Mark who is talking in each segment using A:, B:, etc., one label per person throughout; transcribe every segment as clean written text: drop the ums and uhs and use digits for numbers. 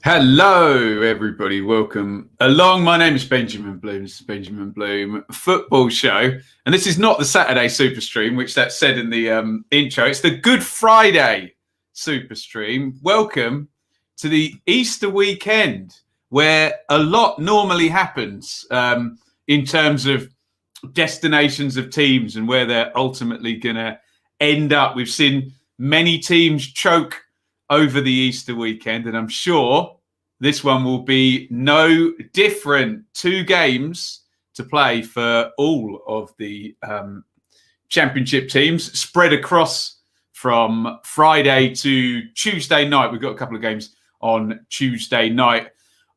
A: Hello, everybody. Welcome along. My name is Benjamin Bloom. This is Benjamin Bloom Football Show. And this is not the Saturday Super Stream, which that said in the intro. It's the Good Friday Super Stream. Welcome to the Easter weekend, where a lot normally happens in terms of destinations of teams and where they're ultimately going to end up. We've seen many teams choke over the Easter weekend, and I'm sure this one will be no different. 2 games to play for all of the championship teams, spread across from Friday to Tuesday night. We've got a couple of games on Tuesday night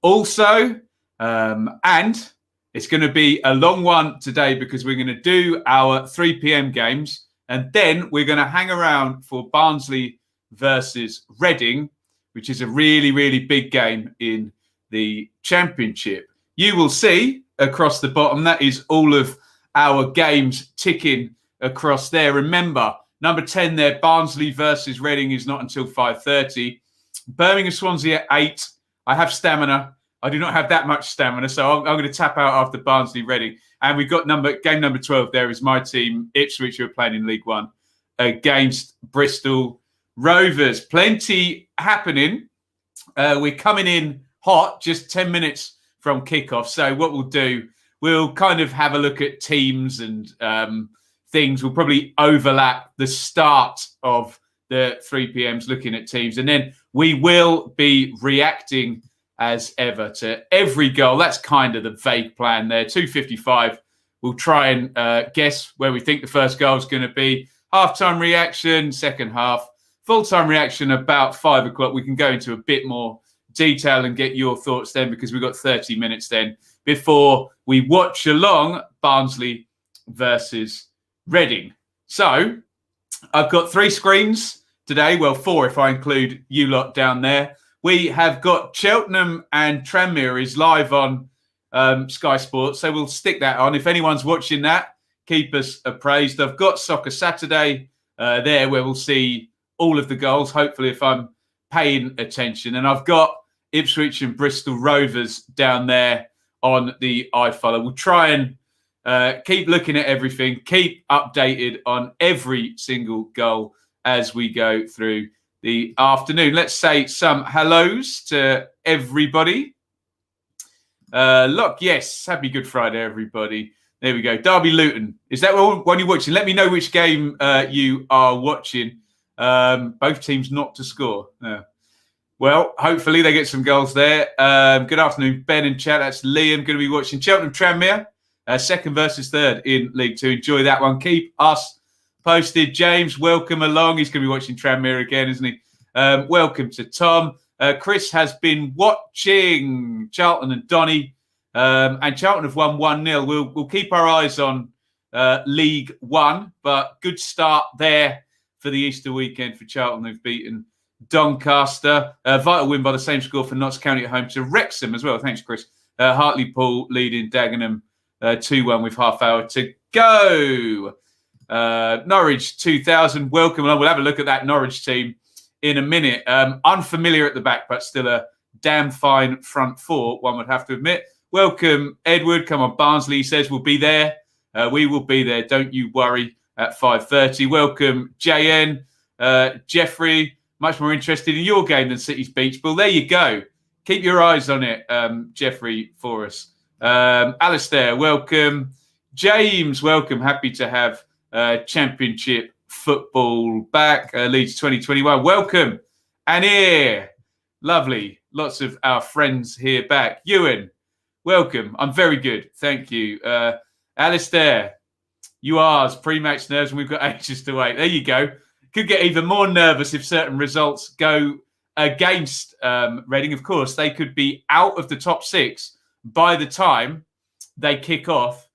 A: also, and it's going to be a long one today because we're going to do our 3 p.m. games, and then we're going to hang around for Barnsley versus Reading, which is a really, really big game in the championship. You will see across the bottom, that is all of our games ticking across there. Remember, number 10 there, Barnsley versus Reading is not until 5:30. Birmingham Swansea at 8. I have stamina. I do not have that much stamina, so I'm going to tap out after Barnsley Reading. And we've got game number 12 there is my team, Ipswich, who are playing in League One against Bristol Rovers. Plenty happening. We're coming in hot, just 10 minutes from kickoff. So what we'll do, we'll kind of have a look at teams and things. We'll probably overlap the start of the 3 p.m.s looking at teams. And then we will be reacting as ever to every goal. That's kind of the vague plan there. 2:55. We'll try and guess where we think the first goal is going to be. Half-time reaction, second half. Full-time reaction about 5 o'clock. We can go into a bit more detail and get your thoughts then, because we've got 30 minutes then before we watch along Barnsley versus Reading. So I've got 3 screens today. Well, 4 if I include you lot down there. We have got Cheltenham and Tranmere is live on Sky Sports. So we'll stick that on. If anyone's watching that, keep us appraised. I've got Soccer Saturday there where we'll see all of the goals, hopefully, if I'm paying attention. And I've got Ipswich and Bristol Rovers down there on the iFollow. We'll try and keep looking at everything, keep updated on every single goal as we go through the afternoon. Let's say some hellos to everybody. Look, yes, happy Good Friday, everybody. There we go. Derby Luton. Is that one you're watching? Let me know which game you are watching. Both teams not to score. Well, hopefully they get some goals there. Good afternoon, Ben and chat. That's Liam going to be watching Cheltenham Tranmere, second versus third in League Two. Enjoy that one. Keep us posted. James, welcome along. He's going to be watching Tranmere again, isn't he? Welcome to Tom. Chris has been watching Charlton and Donny, and Charlton have won 1-0. We'll keep our eyes on League One, but good start there for the Easter weekend for Charlton, who've beaten Doncaster. Vital win by the same score for Notts County at home to Wrexham as well. Thanks, Chris. Hartlepool leading Dagenham 2-1 with half hour to go. Norwich 2000, welcome along. We'll have a look at that Norwich team in a minute. Unfamiliar at the back, but still a damn fine front four, one would have to admit. Welcome, Edward. Come on, Barnsley, he says, we'll be there. We will be there. Don't you worry. At 5:30. Welcome, JN. Jeffrey, much more interested in your game than City's Beach. Well, there you go. Keep your eyes on it, Jeffrey, for us. Alistair, welcome. James, welcome. Happy to have Championship football back. Leeds 2021. Welcome. And here, lovely. Lots of our friends here back. Ewan, welcome. I'm very good. Thank you. Alistair, you are pre-match nerves and we've got ages to wait. There you go. Could get even more nervous if certain results go against Reading. Of course, they could be out of the top 6 by the time they kick off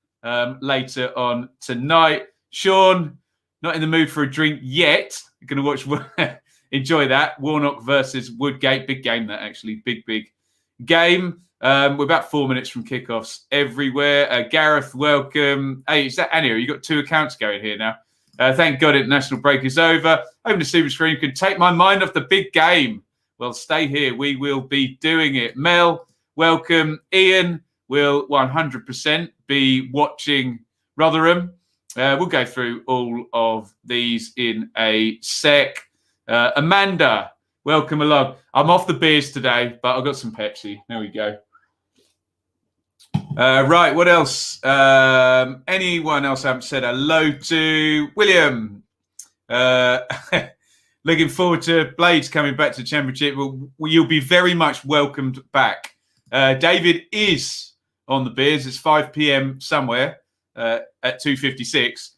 A: later on tonight. Sean, not in the mood for a drink yet. You're going to watch, enjoy that. Warnock versus Woodgate. Big game, that actually. Big game. We're about 4 minutes from kickoffs everywhere. Gareth, welcome. Hey, is that Anya? You've got 2 accounts going here now. Thank God international break is over. Hoping the Super Screen can take my mind off the big game Well, stay here. We will be doing it. Mel, welcome. Iain will 100% be watching Rotherham. We'll go through all of these in a sec. Amanda, welcome along. I'm off the beers today, but I've got some Pepsi. There we go. Right, what else? Anyone else I haven't said hello to? William. Looking forward to Blades coming back to the Championship. You'll be very much welcomed back. David is on the beers. It's 5 p.m. somewhere at 2:56.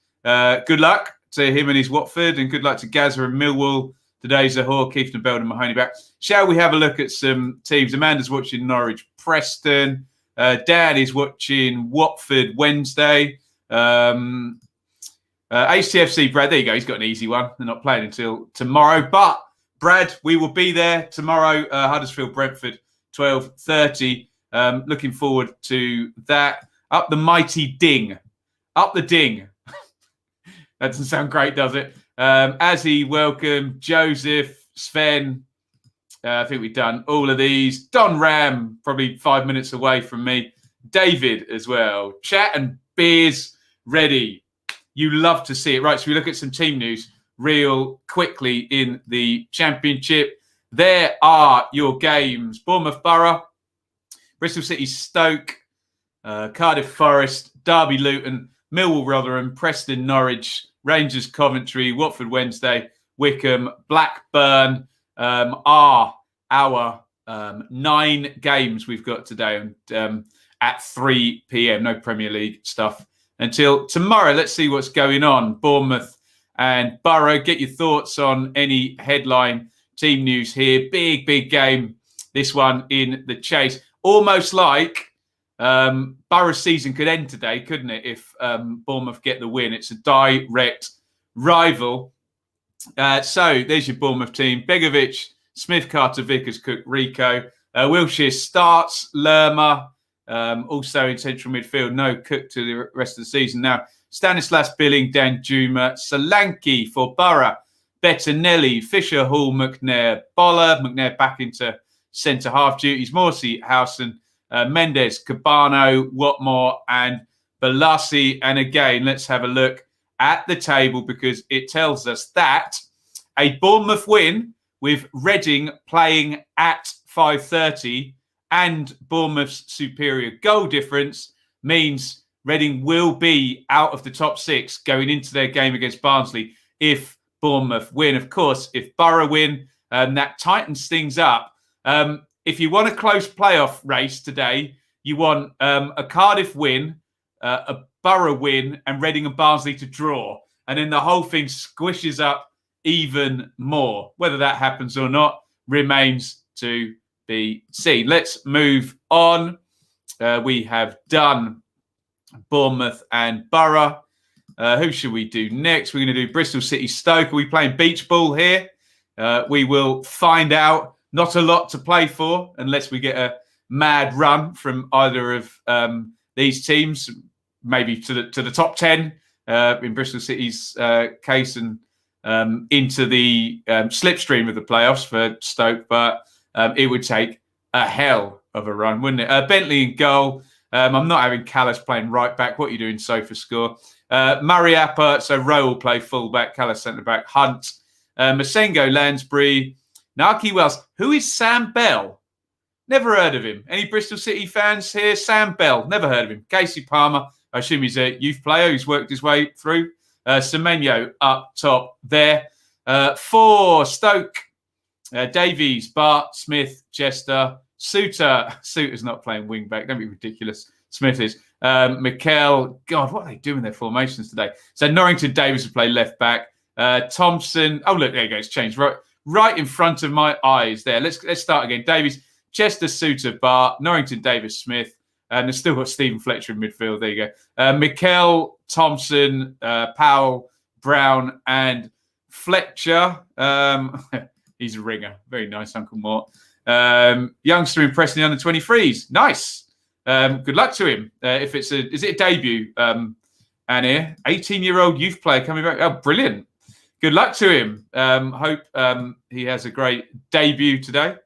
A: Good luck to him and his Watford, and good luck to Gaza and Millwall. Today's Zahor, Keith Belden, Mahoney back. Shall we have a look at some teams? Amanda's watching Norwich, Preston. Dan is watching Watford Wednesday. HTFC, Brad, there you go. He's got an easy one. They're not playing until tomorrow. But, Brad, we will be there tomorrow. Huddersfield, Brentford, 12:30. Looking forward to that. Up the mighty ding. Up the ding. That doesn't sound great, does it? Azzy, welcome. Joseph, Sven. I think we've done all of these. Don Ram, probably 5 minutes away from me. David as well. Chat and beers ready. You love to see it. Right, so we look at some team news real quickly in the Championship. There are your games. Bournemouth Borough, Bristol City Stoke, Cardiff Forest, Derby Luton, Millwall Rotherham, Preston Norwich, Rangers Coventry, Watford Wednesday, Wickham, Blackburn are our 9 games we've got today at 3 p.m. No Premier League stuff until tomorrow. Let's see what's going on. Bournemouth and Borough. Get your thoughts on any headline team news here. Big game. This one in the chase. Almost like Borough's season could end today, couldn't it? If Bournemouth get the win. It's a direct rival. So there's your Bournemouth team. Begovic, Smith, Carter, Vickers, Cook, Rico. Wilshere starts. Lerma. Also in central midfield, no Cook to the rest of the season. Now, Stanislas, Billing, Danjuma, Solanke for Borough, Bettinelli, Fisher, Hall, McNair, Boller, McNair back into centre-half duties, Morsey, Howson, Mendes, Cabano, Watmore and Balassi. And again, let's have a look at the table because it tells us that a Bournemouth win with Reading playing at 5:30 and Bournemouth's superior goal difference means Reading will be out of the top 6 going into their game against Barnsley if Bournemouth win. Of course, if Borough win, that tightens things up. If you want a close playoff race today, you want a Cardiff win, a Borough win, and Reading and Barnsley to draw. And then the whole thing squishes up even more. Whether that happens or not remains to be seen. Let's move on. We have done Bournemouth and Borough. Who should we do next? We're going to do Bristol City Stoke. Are we playing beach ball here? We will find out. Not a lot to play for unless we get a mad run from either of these teams, maybe to the top 10 in Bristol City's case and into the slipstream of the playoffs for Stoke. But it would take a hell of a run, wouldn't it? Bentley in goal. I'm not having Callis playing right back. What are you doing, Sofa score? Mariappa, so Rowe will play full back, Callis centre back, Hunt, Masengo, Lansbury, Naki Wells. Who is Sam Bell? Never heard of him. Any Bristol City fans here? Sam Bell, never heard of him. Casey Palmer, I assume he's a youth player who's worked his way through. Semenyo up top there. For Stoke, Davies, Bart, Smith, Chester, Suter. Suter's not playing wing back. Don't be ridiculous. Smith is. Mikel. God, what are they doing in their formations today? So Norrington Davis will play left back. Thompson. Oh, look, there you go. It's changed right in front of my eyes there. Let's start again. Davies, Chester, Suter, Bart, Norrington Davis, Smith. And they've still got Stephen Fletcher in midfield. There you go. Mikel, Thompson, Powell, Brown, and Fletcher. He's a ringer. Very nice, Uncle Mort. Youngster impressing the under-23s. Nice. Good luck to him. Is it a debut? And here, 18-year-old youth player coming back. Oh, brilliant. good luck to him. Hope he has a great debut today.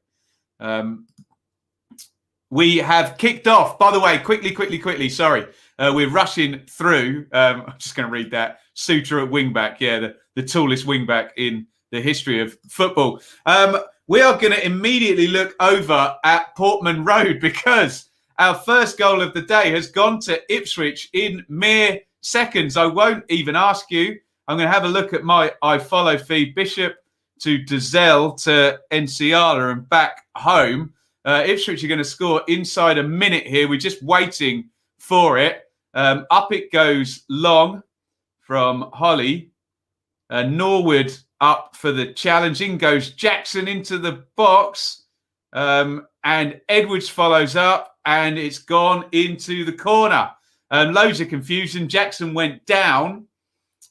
A: We have kicked off. By the way, quickly. Sorry. We're rushing through. I'm just going to read that. Suter at wing-back. Yeah, the tallest wing-back in the history of football. We are going to immediately look over at Portman Road because our first goal of the day has gone to Ipswich in mere seconds. I won't even ask you. I'm going to have a look at my iFollow feed. Bishop to Dazelle to Enciala and back home. Ipswich are going to score inside a minute here. We're just waiting for it. Up it goes long from Holly. Norwood up for the challenge. In goes Jackson into the box. And Edwards follows up and it's gone into the corner. Loads of confusion. Jackson went down.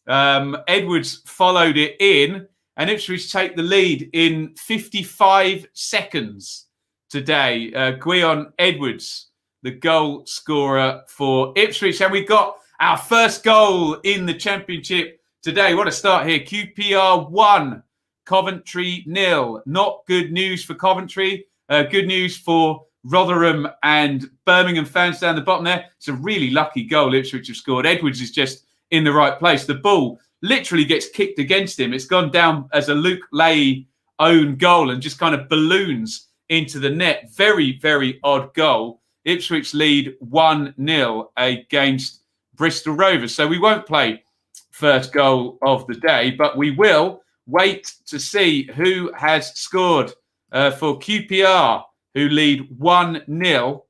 A: Edwards followed it in. And Ipswich take the lead in 55 seconds today. Gwion Edwards, the goal scorer for Ipswich. And we got our first goal in the Championship today. What a start here. QPR 1, Coventry 0. Not good news for Coventry. Good news for Rotherham and Birmingham fans down the bottom there. It's a really lucky goal Ipswich have scored. Edwards is just in the right place. The ball literally gets kicked against him. It's gone down as a Luke Leahy own goal and just kind of balloons into the net. Very, very odd goal. Ipswich lead 1-0 against Bristol Rovers. So we won't play first goal of the day, but we will wait to see who has scored for QPR, who lead 1-0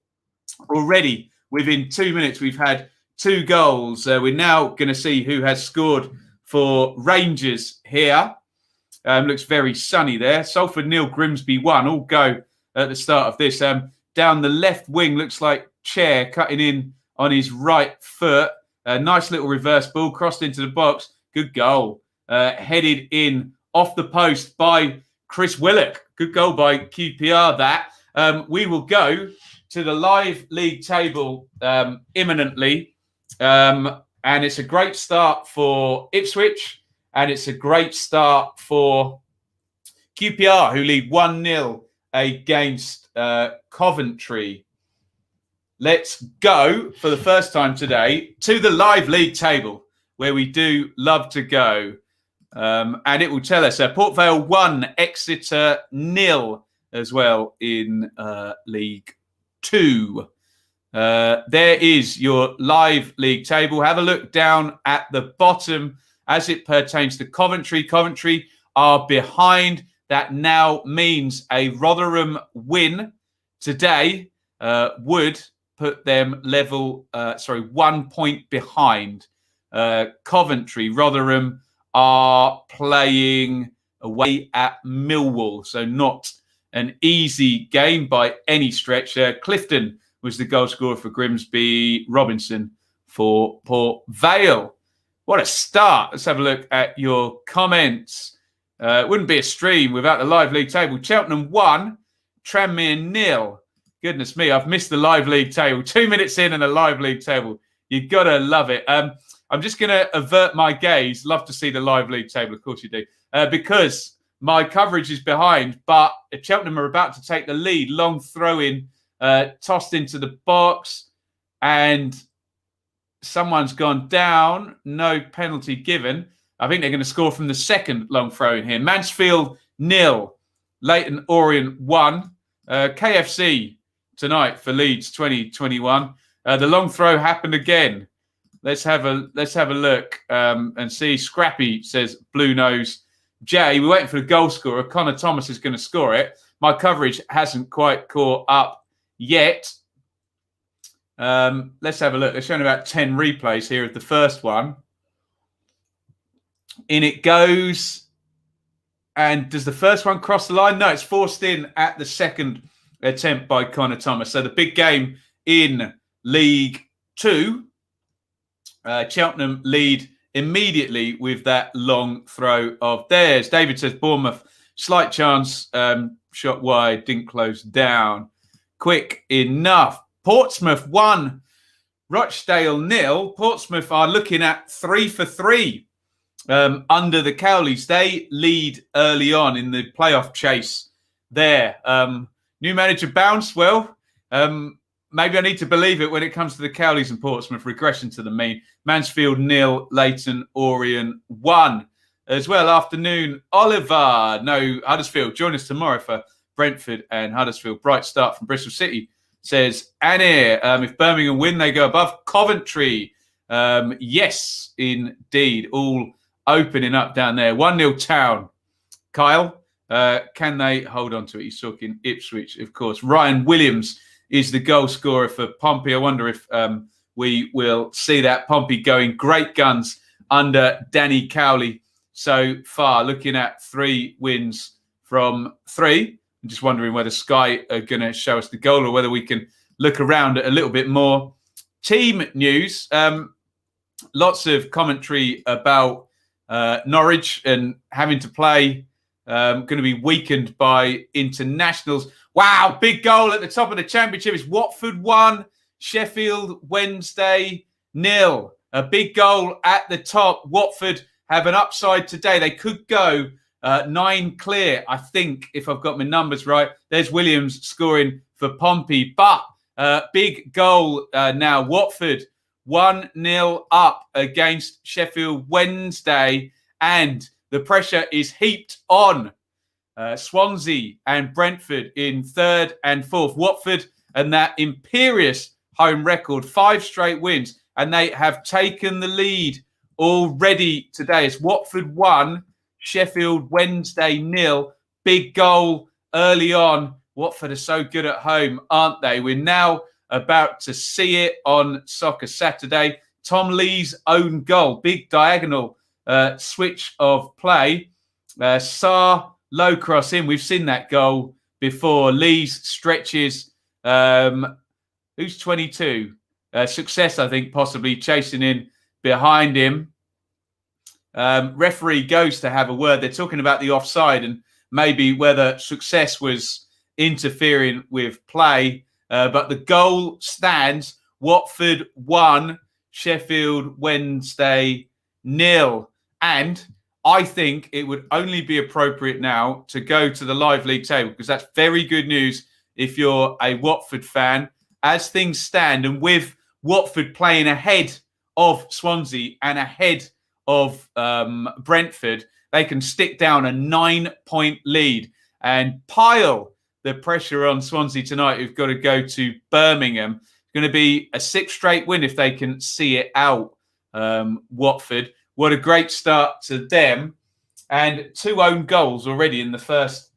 A: already. Within 2 minutes, we've had 2 goals. We're now going to see who has scored for Rangers here. Looks very sunny there. Salford 0, Grimsby 1. All go at the start of this. Down the left wing, looks like Chair cutting in on his right foot. A nice little reverse ball crossed into the box. Good goal. Headed in off the post by Chris Willock. Good goal by QPR, that. We will go to the live league table imminently. And it's a great start for Ipswich. And it's a great start for QPR, who lead 1-0 against Coventry. Let's go for the first time today to the live league table, where we do love to go. And it will tell us Port Vale 1, Exeter 0 as well in League 2. There is your live league table. Have a look down at the bottom as it pertains to Coventry. Coventry are behind. That now means a Rotherham win today would put them 1 point behind Coventry. Rotherham are playing away at Millwall, so not an easy game by any stretch. Clifton was the goal scorer for Grimsby, Robinson for Port Vale. What a start. Let's have a look at your comments. It wouldn't be a stream without the live league table. Cheltenham 1, Tranmere 0. Goodness me, I've missed the live league table. 2 minutes in and a live league table. You've got to love it. I'm just going to avert my gaze. Love to see the live league table. Of course you do. Because my coverage is behind, but Cheltenham are about to take the lead. Long throw-in, tossed into the box, and someone's gone down. No penalty given. I think they're going to score from the second long throw-in here. Mansfield 0, Leyton Orient 1. KFC tonight for Leeds 2021. The long throw happened again. Let's have a look and see. Scrappy says Blue Nose J. We're waiting for the goal scorer. Connor Thomas is going to score it. My coverage hasn't quite caught up yet. Let's have a look. They're showing about 10 replays here of the first one. In it goes. And does the first one cross the line? No, it's forced in at the second attempt by Connor Thomas. So the big game in League 2. Cheltenham lead immediately with that long throw of theirs. David says Bournemouth, slight chance, shot wide, didn't close down quick enough. Portsmouth 1, Rochdale 0. Portsmouth are looking at 3 for 3 under the Cowleys. They lead early on in the playoff chase there. New manager bounced. Well, maybe I need to believe it when it comes to the Cowleys and Portsmouth. Regression to the mean. Mansfield 0, Leighton Orient 1. As well, afternoon, Oliver. No, Huddersfield. Join us tomorrow for Brentford and Huddersfield. Bright start from Bristol City, says Anir. If Birmingham win, they go above Coventry. Yes, indeed. All opening up down there. 1-0 Town. Kyle, can they hold on to it? He's talking Ipswich, of course. Ryan Williams is the goal scorer for Pompey. I wonder if we will see that. Pompey going great guns under Danny Cowley so far. Looking at 3 wins from 3. I'm just wondering whether Sky are going to show us the goal or whether we can look around it a little bit more. Team news. Lots of commentary about Norwich and having to play. Going to be weakened by internationals. Wow, big goal at the top of the championship. It's Watford 1, Sheffield Wednesday 0. A big goal at the top. Watford have an upside today. They could go 9 clear, I think, if I've got my numbers right. There's Williams scoring for Pompey. But big goal now. Watford 1-0 up against Sheffield Wednesday. And the pressure is heaped on Swansea and Brentford in 3rd and 4th. Watford and that imperious home record, 5 straight wins. And they have taken the lead already today. It's Watford 1, Sheffield Wednesday 0. Big goal early on. Watford are so good at home, aren't they? We're now about to see it on Soccer Saturday. Tom Lee's own goal. Big diagonal switch of play. Sarr, low cross in. We've seen that goal before. Lee's stretches. Who's 22? Success, I think, possibly chasing in behind him. Referee goes to have a word. They're talking about the offside and maybe whether Success was interfering with play. But the goal stands. Watford 1, Sheffield Wednesday 0. And I think it would only be appropriate now to go to the live league table because that's very good news if you're a Watford fan. As things stand and with Watford playing ahead of Swansea and ahead of Brentford, they can stick down a 9-point lead and pile the pressure on Swansea tonight, who've got to go to Birmingham. It's going to be a 6th straight win if they can see it out, Watford. What a great start to them. And 2 own goals already in the first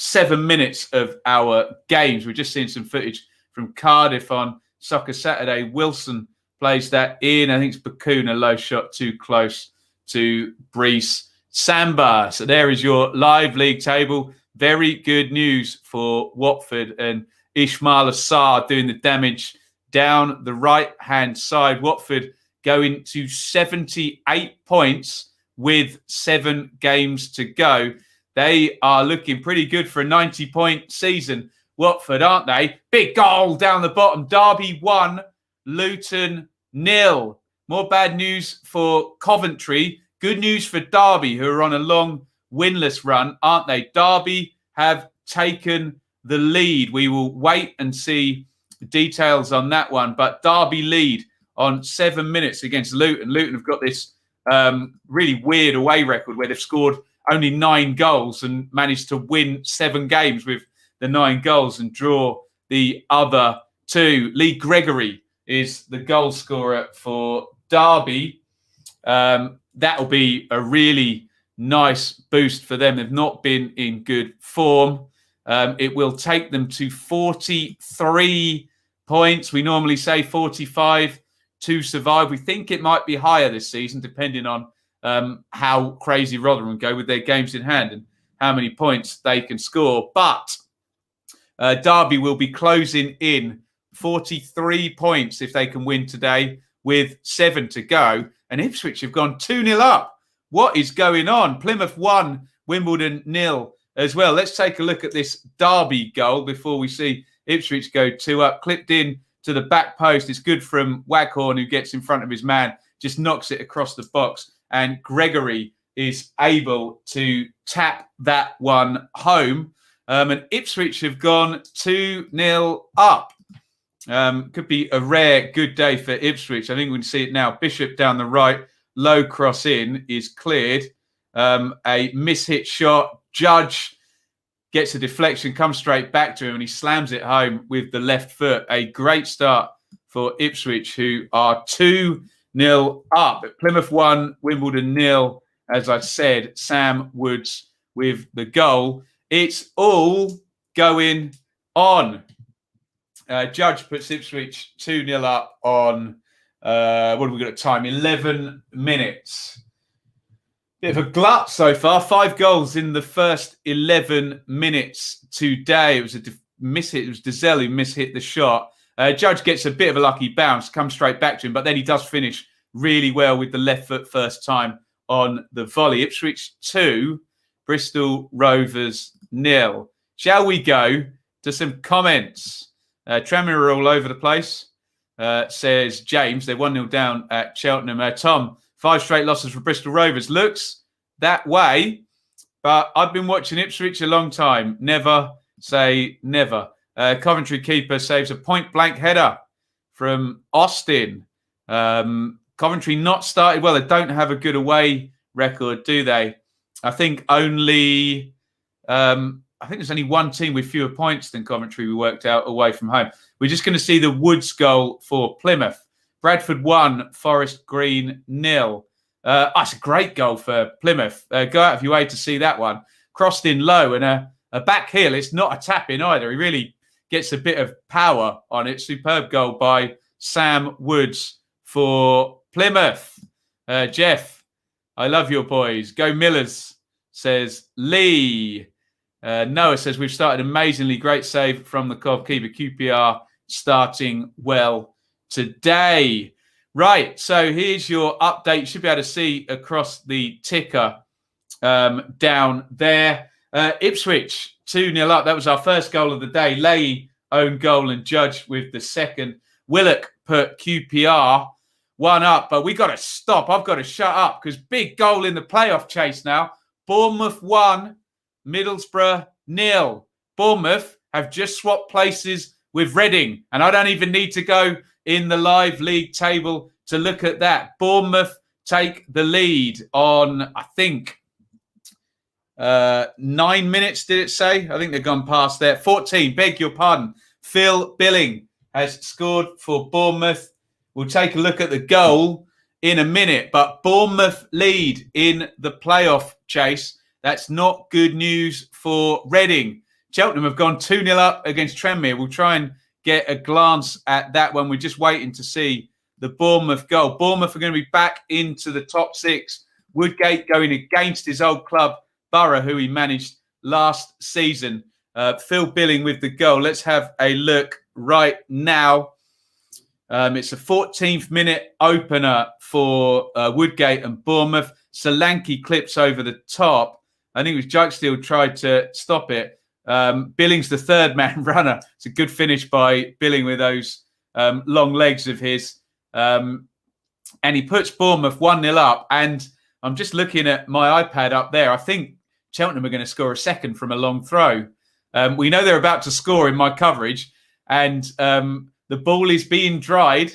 A: 7 minutes of our games. We're just seeing some footage from Cardiff on Soccer Saturday. Wilson plays that in. I think it's Bakuna, low shot, too close to Brees Samba. So there is your live league table. Very good news for Watford and Ismail Assar doing the damage down the right-hand side. Watford going to 78 points with 7 games to go. They are looking pretty good for a 90-point season, Watford, aren't they? Big goal down the bottom. Derby 1, Luton 0. More bad news for Coventry. Good news for Derby, who are on a long winless run, aren't they? Derby have taken the lead. We will wait and see details on that one. But Derby lead on 7 minutes against Luton. Luton have got this really weird away record where they've scored only 9 goals and managed to win 7 games with the 9 goals and draw the other 2. Lee Gregory is the goal scorer for Derby. That'll be a really nice boost for them. They've not been in good form. It will take them to 43 points. We normally say 45 to survive. We think it might be higher this season, depending on how crazy Rotherham go with their games in hand and how many points they can score. But Derby will be closing in 43 points if they can win today with 7 to go. And Ipswich have gone 2-0 up. What is going on? Plymouth 1, Wimbledon 0 as well. Let's take a look at this Derby goal before we see Ipswich go 2 up. Clipped in to the back post. It's good from Waghorn, who gets in front of his man. just knocks it across the box. And Gregory is able to tap that one home. And Ipswich have gone 2-0 up. Could be a rare good day for Ipswich. I think we can see it now. Bishop down the right, low cross in is cleared. A mishit shot. Judge gets a deflection, comes straight back to him, and he slams it home with the left foot. A great start for Ipswich, who are 2-0 up. Plymouth 1, Wimbledon 0. As I said, Sam Woods with the goal. It's all going on. Judge puts Ipswich 2-0 up on, what have we got at time? 11 minutes. Bit of a glut so far. 5 goals in the first 11 minutes today. It was a mishit. It was Dizelle who mishit the shot. Judge gets a bit of a lucky bounce, comes straight back to him, but then he does finish really well with the left foot first time on the volley. Ipswich 2, Bristol Rovers 0. Shall we go to some comments? Tranmere are all over the place, says James. They're 1-0 down at Cheltenham. Tom, 5 straight losses for Bristol Rovers. Looks that way, but I've been watching Ipswich a long time. Never say never. Coventry keeper saves a point-blank header from Austin. Coventry not started well. They don't have a good away record, do they? I think there's only one team with fewer points than Coventry we worked out away from home. We're just going to see the Woods goal for Plymouth. Bradford 1, Forest Green 0. That's a great goal for Plymouth. Go out of your way to see that one. Crossed in low and a back heel. It's not a tap in either. He really gets a bit of power on it. Superb goal by Sam Woods for Plymouth. Jeff, I love your boys. Go Millers, says Lee. Noah says, we've started amazingly. Great save from the Cov keeper. QPR starting well today. Right, so here's your update. You should be able to see across the ticker down there. Ipswich 2-0 up. That was our first goal of the day. Leahy own goal and Judge with the second. Willock put QPR 1 up, but we got to stop. I've got to shut up because big goal in the playoff chase now. Bournemouth 1, Middlesbrough 0. Bournemouth have just swapped places with Reading, and I don't even need to go in the live league table to look at that. Bournemouth take the lead on, I think, 9 minutes, did it say? I think they've gone past there. 14, beg your pardon. Phil Billing has scored for Bournemouth. We'll take a look at the goal in a minute, but Bournemouth lead in the playoff chase. That's not good news for Reading. Cheltenham have gone 2-0 up against Tranmere. We'll try and get a glance at that one. We're just waiting to see the Bournemouth goal. Bournemouth are going to be back into the top 6. Woodgate going against his old club, Borough, who he managed last season. Phil Billing with the goal. Let's have a look right now. It's a 14th minute opener for Woodgate and Bournemouth. Solanke clips over the top. I think it was Jugsteel tried to stop it. Billing's the third man runner. It's a good finish by Billing with those long legs of his. And he puts Bournemouth 1-0 up. And I'm just looking at my iPad up there. I think Cheltenham are going to score a second from a long throw. We know they're about to score in my coverage. And the ball is being dried.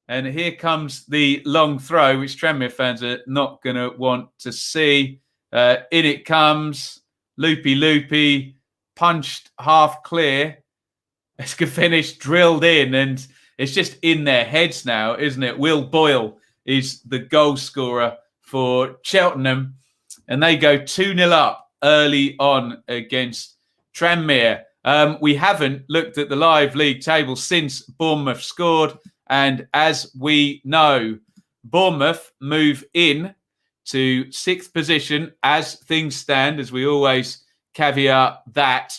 A: And here comes the long throw, which Tranmere fans are not going to want to see. In it comes. Loopy. Punched half clear. It's good finish, drilled in, and it's just in their heads now, isn't it? Will Boyle is the goal scorer for Cheltenham, and they go 2-0 up early on against Tranmere. We haven't looked at the live league table since Bournemouth scored, and as we know, Bournemouth move in to 6th position as things stand, as we always caveat that.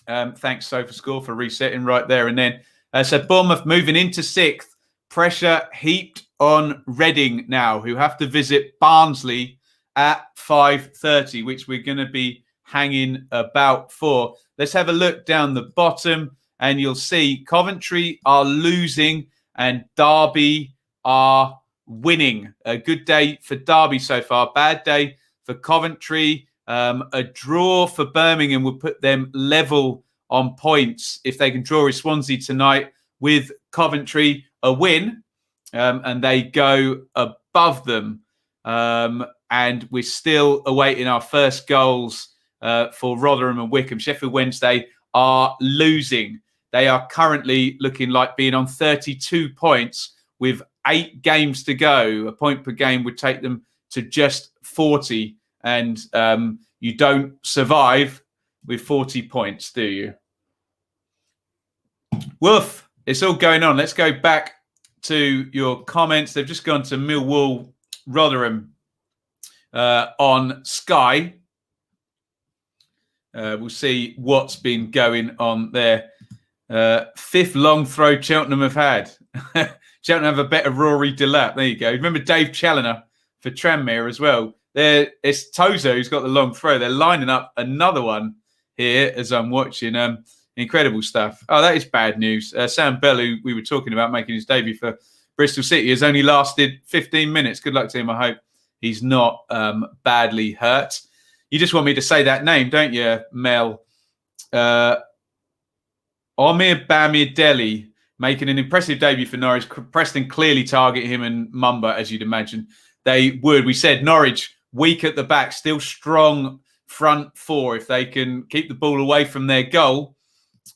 A: Thanks, SofaScore, for resetting right there and then. So Bournemouth moving into 6th. Pressure heaped on Reading now, who have to visit Barnsley at 5:30, which we're going to be hanging about for. Let's have a look down the bottom, and you'll see Coventry are losing and Derby are winning. A good day for Derby so far. Bad day for Coventry. A draw for Birmingham would put them level on points if they can draw with Swansea tonight. With Coventry, a win, and they go above them. And we're still awaiting our first goals for Rotherham and Wycombe. Sheffield Wednesday are losing. They are currently looking like being on 32 points with 8 games to go. A point per game would take them to just 40. And you don't survive with 40 points, do you? Woof. It's all going on. Let's go back to your comments. They've just gone to Millwall, Rotherham on Sky. We'll see what's been going on there. 5th long throw Cheltenham have had. Cheltenham have a better Rory Delap. There you go. Remember Dave Challoner for Tranmere as well. It's Tozo who's got the long throw. They're lining up another one here as I'm watching. Incredible stuff. Oh, that is bad news. Sam Bell, who we were talking about making his debut for Bristol City, has only lasted 15 minutes. Good luck to him. I hope he's not badly hurt. You just want me to say that name, don't you, Mel? Omir Bamidele making an impressive debut for Norwich. Preston clearly target him and Mumba, as you'd imagine. They would. We said Norwich weak at the back, still strong front four. If they can keep the ball away from their goal,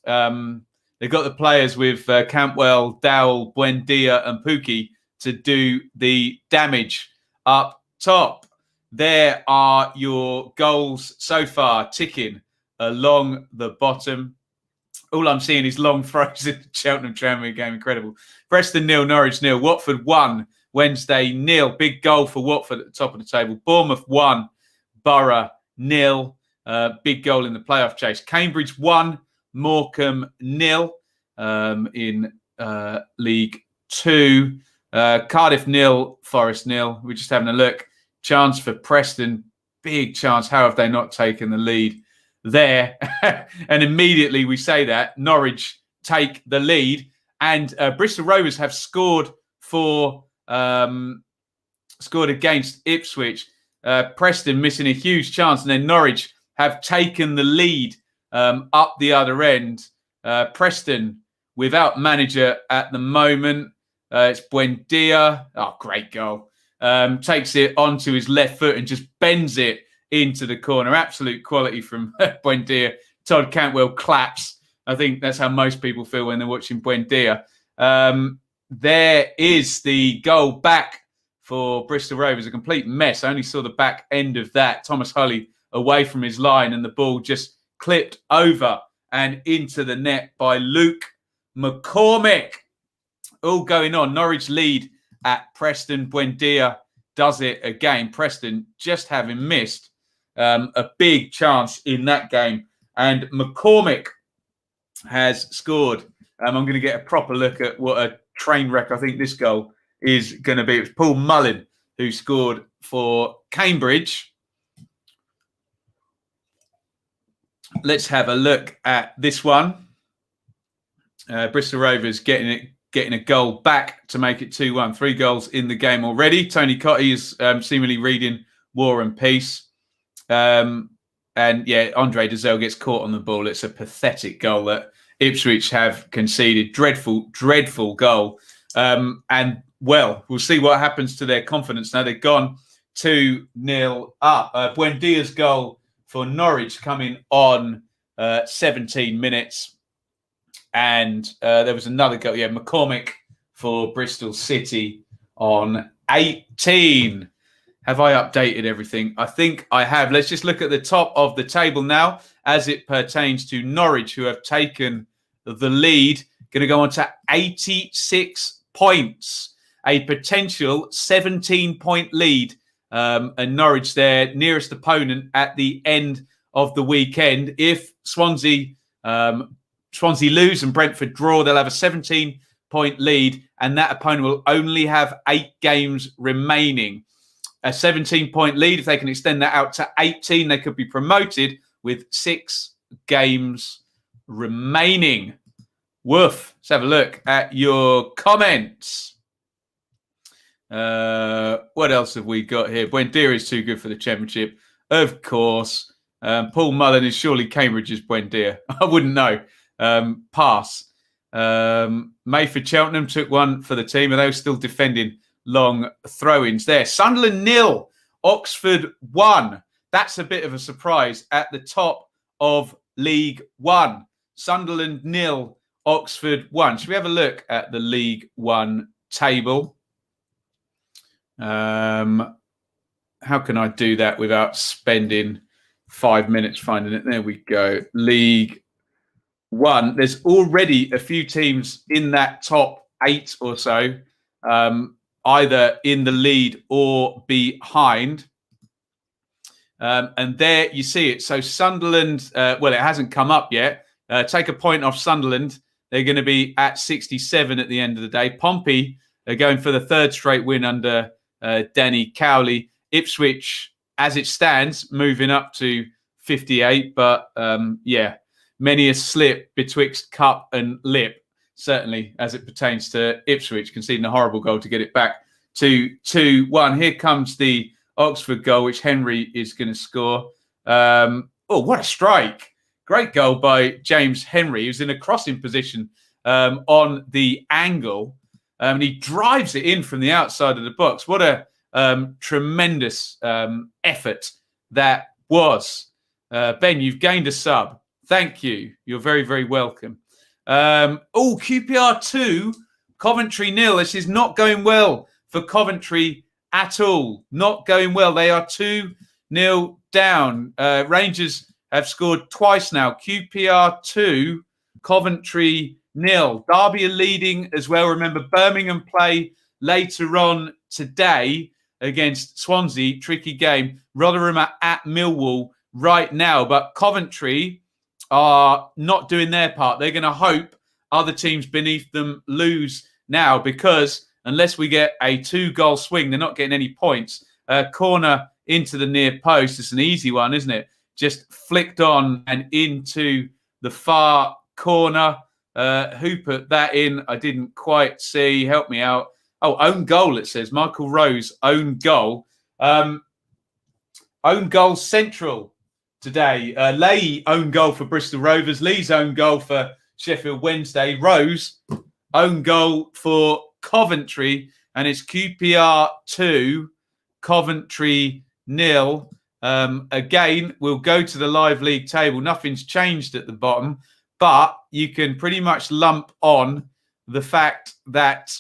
A: they've got the players with Cantwell, Dowell, Buendia and Pukki to do the damage up top. There are your goals so far ticking along the bottom. All I'm seeing is long throws in the Cheltenham Tranmere game. Incredible. Preston 0, Norwich 0. Watford 1, Wednesday 0. Big goal for Watford at the top of the table. Bournemouth 1, Borough 0. Big goal in the playoff chase. Cambridge 1, Morecambe 0 in League 2. Cardiff 0, Forest 0. We're just having a look. Chance for Preston. Big chance. How have they not taken the lead there? And immediately we say that Norwich take the lead, and Bristol Rovers have scored against Ipswich. Preston missing a huge chance, and then Norwich have taken the lead up the other end. Preston without manager at the moment. It's Buendia. Oh, great goal. Takes it onto his left foot and just bends it into the corner. Absolute quality from Buendia. Todd Cantwell claps. I think that's how most people feel when they're watching Buendia. There is the goal back for Bristol Rovers. A complete mess. I only saw the back end of that. Thomas Hulley away from his line, and the ball just clipped over and into the net by Luke McCormick. All going on. Norwich lead at Preston. Buendia does it again. Preston just having missed a big chance in that game. And McCormick has scored. I'm going to get a proper look at what a train wreck I think this goal is going to be. It was Paul Mullin who scored for Cambridge. Let's have a look at this one. Bristol Rovers getting a goal back to make it 2-1. 3 goals in the game already. Tony Cotty is seemingly reading War and Peace. And yeah, Andre Dazelle gets caught on the ball. It's a pathetic goal that Ipswich have conceded. Dreadful, dreadful goal. And well, we'll see what happens to their confidence now. They've gone 2-0 up. Buendia's goal for Norwich coming on 17 minutes. And there was another goal. Yeah, McCormick for Bristol City on 18. Have I updated everything? I think I have. Let's just look at the top of the table now as it pertains to Norwich, who have taken the lead. Going to go on to 86 points. A potential 17-point lead. And Norwich, their nearest opponent at the end of the weekend. If Swansea lose and Brentford draw, they'll have a 17-point lead, and that opponent will only have 8 games remaining. A 17-point lead, if they can extend that out to 18, they could be promoted with 6 games remaining. Woof. Let's have a look at your comments. What else have we got here? Buendia is too good for the Championship. Of course. Paul Mullen is surely Cambridge's Buendia. I wouldn't know. Pass. Mayford Cheltenham took one for the team, and they were still defending long throw-ins there. Sunderland 0, Oxford 1. That's a bit of a surprise at the top of League One. Sunderland 0, Oxford 1. Should we have a look at the League One table? How can I do that without spending 5 minutes finding it? There we go. League One. There's already a few teams in that top 8 or so, either in the lead or behind. And there you see it. So Sunderland, well, it hasn't come up yet. Take a point off Sunderland. They're going to be at 67 at the end of the day. Pompey are going for the third straight win under Danny Cowley. Ipswich, as it stands, moving up to 58. But many a slip betwixt cup and lip, certainly as it pertains to Ipswich, conceding a horrible goal to get it back to 2-1. Here comes the Oxford goal, which Henry is going to score. What a strike. Great goal by James Henry. He was in a crossing position on the angle. And he drives it in from the outside of the box. What a tremendous effort that was. Ben, you've gained a sub. Thank you. You're very, very welcome. QPR 2, Coventry 0. This is not going well for Coventry at all. Not going well. They are 2-0 down. Rangers have scored twice now. QPR 2, Coventry 0. Derby are leading as well. Remember, Birmingham play later on today against Swansea. Tricky game. Rotherham are at Millwall right now. But Coventry are not doing their part. They're going to hope other teams beneath them lose now, because unless we get a 2-goal swing, they're not getting any points. Corner into the near post. It's an easy one, isn't it? Just flicked on and into the far corner. Who put that in? I didn't quite see. Help me out. Oh, own goal, it says. Michael Rose, own goal. Own goal central today. Leahy, own goal for Bristol Rovers. Lee's own goal for Sheffield Wednesday. Rose, own goal for Coventry. And it's QPR 2, Coventry 0. Again, we'll go to the live league table. Nothing's changed at the bottom, but you can pretty much lump on the fact that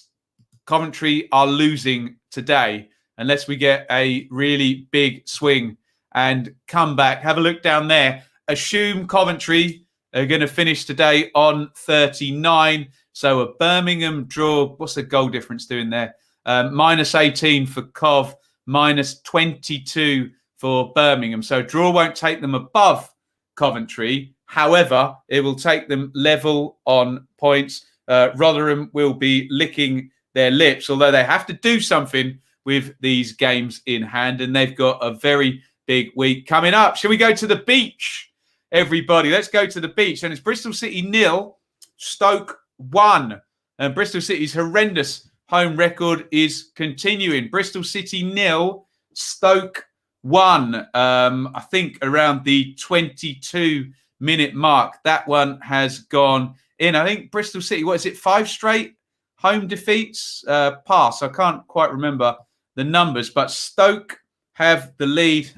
A: Coventry are losing today unless we get a really big swing and come back. Have a look down there. Assume Coventry are going to finish today on 39. So a Birmingham draw. What's the goal difference doing there? Minus 18 for Cov, minus 22 for Birmingham. So draw won't take them above Coventry. However, it will take them level on points. Rotherham will be licking their lips, although they have to do something with these games in hand, and they've got a very big week coming up. Shall we go to the beach, everybody? Let's go to the beach. And it's Bristol City 0, Stoke 1. And Bristol City's horrendous home record is continuing. Bristol City 0, Stoke 1. I think around the 22-minute mark, that one has gone in. I think Bristol City, 5 straight home defeats? Pass. I can't quite remember the numbers, but Stoke have the lead.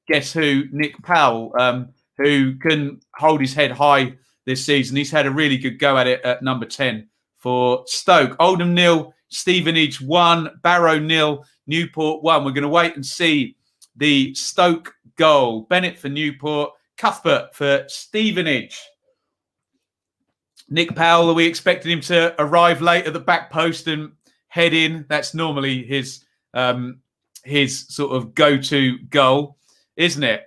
A: Guess who? Nick Powell, who can hold his head high this season. He's had a really good go at it at number 10 for Stoke. Oldham 0, Stevenage 1, Barrow 0, Newport 1. We're going to wait and see the Stoke goal. Bennett for Newport, Cuthbert for Stevenage. Nick Powell, are we expecting him to arrive late at the back post and head in? That's normally his sort of go-to goal, isn't it?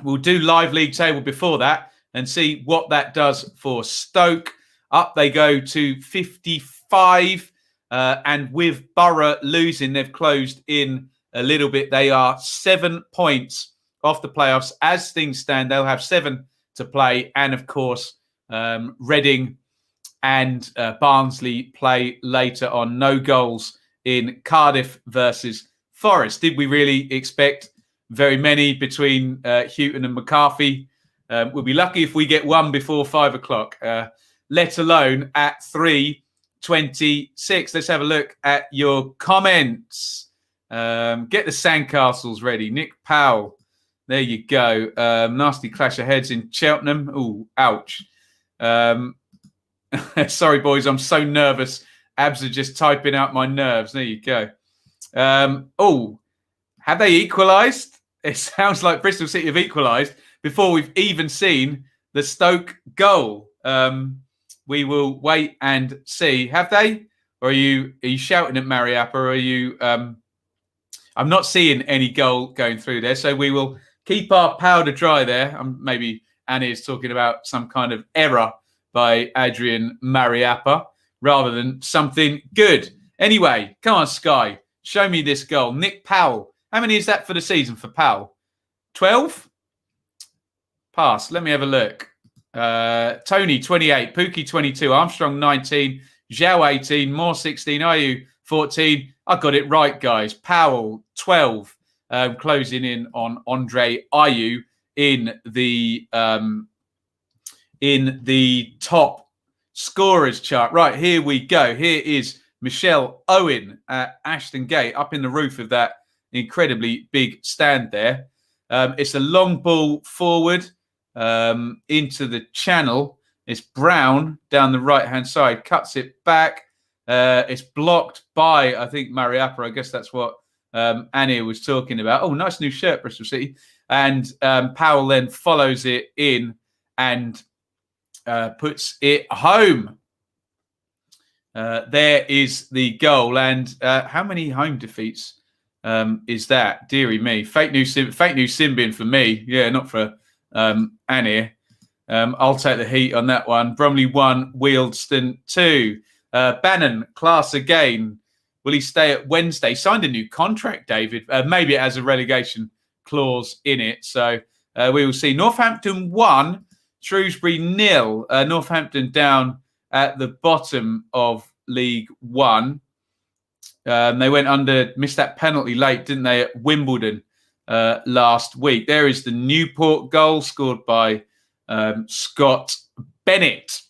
A: We'll do live league table before that and see what that does for Stoke. Up they go to 55. And with Borough losing, they've closed in a little bit. They are 7 points off the playoffs. As things stand, they'll have 7 to play. And, of course, Reading and Barnsley play later on. No goals in Cardiff versus Forest. Did we really expect very many between Houghton and McCarthy? We'll be lucky if we get one before 5 o'clock, let alone at 3:26. Let's have a look at your comments. Get the sandcastles ready. Nick Powell. There you go. Nasty clash of heads in Cheltenham. Ooh, ouch. Sorry, boys. I'm so nervous. Abs are just typing out my nerves. There you go. Have they equalised? It sounds like Bristol City have equalised before we've even seen the Stoke goal. We will wait and see. Have they? Or are you shouting at Mariappa? Or are you... I'm not seeing any goal going through there, so we will keep our powder dry there. Maybe Annie is talking about some kind of error by Adrian Mariappa rather than something good. Anyway, come on, Sky. Show me this goal. Nick Powell. How many is that for the season for Powell? 12? Pass. Let me have a look. Tony, 28. Pookie, 22. Armstrong, 19. Zhao, 18. Moore, 16. Ayew, 14. I got it right, guys. Powell, 12. Closing in on Andre Ayew in the top scorers chart. Right, here we go. Here is Michelle Owen at Ashton Gate up in the roof of that incredibly big stand there. It's a long ball forward into the channel. It's Brown down the right-hand side. Cuts it back. It's blocked by, I think, Mariappa. I guess that's what Annie was talking about. Oh, nice new shirt, Bristol City. And Powell then follows it in and puts it home. There is the goal. And how many home defeats is that? Deary me. Fake news Simbin for me. Yeah, not for Annie. I'll take the heat on that one. Bromley 1, Wealdstone 2. Bannon, class again. Will he stay at Wednesday? Signed a new contract, David. Maybe it has a relegation clause in it. So we will see. Northampton 1, Shrewsbury 0. Northampton down at the bottom of League One. They went under, missed that penalty late, didn't they, at Wimbledon last week. There is the Newport goal scored by Scott Bennett.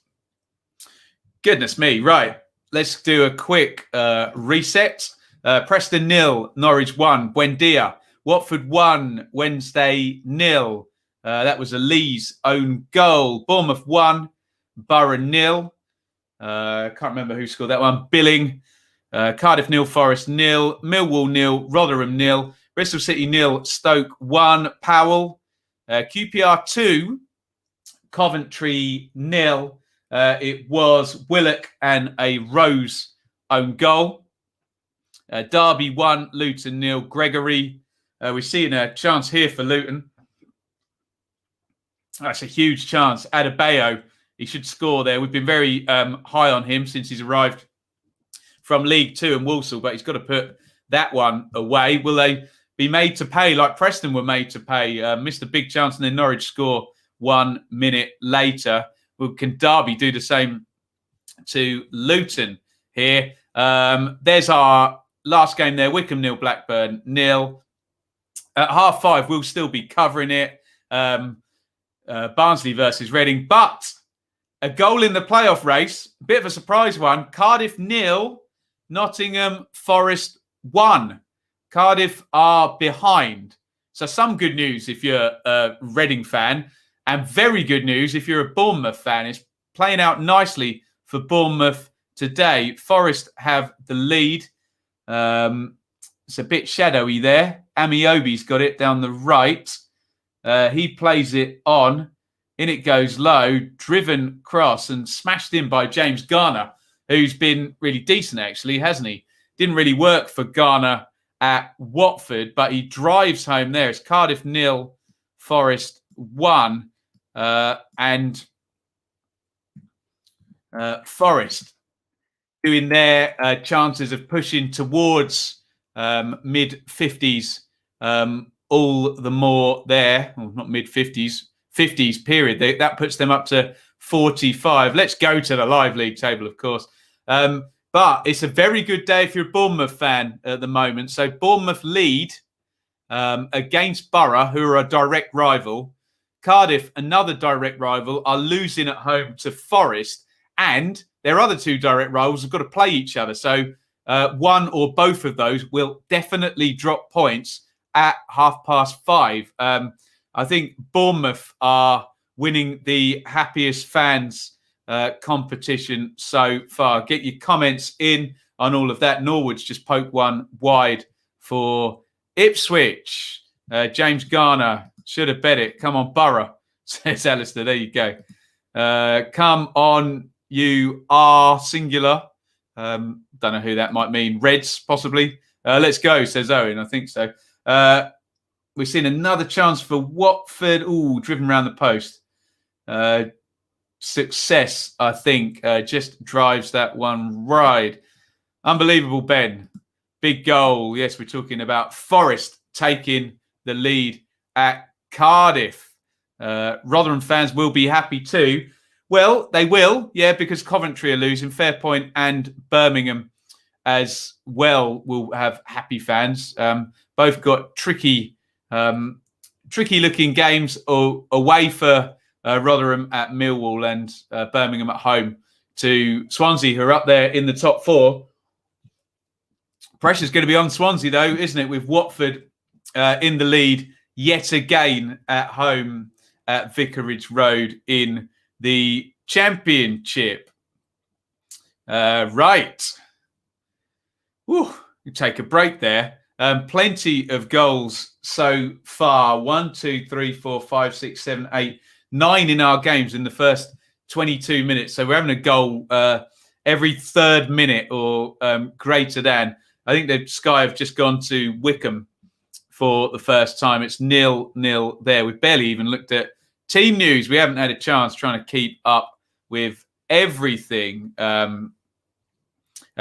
A: Goodness me. Right. Let's do a quick reset. Preston 0, Norwich 1, Buendia. Watford 1, Wednesday 0. That was a Lee's own goal. Bournemouth 1, Borough 0. Can't remember who scored that one. Billing. Cardiff 0, Forest 0. Millwall 0, Rotherham 0. Bristol City 0, Stoke 1. Powell. QPR 2, Coventry 0. It was Willock and a Rose own goal. Derby 1, Luton 0. Gregory. We're seeing a chance here for Luton. That's a huge chance. Adebayo, he should score there. We've been very high on him since he's arrived from League Two and Walsall, but he's got to put that one away. Will they be made to pay like Preston were made to pay? Missed a big chance and then Norwich score 1 minute later. Well, can Derby do the same to Luton here? There's our last game there. Wycombe 0, Blackburn 0. At 5:30, we'll still be covering it. Barnsley versus Reading. But a goal in the playoff race. A bit of a surprise one. Cardiff 0, Nottingham Forest 1. Cardiff are behind. So some good news if you're a Reading fan. And very good news if you're a Bournemouth fan. It's playing out nicely for Bournemouth today. Forest have the lead. It's a bit shadowy there. Amiobi's got it down the right. He plays it on. In it goes low. Driven cross and smashed in by James Garner, who's been really decent, actually, hasn't he? Didn't really work for Garner at Watford, but he drives home there. It's Cardiff 0, Forest 1. And Forest doing their chances of pushing towards mid-50s all the more there. Well, not mid-50s, 50s period. That puts them up to 45. Let's go to the live league table, of course. But it's a very good day if you're a Bournemouth fan at the moment. So Bournemouth lead against Borough, who are a direct rival. Cardiff, another direct rival, are losing at home to Forest. And their other two direct rivals have got to play each other. So one or both of those will definitely drop points at 5:30. I think Bournemouth are winning the happiest fans competition so far. Get your comments in on all of that. Norwood's just poked one wide for Ipswich. James Garner should have bet it. Come on, Borough, says Alistair. There you go. Come on, you are singular. Don't know who that might mean. Reds, possibly. Let's go, says Owen. I think so. We've seen another chance for Watford. Ooh, driven around the post. Success, I think, just drives that one right. Unbelievable, Ben. Big goal. Yes, we're talking about Forest taking the lead at Cardiff. Rotherham fans will be happy too. Well, they will, yeah, because Coventry are losing. Fairpoint and Birmingham as well will have happy fans. Both got tricky looking games away for Rotherham at Millwall and Birmingham at home to Swansea, who are up there in the top four. Pressure's going to be on Swansea, though, isn't it? With Watford in the lead yet again at home at Vicarage Road in the Championship. Right. Whew, you take a break there. Plenty of goals so far. 1, 2, 3, 4, 5, 6, 7, 8, 9 in our games in the first 22 minutes. So we're having a goal every third minute or greater than. I think the Sky have just gone to Wickham for the first time. It's 0-0 there. We've barely even looked at team news. We haven't had a chance trying to keep up with everything.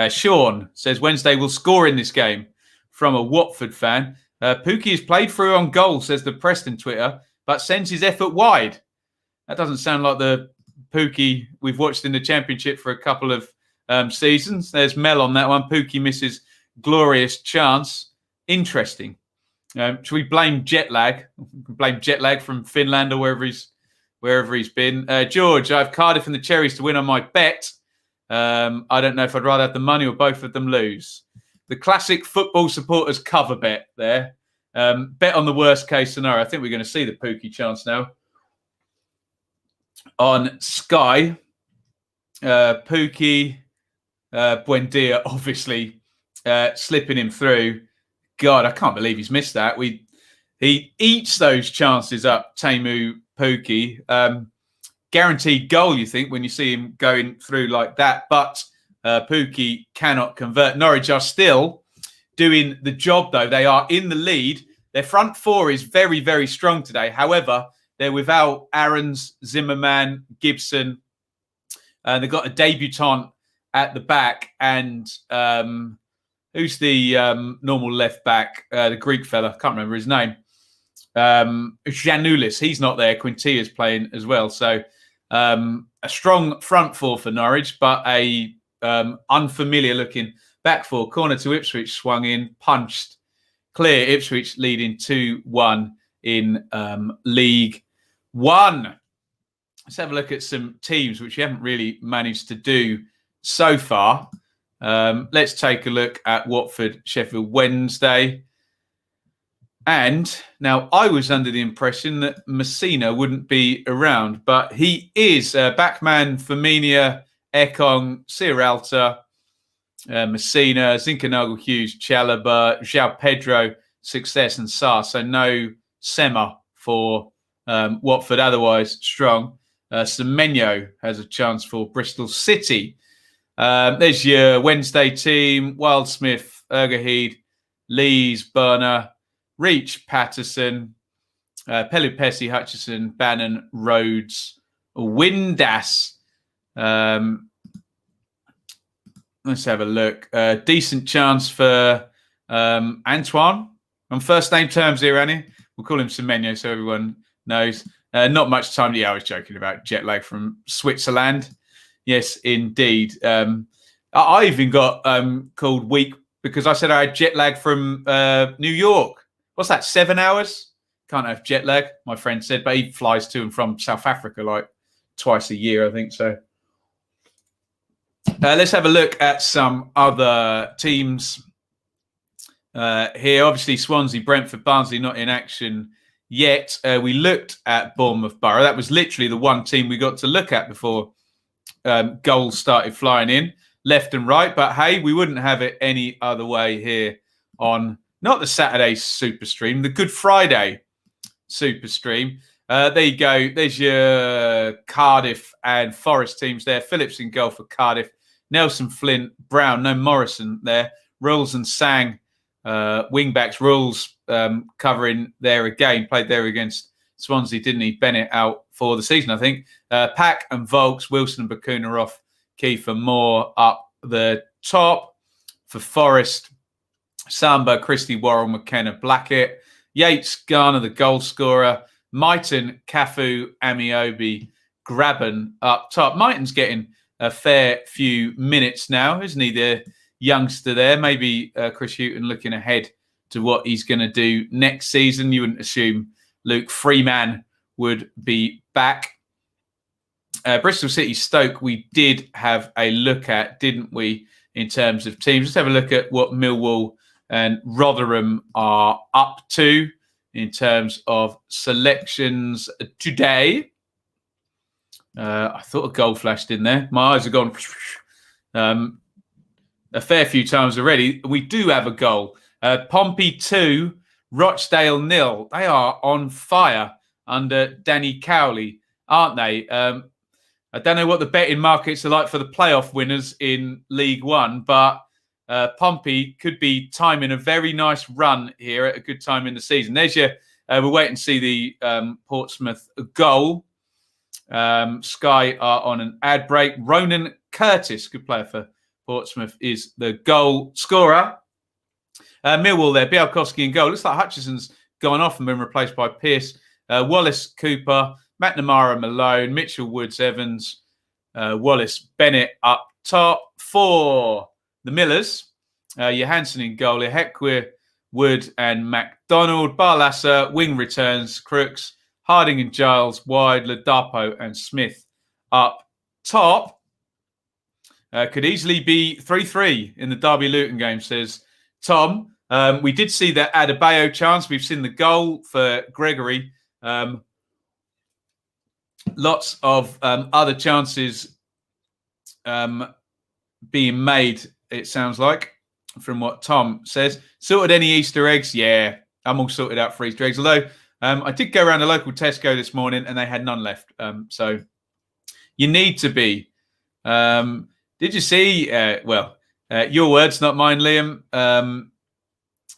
A: Sean says Wednesday will score in this game from a Watford fan. Pookie has played through on goal, says the Preston Twitter, but sends his effort wide. That doesn't sound like the Pookie we've watched in the Championship for a couple of seasons. There's Mel on that one. Pookie misses glorious chance. Interesting. Should we blame jet lag? Blame jet lag from Finland or wherever he's been. George, I have Cardiff and the Cherries to win on my bet. I don't know if I'd rather have the money or both of them lose. The classic football supporters cover bet there. Bet on the worst case scenario. I think we're going to see the Pookie chance now on Sky. Pookie, Buendia, obviously slipping him through. God, I can't believe he's missed that. He eats those chances up, Teemu Pookie. Guaranteed goal, you think, when you see him going through like that. But Pookie cannot convert. Norwich are still doing the job, though. They are in the lead. Their front four is very, very strong today. However, they're without Aarons, Zimmerman, Gibson. They've got a debutant at the back. And who's the normal left back? The Greek fella. Can't remember his name. Janoulis. He's not there. Quintilla's playing as well. So a strong front four for Norwich, but a unfamiliar looking back four. Corner to Ipswich, swung in, punched clear. Ipswich leading 2-1 in League One. Let's have a look at some teams which we haven't really managed to do so far. Let's take a look at Watford, Sheffield Wednesday. And now I was under the impression that Messina wouldn't be around, but he is. Backman, Firmino, Ekong, Sierralta, Messina, Zinkernagel, Hughes, Chalobah, João Pedro, Success and Sarr. So no Sema for Watford, otherwise strong. Semenyo has a chance for Bristol City. There's your Wednesday team. Wildsmith, Ergaheed, Lees, Burner, Reach, Patterson, Pelupessy, Hutchison, Bannon, Rhodes, Windass. Let's have a look. Decent chance for Antoine. On first name terms here, Annie. We'll call him Semenyo so everyone knows. Not much time. Yeah, I was joking about jet lag from Switzerland. Yes, indeed. I even got called weak because I said I had jet lag from New York. What's that, 7 hours? Can't have jet lag, my friend said, but he flies to and from South Africa like twice a year, I think so. Let's have a look at some other teams here. Obviously, Swansea, Brentford, Barnsley not in action yet. We looked at Bournemouth Borough. That was literally the one team we got to look at before goals started flying in left and right. But hey, we wouldn't have it any other way here on not the Saturday Super Stream, the Good Friday Super Stream. There you go. There's your Cardiff and Forest teams there. Phillips in goal for Cardiff. Nelson, Flint, Brown, no Morrison there. Rules and Sang, wing-backs. Rules covering there again. Played there against Swansea, didn't he? Bennett out for the season, I think. Pack and Volks, Wilson and Bacuna off. Kiefer Moore up the top. For Forest, Samba, Christie, Worrell, McKenna, Blackett. Yates, Garner, the goal scorer. Myton, Cafu, Amiobi, Graben up top. Myton's getting a fair few minutes now, isn't he? The youngster there. Maybe Chris Hughton looking ahead to what he's going to do next season. You wouldn't assume Luke Freeman would be back. Bristol City Stoke, we did have a look at, didn't we, in terms of teams? Let's have a look at what Millwall and Rotherham are up to in terms of selections today. I thought a goal flashed in there. My eyes have gone a fair few times already. We do have a goal. Pompey 2, Rochdale 0. They are on fire under Danny Cowley, aren't they? I don't know what the betting markets are like for the playoff winners in League One, but Pompey could be timing a very nice run here at a good time in the season. There's your, we'll wait and see the Portsmouth goal. Sky are on an ad break. Ronan Curtis, good player for Portsmouth, is the goal scorer. Millwall there, Bialkowski in goal. Looks like Hutchison's gone off and been replaced by Pearce. Wallace, Cooper, McNamara, Malone, Mitchell, Woods, Evans, Wallace, Bennett up top. For the Millers, Johansson in goal, Heckwir, Wood and MacDonald. Barlasser, wing returns, Crooks, Harding and Giles, wide, Ladapo and Smith up top. Could easily be 3-3 in the Derby Luton game, says Tom. We did see that Adebayo chance. We've seen the goal for Gregory. Lots of other chances being made, it sounds like, from what Tom says. Sorted any Easter eggs? Yeah, I'm all sorted out for Easter eggs. Although I did go around a local Tesco this morning and they had none left. So you need to be. Did you see? Your words, not mine, Liam.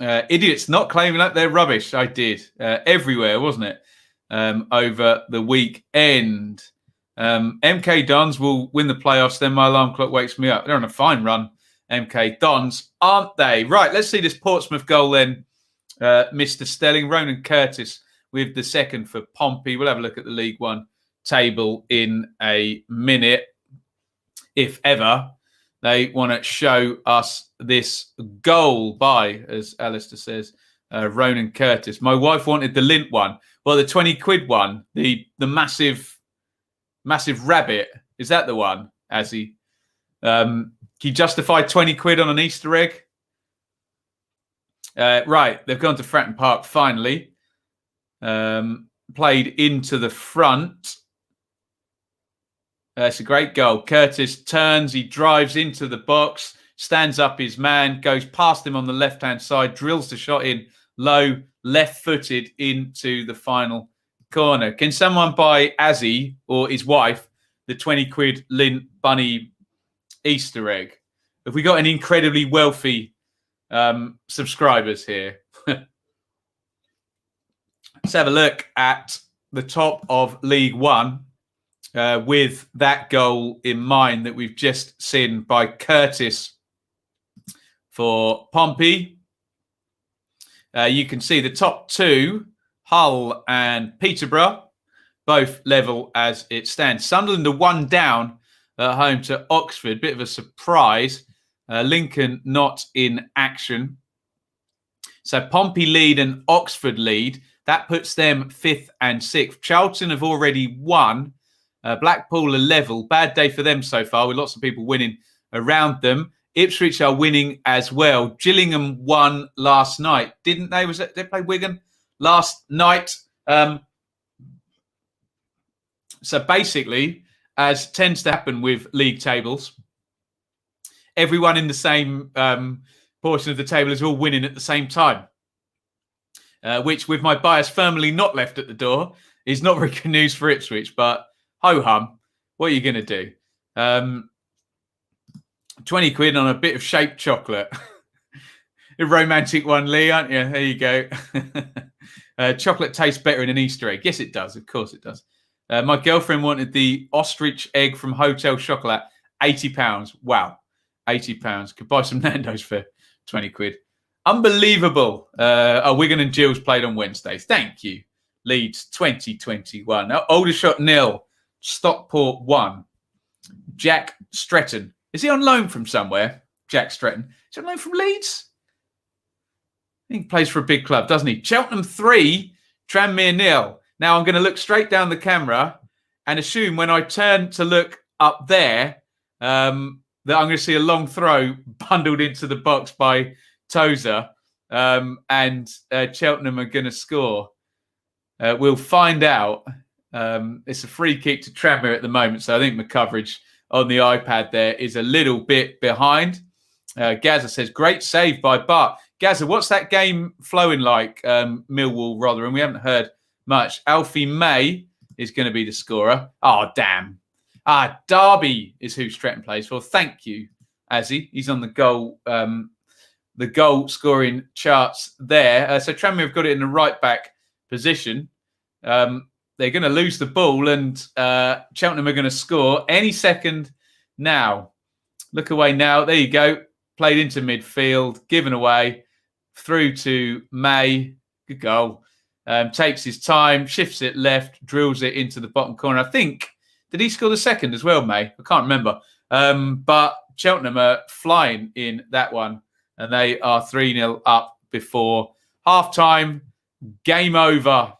A: Idiots not claiming up their rubbish. I did. Everywhere, wasn't it? Over the weekend. MK Dons will win the playoffs. Then my alarm clock wakes me up. They're on a fine run, MK Dons, aren't they? Right, let's see this Portsmouth goal then. Mr. Stelling, Ronan Curtis with the second for Pompey. We'll have a look at the League One table in a minute, if ever they want to show us this goal by, as Alistair says, Ronan Curtis. My wife wanted the lint one. Well, the 20 quid one, the massive rabbit. Is that the one, Azzy? Can you justify 20 quid on an Easter egg? Right, they've gone to Fratton Park finally. Played into the front. It's a great goal. Curtis turns, he drives into the box, stands up his man, goes past him on the left-hand side, drills the shot in low, left-footed into the final corner. Can someone buy Azzy or his wife the 20 quid lint bunny Easter egg? Have we got any incredibly wealthy subscribers here? Let's have a look at the top of League One with that goal in mind that we've just seen by Curtis for Pompey. You can see the top two, Hull and Peterborough, both level as it stands. Sunderland are one down at home to Oxford. Bit of a surprise. Lincoln not in action. So Pompey lead and Oxford lead. That puts them 5th and 6th. Charlton have already won. Blackpool are level. Bad day for them so far, with lots of people winning around them. Ipswich are winning as well. Gillingham won last night, didn't they? They played Wigan last night. So basically, as tends to happen with league tables, everyone in the same portion of the table is all winning at the same time, which, with my bias firmly not left at the door, is not very good news for Ipswich. But ho-hum, what are you going to do? 20 quid on a bit of shaped chocolate. A romantic one, Lee, aren't you? There you go. Chocolate tastes better in an Easter egg. Yes, it does. Of course it does. My girlfriend wanted the ostrich egg from Hotel Chocolat, £80. Wow, £80. Could buy some Nando's for 20 quid. Unbelievable. Wigan and Gills played on Wednesday. Thank you. Leeds 2021. Aldershot 0. Stockport 1. Jack Stretton. Is he on loan from somewhere? Jack Stretton. Is he on loan from Leeds? I think he plays for a big club, doesn't he? Cheltenham 3. Tranmere 0. Now I'm going to look straight down the camera and assume when I turn to look up there that I'm going to see a long throw bundled into the box by Tozer, and Cheltenham are going to score. We'll find out. It's a free kick to Tranmere at the moment, so I think my coverage on the iPad there is a little bit behind. Gaza says, great save by Bart. Gaza, what's that game flowing like? Millwall, Rotherham. We haven't heard much. Alfie May is going to be the scorer. Oh, damn. Derby is who Stretton plays for. Thank you, Azzy. He's on the goal scoring charts there. So Tranmere have got it in the right back position. They're going to lose the ball, and Cheltenham are going to score any second now. Look away now. There you go. Played into midfield, given away, through to May. Good goal. Takes his time, shifts it left, drills it into the bottom corner. I think, did he score the second as well, May? I can't remember. But Cheltenham are flying in that one, and they are 3-0 up before half-time. Game over.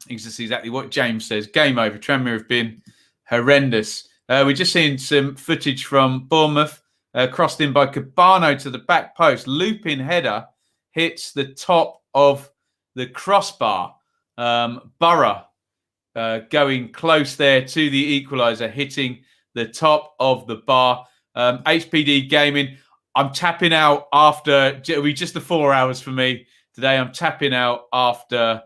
A: You can see exactly what James says. Game over. Tranmere have been horrendous. We're just seeing some footage from Bournemouth. Crossed in by Cabano to the back post. Looping header hits the top of the crossbar. Borough going close there to the equaliser, hitting the top of the bar. HPD Gaming. I'm tapping out after... It'll be just the 4 hours for me today. I'm tapping out after...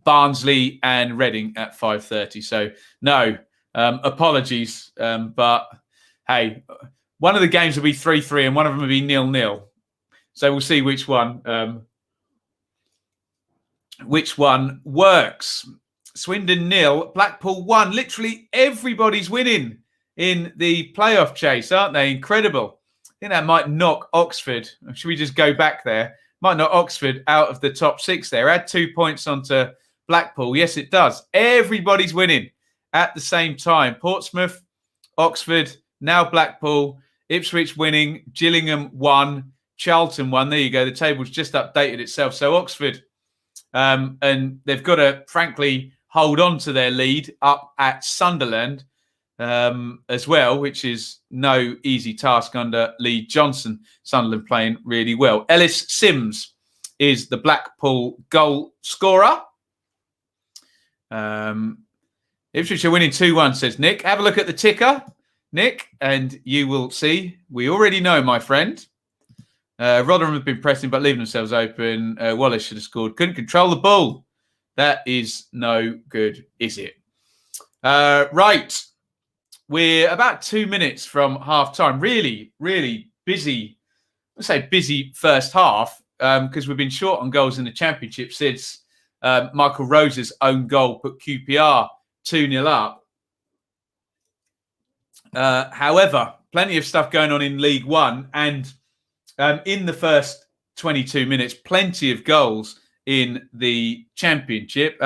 A: Barnsley and Reading at 5:30. So no, apologies, but hey, one of the games will be 3-3 and one of them will be 0-0. So we'll see which one works. Swindon 0, Blackpool 1. Literally everybody's winning in the playoff chase, aren't they? Incredible. I think that might knock Oxford. Should we just go back there? Might knock Oxford out of the top 6 there. Add 2 points onto Blackpool. Yes, it does. Everybody's winning at the same time. Portsmouth, Oxford, now Blackpool, Ipswich winning, Gillingham 1, Charlton 1. There you go. The table's just updated itself. So Oxford, and they've got to, frankly, hold on to their lead up at Sunderland as well, which is no easy task under Lee Johnson. Sunderland playing really well. Ellis Sims is the Blackpool goal scorer. Ipswich are winning 2-1, says Nick. Have a look at the ticker, Nick, and you will see. We already know, my friend. Rotherham have been pressing but leaving themselves open. Wallace should have scored. Couldn't control the ball. That is no good, is it? Right. We're about 2 minutes from half-time. Really, really busy. I'd say busy first half because we've been short on goals in the Championship since Michael Rose's own goal put QPR 2-0 up. However, plenty of stuff going on in League One. And in the first 22 minutes, plenty of goals in the Championship.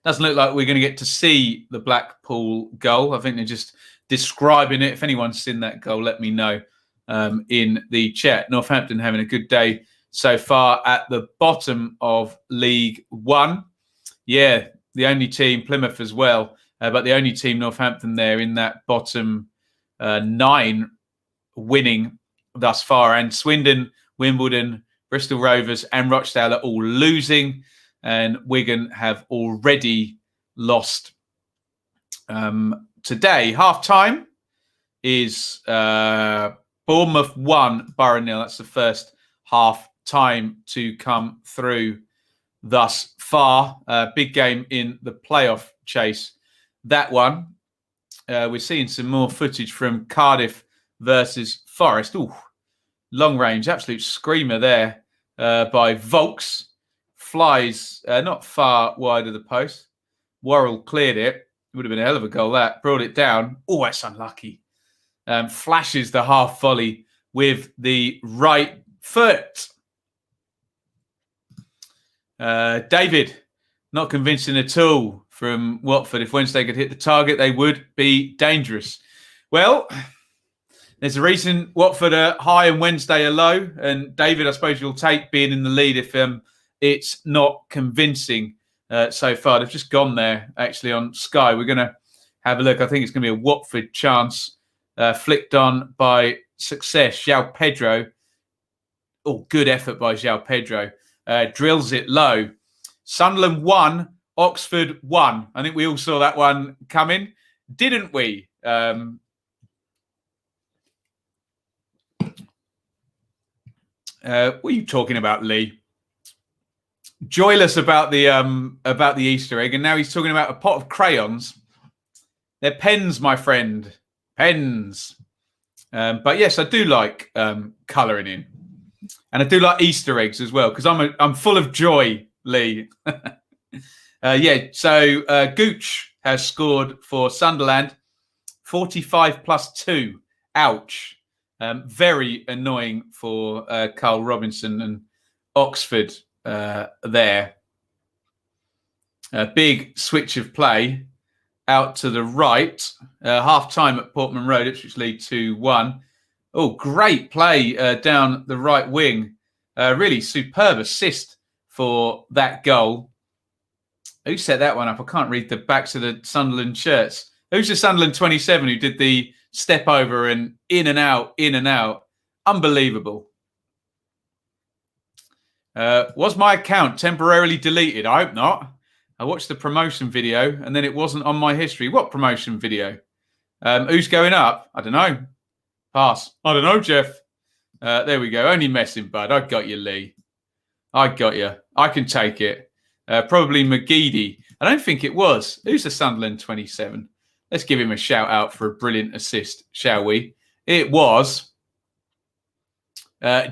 A: Doesn't look like we're going to get to see the Blackpool goal. I think they're just describing it. If anyone's seen that goal, let me know in the chat. Northampton having a good day so far at the bottom of League One. Yeah, the only team, Plymouth as well, but the only team, Northampton, there in that bottom 9 winning thus far. And Swindon, Wimbledon, Bristol Rovers and Rochdale are all losing. And Wigan have already lost today. Half-time is Bournemouth 1, Borough 0. That's the first half-time to come through thus far. Big game in the playoff chase. That one. We're seeing some more footage from Cardiff versus Forest. Ooh, long range, absolute screamer there by Volks. Flies not far wide of the post. Worrell cleared it. Would have been a hell of a goal that. Brought it down. Oh, that's unlucky. Flashes the half volley with the right foot. David, not convincing at all from Watford. If Wednesday could hit the target, they would be dangerous. Well, there's a reason Watford are high and Wednesday are low. And David, I suppose you'll take being in the lead if it's not convincing so far. They've just gone there, actually, on Sky. We're going to have a look. I think it's going to be a Watford chance flicked on by Success. João Pedro. Oh, good effort by João Pedro. Drills it low. Sunderland 1, Oxford 1. I think we all saw that one coming, didn't we? What are you talking about, Lee? Joyless about the Easter egg, and now he's talking about a pot of crayons. They're pens, my friend, pens. But yes, I do like colouring in, and I do like Easter eggs as well because I'm full of joy, Lee. So Gooch has scored for Sunderland, 45+2. Ouch. Very annoying for Carl Robinson and Oxford there. A big switch of play out to the right. Half time at Portman Road, Ipswich lead 2-1. Oh, great play down the right wing. Really superb assist for that goal. Who set that one up? I can't read the backs of the Sunderland shirts. Who's the Sunderland 27 who did the step over and in and out, in and out? Unbelievable. Was my account temporarily deleted? I hope not. I watched the promotion video and then it wasn't on my history. What promotion video? Who's going up? I don't know. Pass. I don't know, Jeff. There we go. Only messing, bud. I got you, Lee. I got you. I can take it. Probably McGeady. I don't think it was. Who's the Sunderland 27? Let's give him a shout out for a brilliant assist, shall we? It was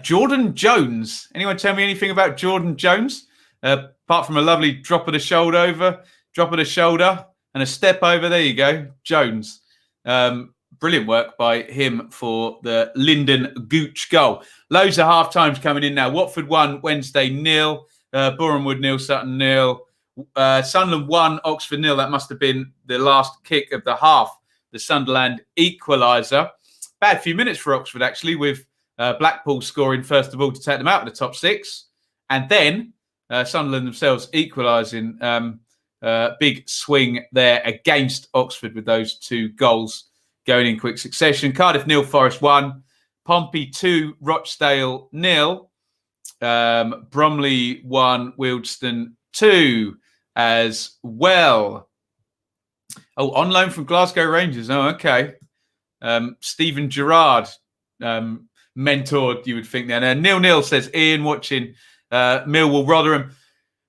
A: Jordan Jones. Anyone tell me anything about Jordan Jones? Apart from a lovely drop of the shoulder over, drop of the shoulder and a step over. There you go. Jones. Brilliant work by him for the Lyndon Gooch goal. Loads of half times coming in now. Watford 1, Wednesday 0. Bournemouth 0, Sutton 0. Sunderland 1, Oxford 0. That must have been the last kick of the half. The Sunderland equaliser. Bad few minutes for Oxford, actually, with Blackpool scoring first of all to take them out of the top 6. And then Sunderland themselves equalising. Big swing there against Oxford with those 2 goals going in quick succession. Cardiff 0, Forest 1. Pompey 2, Rochdale 0. Bromley 1, Wealdstone 2 as well. Oh, on loan from Glasgow Rangers. Oh, okay. Stephen Gerrard mentored, you would think there. 0-0 says Iain watching Millwall Rotherham.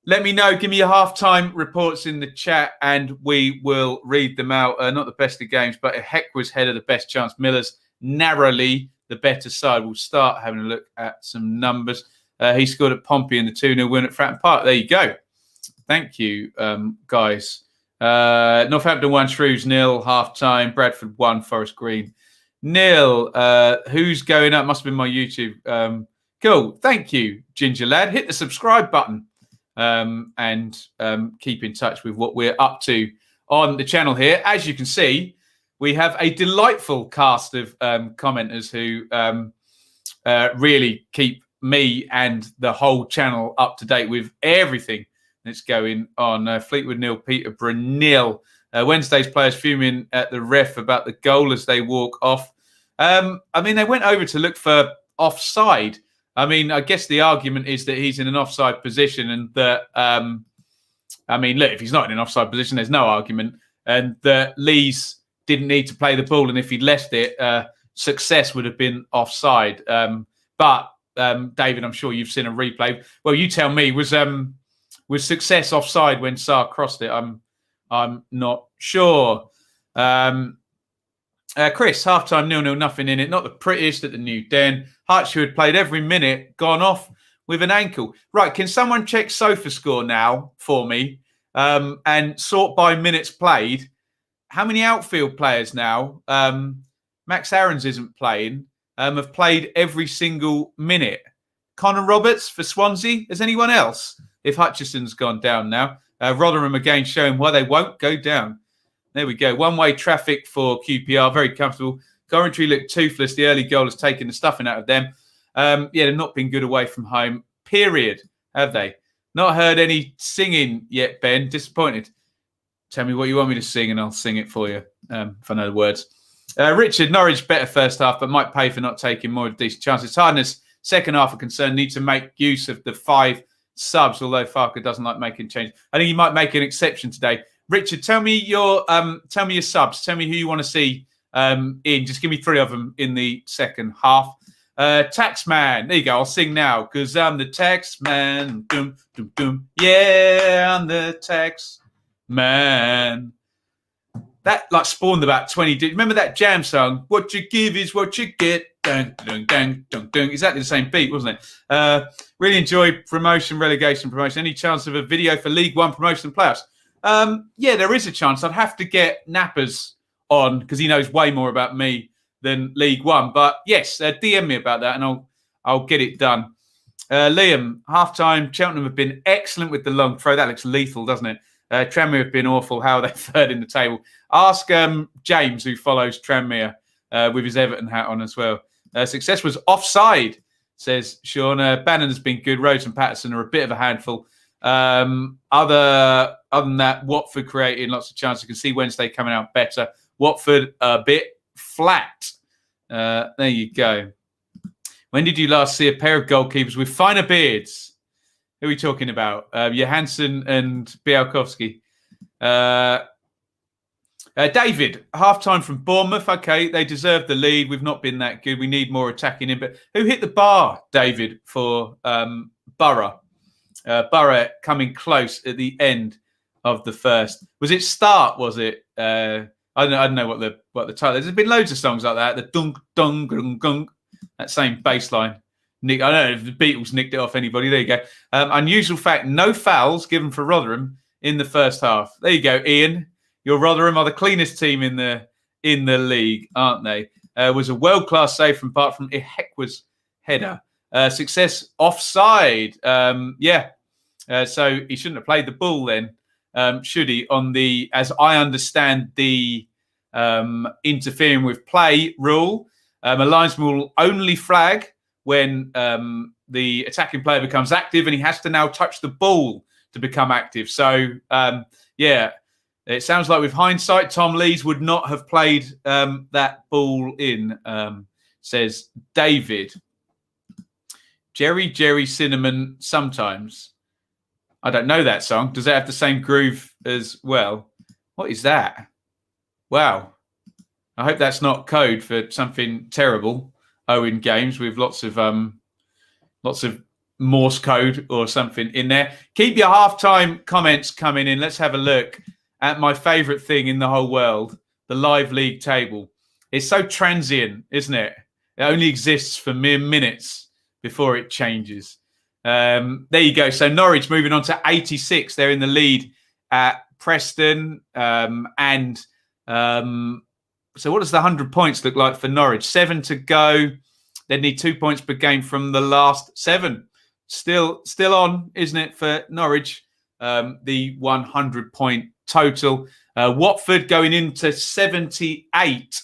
A: Let me know. Give me your half-time reports in the chat and we will read them out. Not the best of games, but Heck was head of the best chance. Miller's narrowly the better side. We'll start having a look at some numbers. He scored at Pompey in the 2-0 win at Fratton Park. There you go. Thank you, guys. Northampton 1, Shrews 0, half-time. Bradford 1, Forest Green 0. Who's going up? Must have been my YouTube. Cool. Thank you, Ginger Lad. Hit the subscribe button. and keep in touch with what we're up to on the channel here. As you can see, we have a delightful cast of commenters who really keep me and the whole channel up to date with everything that's going on. Fleetwood nil, Peterborough nil. Wednesday's players fuming at the ref about the goal as they walk off. They went over to look for offside. I guess the argument is that he's in an offside position and that, look, if he's not in an offside position, there's no argument. And that Lees didn't need to play the ball. And if he'd left it, success would have been offside. But David, I'm sure you've seen a replay. Well, you tell me, was success offside when Sarr crossed it? I'm not sure. Chris, half-time 0-0, nothing in it. Not the prettiest at the new Den. Hutch, who had played every minute, gone off with an ankle. Right, can someone check SofaScore now for me and sort by minutes played? How many outfield players now? Max Aarons isn't playing. Have played every single minute. Connor Roberts for Swansea. Is anyone else? If Hutchison's gone down now. Rotherham again showing why they won't go down. There we go. One-way traffic for QPR. Very comfortable. Coventry looked toothless. The early goal has taken the stuffing out of them. They've not been good away from home. Period. Have they? Not heard any singing yet, Ben. Disappointed. Tell me what you want me to sing and I'll sing it for you if I know the words. Richard, Norwich better first half, but might pay for not taking more decent chances. Hardness, second half are concerned. Need to make use of the 5 subs, although Farker doesn't like making change. I think he might make an exception today. Richard, tell me your subs. Tell me who you want to see in. Just give me 3 of them in the second half. Taxman. There you go. I'll sing now because I'm the Taxman. Doom, doom, doom. Yeah, I'm the Taxman. That spawned about 20. Remember that Jam song? What you give is what you get. Dun, dun, dun, dun, dun. Exactly the same beat, wasn't it? Really enjoyed promotion, relegation, promotion. Any chance of a video for League One promotion playoffs? Yeah, there is a chance. I'd have to get Nappers on because he knows way more about me than League One. But yes, DM me about that and I'll get it done. Liam, half-time. Cheltenham have been excellent with the long throw. That looks lethal, doesn't it? Tranmere have been awful. How are they third in the table? Ask James, who follows Tranmere with his Everton hat on as well. Success was offside, says Sean. Bannon has been good. Rhodes and Patterson are a bit of a handful. Other than that, Watford creating lots of chances. You can see Wednesday coming out better. Watford a bit flat. There you go. When did you last see a pair of goalkeepers with finer beards? Who are we talking about? Johansson and Białkowski. David, half-time from Bournemouth. Okay, they deserve the lead. We've not been that good. We need more attacking in. But who hit the bar, David, for Borough? Borough coming close at the end of the first. Was it Start, was it? I don't know what the title is. There's been loads of songs like that. The dunk, dunk, dunk, dunk. That same bass line. I don't know if the Beatles nicked it off anybody. There you go. Unusual fact, no fouls given for Rotherham in the first half. There you go, Iain. Your Rotherham are the cleanest team in the league, aren't they? Was a world-class save from Ihekwa's header. Success offside. So he shouldn't have played the ball then, should he? On the, as I understand, the interfering with play rule. A linesman will only flag when the attacking player becomes active, and he has to now touch the ball to become active. So, it sounds like with hindsight, Tom Lees would not have played that ball in, says David. Jerry Cinnamon sometimes. I don't know that song. Does it have the same groove as well? What is that? Wow. I hope that's not code for something terrible. Owen Games with lots of Morse code or something in there. Keep your halftime comments coming in. Let's have a look at my favourite thing in the whole world, the live league table. It's so transient, isn't it? It only exists for mere minutes before it changes. There you go. So Norwich moving on to 86. They're in the lead at Preston. So what does the 100 points look like for Norwich? 7 to go. They need 2 points per game from the last 7 still on, isn't it, for Norwich? The 100-point total. Watford going into 78.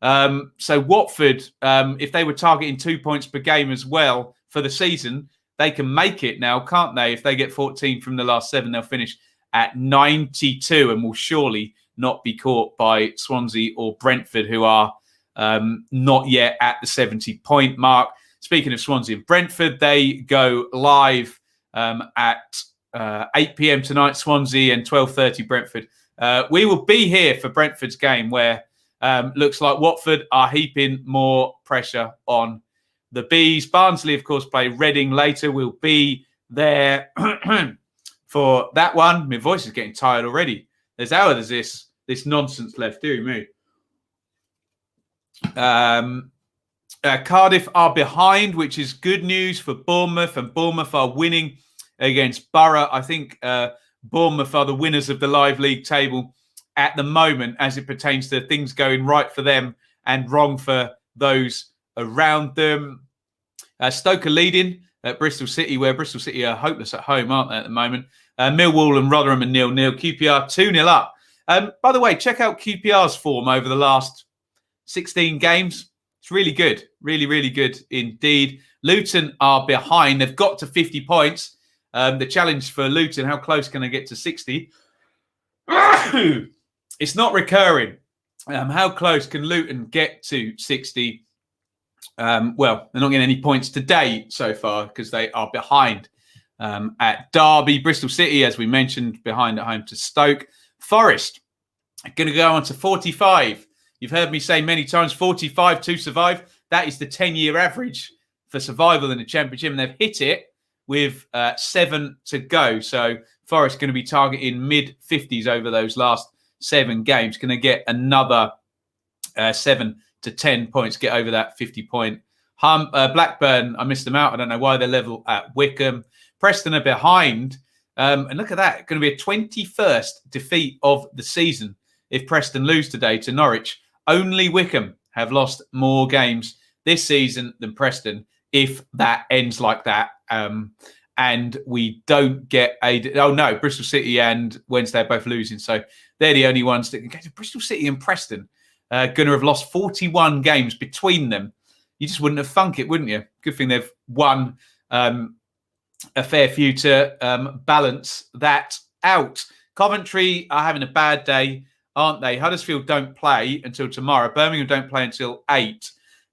A: So Watford, if they were targeting 2 points per game as well for the season, they can make it now, can't they? If they get 14 from the last 7, they'll finish at 92 and will surely not be caught by Swansea or Brentford, who are not yet at the 70-point mark. Speaking of Swansea and Brentford, they go live at 8 p.m. tonight, Swansea, and 12:30 Brentford. We will be here for Brentford's game, where looks like Watford are heaping more pressure on the Bees. Barnsley, of course, play Reading later. We'll be there for that one. My voice is getting tired already. There's hours of this nonsense left, dear me. Cardiff are behind, which is good news for Bournemouth, and Bournemouth are winning against Borough. I think Bournemouth are the winners of the live league table at the moment, as it pertains to things going right for them and wrong for those around them. Stoke are leading at Bristol City, where Bristol City are hopeless at home, aren't they, at the moment? Millwall and Rotherham are 0-0. QPR 2-0 up. By the way, check out QPR's form over the last 16 games. It's really good. Really, really good indeed. Luton are behind. They've got to 50 points. The challenge for Luton, how close can they get to 60? It's not recurring. How close can Luton get to 60? Well, they're not getting any points today so far because they are behind at Derby. Bristol City, as we mentioned, behind at home to Stoke. Forest are going to go on to 45. You've heard me say many times, 45 to survive. That is the 10-year average for survival in the Championship, and they've hit it with 7 to go. So Forest going to be targeting mid-50s over those last 7 games. Going to get another 7 to 10 points, get over that 50-point hump. Blackburn, I missed them out. I don't know why they're level at Wickham. Preston are behind. And look at that. Going to be a 21st defeat of the season if Preston lose today to Norwich. Only Wickham have lost more games this season than Preston, if that ends like that. And we don't get a... Oh, no, Bristol City and Wednesday are both losing. So they're the only ones that can get to Bristol City and Preston. Going to have lost 41 games between them. You just wouldn't have thunk it, wouldn't you? Good thing they've won a fair few to balance that out. Coventry are having a bad day, aren't they? Huddersfield don't play until tomorrow. Birmingham don't play until 8.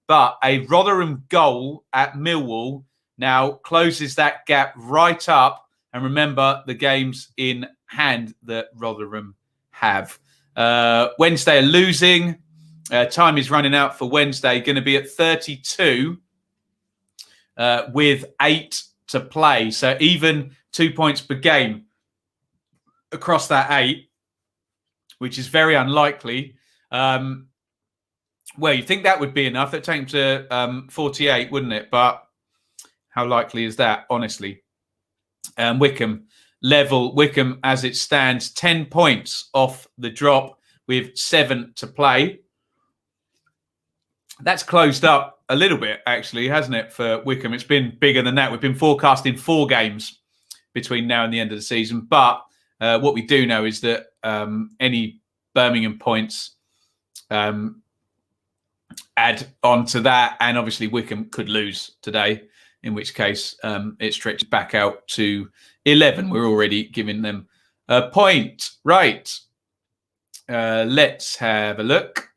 A: But a Rotherham goal at Millwall now closes that gap right up. And remember the games in hand that Rotherham have. Wednesday are losing. Time is running out for Wednesday. Going to be at 32 with 8 to play. So even 2 points per game across that 8, which is very unlikely. Well, you'd think that would be enough. That'd take them to 48, wouldn't it? But how likely is that, honestly? Wickham level. Wickham, as it stands, 10 points off the drop with 7 to play. That's closed up a little bit, actually, hasn't it, for Wickham? It's been bigger than that. We've been forecasting 4 games between now and the end of the season. But what we do know is that any Birmingham points add on to that. And obviously Wickham could lose today, in which case it stretches back out to 11. We're already giving them a point. Right. Let's have a look.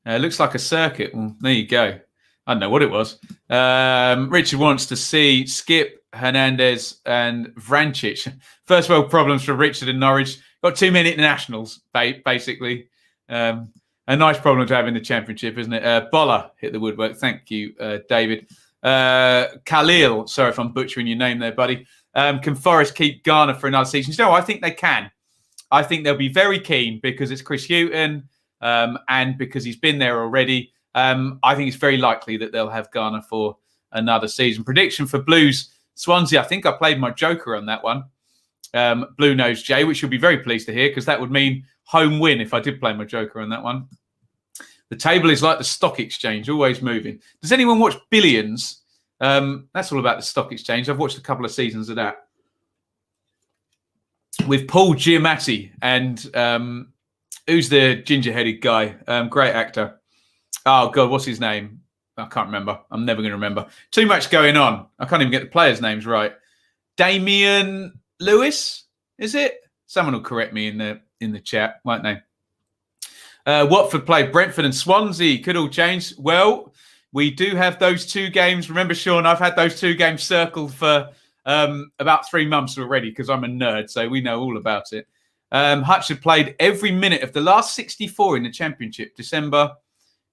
A: Looks like a circuit. Well, there you go. I don't know what it was. Richard wants to see Skip, Hernandez and Vrancic. First world problems for Richard in Norwich. Got too many internationals, basically. A nice problem to have in the Championship, isn't it? Bolla hit the woodwork. Thank you, David. Khalil, sorry if I'm butchering your name there, buddy. Can Forest keep Garner for another season? No, I think they can. I think they'll be very keen because it's Chris Hughton and because he's been there already. I think it's very likely that they'll have Garner for another season. Prediction for Blues Swansea. I think I played my joker on that one. Blue Nose J, which you'll be very pleased to hear because that would mean home win if I did play my joker on that one. The table is like the stock exchange, always moving. Does anyone watch Billions? That's all about the stock exchange. I've watched a couple of seasons of that with Paul Giamatti and who's the ginger-headed guy? Great actor. Oh God, what's his name? I can't remember. I'm never going to remember. Too much going on. I can't even get the players' names right. Damian Lewis, is it? Someone will correct me in the chat, won't they? Watford played Brentford and Swansea. Could all change. Well, we do have those 2 games. Remember, Sean, I've had those 2 games circled for about 3 months already because I'm a nerd, so we know all about it. Hutch had played every minute of the last 64 in the Championship, December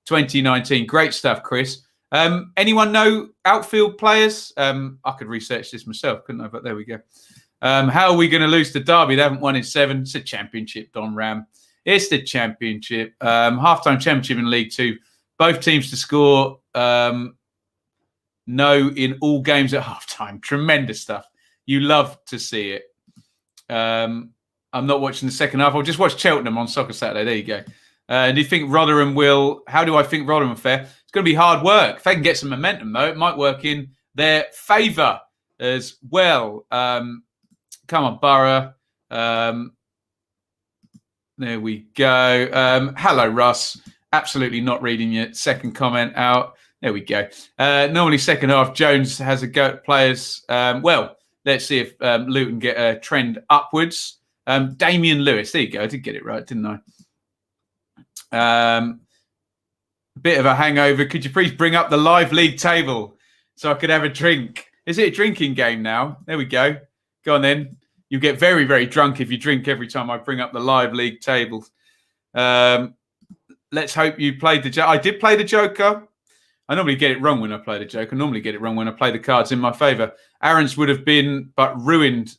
A: 2019. Great stuff, Chris. Anyone know outfield players? I could research this myself, couldn't I? But there we go. How are we going to lose to Derby? They haven't won in 7. It's a Championship, Don Ram. It's the Championship. Half-time Championship in League 2. Both teams to score no in all games at half-time. Tremendous stuff. You love to see it. I'm not watching the second half. I'll just watch Cheltenham on Soccer Saturday. There you go. Do you think Rotherham will... How do I think Rotherham will fare? It's going to be hard work. If they can get some momentum, though, it might work in their favour as well. Come on, Borough. There we go. Hello, Russ. Absolutely not reading your second comment out. There we go. Normally, second half, Jones has a go at players. Well, let's see if Luton get a trend upwards. Damian Lewis. There you go. I did get it right, didn't I? Bit of a hangover. Could you please bring up the live league table so I could have a drink? Is it a drinking game now? There we go. Go on then. You get very, very drunk if you drink every time I bring up the live league table. Let's hope you played the Joker. I did play the Joker. I normally get it wrong when I play the Joker. I normally get it wrong when I play the cards in my favour. Aaron's would have been but ruined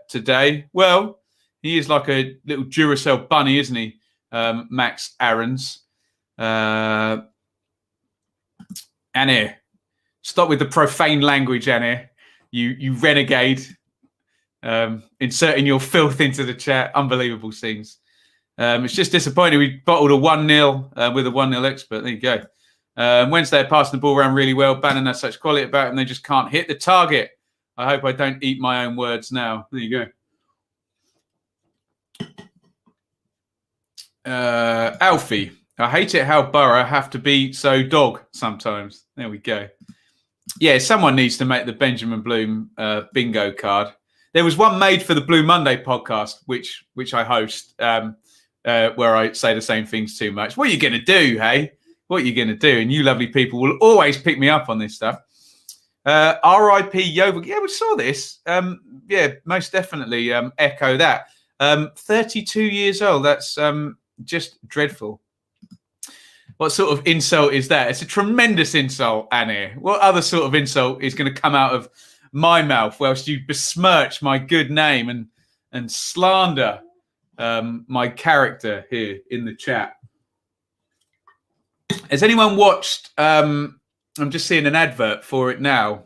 A: today. Well, he is like a little Duracell bunny, isn't he? Max Aaron's. Annie, stop with the profane language, Annie. You renegade. Inserting your filth into the chat. Unbelievable scenes. It's just disappointing. We bottled a 1-0 with a 1-0 expert. There you go. Wednesday, passing the ball around really well. Bannon has such quality about him, they just can't hit the target. I hope I don't eat my own words now. There you go. Alfie, I hate it how Borough have to be so dog sometimes. There we go. Yeah, someone needs to make the Benjamin Bloom bingo card. There was one made for the Blue Monday podcast, which I host, where I say the same things too much. What are you going to do, hey? What are you going to do? And you lovely people will always pick me up on this stuff. R.I.P. Yeovil. Yeah, we saw this. Yeah, most definitely echo that. 32 years old. That's just dreadful. What sort of insult is that? It's a tremendous insult, Annie. What other sort of insult is going to come out of my mouth whilst you besmirch my good name and slander my character here in the chat? Has anyone watched, I'm just seeing an advert for it now,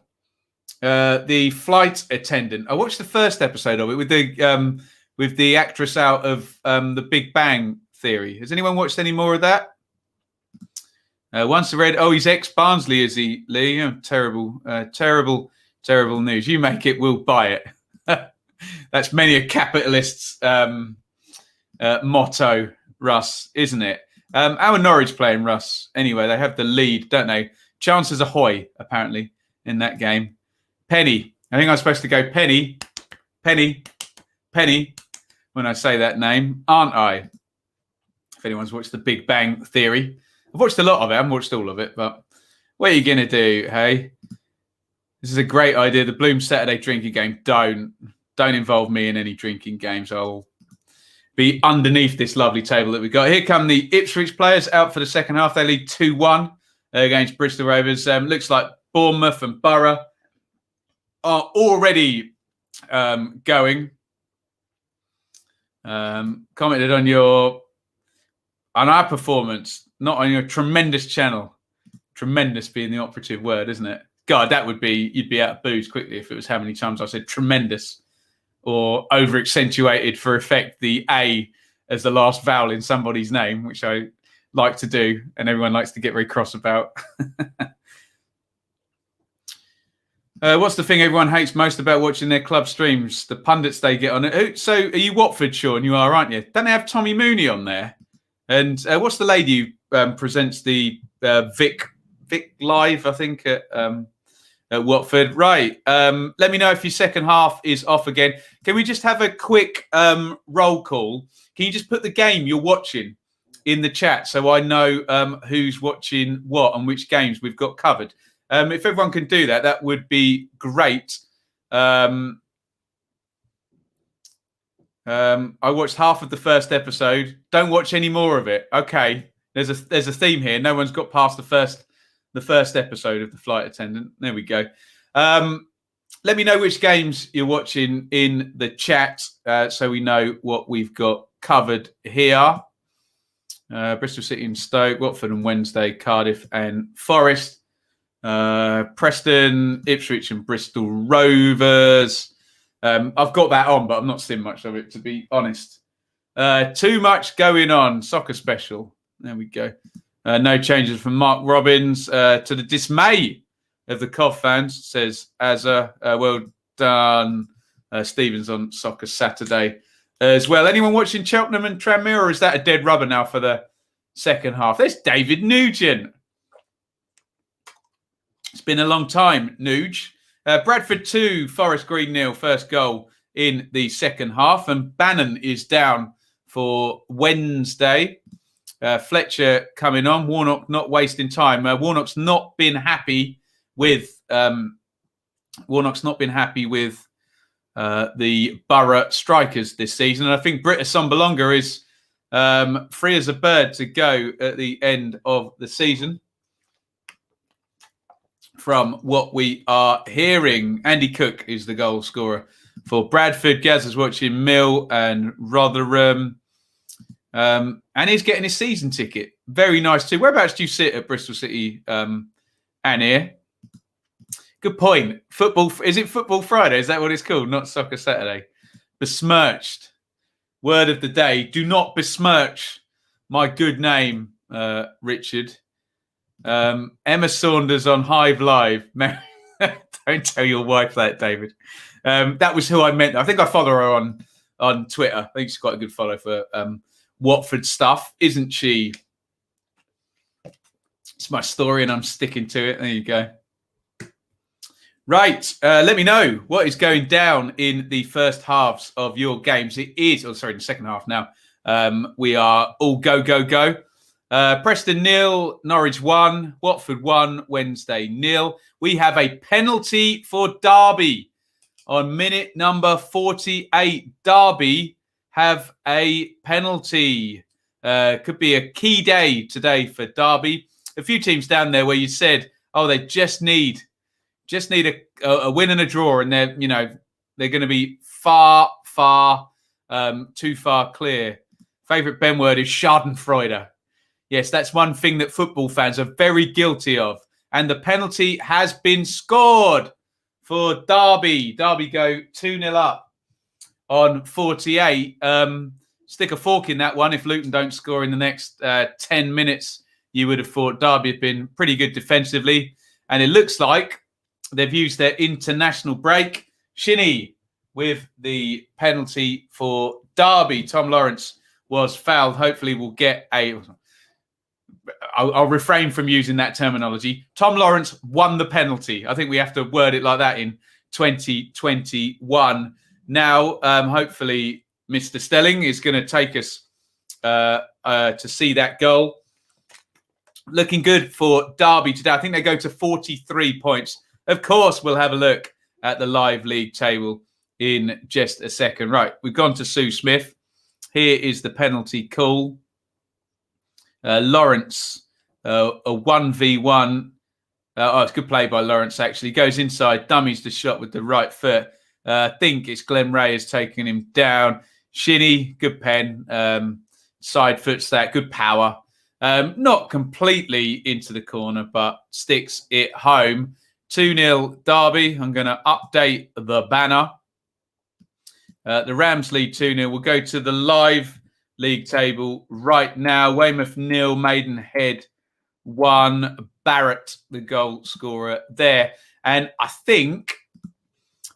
A: The Flight Attendant? I watched the first episode of it with the actress out of The Big Bang Theory. Has anyone watched any more of that? Once I read, he's ex-Barnsley, is he, Lee? Oh, terrible news. You make it, we'll buy it. That's many a capitalist's motto, Russ, isn't it? Our Norwich playing, Russ. Anyway, they have the lead, don't they? Chances ahoy, apparently, in that game. Penny. I think I'm supposed to go Penny, when I say that name, aren't I? If anyone's watched The Big Bang Theory. I've watched a lot of it. I haven't watched all of it, but what are you going to do, hey? This is a great idea. The Bloom Saturday drinking game. Don't involve me in any drinking games. I'll be underneath this lovely table that we got. Here come the Ipswich players out for the second half. They lead 2-1 against Bristol Rovers. Looks like Bournemouth and Borough are already going. Commented on our performance, not on your tremendous channel. Tremendous being the operative word, isn't it? God, that would be, you'd be out of booze quickly if it was how many times I said tremendous or over accentuated for effect the A as the last vowel in somebody's name, which I like to do and everyone likes to get very cross about. What's the thing everyone hates most about watching their club streams? The pundits they get on it. So are you Watford, Sean? You are, aren't you? Don't they have Tommy Mooney on there? And what's the lady who presents the Vic Live, I think, at Watford? Right. Let me know if your second half is off again. Can we just have a quick roll call? Can you just put the game you're watching in the chat so I know who's watching what and which games we've got covered? If everyone can do that, that would be great. I watched half of the first episode. Don't watch any more of it. Okay, there's a theme here. No one's got past the first episode of The Flight Attendant. There we go. Let me know which games you're watching in the chat so we know what we've got covered here. Bristol City and Stoke, Watford and Wednesday, Cardiff and Forest. Preston, Ipswich and Bristol Rovers. I've got that on, but I've not seen much of it, to be honest. Too much going on. Soccer special. There we go. No changes from Mark Robbins to the dismay of the Cov fans, says Azza. Well done, Stevens on Soccer Saturday as well. Anyone watching Cheltenham and Tranmere, or is that a dead rubber now for the second half? There's David Nugent. It's been a long time, Nuge. Bradford 2, Forest Green 0, first goal in the second half. And Bannon is down for Wednesday. Fletcher coming on. Warnock not wasting time. Warnock's not been happy with the Borough strikers this season. And I think Britta Sombalonga is free as a bird to go at the end of the season. From what we are hearing, Andy Cook is the goal scorer for Bradford. Gaz is watching Mill and Rotherham. And he's getting his season ticket. Very nice too. Whereabouts do you sit at Bristol City, Anir? Good point. Football, is it Football Friday? Is that what it's called? Not Soccer Saturday. Besmirched. Word of the day. Do not besmirch my good name, Richard. Emma Saunders on Hive Live. Don't tell your wife that, David. That was who I meant. I think I follow her on Twitter. I think she's quite a good follow for Watford stuff, isn't she? It's my story and I'm sticking to it. There you go. Right. Let me know what is going down in the first halves of your games. It is, in the second half now. We are all go. Preston 0, Norwich 1, Watford 1, Wednesday 0. We have a penalty for Derby on minute number 48. Derby have a penalty. Could be a key day today for Derby. A few teams down there where you said, oh, they just need a win and a draw, and they're going to be far too far clear. Favourite Ben word is Schadenfreude. Yes, that's one thing that football fans are very guilty of. And the penalty has been scored for Derby. Derby go 2-0 up on 48. Stick a fork in that one. If Luton don't score in the next 10 minutes, you would have thought Derby have been pretty good defensively. And it looks like they've used their international break. Shinnie with the penalty for Derby. Tom Lawrence was fouled. Hopefully we'll get I'll refrain from using that terminology. Tom Lawrence won the penalty. I think we have to word it like that in 2021. Now, hopefully, Mr. Stelling is going to take us to see that goal. Looking good for Derby today. I think they go to 43 points. Of course, we'll have a look at the live league table in just a second. Right, we've gone to Sue Smith. Here is the penalty call. Lawrence, a 1v1. It's good play by Lawrence, actually. Goes inside, dummies the shot with the right foot. I think it's Glenn Ray has taken him down. Shinnie, good pen. Side foots that, good power. Not completely into the corner, but sticks it home. 2-0 Derby. I'm going to update the banner. The Rams lead 2-0. We'll go to the live league table right now. Weymouth 0, Maidenhead 1. Barrett, the goal scorer there. And I think,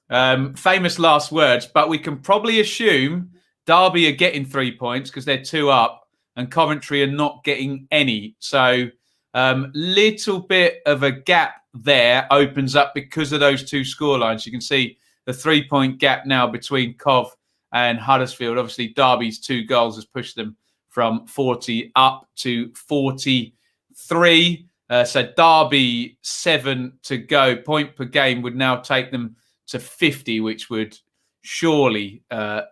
A: famous last words, but we can probably assume Derby are getting 3 points because they're 2 up and Coventry are not getting any. So little bit of a gap there opens up because of those 2 scorelines. You can see the 3-point gap now between Cov and Huddersfield. Obviously, Derby's 2 goals has pushed them from 40 up to 43. So Derby 7 to go. Point per game would now take them to 50, which would surely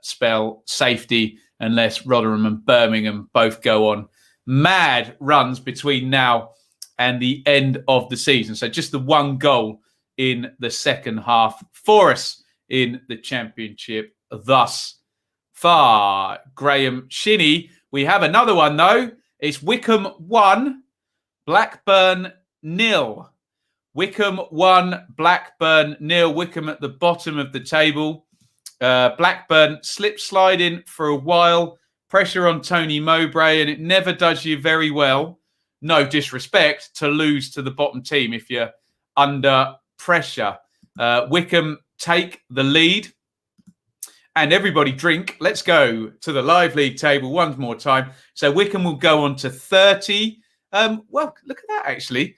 A: spell safety unless Rotherham and Birmingham both go on mad runs between now and the end of the season. So just the 1 goal in the second half for us in the Championship thus far. Graham Shinnie. We have another one, though. It's Wycombe 1, Blackburn 0. Wycombe 1, Blackburn 0. Wycombe at the bottom of the table. Blackburn slip sliding for a while. Pressure on Tony Mowbray, and it never does you very well. No disrespect to lose to the bottom team if you're under pressure. Wycombe take the lead. And everybody drink. Let's go to the live league table one more time. So Wycombe will go on to 30. Well, look at that, actually.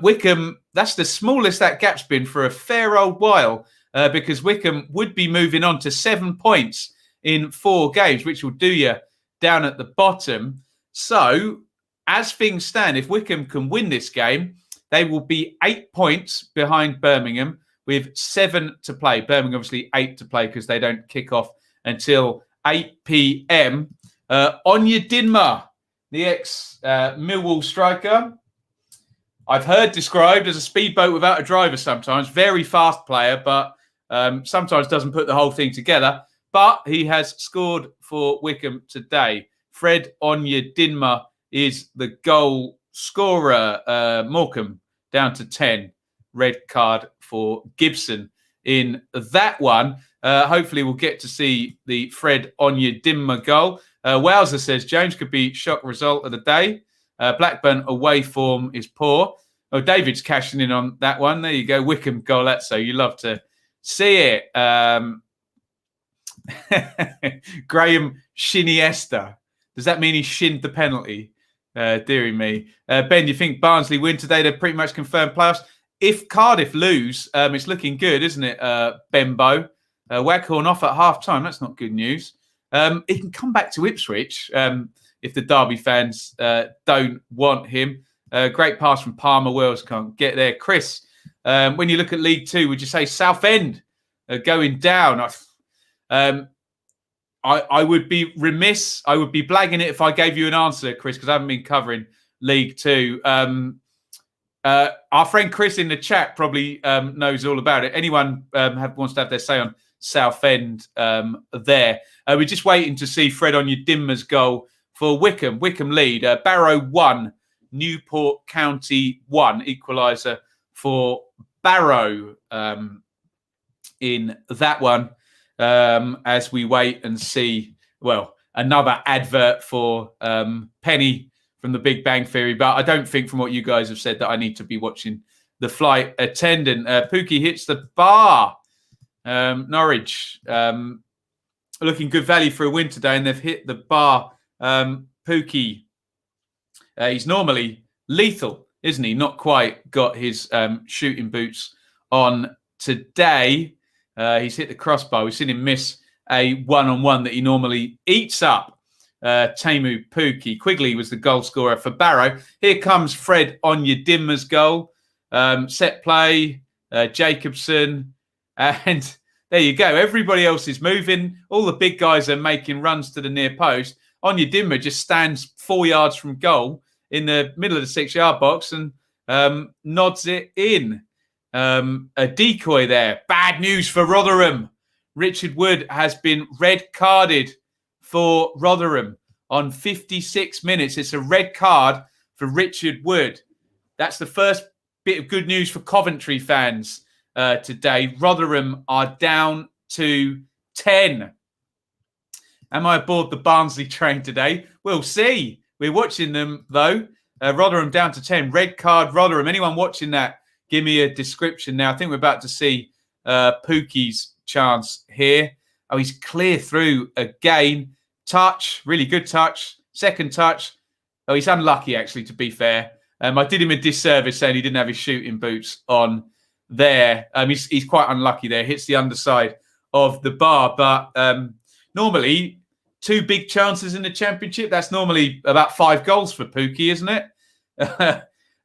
A: Wycombe, that's the smallest that gap's been for a fair old while because Wycombe would be moving on to 7 points in 4 games, which will do you down at the bottom. So as things stand, if Wycombe can win this game, they will be 8 points behind Birmingham with 7 to play. Birmingham, obviously, 8 to play because they don't kick off until 8 p.m. Onyedinma, the ex-Millwall striker, I've heard described as a speedboat without a driver sometimes. Very fast player, but sometimes doesn't put the whole thing together. But he has scored for Wycombe today. Fred Onyedinma is the goal scorer. Morecambe down to 10. Red card for Gibson in that one. Hopefully we'll get to see the Fred Onyedinma goal. Wowser says James could be shock result of the day. Blackburn away form is poor. Oh, David's cashing in on that one. There you go. Wycombe goaletto. You love to see it. Graham Shiniesta. Does that mean he shinned the penalty? Dearie me. Ben, you think Barnsley win today? They're pretty much confirmed playoffs. If Cardiff lose, it's looking good, isn't it, Bembo? Waghorn off at half-time. That's not good news. He can come back to Ipswich if the Derby fans don't want him. Great pass from Palmer. Wells can't get there. Chris, when you look at League Two, would you say Southend going down? I would be remiss. I would be blagging it if I gave you an answer, Chris, because I haven't been covering League Two. Our friend Chris in the chat probably knows all about it. Anyone wants to have their say on Southend there. We're just waiting to see Fred Onyedinma's goal for Wycombe. Wycombe lead. Barrow 1, Newport County 1. Equaliser for Barrow in that one. As we wait and see, well, another advert for Penny from the Big Bang Theory. But I don't think from what you guys have said that I need to be watching the flight attendant. Pookie hits the bar. Norwich looking good value for a win today, and they've hit the bar. Pookie, he's normally lethal, isn't he? Not quite got his shooting boots on today. He's hit the crossbar. We've seen him miss a one-on-one that he normally eats up. Teemu Pukki. Quigley was the goal scorer for Barrow. Here comes Fred Onyedinma's goal. Set play, Jacobson. And there you go. Everybody else is moving. All the big guys are making runs to the near post. Onyedinma just stands 4 yards from goal in the middle of the 6-yard box and nods it in. A decoy there. Bad news for Rotherham. Richard Wood has been red carded for Rotherham on 56 minutes. It's a red card for Richard Wood. That's the first bit of good news for Coventry fans today. Rotherham are down to 10. Am I aboard the Barnsley train today? We'll see. We're watching them, though. Rotherham down to 10. Red card, Rotherham. Anyone watching that give me a description now. I think we're about to see Pookie's chance here. Oh, he's clear through again. Touch, really good touch. Second touch. Oh, he's unlucky, actually, to be fair. I did him a disservice saying he didn't have his shooting boots on there. He's quite unlucky there. Hits the underside of the bar. But normally, 2 big chances in the Championship. That's normally about 5 goals for Pookie, isn't it?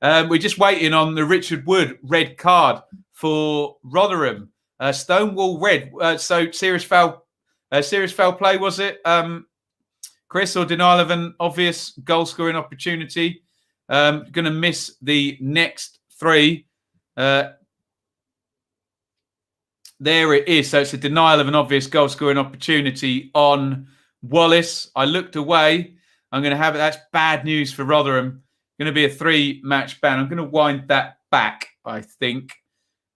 A: We're just waiting on the Richard Wood red card for Rotherham. Stonewall red. So serious foul play, was it? Chris, or denial of an obvious goal scoring opportunity? Going to miss the next 3. There it is. So it's a denial of an obvious goal scoring opportunity on Wallace. I looked away. I'm going to have it. That's bad news for Rotherham. Going to be a 3-match ban. I'm going to wind that back, I think,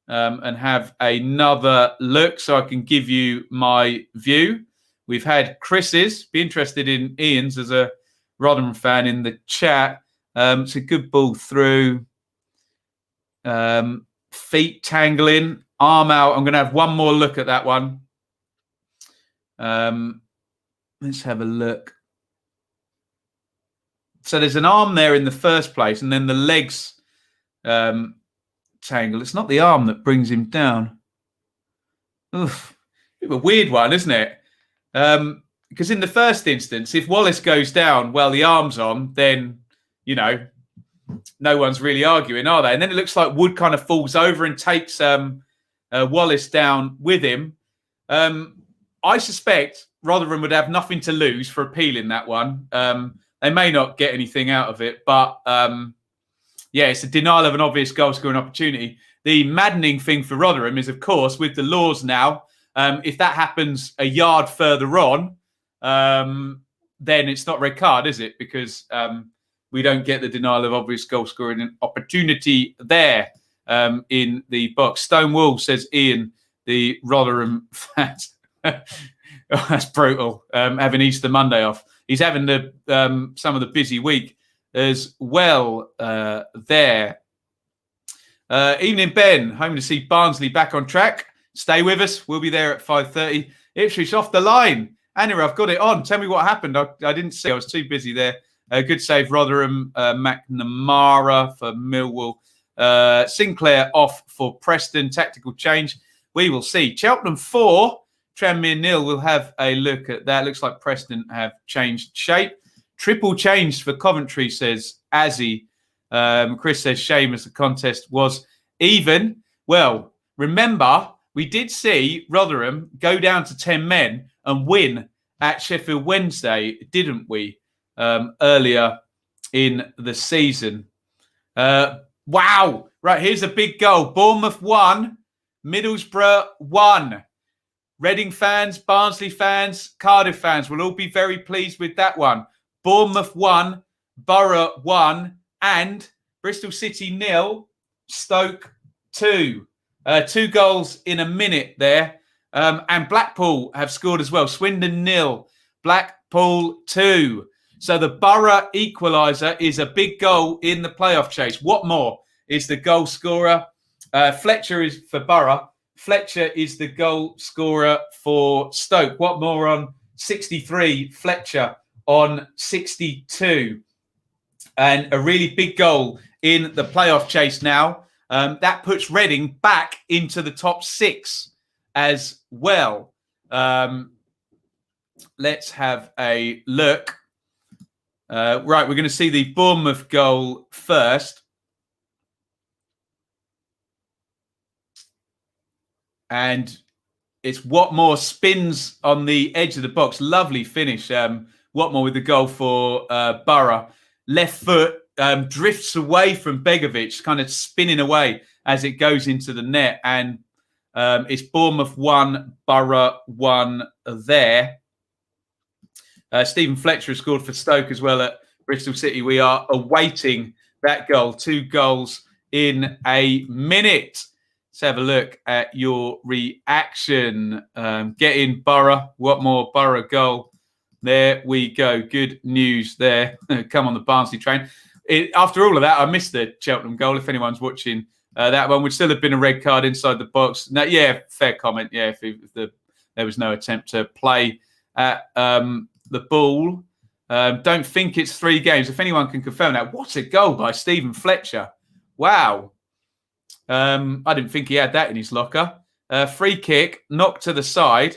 A: and have another look so I can give you my view. We've had Chris's. Be interested in Iain's as a Rotherham fan in the chat. It's a good ball through. Feet tangling. Arm out. I'm going to have one more look at that one. Let's have a look. So there's an arm there in the first place, and then the legs tangle. It's not the arm that brings him down. Oof. Bit of a weird one, isn't it? Because in the first instance, if Wallace goes down while the arm's on, then, you know, no one's really arguing, are they? And then it looks like Wood kind of falls over and takes Wallace down with him. I suspect Rotherham would have nothing to lose for appealing that one. They may not get anything out of it, but yeah, it's a denial of an obvious goal-scoring opportunity. The maddening thing for Rotherham is, of course, with the laws now, if that happens a yard further on, then it's not red card, is it? Because we don't get the denial of obvious goal-scoring opportunity there in the box. Stonewall, says Iain, the Rotherham fans. Oh, that's brutal, having Easter Monday off. He's having the some of the busy week as well there. Evening, Ben. Home to see Barnsley back on track. Stay with us. We'll be there at 5:30. Ipswich off the line. Anyway, I've got it on. Tell me what happened. I didn't see. I was too busy there. Good save, Rotherham. McNamara for Millwall. Sinclair off for Preston. Tactical change. We will see. Cheltenham 4. Tranmere 0. We'll have a look at that. Looks like Preston have changed shape. Triple changed for Coventry, says Azzy. Chris says shame as the contest was even. Well, remember, we did see Rotherham go down to 10 men and win at Sheffield Wednesday, didn't we? Earlier in the season. Wow. Right, here's a big goal. Bournemouth 1, Middlesbrough 1. Reading fans, Barnsley fans, Cardiff fans will all be very pleased with that one. Bournemouth 1, Borough 1, and Bristol City 0, Stoke 2. 2 goals in a minute there. And Blackpool have scored as well. Swindon 0, Blackpool 2. So the Borough equaliser is a big goal in the playoff chase. Watmore is the goal scorer. Fletcher is for Borough. Fletcher is the goal scorer for Stoke. Watmore on 63, Fletcher on 62. And a really big goal in the playoff chase now. That puts Reading back into the top 6 as well. Let's have a look. Right, we're going to see the Bournemouth goal first. And it's Watmore spins on the edge of the box. Lovely finish. Watmore with the goal for Borough. Left foot drifts away from Begovic, kind of spinning away as it goes into the net. And it's Bournemouth 1, Borough 1 there. Stephen Fletcher has scored for Stoke as well at Bristol City. We are awaiting that goal. 2 goals in a minute. Let's have a look at your reaction. Get in, Borough. Watmore, Borough goal. There we go. Good news there. Come on the Barnsley train. After all of that, I missed the Cheltenham goal. If anyone's watching That one would still have been a red card inside the box. No, yeah, fair comment. Yeah, if there was no attempt to play at the ball. Don't think it's 3 games. If anyone can confirm that, what a goal by Stephen Fletcher. Wow. I didn't think he had that in his locker. Free kick, knocked to the side.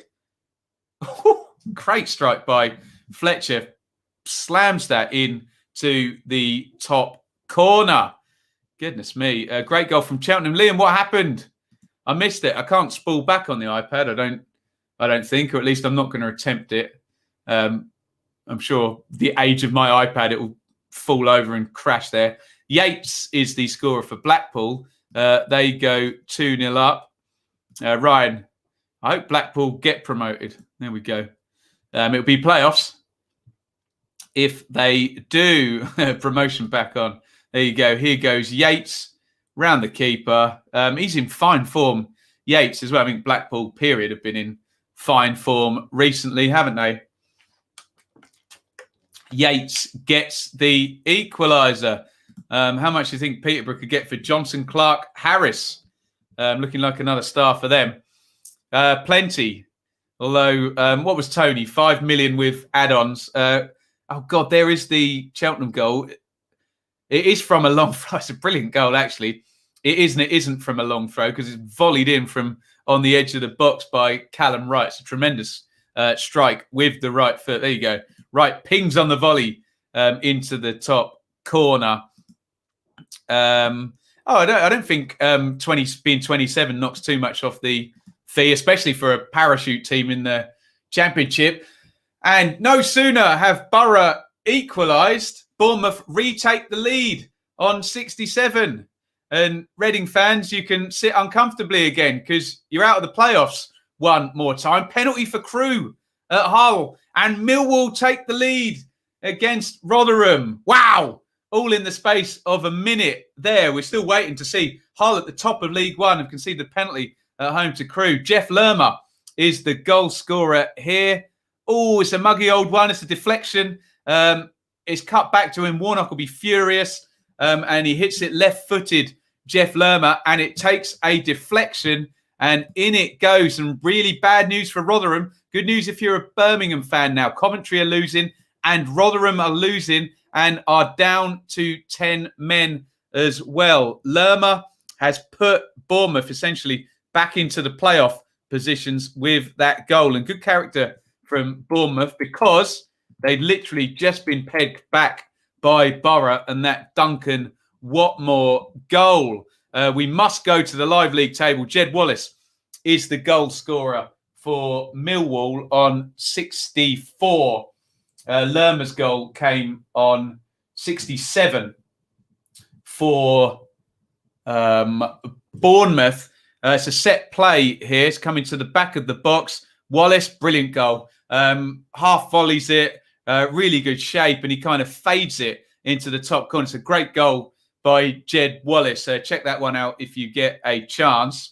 A: Great strike by Fletcher. Slams that in to the top corner. Goodness me. Great goal from Cheltenham. Liam, what happened? I missed it. I can't spool back on the iPad. I don't think, or at least I'm not going to attempt it. I'm sure the age of my iPad, it will fall over and crash there. Yates is the scorer for Blackpool. They go 2-0 up. Ryan, I hope Blackpool get promoted. There we go. It'll be playoffs if they do. Promotion back on. There you go. Here goes Yates round the keeper. He's in fine form. Yates as well. I mean, Blackpool, period, have been in fine form recently, haven't they? Yates gets the equaliser. How much do you think Peterborough could get for Johnson, Clark, Harris? Looking like another star for them. Plenty. Although, what was Tony? 5 million with add-ons. Oh, God, there is the Cheltenham goal. It is from a long throw. It's a brilliant goal, actually. It is and it isn't from a long throw because it's volleyed in from on the edge of the box by Callum Wright. It's a tremendous strike with the right foot. There you go. Right, pings on the volley into the top corner. I don't think being 27 knocks too much off the fee, especially for a parachute team in the Championship. And no sooner have Borough equalised, Bournemouth retake the lead on 67. And Reading fans, you can sit uncomfortably again because you're out of the playoffs one more time. Penalty for Crewe at Hull. And Millwall take the lead against Rotherham. Wow! All in the space of a minute there. We're still waiting to see Hull at the top of League One and concede the penalty at home to Crewe. Jeff Lerma is the goal scorer here. Oh, it's a muggy old one. It's a deflection. It's cut back to him. Warnock will be furious. And he hits it left-footed, Jeff Lerma, and it takes a deflection. And in it goes. And really bad news for Rotherham. Good news if you're a Birmingham fan now. Coventry are losing and Rotherham are losing and are down to 10 men as well. Lerma has put Bournemouth essentially back into the playoff positions with that goal. And good character from Bournemouth because they'd literally just been pegged back by Borough and that Duncan Watmore goal. We must go to the live league table. Jed Wallace is the goal scorer for Millwall on 64. Lerma's goal came on 67 for Bournemouth. It's a set play here. It's coming to the back of the box. Wallace, brilliant goal. Half volleys it, really good shape, and he kind of fades it into the top corner. It's a great goal by Jed Wallace. Check that one out if you get a chance.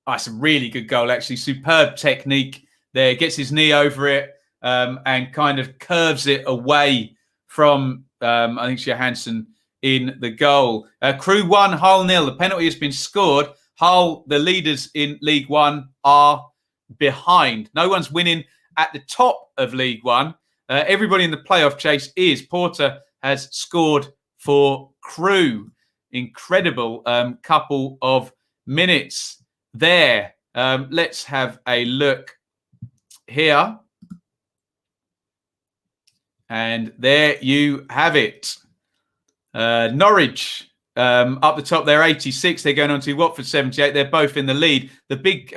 A: Oh, it's a really good goal, actually. Superb technique there. Gets his knee over it and kind of curves it away from, I think, Johansson in the goal. Crewe 1, Hull 0. The penalty has been scored. Hull, the leaders in League One, are behind. No one's winning at the top of League One. Everybody in the playoff chase is. Porter has scored for Crewe. Incredible couple of minutes there. Let's have a look here. And there you have it. Norwich up the top, they're 86. They're going on to Watford 78. They're both in the lead. The big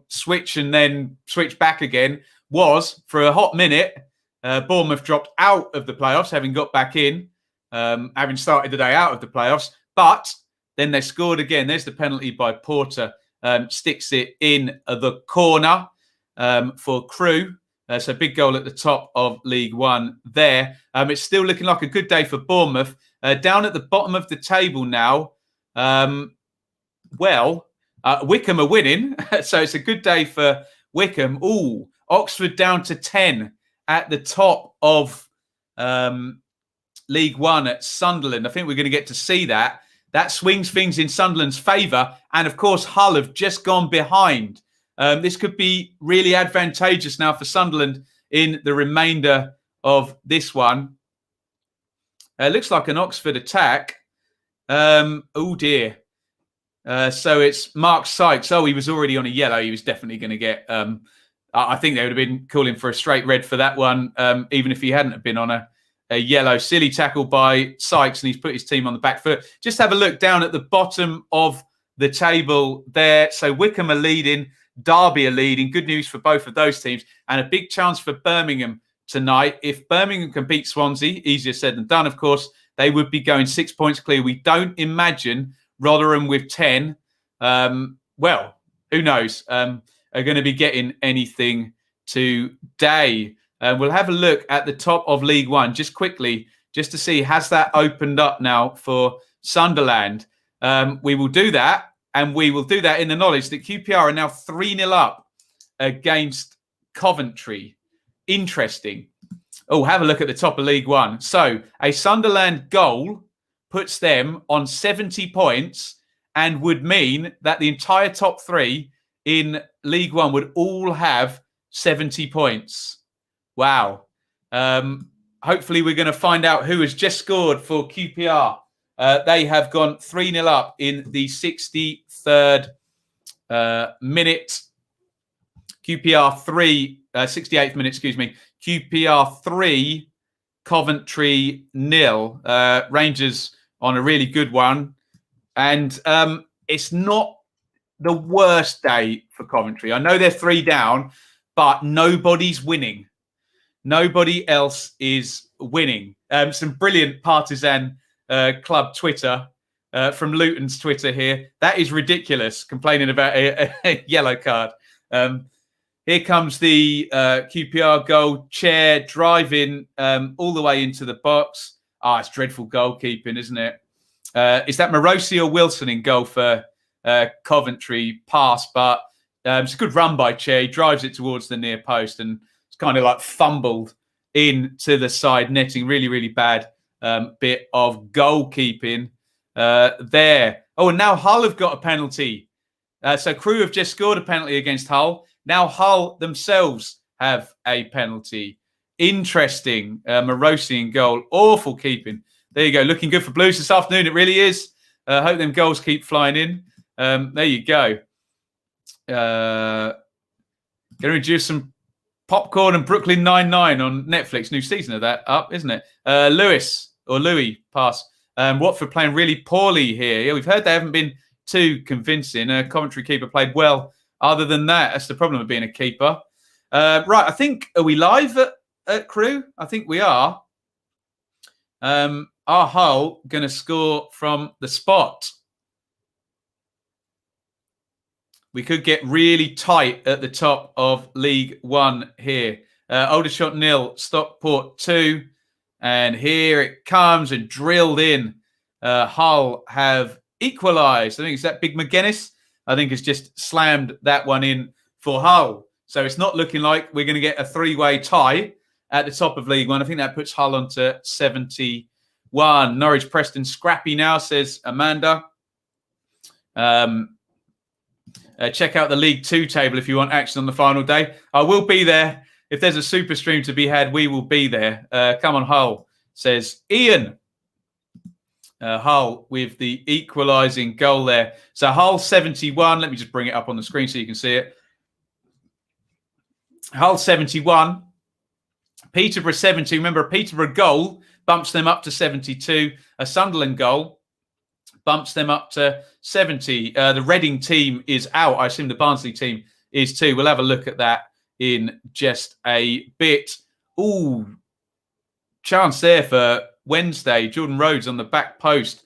A: switch and then switch back again was, for a hot minute, Bournemouth dropped out of the playoffs, having got back in, having started the day out of the playoffs. But then they scored again. There's the penalty by Porter. Sticks it in the corner for Crewe. So big goal at the top of League One there. It's still looking like a good day for Bournemouth. Down at the bottom of the table now. Wickham are winning. So it's a good day for Wickham. Ooh, Oxford down to 10 at the top of League One at Sunderland. I think we're going to get to see that. That swings things in Sunderland's favour. And of course, Hull have just gone behind. This could be really advantageous now for Sunderland in the remainder of this one. Looks like an Oxford attack. Oh dear. So it's Mark Sykes. Oh, he was already on a yellow. He was definitely going to get... I think they would have been calling for a straight red for that one, even if he hadn't been on a yellow. Silly tackle by Sykes, and he's put his team on the back foot. Just have a look down at the bottom of the table there. So Wycombe are leading, Derby are leading. Good news for both of those teams, and a big chance for Birmingham tonight. If Birmingham can beat Swansea, easier said than done, of course, they would be going 6 points clear. We don't imagine Rotherham with 10. Well, who knows? Are going to be getting anything today. We'll have a look at the top of League One just quickly, just to see, has that opened up now for Sunderland? We will do that, and we will do that in the knowledge that QPR are now 3-0 up against Coventry. Interesting. Oh, have a look at the top of League One. So a Sunderland goal puts them on 70 points and would mean that the entire top three in League One would all have 70 points. Wow. Hopefully we're going to find out who has just scored for QPR. They have gone 3-0 up in the 63rd minute. QPR 3, 68th minute, excuse me. QPR 3, Coventry 0. Rangers on a really good one. And it's not the worst day for Coventry. I know they're 3 down, but nobody's winning. Nobody else is winning. Some brilliant Partisan Club Twitter from Luton's Twitter here. That is ridiculous, complaining about a yellow card. Here comes the QPR goal. Chair driving all the way into the box. It's dreadful goalkeeping, isn't it? Is that Morosi or Wilson in goal for Coventry? Pass, but it's a good run by Chair. He drives it towards the near post and it's kind of like fumbled into the side netting. Really, really bad bit of goalkeeping there. Oh, and now Hull have got a penalty. So Crewe have just scored a penalty against Hull. Now Hull themselves have a penalty. Interesting. Morosi in goal. Awful keeping. There you go. Looking good for Blues this afternoon. It really is. Hope them goals keep flying in. There you go. Going to introduce some popcorn and Brooklyn Nine-Nine on Netflix. New season of that up, isn't it? Louis, pass. Watford playing really poorly here. Yeah, we've heard they haven't been too convincing. Coventry keeper played well. Other than that, that's the problem of being a keeper. Right, I think, are we live at Crewe? I think we are. Are Hull going to score from the spot? We could get really tight at the top of League One here. Aldershot 0, Stockport 2. And here it comes and drilled in. Hull have equalised. I think it's that big McGuinness. I think has just slammed that one in for Hull. So it's not looking like we're going to get a 3-way tie at the top of League One. I think that puts Hull onto 71. Norwich Preston scrappy now, says Amanda. Check out the League Two table if you want action on the final day. I will be there. If there's a super stream to be had, we will be there. Come on, Hull, says Iain. Hull with the equalising goal there. So Hull 71. Let me just bring it up on the screen so you can see it. Hull 71. Peterborough 70. Remember, a Peterborough goal bumps them up to 72. A Sunderland goal bumps them up to 70. The Reading team is out. I assume the Barnsley team is too. We'll have a look at that in just a bit. Ooh, chance there for Wednesday. Jordan Rhodes on the back post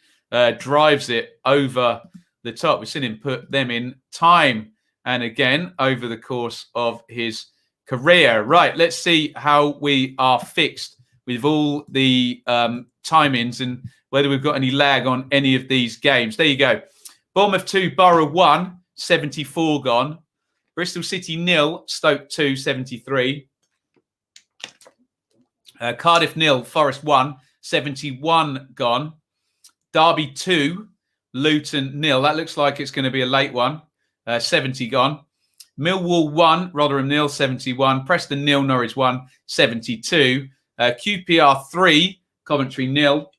A: drives it over the top. We've seen him put them in time and again over the course of his career. Right, let's see how we are fixed with all the timings and whether we've got any lag on any of these games. There you go. Bournemouth 2, Borough 1, 74 gone. Bristol City 0, Stoke 2, 73. Cardiff 0, Forest 1, 71 gone. Derby 2, Luton 0. That looks like it's going to be a late one. 70 gone. Millwall 1, Rotherham 0, 71. Preston 0, Norwich 1, 72. QPR 3, Coventry 0,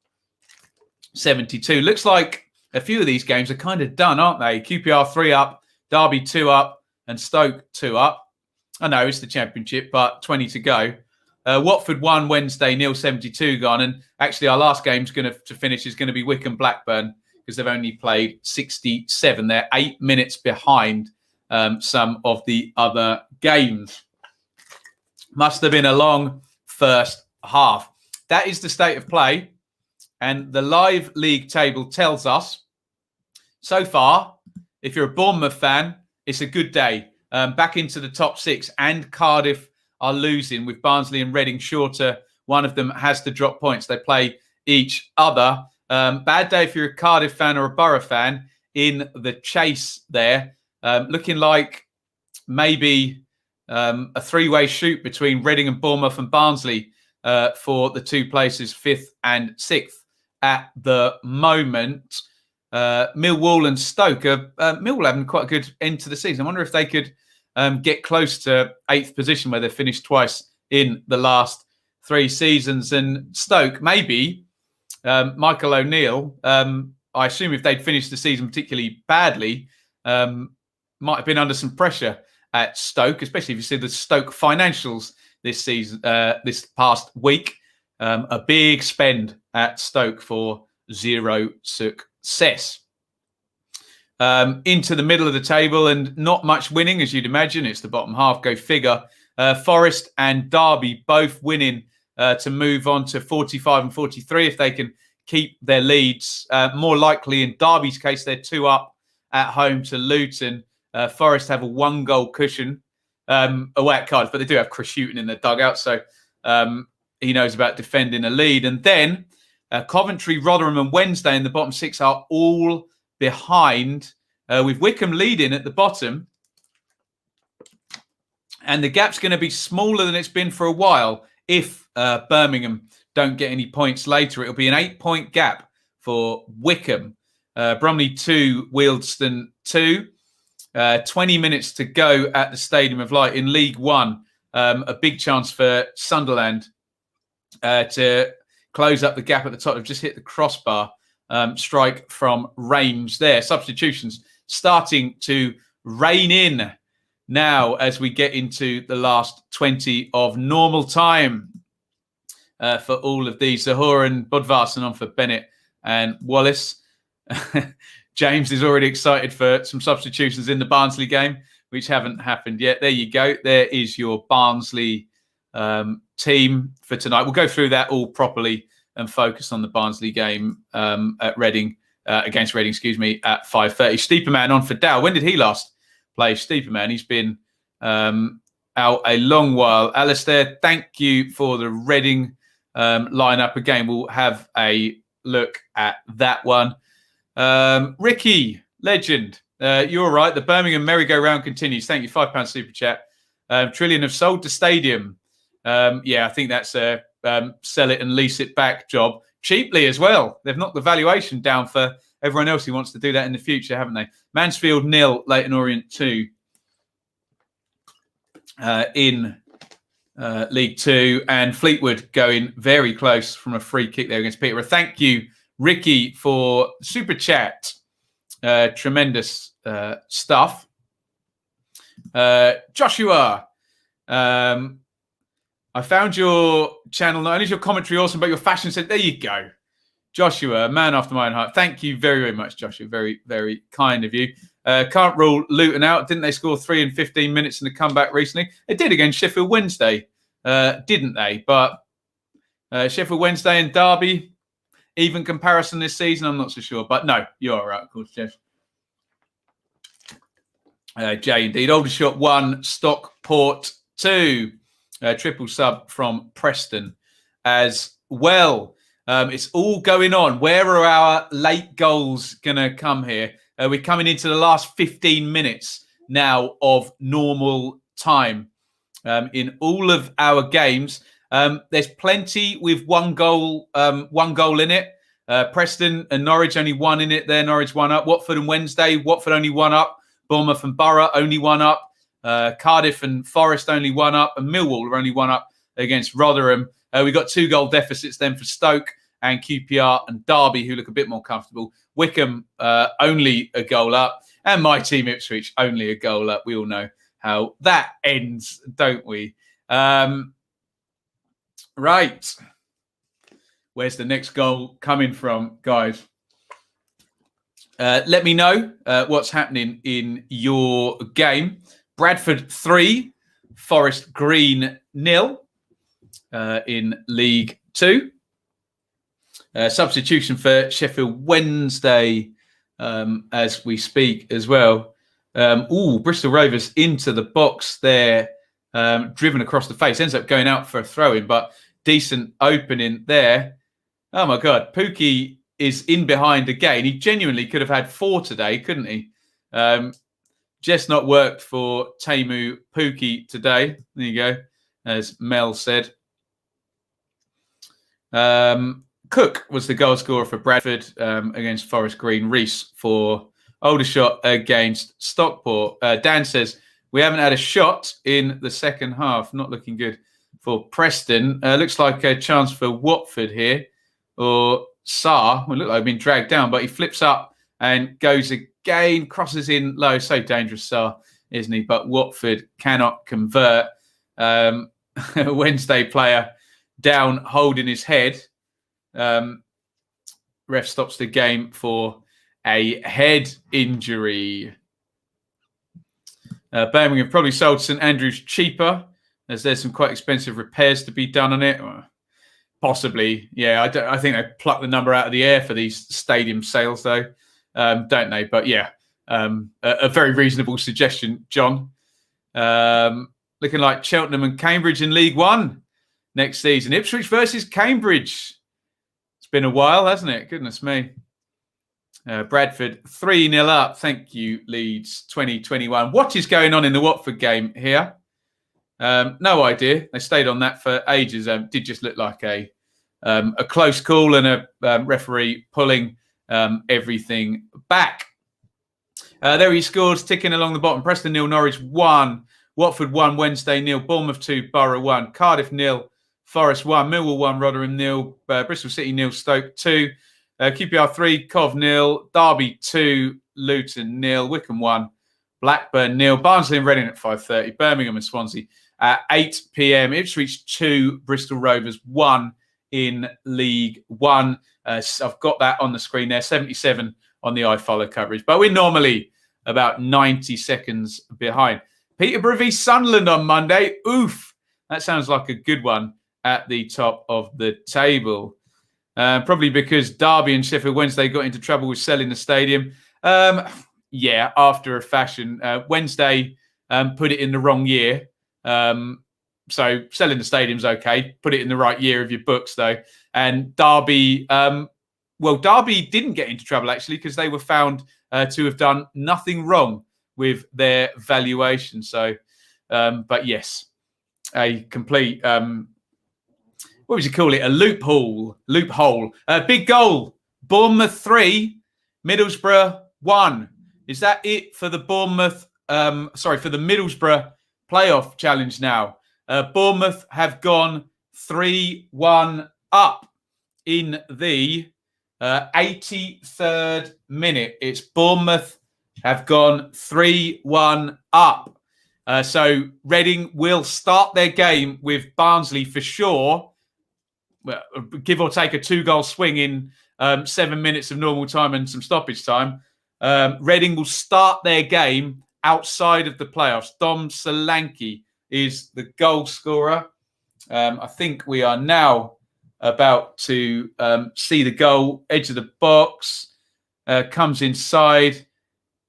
A: 72. Looks like a few of these games are kind of done, aren't they? QPR 3 up, Derby 2 up, and Stoke 2 up. I know it's the Championship, but 20 to go. Watford 1, Wednesday 0, 72 gone. And actually, our last game to finish is going to be Wycombe Blackburn because they've only played 67. They're 8 minutes behind some of the other games. Must have been a long first half. That is the state of play. And the live league table tells us, so far, if you're a Bournemouth fan, it's a good day. Back into the top 6, and Cardiff are losing with Barnsley and Reading shorter. One of them has to drop points. They play each other. Bad day if you're a Cardiff fan or a Borough fan in the chase there. Looking like maybe a three-way shoot between Reading and Bournemouth and Barnsley for the two places, 5th and 6th at the moment. Millwall and Stoke. Millwall having quite a good end to the season. I wonder if they could get close to 8th position where they've finished twice in the last 3 seasons. And Stoke, maybe Michael O'Neill, I assume if they'd finished the season particularly badly, might have been under some pressure at Stoke, especially if you see the Stoke financials this season, this past week. A big spend at Stoke for 0 success. Into the middle of the table and not much winning, as you'd imagine. It's the bottom half, go figure. Forest and Derby both winning to move on to 45 and 43 if they can keep their leads. More likely in Derby's case, they're 2 up at home to Luton. Forest have a 1-goal cushion away at Cardiff, but they do have Chris Hughton in their dugout, so he knows about defending a lead. And then Coventry, Rotherham and Wednesday in the bottom 6 are all behind, with Wycombe leading at the bottom. And the gap's going to be smaller than it's been for a while if Birmingham don't get any points later. It'll be an 8-point gap for Wycombe. Bromley 2, Wealdstone 2. 20 minutes to go at the Stadium of Light in League One. A big chance for Sunderland to close up the gap at the top. They've just hit the crossbar. Strike from range there. Substitutions starting to rain in now as we get into the last 20 of normal time for all of these. Zahor and Budvarsson on for Bennett and Wallace. James is already excited for some substitutions in the Barnsley game, which haven't happened yet. There you go. There is your Barnsley team for tonight. We'll go through that all properly and focus on the Barnsley game at Reading, against Reading, at 5:30. Steeperman on for Dow. When did he last play? Steeperman, he's been out a long while. Alistair, thank you for the Reading lineup. Again, we'll have a look at that one. Ricky, legend. You're right. The Birmingham merry-go-round continues. Thank you. £5 super chat. Trillion have sold the stadium. I think that's a sell it and lease it back job cheaply as well. They've knocked the valuation down for everyone else who wants to do that in the future, haven't they? Mansfield 0, Leyton Orient 2 in League 2, and Fleetwood going very close from a free kick there against Peterborough. Thank you, Ricky, for super chat. Tremendous stuff. Joshua, I found your channel. Not only is your commentary awesome, but your fashion sense. There you go. Joshua, man after my own heart. Thank you very, very much, Joshua. Very, very kind of you. Can't rule Luton out. Didn't they score 3 in 15 minutes in the comeback recently? They did against Sheffield Wednesday, didn't they? But Sheffield Wednesday and Derby, even comparison this season, I'm not so sure. But no, you're all right, of course, Jeff. Jay, indeed. Aldershot 1, Stockport 2. Triple sub from Preston as well. It's all going on. Where are our late goals going to come here? We're coming into the last 15 minutes now of normal time in all of our games. There's plenty with one goal in it. Preston and Norwich only one in it there. Norwich one up. Watford and Wednesday. Watford only one up. Bournemouth and Borough only one up. Cardiff and Forest only one up. And Millwall are only one up against Rotherham. We got 2-goal deficits then for Stoke and QPR and Derby, who look a bit more comfortable. Wickham only a goal up. And my team, Ipswich, only a goal up. We all know how that ends, don't we? Right. Where's the next goal coming from, guys? Let me know what's happening in your game. Bradford 3, Forest Green 0 in League 2. Substitution for Sheffield Wednesday as we speak as well. Bristol Rovers into the box there, driven across the face. Ends up going out for a throw-in, but decent opening there. Oh, my God. Pookie is in behind again. He genuinely could have had 4 today, couldn't he? Just not worked for Teemu Pookie today. There you go, as Mel said. Cook was the goal scorer for Bradford against Forest Green. Reese for Aldershot against Stockport. Dan says, we haven't had a shot in the second half. Not looking good for Preston. Looks like a chance for Watford here. Or Saar. Well, look like been dragged down, but he flips up and goes again, crosses in low. So dangerous, Saar, isn't he? But Watford cannot convert. Wednesday player down, holding his head. Ref stops the game for a head injury. Birmingham probably sold St Andrews cheaper, as there's some quite expensive repairs to be done on it. Possibly, yeah. I think they plucked the number out of the air for these stadium sales, though, don't they? But yeah, a very reasonable suggestion, John. Looking like Cheltenham and Cambridge in League One next season. Ipswich versus Cambridge. It's been a while, hasn't it? Goodness me. Bradford 3-0 up. Thank you, Leeds 2021. What is going on in the Watford game here? No idea. They stayed on that for ages. Did just look like a close call and a referee pulling everything back. There he scores, ticking along the bottom. Preston 0, Norwich 1, Watford 1, Wednesday 0, Bournemouth 2, Borough 1, Cardiff 0, Forest 1, Millwall 1, Rotherham 0, Bristol City 0, Stoke 2, QPR 3, Cov 0, Derby 2, Luton 0, Wickham 1, Blackburn 0, Barnsley and Reading at 5:30, Birmingham and Swansea at 8 p.m. Ipswich 2, Bristol Rovers 1 in League 1. I've got that on the screen there, 77 on the iFollow coverage. But we're normally about 90 seconds behind. Peterborough v Sunderland on Monday. Oof. That sounds like a good one at the top of the table. Probably because Derby and Sheffield Wednesday got into trouble with selling the stadium. Yeah, after a fashion. Wednesday put it in the wrong year. So selling the stadium's okay. Put it in the right year of your books, though. And Derby, Derby didn't get into trouble, actually, because they were found to have done nothing wrong with their valuation. So, but yes, a complete, what would you call it? A loophole. Big goal. Bournemouth 3, Middlesbrough 1. Is that it for the Bournemouth, for the Middlesbrough playoff challenge now? Bournemouth have gone 3-1 up in the 83rd minute. It's Bournemouth have gone 3-1 up. So Reading will start their game with Barnsley for sure. Well, give or take a 2-goal swing in 7 minutes of normal time and some stoppage time. Reading will start their game outside of the playoffs. Dom Solanke is the goal scorer. I think we are now about to see the goal. Edge of the box. Comes inside.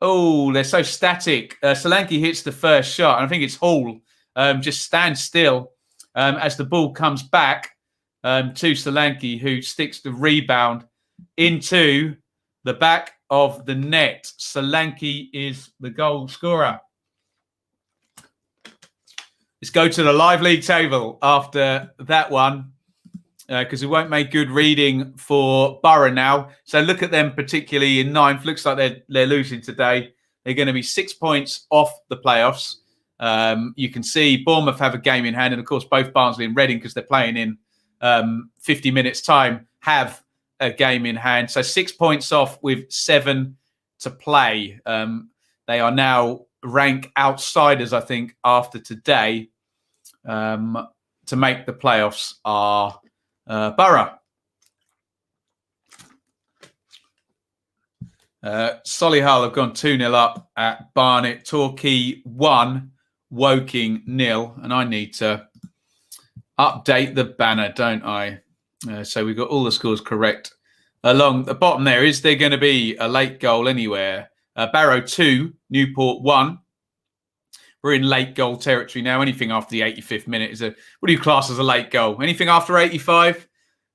A: Oh, they're so static. Solanke hits the first shot. And I think it's Hall. Just stands still as the ball comes back to Solanke, who sticks the rebound into the back of the net. Solanke is the goal scorer. Let's go to the live league table after that one. because we won't make good reading for Borough now. So look at them, particularly in ninth. Looks like they're losing today. They're going to be 6 points off the playoffs. You can see Bournemouth have a game in hand, and of course both Barnsley and Reading, because they're playing in 50 minutes time, have a game in hand. So 6 points off with 7 to play. They are now rank outsiders, I think, after today. To make the playoffs are Borough. Solihull have gone 2-0 up at Barnet. Torquay 1, Woking 0. And I need to update the banner, don't I? So we've got all the scores correct. Along the bottom there, is there going to be a late goal anywhere? Barrow 2, Newport 1. We're in late goal territory now. Anything after the 85th minute is what do you class as a late goal? Anything after 85?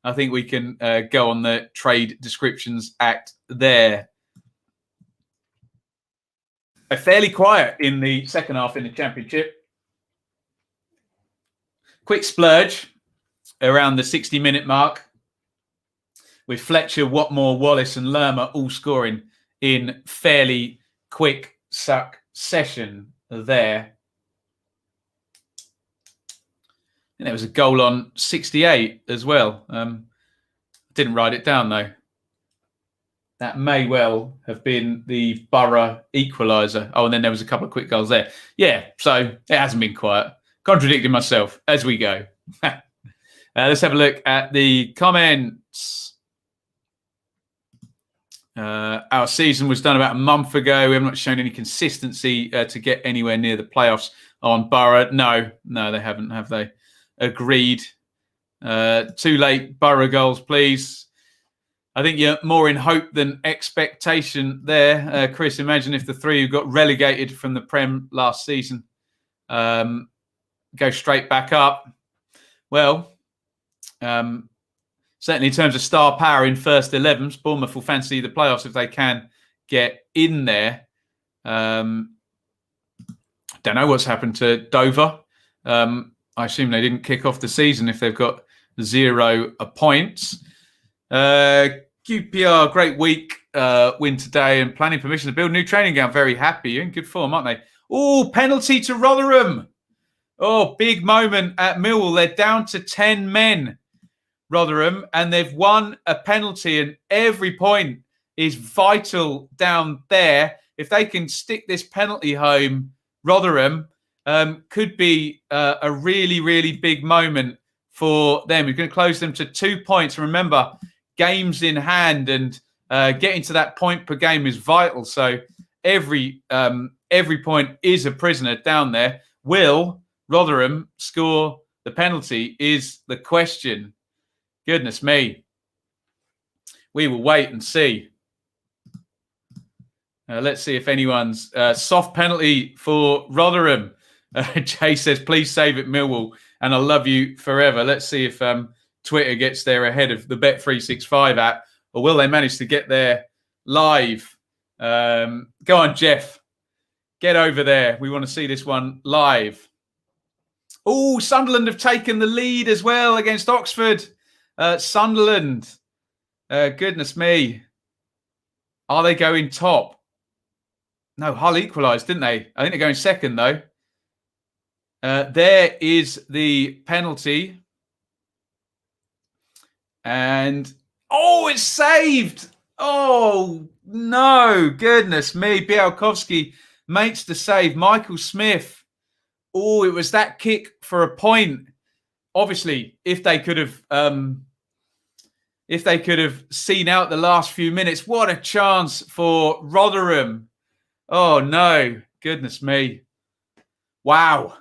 A: I think we can go on the Trade Descriptions Act there. Fairly quiet in the second half in the Championship. Quick splurge around the 60-minute mark with Fletcher, Watmore, Wallace and Lerma all scoring in fairly quick succession there. And there was a goal on 68 as well. Didn't write it down, though. That may well have been the Borough equaliser. Oh, and then there was a couple of quick goals there. Yeah, so it hasn't been quiet. Contradicting myself as we go. Let's have a look at the comments. Our season was done about a month ago. We have not shown any consistency to get anywhere near the playoffs on Borough. No, they haven't, have they? Agreed. Too late Borough goals, please. I think you're more in hope than expectation there. Chris, imagine if the three who got relegated from the Prem last season go straight back up. Well, certainly in terms of star power in first 11s, Bournemouth will fancy the playoffs if they can get in there. Don't know what's happened to Dover. I assume they didn't kick off the season if they've got 0 points. QPR, great week, win today and planning permission to build new training ground. Very happy. You're in good form, aren't they? Oh, penalty to Rotherham. Oh, big moment at Millwall. They're down to 10 men, Rotherham, and they've won a penalty, and every point is vital down there. If they can stick this penalty home, Rotherham could be a really, really big moment for them. We're going to close them to 2 points. Remember, games in hand, and getting to that point per game is vital. So every point is a prisoner down there. Will Rotherham score the penalty is the question. Goodness me. We will wait and see. Let's see if anyone's soft penalty for Rotherham. Jay says, please save it, Millwall, and I love you forever. Let's see if Twitter gets there ahead of the Bet365 app, or will they manage to get there live? Go on, Jeff. Get over there. We want to see this one live. Oh, Sunderland have taken the lead as well against Oxford. Sunderland. Goodness me. Are they going top? No, Hull equalised, didn't they? I think they're going second, though. There is the penalty. And, oh, it's saved. Oh, no. Goodness me. Białkowski makes the save. Michael Smith. Oh, it was that kick for a point. Obviously, if they could have seen out the last few minutes, what a chance for Rotherham. Oh, no. Goodness me. Wow.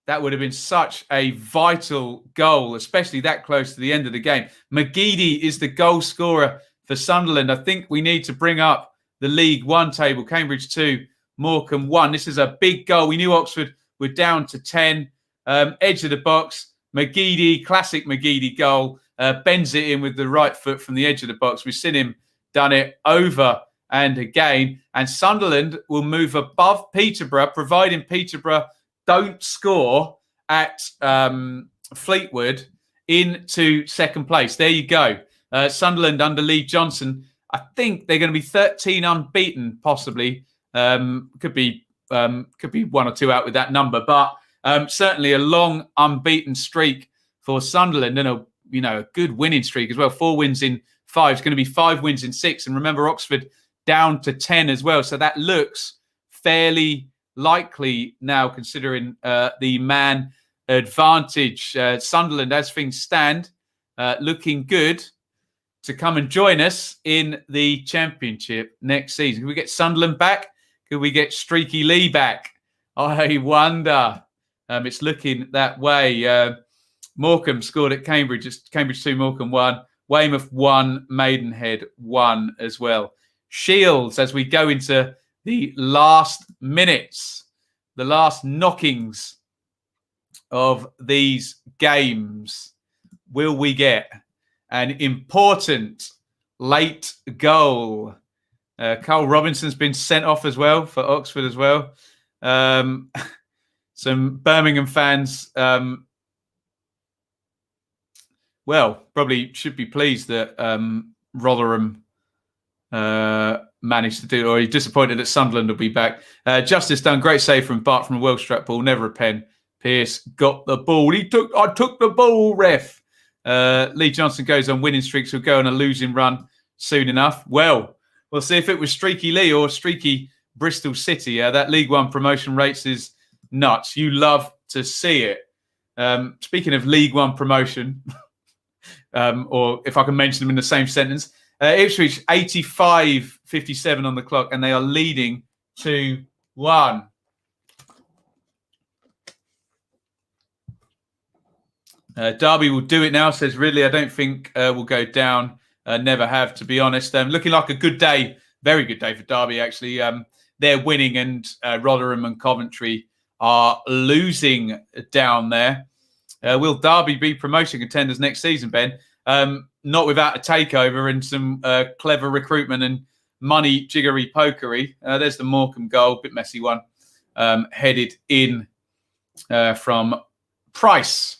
A: That would have been such a vital goal, especially that close to the end of the game. McGeady is the goal scorer for Sunderland. I think we need to bring up the League One table. Cambridge 2, Morecambe 1. This is a big goal. We knew Oxford were down to 10. Edge of the box. McGeady, classic McGeady goal. Bends it in with the right foot from the edge of the box. We've seen him done it over and again. And Sunderland will move above Peterborough, providing Peterborough don't score at Fleetwood into second place. There you go. Sunderland under Lee Johnson. I think they're going to be 13 unbeaten, possibly. Could be one or two out with that number, but certainly a long unbeaten streak for Sunderland, and a good winning streak as well. 4 wins in 5. It's going to be 5 wins in 6, and remember Oxford down to 10 as well. So that looks fairly likely now, considering the man advantage. Sunderland, as things stand, looking good to come and join us in the Championship next season. Can we get Sunderland back? Could we get Streaky Lee back? I wonder. It's looking that way. Morecambe scored at Cambridge. It's Cambridge 2, Morecambe 1. Weymouth 1, Maidenhead 1 as well. Shields, as we go into the last minutes, the last knockings of these games, will we get an important late goal? Carl Robinson's been sent off as well for Oxford as well. Some Birmingham fans, probably should be pleased that Rotherham managed to do it, or he's disappointed that Sunderland will be back. Justice done, great save from Bart from a well-struck ball, never a pen. Pearce got the ball. I took the ball, ref. Lee Johnson goes on winning streaks. He'll go on a losing run soon enough. Well, we'll see if it was Streaky Lee or Streaky Bristol City. That League One promotion race is nuts. You love to see it. Speaking of League One promotion, or if I can mention them in the same sentence, Ipswich 85-57 on the clock, and they are leading 2-1. Derby will do it now, says Ridley. I don't think we'll go down. Never have, to be honest. Looking like a good day, very good day for Derby, actually. They're winning, and Rotherham and Coventry are losing down there. Will Derby be promotion contenders next season, Ben? Not without a takeover and some clever recruitment and money jiggery pokery. There's the Morecambe goal, bit messy one, headed in from Price.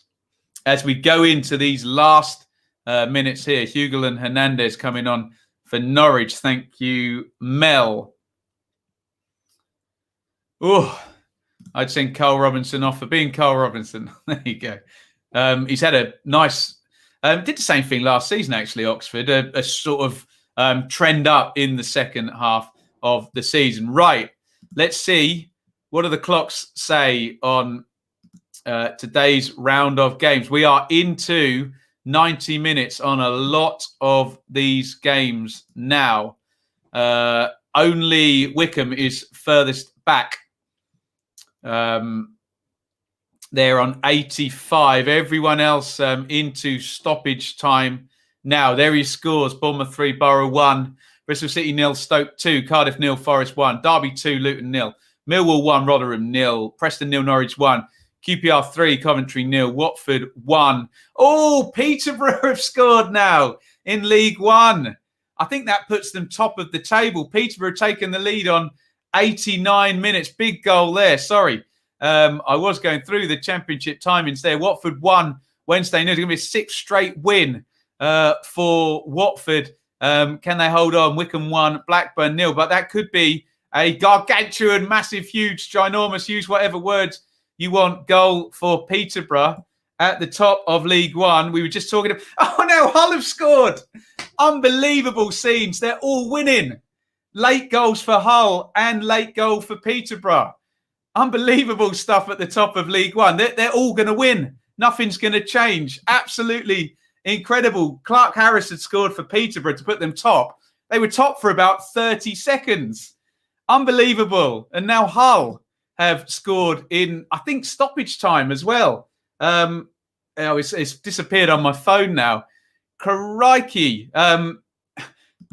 A: As we go into these last minutes here, Hugel and Hernandez coming on for Norwich. Thank you, Mel. Oh, I'd send Carl Robinson off for being Carl Robinson. There you go. He's had a nice... did the same thing last season, actually, Oxford. A sort of trend up in the second half of the season. Right, let's see. What do the clocks say on today's round of games? We are into 90 minutes on a lot of these games now. Only Wycombe is furthest back. They're on 85. Everyone else into stoppage time now. There he scores. Bournemouth 3, Borough 1. Bristol City 0, Stoke 2. Cardiff 0, Forest 1. Derby 2, Luton 0. Millwall 1, Rotherham 0. Preston 0, Norwich 1. QPR 3, Coventry 0. Watford 1. Oh, Peterborough have scored now in League One. I think that puts them top of the table. Peterborough taking the lead on 89 minutes. Big goal there. Sorry. I was going through the Championship timings there. Watford 1 Wednesday night. It's going to be a 6th straight win for Watford. Can they hold on? Wycombe 1, Blackburn 0. But that could be a gargantuan, massive, huge, ginormous, use whatever words you want, goal for Peterborough at the top of League One. We were just talking about... Oh, no, Hull have scored. Unbelievable scenes. They're all winning. Late goals for Hull and late goal for Peterborough. Unbelievable stuff at the top of League One. They're all going to win. Nothing's going to change. Absolutely incredible. Clark Harris had scored for Peterborough to put them top. They were top for about 30 seconds. Unbelievable. And now Hull have scored in, I think, stoppage time as well. It's disappeared on my phone now. Crikey.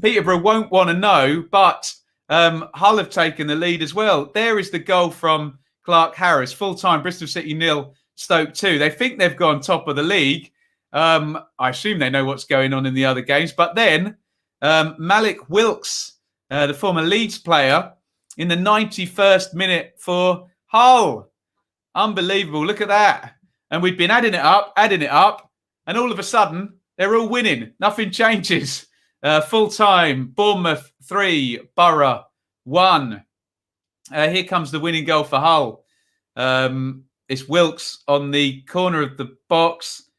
A: Peterborough won't want to know, but Hull have taken the lead as well. There is the goal from Clark Harris. Full-time, Bristol City 0, Stoke 2. They think they've gone top of the league. I assume they know what's going on in the other games. But then Malik Wilkes, the former Leeds player, in the 91st minute for Hull. Unbelievable. Look at that. And we've been adding it up. and all of a sudden, they're all winning. Nothing changes. Full time, Bournemouth 3, Borough 1. Here comes the winning goal for Hull. It's Wilkes on the corner of the box,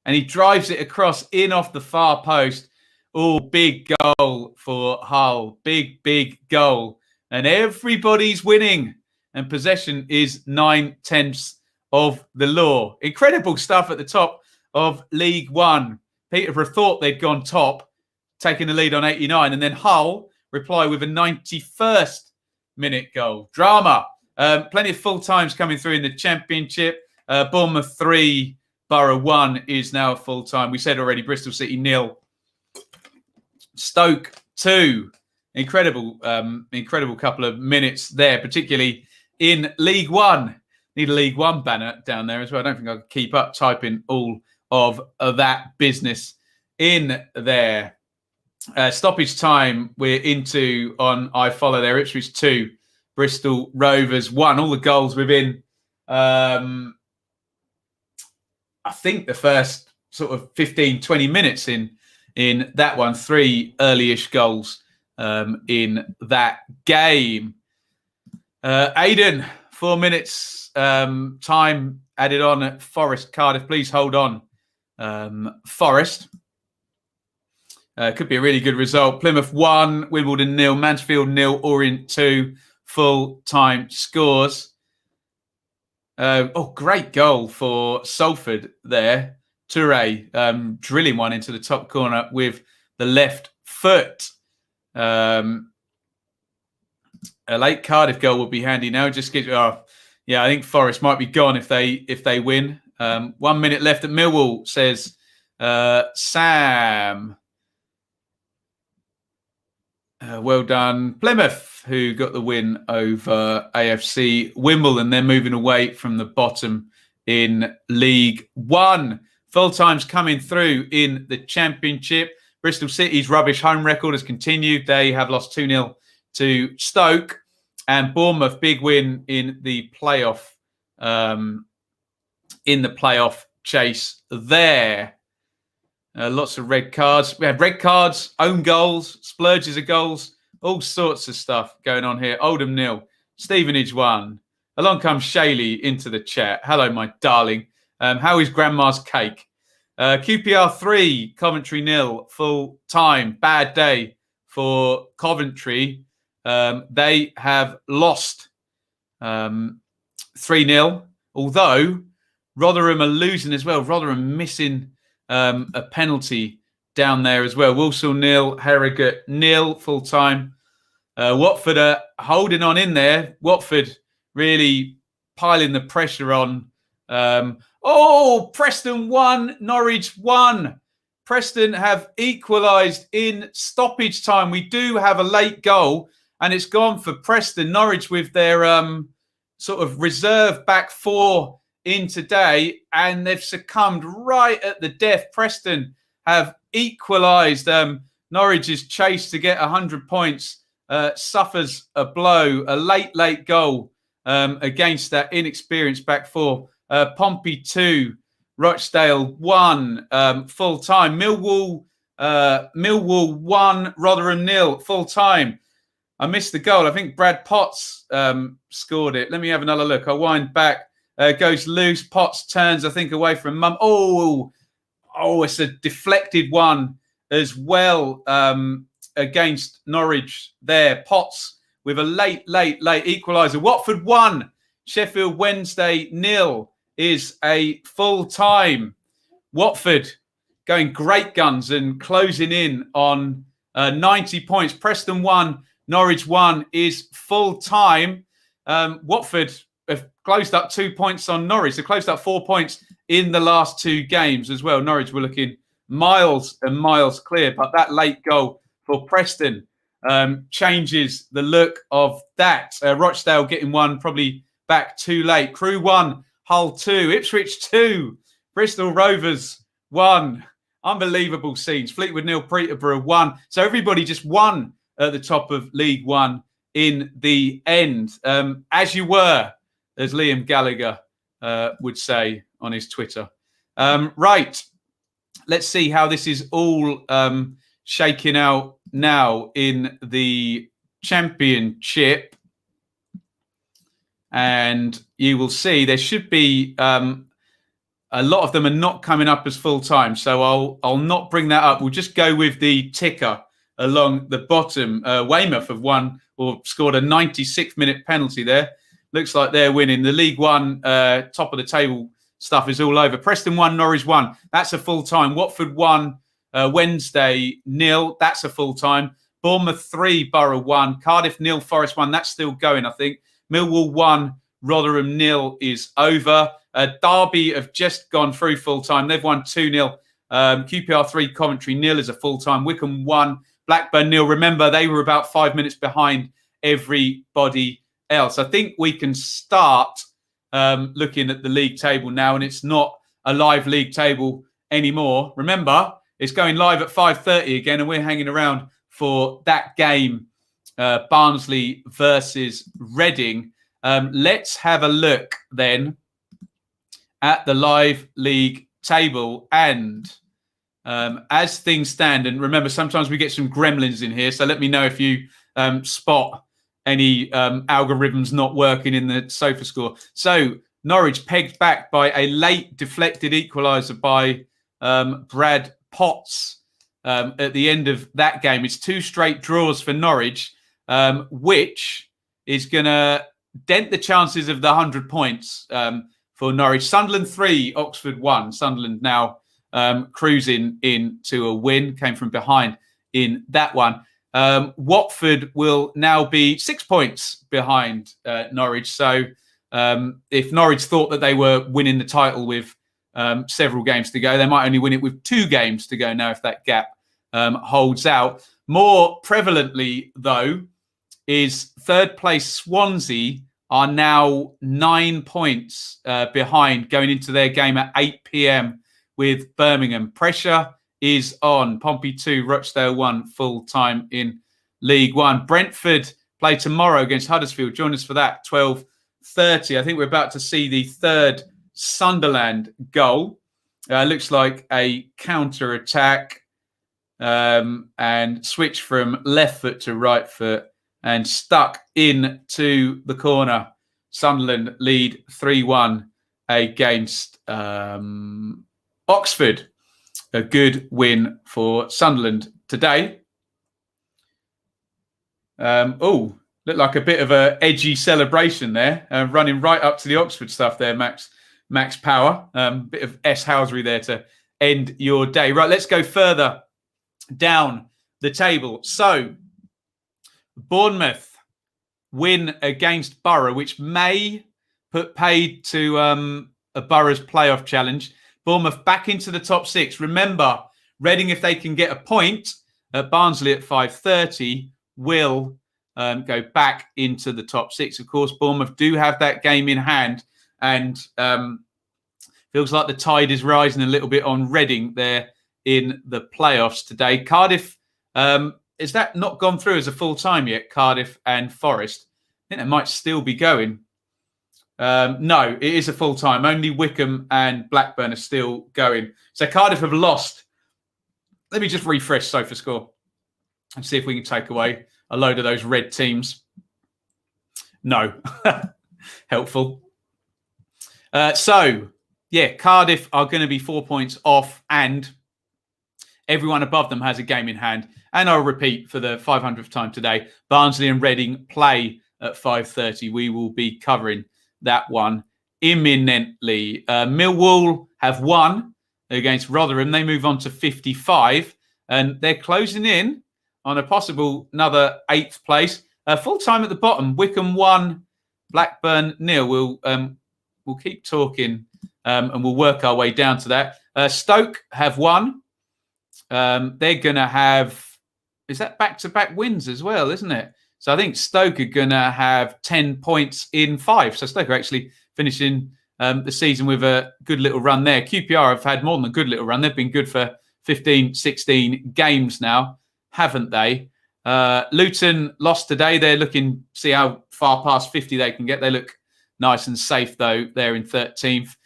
A: and he drives it across in off the far post. Oh, big goal for Hull. Big goal. And everybody's winning. And possession is 9/10 of the law. Incredible stuff at the top of League One. Peterborough thought they'd gone top, taking the lead on 89. And then Hull reply with a 91st minute goal. Drama. Plenty of full times coming through in the Championship. Bournemouth 3, Borough 1 is now a full time. We said already Bristol City 0. Stoke 2. Incredible couple of minutes there, particularly in League One. Need a League One banner down there as well. I don't think I can keep up typing all of that business in there. Stoppage time we're into on I Follow there. Ipswich 2, Bristol Rovers 1. All the goals within, I think, the first sort of 15, 20 minutes in that one. 3 early-ish goals in that game. Aidan, 4 minutes time added on at Forest Cardiff. Please hold on. Forest. Could be a really good result. Plymouth 1, Wimbledon 0, Mansfield 0, Orient 2. Full-time scores. Great goal for Salford there. Toure drilling one into the top corner with the left foot. A late Cardiff goal would be handy now. Just get. I think Forest might be gone if they win. 1 minute left at Millwall, says Sam. Well done, Plymouth, who got the win over AFC Wimbledon. They're moving away from the bottom in League One. Full times coming through in the Championship. Bristol City's rubbish home record has continued. They have lost 2-0 to Stoke. And Bournemouth, big win in the playoff chase there. Lots of red cards. We had red cards, own goals, splurges of goals, all sorts of stuff going on here. Oldham 0, Stevenage 1. Along comes Shaley into the chat. Hello, my darling. How is Grandma's cake? QPR 3, Coventry 0, full time. Bad day for Coventry. They have lost 3-0, although Rotherham are losing as well. Rotherham missing a penalty down there as well. Walsall 0, Harrogate 0, full time. Watford are holding on in there. Watford really piling the pressure on. Preston 1, Norwich 1. Preston have equalised in stoppage time. We do have a late goal, and it's gone for Preston. Norwich with their sort of reserve back four in today, and they've succumbed right at the death. Preston have equalised. Norwich's chase to get 100 points suffers a blow. A late goal against that inexperienced back four. Pompey 2, Rochdale 1, full time. Millwall 1, Rotherham 0, full time. I missed the goal. I think Brad Potts scored it. Let me have another look. I'll wind back. Goes loose. Potts turns, I think, away from Mum. It's a deflected one as well against Norwich there. Potts with a late equaliser. Watford 1, Sheffield Wednesday 0 is a full time. Watford going great guns and closing in on 90 points. Preston 1, Norwich 1 is full time. Watford have closed up 2 points on Norwich. They closed up 4 points in the last two games as well. Norwich were looking miles and miles clear, but that late goal for Preston changes the look of that. Rochdale getting one probably back too late. Crew 1, Hull 2, Ipswich 2, Bristol Rovers 1. Unbelievable scenes. Fleetwood 0, Peterborough 1. So everybody just won at the top of League One in the end. As you were, as Liam Gallagher would say on his Twitter. Right. let's see how this is all shaking out now in the Championship. And you will see there should be a lot of them are not coming up as full time. So I'll not bring that up. We'll just go with the ticker along the bottom. Weymouth have won or scored a 96th minute penalty there. Looks like they're winning. The League One top of the table stuff is all over. Preston 1, Norwich 1. That's a full time. Watford 1, Wednesday 0. That's a full time. Bournemouth 3, Borough 1. Cardiff 0, Forest 1. That's still going, I think. Millwall 1, Rotherham 0 is over. Derby have just gone through full time. They've won 2-0. QPR 3, Coventry 0 is a full time. Wickham 1, Blackburn 0. Remember, they were about 5 minutes behind everybody else. I think we can start looking at the league table now, and it's not a live league table anymore. Remember, it's going live at 5:30 again, and we're hanging around for that game, Barnsley versus Reading. Let's have a look then at the live league table. And as things stand, and remember, sometimes we get some gremlins in here, so let me know if you spot any algorithms not working in the sofa score. So Norwich pegged back by a late deflected equaliser by Brad Potts at the end of that game. It's 2 straight draws for Norwich, which is going to dent the chances of the 100 points for Norwich. Sunderland 3, Oxford 1. Sunderland now cruising into a win. Came from behind in that one. Watford will now be 6 points behind Norwich. So if Norwich thought that they were winning the title with several games to go, they might only win it with 2 games to go now if that gap holds out. More prevalently, though, is third place Swansea are now 9 points behind going into their game at 8 p.m. with Birmingham. Pressure is on. Pompey 2, Rochdale 1, full time in League One. Brentford play tomorrow against Huddersfield. Join us for that, 12:30. I think we're about to see the third Sunderland goal. Looks like a counter-attack and switch from left foot to right foot and stuck into the corner. Sunderland lead 3-1 against Oxford. A good win for Sunderland today. Looked like a bit of a edgy celebration there, running right up to the Oxford stuff there, Max Power. Bit of S-housery there to end your day. Right, let's go further down the table. So, Bournemouth win against Borough, which may put paid to a Borough's playoff challenge. Bournemouth back into the top 6. Remember, Reading, if they can get a point at Barnsley at 5:30, will go back into the top 6. Of course, Bournemouth do have that game in hand, and feels like the tide is rising a little bit on Reading there in the playoffs today. Cardiff, is that not gone through as a full time yet? Cardiff and Forest. I think they might still be going. No, it is a full time. Only Wickham and Blackburn are still going. So Cardiff have lost. Let me just refresh SofaScore and see if we can take away a load of those red teams. No. Helpful. Cardiff are going to be 4 points off, and everyone above them has a game in hand. And I'll repeat for the 500th time today, Barnsley and Reading play at 5:30. We will be covering that one imminently. Millwall have won against Rotherham. They move on to 55, and they're closing in on a possible another 8th place. Full time at the bottom. Wickham 1, Blackburn 0. We'll keep talking and we'll work our way down to that. Stoke have won. They're going to have, is that back-to-back wins as well, isn't it? So I think Stoke are going to have 10 points in 5. So Stoke are actually finishing the season with a good little run there. QPR have had more than a good little run. They've been good for 15, 16 games now, haven't they? Luton lost today. They're looking, see how far past 50 they can get. They look nice and safe, though. They're in 13th.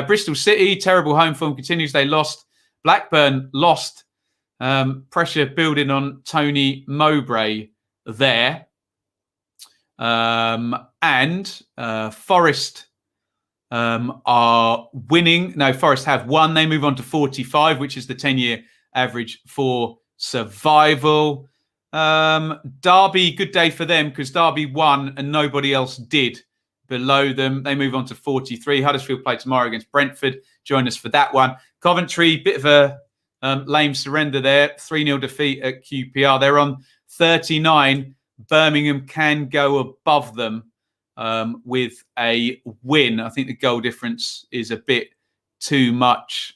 A: Bristol City, terrible home form continues. They lost. Blackburn lost. Pressure building on Tony Mowbray there. And Forest are winning. No, Forest have won. They move on to 45, which is the 10-year average for survival. Derby, good day for them because Derby won and nobody else did below them. They move on to 43. Huddersfield play tomorrow against Brentford. Join us for that one. Coventry, bit of a lame surrender there. 3-0 defeat at QPR. They're on 39. Birmingham can go above them with a win. I think the goal difference is a bit too much.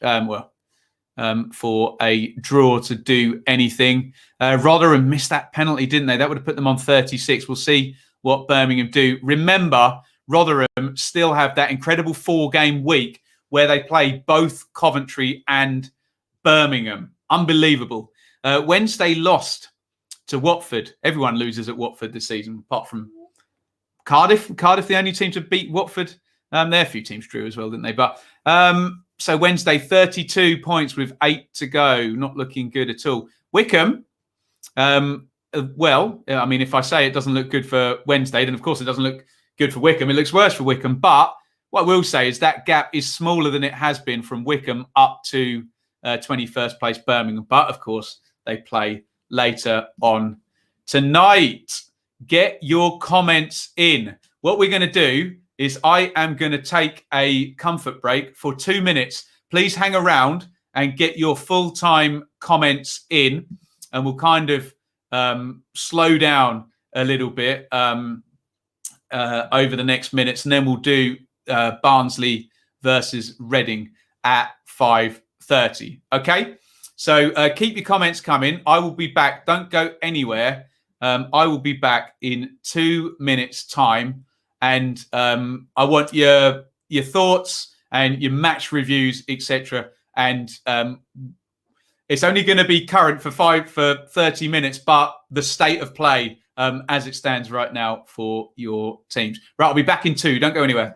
A: For a draw to do anything. Rotherham missed that penalty, didn't they? That would have put them on 36. We'll see what Birmingham do. Remember, Rotherham still have that incredible 4-game week where they play both Coventry and Birmingham. Unbelievable. Wednesday lost to Watford. Everyone loses at Watford this season, apart from Cardiff. Cardiff, the only team to beat Watford. There are a few teams drew as well, didn't they? But so Wednesday, 32 points with 8 to go. Not looking good at all. Wycombe, if I say it doesn't look good for Wednesday, then of course it doesn't look good for Wycombe. It looks worse for Wycombe. But what I will say is that gap is smaller than it has been from Wycombe up to 21st place Birmingham. But of course, they play later on tonight. Get your comments in. What we're going to do is I am going to take a comfort break for 2 minutes. Please hang around and get your full-time comments in, and we'll kind of slow down a little bit over the next minutes, and then we'll do Barnsley versus Reading at 5:30. Okay? So keep your comments coming. I will be back. Don't go anywhere. I will be back in 2 minutes' time. And I want your thoughts and your match reviews, etc. And it's only going to be current for 30 minutes, but the state of play as it stands right now for your teams. Right, I'll be back in 2. Don't go anywhere.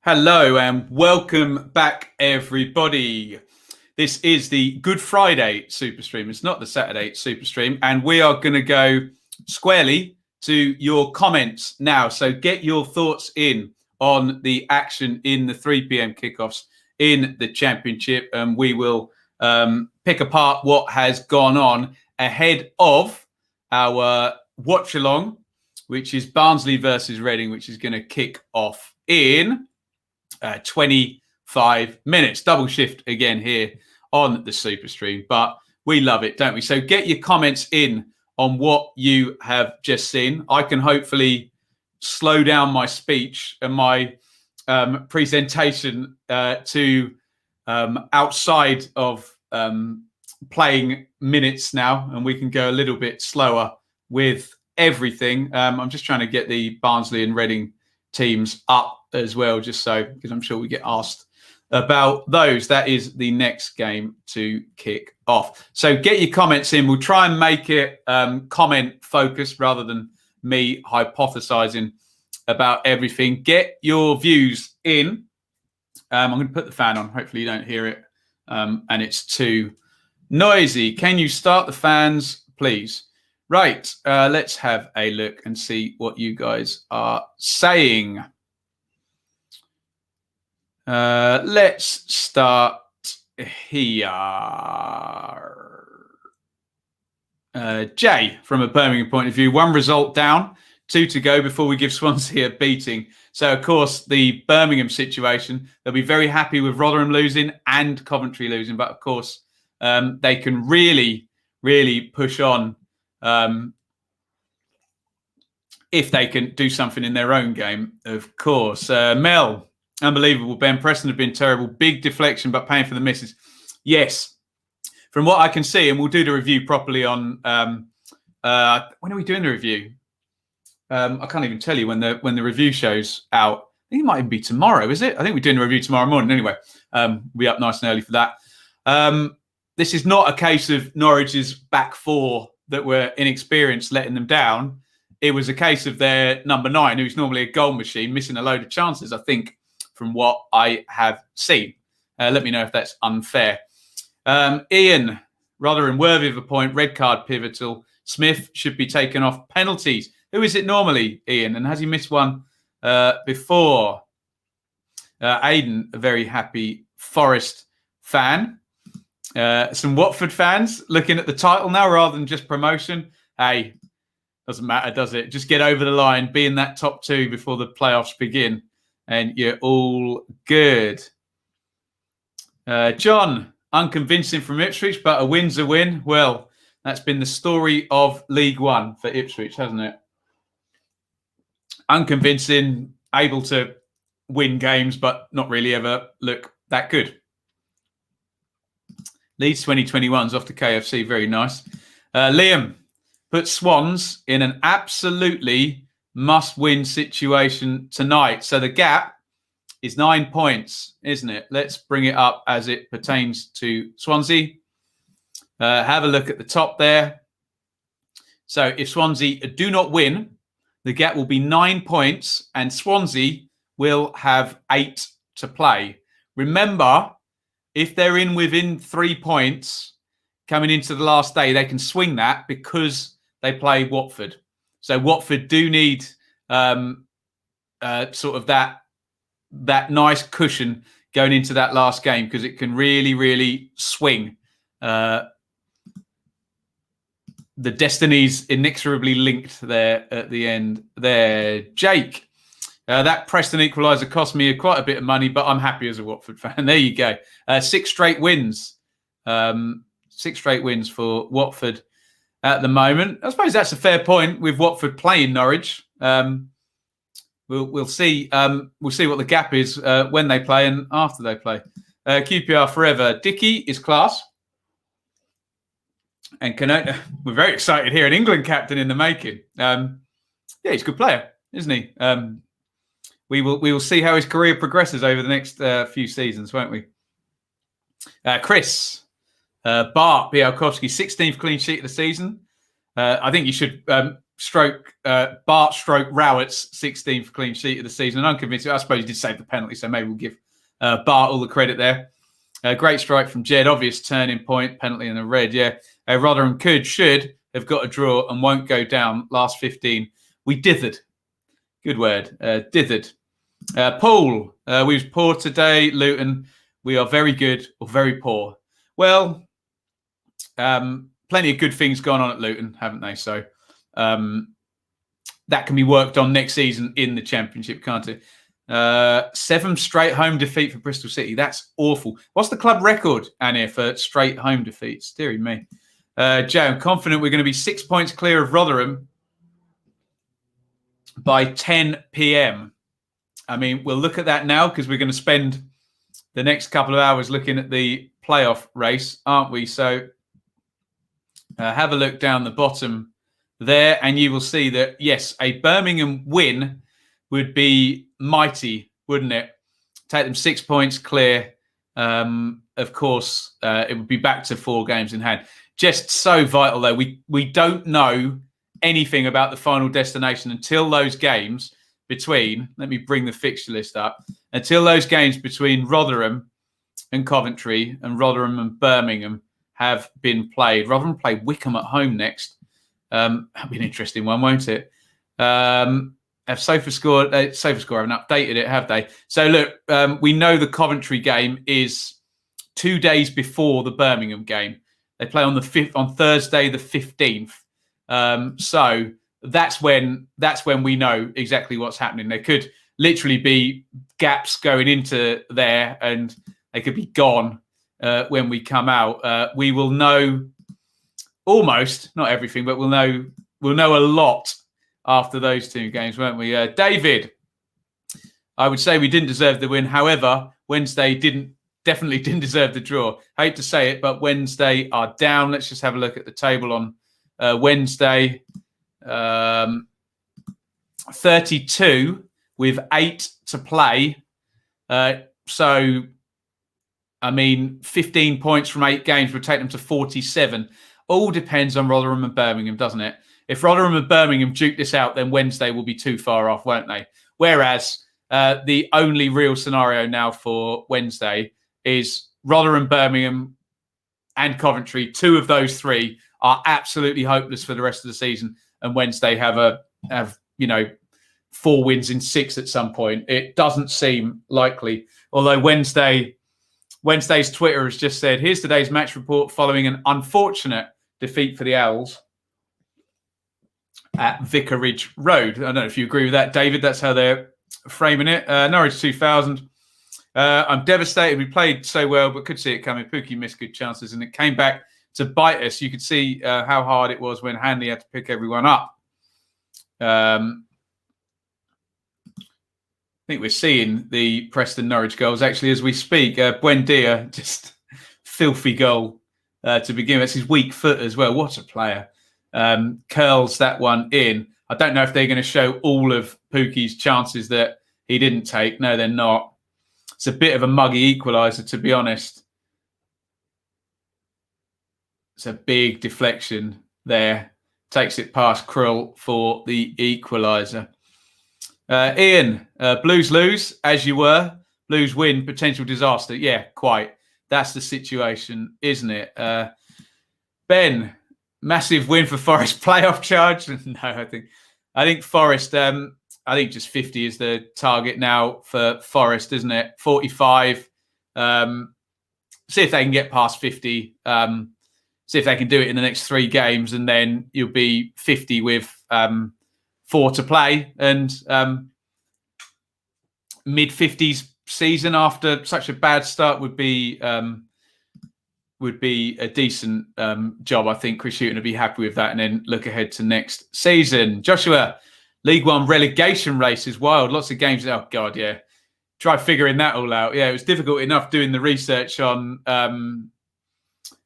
A: Hello and welcome back, everybody. This is the Good Friday Super Stream. It's not the Saturday Super Stream, and we are going to go squarely to your comments now. So get your thoughts in on the action in the 3 p.m. kickoffs in the Championship, and we will pick apart what has gone on ahead of our watch-along, which is Barnsley versus Reading, which is going to kick off in 24 5 minutes. Double shift again here on the Super Stream, but we love it, don't we? So get your comments in on what you have just seen. I can hopefully slow down my speech and my presentation to outside of playing minutes now, and we can go a little bit slower with everything. I'm just trying to get the Barnsley and Reading teams up as well, just so, because I'm sure we get asked about those. That is the next game to kick off. So get your comments in. We'll try and make it comment focused rather than me hypothesizing about everything. Get your views in. I'm going to put the fan on. Hopefully you don't hear it and it's too noisy. Can you start the fans, please? Right. Let's have a look and see what you guys are saying. Let's start here. Jay, from a Birmingham point of view, 1 result down, 2 to go before we give Swansea a beating. So, of course, the Birmingham situation, they'll be very happy with Rotherham losing and Coventry losing. But, of course, they can really, really push on if they can do something in their own game, of course. Mel, unbelievable. Ben Preston have been terrible. Big deflection, but paying for the misses. Yes. From what I can see, and we'll do the review properly on... when are we doing the review? I can't even tell you when the review show's out. I think it might even be tomorrow, is it? I think we're doing the review tomorrow morning anyway. We'll be up nice and early for that. This is not a case of Norwich's back 4 that were inexperienced, letting them down. It was a case of their number 9, who's normally a goal machine, missing a load of chances, I think, from what I have seen. Let me know if that's unfair. Iain, rather unworthy of a point, red card pivotal. Smith should be taken off penalties. Who is it normally, Iain? And has he missed one before? Aidan, a very happy Forest fan. Some Watford fans looking at the title now rather than just promotion. Hey, doesn't matter, does it? Just get over the line, be in that top 2 before the playoffs begin, and you're all good. John, unconvincing from Ipswich, but a win's a win. Well, that's been the story of League One for Ipswich, hasn't it? Unconvincing, able to win games, but not really ever look that good. Leeds 2021's off to KFC. Very nice. Liam, put Swans in an absolutely must-win situation tonight. So the gap is 9 points, isn't it? Let's bring it up as it pertains to Swansea. Have a look at the top there. So if Swansea do not win, the gap will be 9 points and Swansea will have 8 to play. Remember, if they're in within 3 points coming into the last day, they can swing that because they play Watford. So Watford do need sort of that nice cushion going into that last game because it can really, really swing. The destinies inexorably linked there at the end there. Jake, that Preston equaliser cost me quite a bit of money, but I'm happy as a Watford fan. There you go. 6 straight wins. 6 straight wins for Watford at the moment. I suppose that's a fair point with Watford playing Norwich. We'll see. We'll see what the gap is when they play and after they play. QPR forever. Dickey is class. And we're very excited here. An England captain in the making. Yeah, he's a good player, isn't he? We will see how his career progresses over the next few seasons, won't we? Chris, Bart Białkowski, 16th clean sheet of the season. I think you should stroke Rowett's 16th clean sheet of the season. And I'm convinced. I suppose he did save the penalty, so maybe we'll give Bart all the credit there. Great strike from Jed. Obvious turning point, penalty in the red. Yeah, Rotherham should have got a draw and won't go down. Last 15, we dithered. Good word, dithered. Paul, we was poor today. Luton, we are very good or very poor. Well, plenty of good things going on at Luton, haven't they? So that can be worked on next season in the Championship, can't it? 7 straight home defeat for Bristol City. That's awful. What's the club record, Annie, for straight home defeats? Deary me. Joe, I'm confident we're going to be 6 points clear of Rotherham by 10 p.m. I mean, we'll look at that now because we're going to spend the next couple of hours looking at the playoff race, aren't we? So have a look down the bottom there and you will see that, yes, a Birmingham win would be mighty, wouldn't it? Take them 6 points clear. Of course, it would be back to 4 games in hand. Just so vital, though. We don't know anything about the final destination until those games between, let me bring the fixture list up, until those games between Rotherham and Coventry and Rotherham and Birmingham have been played. Rotherham play Wickham at home next. That'll be an interesting one, won't it? Have SofaScore haven't updated it, have they? So look, we know the Coventry game is 2 days before the Birmingham game. They play on Thursday the 15th. So that's when we know exactly what's happening. There could literally be gaps going into there, and they could be gone when we come out. We will know almost, not everything, but we'll know a lot after those 2 games, won't we? David, I would say we didn't deserve the win. However, Wednesday definitely didn't deserve the draw. Hate to say it, but Wednesday are down. Let's just have a look at the table on Wednesday. 32 with 8 to play. So, I mean, 15 points from 8 games would take them to 47. All depends on Rotherham and Birmingham, doesn't it? If Rotherham and Birmingham duke this out, then Wednesday will be too far off, won't they? Whereas the only real scenario now for Wednesday is Rotherham, Birmingham and Coventry. 2 of those 3 are absolutely hopeless for the rest of the season. And Wednesday have 4 wins in 6 at some point. It doesn't seem likely. Although Wednesday's Twitter has just said, here's today's match report following an unfortunate defeat for the Owls at Vicarage Road. I don't know if you agree with that, David. That's how they're framing it. Norwich 2000. I'm devastated. We played so well, but could see it coming. Pookie missed good chances, and it came back to bite us. You could see how hard it was when Hanley had to pick everyone up. I think we're seeing the Preston Norwich goals actually as we speak. Buendia, just filthy goal to begin with. It's his weak foot as well. What a player. Curls that one in. I don't know if they're going to show all of Pookie's chances that he didn't take. No, they're not. It's a bit of a muggy equaliser, to be honest. It's a big deflection there. Takes it past Krull for the equaliser. Iain, Blues lose, as you were. Blues win, potential disaster. Yeah, quite. That's the situation, isn't it? Ben, massive win for Forest. Playoff charge? No, I think Forest, I think just 50 is the target now for Forest, isn't it? 45. See if they can get past 50. See if they can do it in the next 3 games, and then you'll be 50 with 4 to play, and mid-50s season after such a bad start would be a decent job. I think Chris Hughton would be happy with that, and then look ahead to next season. Joshua, League One relegation race is wild. Lots of games. Oh God, yeah. Try figuring that all out. Yeah, it was difficult enough doing the research on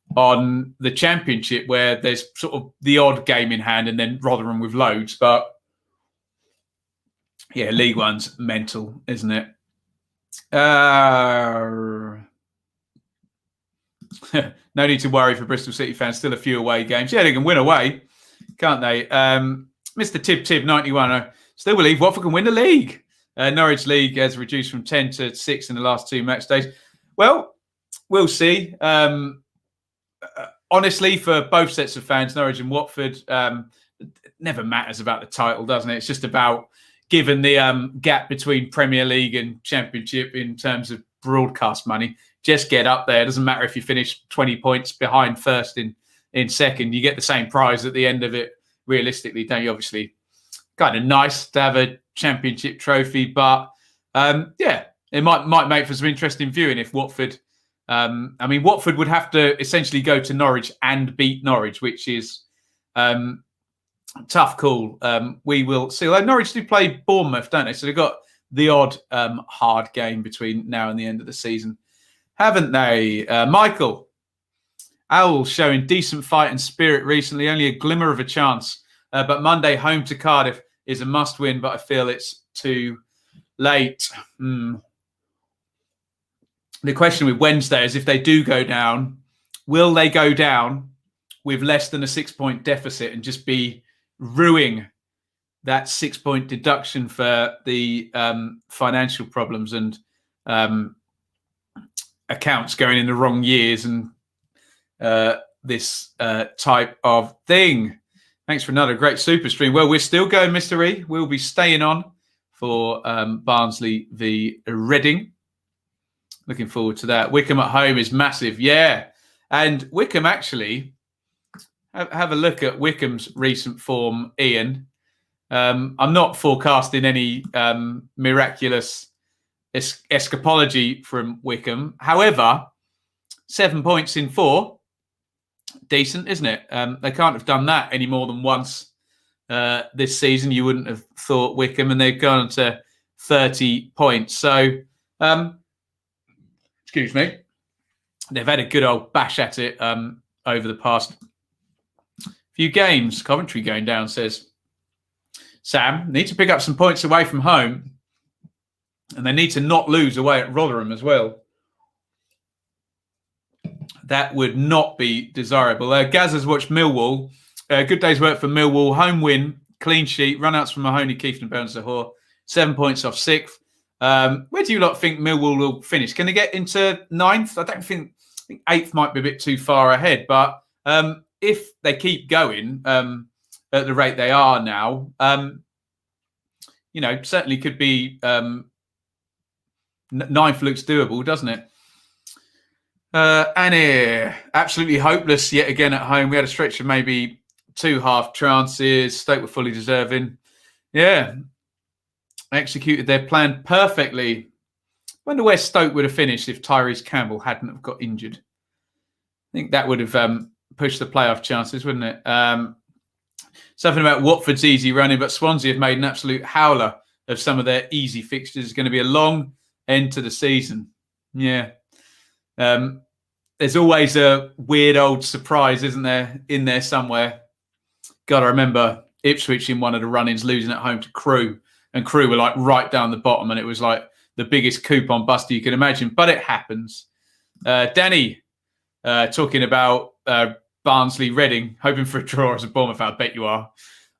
A: the Championship, where there's sort of the odd game in hand, and then Rotherham with loads. But yeah, League One's mental, isn't it? No need to worry for Bristol City fans. Still a few away games. Yeah, they can win away, can't they? Mr. Tib 91. I still believe Watford can win the league. Norwich League has reduced from 10 to 6 in the last 2 match days. Well, we'll see. Honestly, for both sets of fans, Norwich and Watford, it never matters about the title, doesn't it? It's just about, given the gap between Premier League and Championship in terms of broadcast money, just get up there. It doesn't matter if you finish 20 points behind first in second. You get the same prize at the end of it, realistically, don't you? Obviously, kind of nice to have a Championship trophy, but it might make for some interesting viewing if Watford. Watford would have to essentially go to Norwich and beat Norwich, which is tough call. We will see. Although Norwich do play Bournemouth, don't they? So they've got the odd hard game between now and the end of the season, haven't they? Michael, Owls showing decent fight and spirit recently, only a glimmer of a chance. But Monday home to Cardiff is a must win, but I feel it's too late. The question with Wednesday is if they do go down, will they go down with less than a 6-point deficit and just be ruining that 6-point deduction for the financial problems and accounts going in the wrong years and this type of thing? Thanks for another great super stream. Well, we're still going, Mr. E. We'll be staying on for Barnsley v Reading. Looking forward to that. Wickham at home is massive. Yeah. And Wickham actually, have a look at Wickham's recent form, Iain. I'm not forecasting any miraculous escapology from Wickham. However, 7 points in 4. Decent, isn't it? They can't have done that any more than once this season. You wouldn't have thought Wickham, and they've gone to 30 points. So, excuse me, they've had a good old bash at it over the past few games. Coventry going down, says Sam. Need to pick up some points away from home, and they need to not lose away at Rotherham as well. That would not be desirable. Gaz has watched Millwall. Good day's work for Millwall. Home win, clean sheet, run-outs from Mahoney, Keith and Burns-Zahor. 7 points off 6th. Where do you lot think Millwall will finish? Can they get into 9th? I think 8th might be a bit too far ahead. But if they keep going at the rate they are now, certainly could be 9th looks doable, doesn't it? Annie, absolutely hopeless yet again at home. We had a stretch of maybe 2 half chances. Stoke were fully deserving. Yeah, executed their plan perfectly. Wonder where Stoke would have finished if Tyrese Campbell hadn't have got injured. I think that would have pushed the playoff chances, wouldn't it? Something about Watford's easy running, but Swansea have made an absolute howler of some of their easy fixtures. It's going to be a long end to the season. Yeah. There's always a weird old surprise, isn't there, in there somewhere? God, I remember Ipswich in one of the run-ins losing at home to Crewe, and Crewe were like right down the bottom, and it was like the biggest coupon buster you can imagine, but it happens. Danny, talking about Barnsley Reading, hoping for a draw as a Bournemouth fan. I bet you are.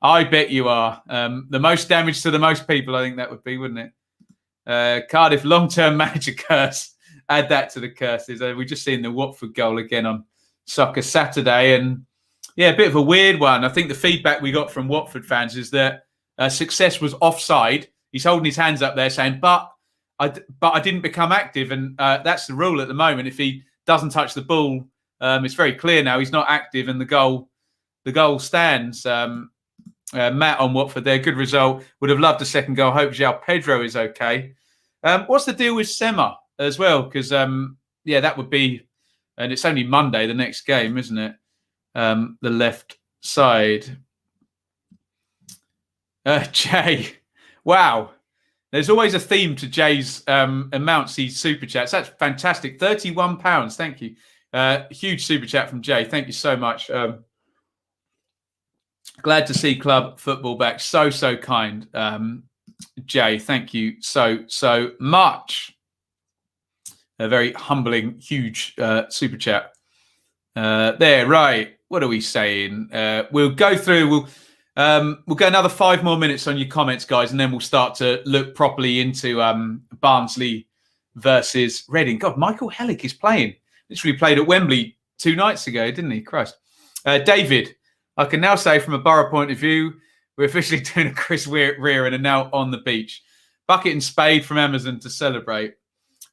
A: I bet you are. The most damage to the most people, I think that would be, wouldn't it? Cardiff long-term manager curse. Add that to the curses. We've just seen the Watford goal again on Soccer Saturday. And yeah, a bit of a weird one. I think the feedback we got from Watford fans is that Success was offside. He's holding his hands up there saying, but I didn't become active. And that's the rule at the moment. If he doesn't touch the ball, it's very clear now he's not active and the goal stands. Matt on Watford there. Good result. Would have loved a second goal. Hope João Pedro is okay. What's the deal with Sema as well? Because, that would be, and it's only Monday, the next game, isn't it? The left side. Jay, wow. There's always a theme to Jay's amounts, he super chats. That's fantastic. £31. Thank you. Huge super chat from Jay. Thank you so much. Glad to see club football back. So kind. Jay, thank you so much. A very humbling, huge super chat. There, right. What are we saying? We'll go through. We'll go another 5 more minutes on your comments, guys, and then we'll start to look properly into Barnsley versus Reading. God, Michael Hellick is playing. Literally played at Wembley 2 nights ago, didn't he? Christ. David, I can now say from a Borough point of view, we're officially doing a Chris Rear and are now on the beach. Bucket and spade from Amazon to celebrate.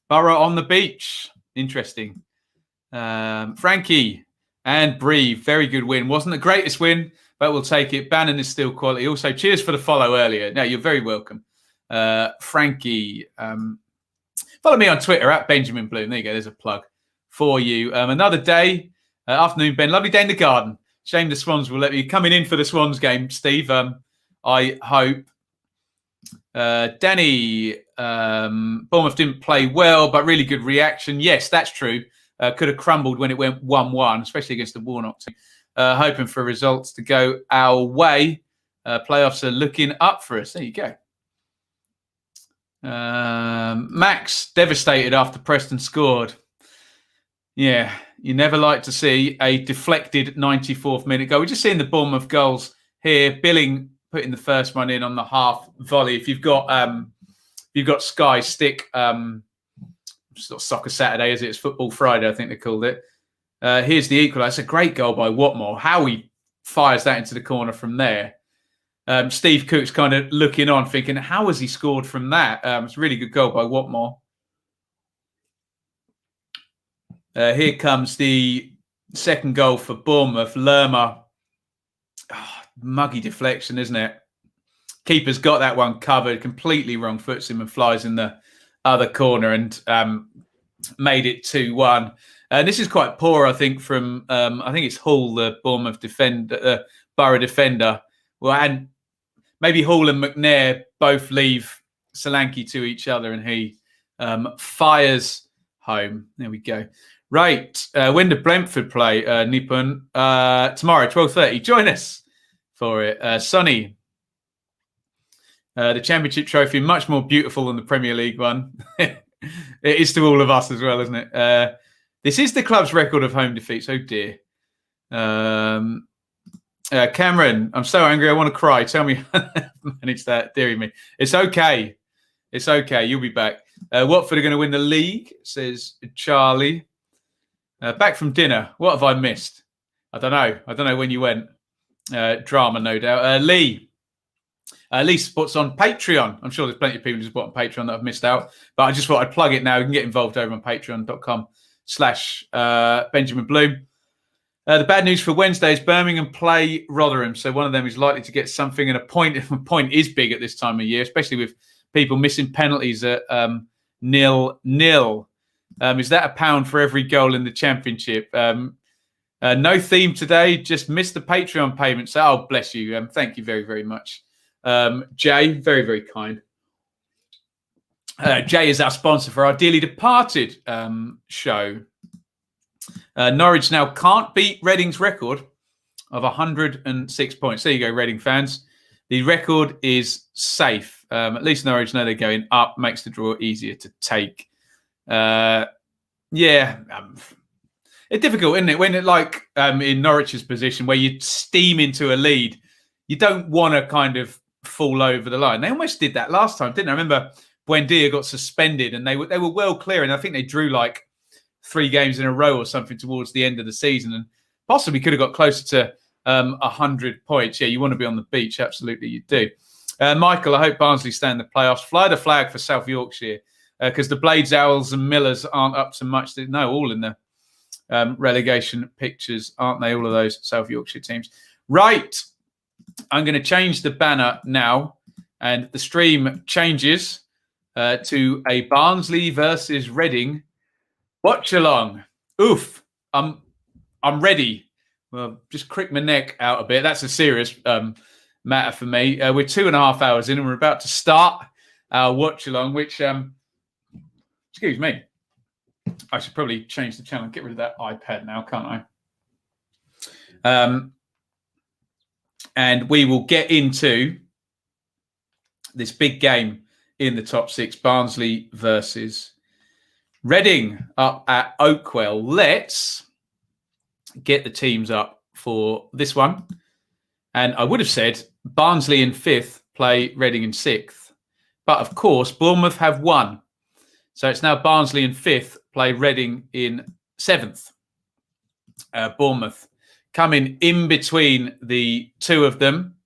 A: Borough on the beach. Interesting. Frankie and Bree, very good win. Wasn't the greatest win, but we'll take it. Bannon is still quality. Also, cheers for the follow earlier. No, you're very welcome. Frankie. Follow me on Twitter at Benjamin Bloom. There you go. There's a plug for you. Another day, afternoon, Ben. Lovely day in the garden. Shame the Swans will let you coming in for the Swans game, Steve. I hope. Danny, Bournemouth didn't play well, but really good reaction. Yes, that's true. Could have crumbled when it went 1-1, especially against the Warnock team. Hoping for results to go our way. Playoffs are looking up for us. There you go. Max, devastated after Preston scored. Yeah, you never like to see a deflected 94th minute goal. We're just seeing the Bournemouth goals here. Billing putting the first one in on the half volley. If you've got Sky, stick sort of Soccer Saturday, as it's Football Friday, I think they called it. Here's the equaliser. It's a great goal by Watmore. How he fires that into the corner from there. Steve Cook's kind of looking on, thinking, how has he scored from that? It's a really good goal by Watmore. Here comes the second goal for Bournemouth. Lerma. Oh, muggy deflection, isn't it? Keeper's got that one covered, completely wrong foots him and flies in the other corner and made it 2-1. This is quite poor, I think, from, I think it's Hall, the Bournemouth defender, Borough defender. Well, and maybe Hall and McNair both leave Solanke to each other and he fires home. There we go. Right. When did Bamford play, Nippon? Tomorrow, 12:30. Join us for it. Sonny. The Championship trophy, much more beautiful than the Premier League one. It is to all of us as well, isn't it? This is the club's record of home defeats. Oh, dear. Cameron, I'm so angry. I want to cry. Tell me how to manage that. Dearie me. It's okay. It's okay. You'll be back. Watford are going to win the league, says Charlie. Back from dinner. What have I missed? I don't know. I don't know when you went. Drama, no doubt. Lee. Lee supports on Patreon. I'm sure there's plenty of people who support on Patreon that I've missed out. But I just thought I'd plug it now. You can get involved over on patreon.com/Benjamin Bloom. The bad news for Wednesday is Birmingham play Rotherham. So one of them is likely to get something, and a point is big at this time of year, especially with people missing penalties at 0-0. Is that £1 for every goal in the Championship? No theme today, just missed the Patreon payment. So, oh, bless you. Thank you very, very much. Jay, very, very kind. Jay is our sponsor for our Dearly Departed show. Norwich now can't beat Reading's record of 106 points. There you go, Reading fans. The record is safe. At least Norwich know they're going up. Makes the draw easier to take. It's difficult, isn't it? When it like in Norwich's position where you steam into a lead, you don't want to kind of fall over the line. They almost did that last time, didn't I? I remember Buendia got suspended and they were well clear, and I think they drew like 3 games in a row or something towards the end of the season, and possibly could have got closer to 100 points. Yeah, you want to be on the beach. Absolutely, you do. Michael, I hope Barnsley stay in the playoffs. Fly the flag for South Yorkshire, because the Blades, Owls and Millers aren't up to much. No, all in the relegation pictures, aren't they? All of those South Yorkshire teams. Right. I'm going to change the banner now, and the stream changes to a Barnsley versus Reading watch along. Oof. I'm ready. Well, just crick my neck out a bit. That's a serious matter for me. We're 2.5 hours in and we're about to start our watch along, which, excuse me, I should probably change the channel, get rid of that iPad now, can't I? And we will get into this big game in the top 6, Barnsley versus Reading up at Oakwell. Let's get the teams up for this one. And I would have said Barnsley in 5th, play Reading in 6th. But of course, Bournemouth have won. So it's now Barnsley in 5th, play Reading in 7th. Bournemouth coming in between the two of them.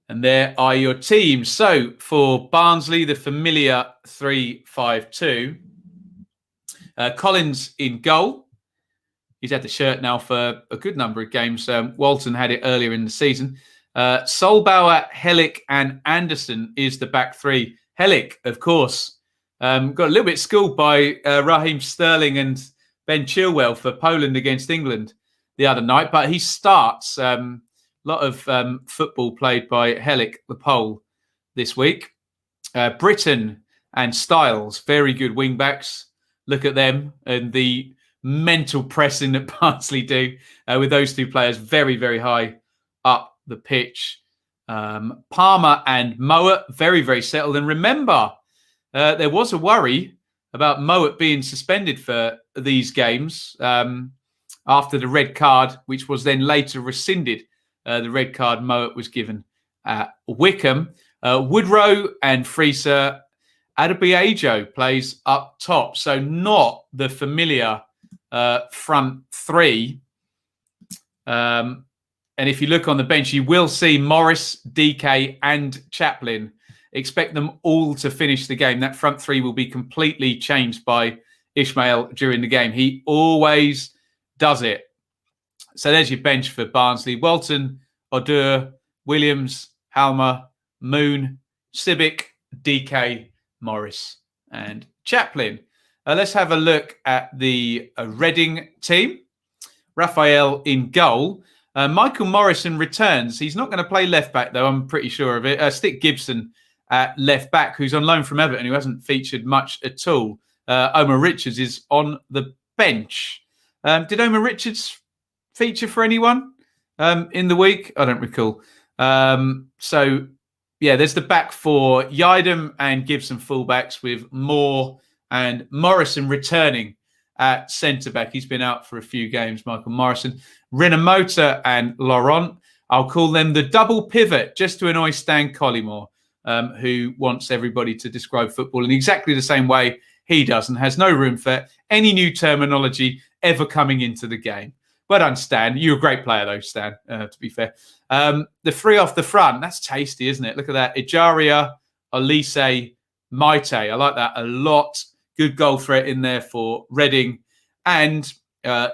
A: And there are your teams. So for Barnsley, the familiar 3-5-2. Collins in goal. He's had the shirt now for a good number of games. Walton had it earlier in the season. Solbauer, Hellick, and Anderson is the back three. Hellick, of course, got a little bit schooled by Raheem Sterling and Ben Chilwell for Poland against England the other night, but he starts. A lot of football played by Hellick, the Pole, this week. Britton and Styles, very good wing backs. Look at them and the mental pressing that Barnsley do with those two players very, very high up the pitch. Palmer and Mowat, very, very settled. And remember, there was a worry about Mowat being suspended for these games after the red card, which was then later rescinded. The red card Mowat was given at Wickham. Woodrow and Freezer. Adebayo plays up top, so not the familiar front three. And if you look on the bench, you will see Morris, DK, and Chaplin. Expect them all to finish the game. That front three will be completely changed by Ishmael during the game. He always does it. So there's your bench for Barnsley. Walton, Odur, Williams, Halmer, Moon, Sibic, DK, Morris, and Chaplin. Let's have a look at the Reading team. Raphael in goal. Michael Morrison returns. He's not going to play left back, though. I'm pretty sure of it. Stick Gibson at left back, who's on loan from Everton, who hasn't featured much at all. Omar Richards is on the bench. Did Omar Richards feature for anyone in the week? I don't recall. So, yeah, there's the back four. Yidam and Gibson fullbacks with Moore and Morrison returning at centre-back. He's been out for a few games, Michael Morrison. Renamotor and Laurent. I'll call them the double pivot, just to annoy Stan Collymore, who wants everybody to describe football in exactly the same way he does and has no room for any new terminology ever coming into the game. Well done, Stan. You're a great player, though, Stan, to be fair. The three off the front, that's tasty, isn't it? Look at that. Ejaria, Elise, Maite. I like that a lot. Good goal threat in there for Reading. And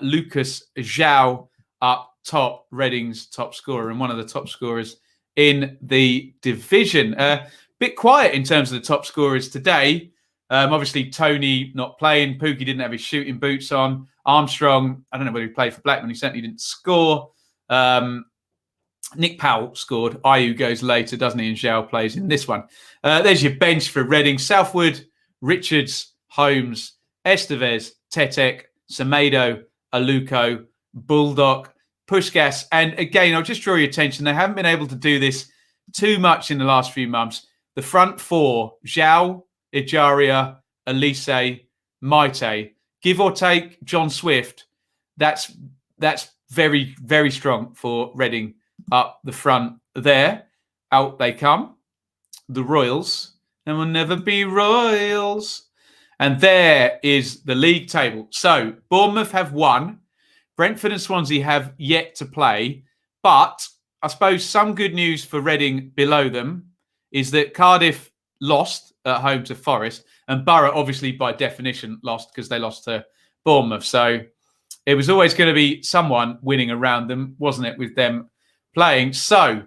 A: Lucas Zhao up top, Reading's top scorer and one of the top scorers in the division. Bit quiet in terms of the top scorers today. Obviously, Tony not playing. Pookie didn't have his shooting boots on. Armstrong, I don't know whether he played for Blackman. He certainly didn't score. Nick Powell scored. Ayew goes later, doesn't he? And Zhao plays in this one. There's your bench for Reading. Southwood, Richards, Holmes, Estevez, Tetek, Semedo, Aluko, Bulldog, Pushkas. And again, I'll just draw your attention. They haven't been able to do this too much in the last few months. The front four, Zhao, Ejaria, Elise, Maite. Give or take John Swift, that's very, very strong for Reading up the front there. Out they come. The Royals. There will never be Royals. And there is the league table. So Bournemouth have won. Brentford and Swansea have yet to play. But I suppose some good news for Reading below them is that Cardiff lost at home to Forest. And Borough, obviously, by definition, lost because they lost to Bournemouth. So it was always going to be someone winning around them, wasn't it, with them playing? So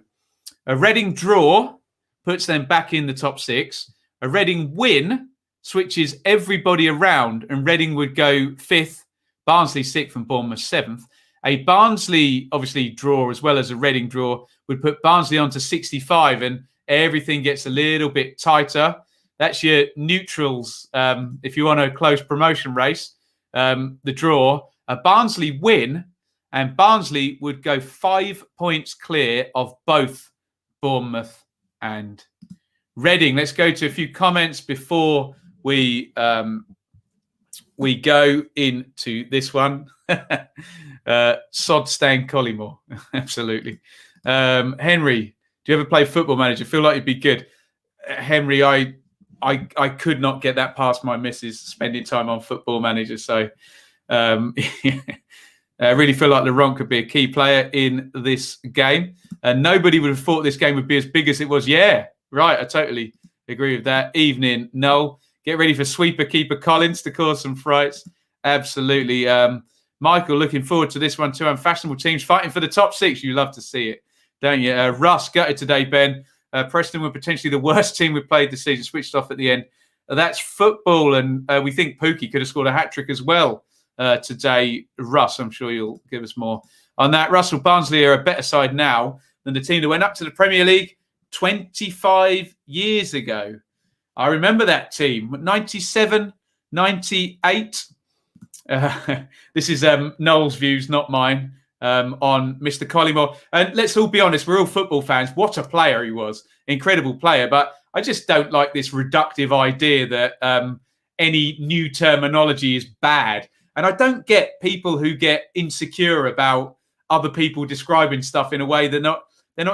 A: a Reading draw puts them back in the top six. A Reading win switches everybody around, and Reading would go fifth, Barnsley sixth, and Bournemouth seventh. A Barnsley, obviously, draw as well as a Reading draw would put Barnsley on to 65, and everything gets a little bit tighter. That's your neutrals. If you want a close promotion race, the draw, a Barnsley win, and Barnsley would go 5 points clear of both Bournemouth and Reading. Let's go to a few comments before we go into this one. Sod Stan Collymore. Absolutely. Henry, do you ever play Football Manager? Feel like you'd be good. Henry, I could not get that past my missus spending time on Football Manager. So I really feel like Laurent could be a key player in this game. And nobody would have thought this game would be as big as it was. Yeah, right. I totally agree with that. Evening, Noel. Get ready for sweeper keeper Collins to cause some frights. Absolutely. Michael, looking forward to this one too. Unfashionable teams fighting for the top six. You love to see it. don't you? Russ gutted today, Ben. Preston were potentially the worst team we played this season, switched off at the end. That's football, and we think Pookie could have scored a hat-trick as well today. Russ, I'm sure you'll give us more on that. Russell, Barnsley are a better side now than the team that went up to the Premier League 25 years ago. I remember that team, 97, 98. This is Noel's views, not mine, on Mr. Collymore. And let's all be honest, we're all football fans. What a player he was. Incredible player. But I just don't like this reductive idea that any new terminology is bad. And I don't get people who get insecure about other people describing stuff in a way they're not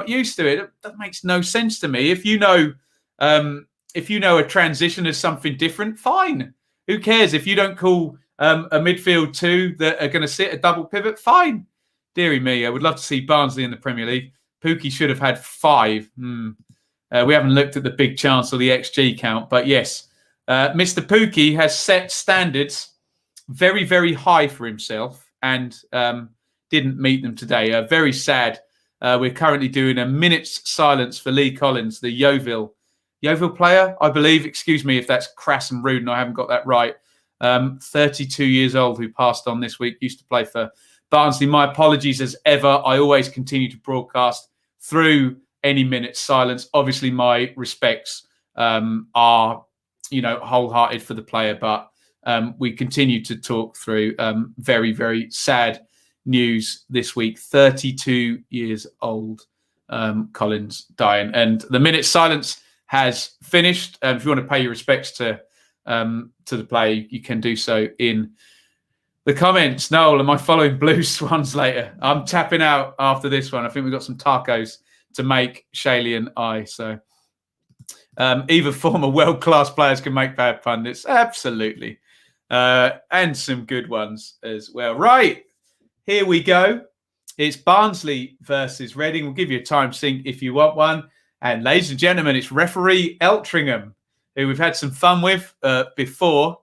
A: used to it. That makes no sense to me. If you know a transition as something different, fine. Who cares? If you don't call a midfield two that are going to sit a double pivot, fine. Deary me, I would love to see Barnsley in the Premier League. Pookie should have had 5. We haven't looked at the big chance or the XG count, but yes, Mr. Pookie has set standards very, very high for himself and didn't meet them today. Very sad. We're currently doing a minute's silence for Lee Collins, the Yeovil player, I believe. Excuse me if that's crass and rude and I haven't got that right. 32 years old, who passed on this week, used to play for Barnsley. My apologies as ever. I always continue to broadcast through any minute's silence. Obviously, my respects are, wholehearted for the player, but we continue to talk through very, very sad news this week. 32 years old, Collins dying. And the minute's silence has finished. If you want to pay your respects to the player, you can do so in the comments. Noel, am I following Blue Swans later? I'm tapping out after this one. I think we've got some tacos to make, Shaylee and I. So even former world-class players can make bad pundits. Absolutely. And some good ones as well. Right, here we go. It's Barnsley versus Reading. We'll give you a time sync if you want one. And ladies and gentlemen, it's referee Eltringham, who we've had some fun with before.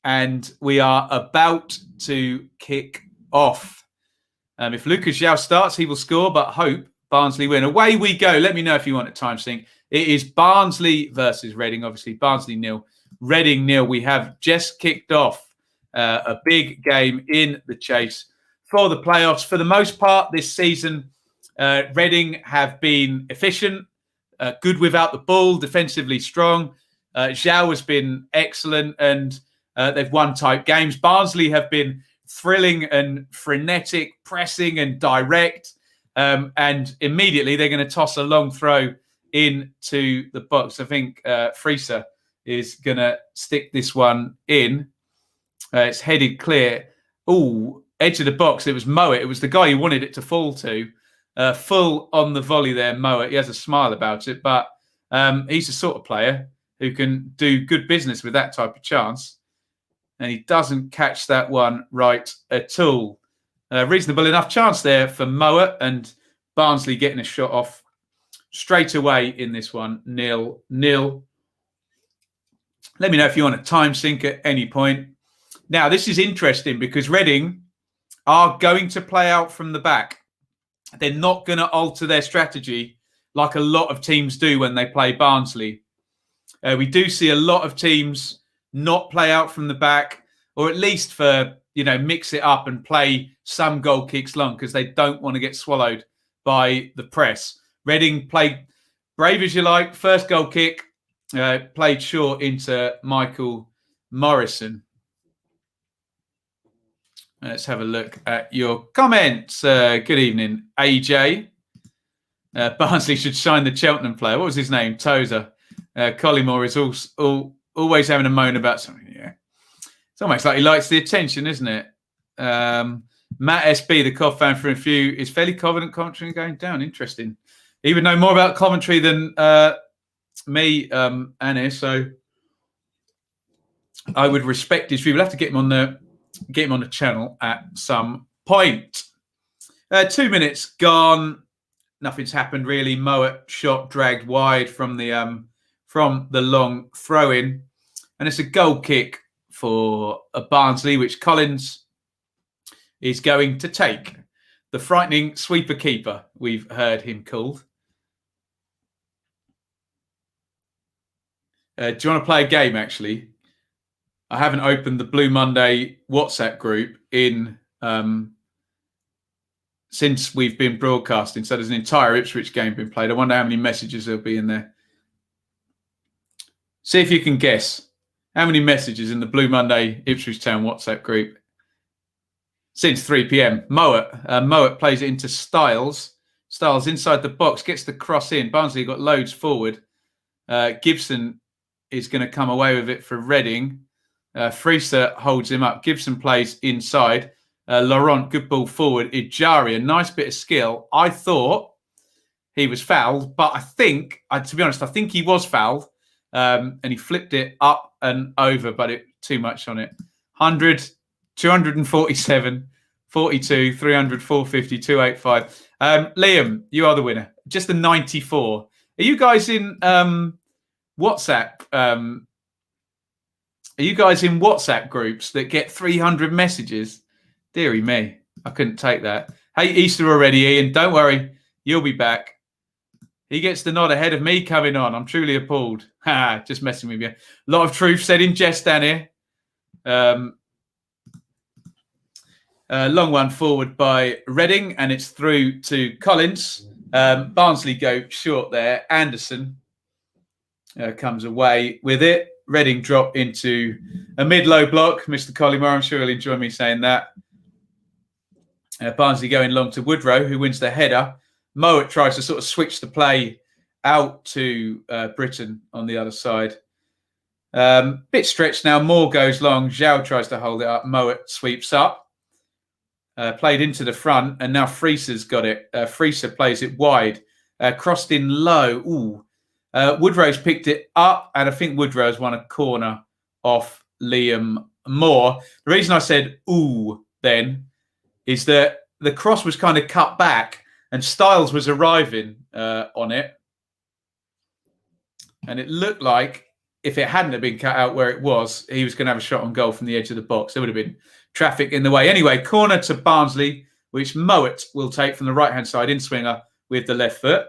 A: And we are about to kick off. If Lucas Yao starts, he will score, but hope Barnsley win. Away we go. Let me know if you want a time sync. It is Barnsley versus Reading. Obviously, Barnsley 0, Reading 0. We have just kicked off a big game in the chase for the playoffs. For the most part this season, Reading have been efficient, good without the ball, defensively strong. Zhao has been excellent, and they've won tight games. Barnsley have been thrilling and frenetic, pressing and direct. And immediately they're going to toss a long throw into the box. I think Frieser is going to stick this one in. It's headed clear. Oh, edge of the box. It was Mowat. It was the guy you wanted it to fall to. Full on the volley there, Mowat. He has a smile about it, but he's the sort of player who can do good business with that type of chance. And he doesn't catch that one right at all. Reasonable enough chance there for Mowat, and Barnsley getting a shot off straight away in this one. 0-0. Let me know if you want a time sync at any point. Now, this is interesting because Reading are going to play out from the back. They're not going to alter their strategy like a lot of teams do when they play Barnsley. We do see a lot of teams not play out from the back, or at least for, mix it up and play some goal kicks long because they don't want to get swallowed by the press. Reading played brave as you like. First goal kick, played short into Michael Morrison. Let's have a look at your comments. Good evening, AJ. Barnsley should sign the Cheltenham player. What was his name? Tozer. Collymore is always having a moan about something. Yeah, it's almost like he likes the attention, isn't it? Matt SB, the Cov fan for a few, is fairly confident commentary going down. Interesting. He would know more about commentary than me, Anna. So I would respect his view. We'll have to get him on the channel at some point. 2 minutes gone. Nothing's happened really. Mowat shot dragged wide from the long throw-in. And it's a goal kick for a Barnsley, which Collins is going to take. The frightening sweeper keeper, we've heard him called. Do you want to play a game, actually? I haven't opened the Blue Monday WhatsApp group in since we've been broadcasting. So there's an entire Ipswich game been played. I wonder how many messages there'll be in there. See if you can guess how many messages in the Blue Monday Ipswich Town WhatsApp group since 3 p.m. Mowat plays it into Styles. Styles inside the box, gets the cross in. Barnsley got loads forward. Gibson is going to come away with it for Reading. Freeser holds him up. Gibson plays inside. Laurent, good ball forward. Ijari, a nice bit of skill. I thought he was fouled, but I think, to be honest, I think he was fouled. And he flipped it up and over, but it too much on it. 100, 247, 42, 300, 450, 285. Liam, you are the winner. Just a 94. Are you guys in WhatsApp? Are you guys in WhatsApp groups that get 300 messages? Deary me, I couldn't take that. Hey, Easter already, Iain. Don't worry, you'll be back. He gets the nod ahead of me coming on. I'm truly appalled. Ha, just messing with you. A lot of truth said in jest down here. Long one forward by Reading, and it's through to Collins. Barnsley go short there. Anderson comes away with it. Reading drop into a mid-low block. Mr. Collymore, I'm sure he'll enjoy me saying that. Barnsley going long to Woodrow, who wins the header. Mowat tries to sort of switch the play out to Britain on the other side. Bit stretched now. Moore goes long. Zhao tries to hold it up. Mowat sweeps up. Played into the front, and now Freeser's got it. Freeser plays it wide. Crossed in low. Ooh. Woodrow's picked it up, and I think Woodrow's won a corner off Liam Moore. The reason I said ooh then is that the cross was kind of cut back and Styles was arriving on it. And it looked like if it hadn't have been cut out where it was, he was going to have a shot on goal from the edge of the box. There would have been traffic in the way. Anyway, corner to Barnsley, which Mowat will take from the right-hand side in swinger with the left foot.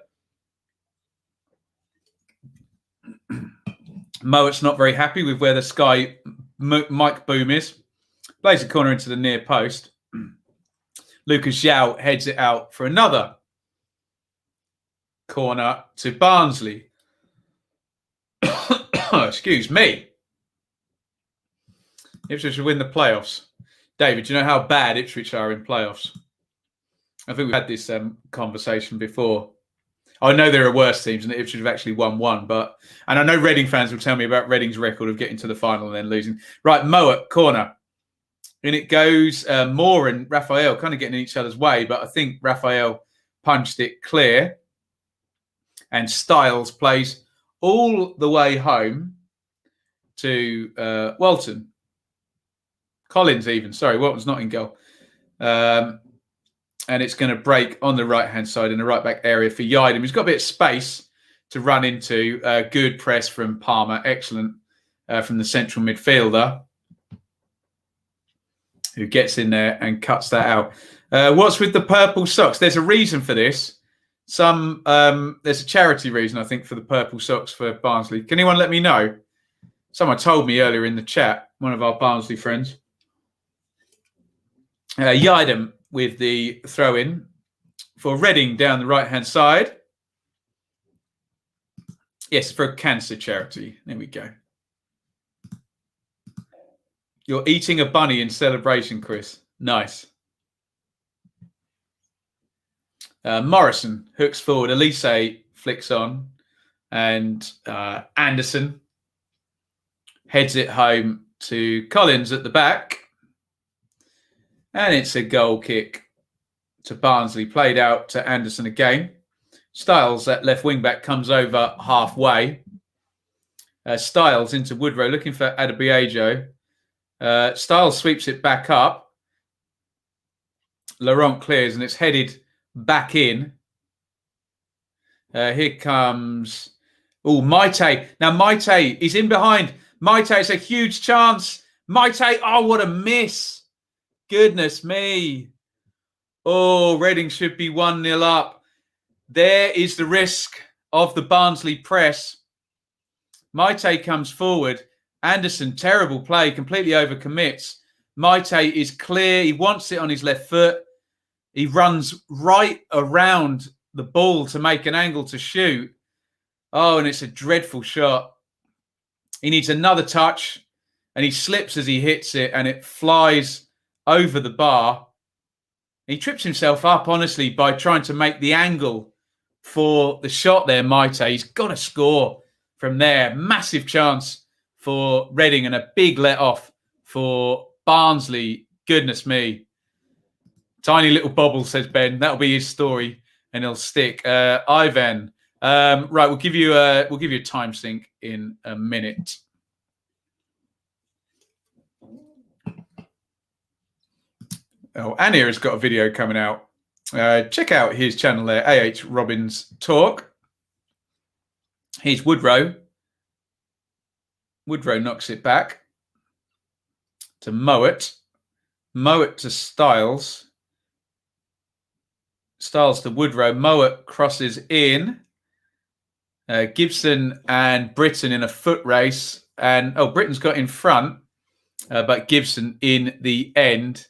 A: Mowat's not very happy with where the Sky mic boom is. Plays the corner into the near post. Lucas Zhao heads it out for another corner to Barnsley. Excuse me. Ipswich will win the playoffs. David, do you know how bad Ipswich are in playoffs? I think we've had this conversation before. I know there are worse teams and that Ipswich have actually won one, and I know Reading fans will tell me about Reading's record of getting to the final and then losing. Right, Mowat, corner. In it goes. Moore and Raphael kind of getting in each other's way, but I think Raphael punched it clear. And Styles plays all the way home to Walton. Collins even. Sorry, Walton's not in goal. And it's going to break on the right-hand side in the right-back area for Iain. He's got a bit of space to run into. Good press from Palmer. Excellent from the central midfielder, who gets in there and cuts that out. What's with the purple socks? There's a reason for this. There's a charity reason, I think, for the purple socks for Barnsley. Can anyone let me know? Someone told me earlier in the chat, one of our Barnsley friends. Iain with the throw-in for Reading down the right-hand side. Yes, for a cancer charity. There we go. You're eating a bunny in celebration, Chris. Nice. Morrison hooks forward. Elise flicks on. And Anderson heads it home to Collins at the back. And it's a goal kick to Barnsley. Played out to Anderson again. Styles, that left wing-back, comes over halfway. Styles into Woodrow, looking for Adebayo. Styles sweeps it back up. Laurent clears, and it's headed back in. Here comes... Oh, Maite. Now, Maite is in behind. Maite, it's a huge chance. Maite, oh, what a miss. Goodness me. Oh, Reading should be 1-0 up. There is the risk of the Barnsley press. Maite comes forward. Anderson, terrible play, completely overcommits. Maite is clear. He wants it on his left foot. He runs right around the ball to make an angle to shoot. Oh, and it's a dreadful shot. He needs another touch, and he slips as he hits it, and it flies over the bar. He trips himself up, honestly, by trying to make the angle for the shot there, Maite. He's got to score from there. Massive chance for Reading and a big let-off for Barnsley. Goodness me. Tiny little bobble, says Ben. That'll be his story, and he'll stick. Ivan. Right, we'll give you a time sync in a minute. Oh, Anya has got a video coming out. Check out his channel there, AH Robbins Talk. Here's Woodrow. Woodrow knocks it back to Mowat. Mowat to Styles. Styles to Woodrow. Mowat crosses in. Gibson and Britton in a foot race. And, Britton's got in front, but Gibson in the end.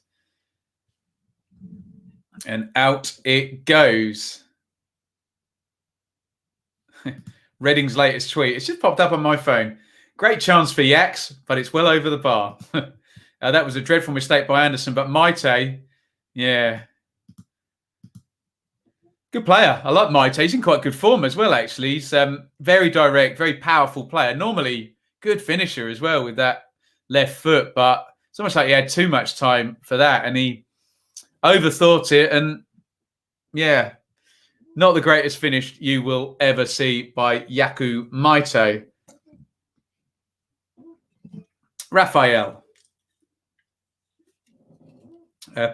A: And out it goes. Reading's latest tweet. It's just popped up on my phone. Great chance for Yaks, but it's well over the bar. That was a dreadful mistake by Anderson, but Maite, yeah. Good player. I like Maite. He's in quite good form as well, actually. He's very direct, very powerful player. Normally, good finisher as well with that left foot, but it's almost like he had too much time for that, and he overthought it, and yeah, not the greatest finish you will ever see by Yaku Maite. Raphael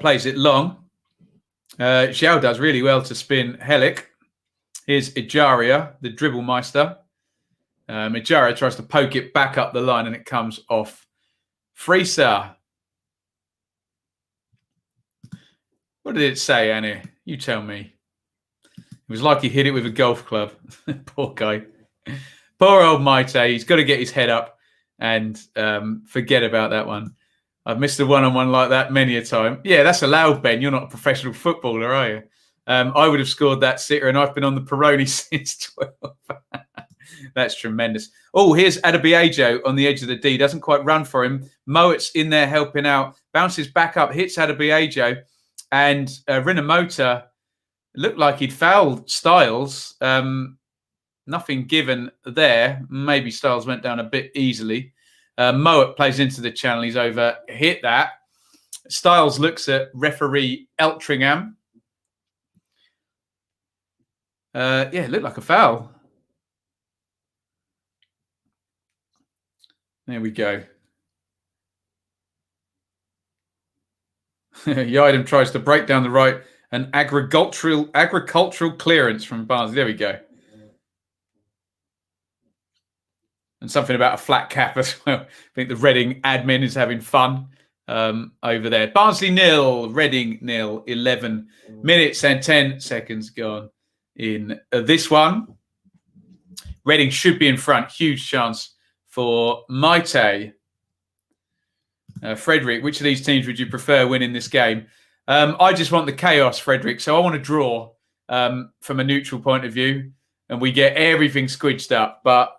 A: plays it long. Xiao does really well to spin Helic. Here's Ejaria, the dribble meister. Ejaria tries to poke it back up the line, and it comes off Freesa. What did it say, Annie? You tell me. It was like he hit it with a golf club. Poor guy. Poor old Maite. He's got to get his head up and forget about that one. I've missed a one-on-one like that many a time. Yeah, that's allowed, Ben. You're not a professional footballer, are you? I would have scored that sitter, and I've been on the Peroni since 12. That's tremendous. Oh, here's Adebayo on the edge of the D. Doesn't quite run for him. Mowat's in there helping out. Bounces back up, hits Adebayo. And Rinomota looked like he'd fouled Styles. Nothing given there. Maybe Styles went down a bit easily. Mowat plays into the channel. He's over. Hit that. Styles looks at referee Eltringham. It looked like a foul. There we go. Iain tries to break down the right, an agricultural clearance from Barnsley. There we go. And something about a flat cap as well. I think the Reading admin is having fun over there. Barnsley 0, Reading 0, 11 minutes and 10 seconds gone in this one. Reading should be in front. Huge chance for Maite. Frederick, which of these teams would you prefer winning this game? I just want the chaos, Frederick. So I want to draw from a neutral point of view, and we get everything squidged up. But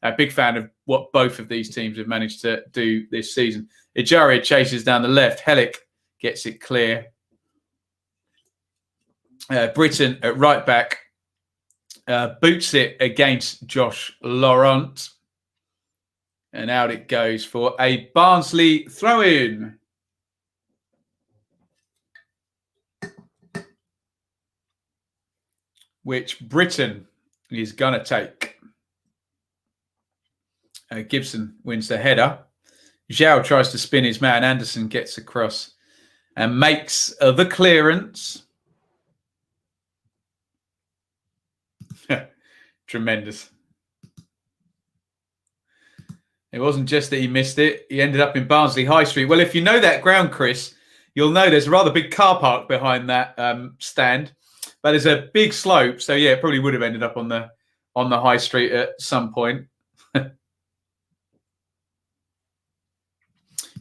A: a big fan of what both of these teams have managed to do this season. Ejaria chases down the left. Helic gets it clear. Britton at right back boots it against Josh Laurent. And out it goes for a Barnsley throw-in. Which Britton is going to take. Gibson wins the header. Zhao tries to spin his man. Anderson gets across and makes the clearance. Tremendous. It wasn't just that he missed it. He ended up in Barnsley High Street. Well, if you know that ground, Chris, you'll know there's a rather big car park behind that stand, but there's a big slope. So yeah, it probably would have ended up on the high street at some point.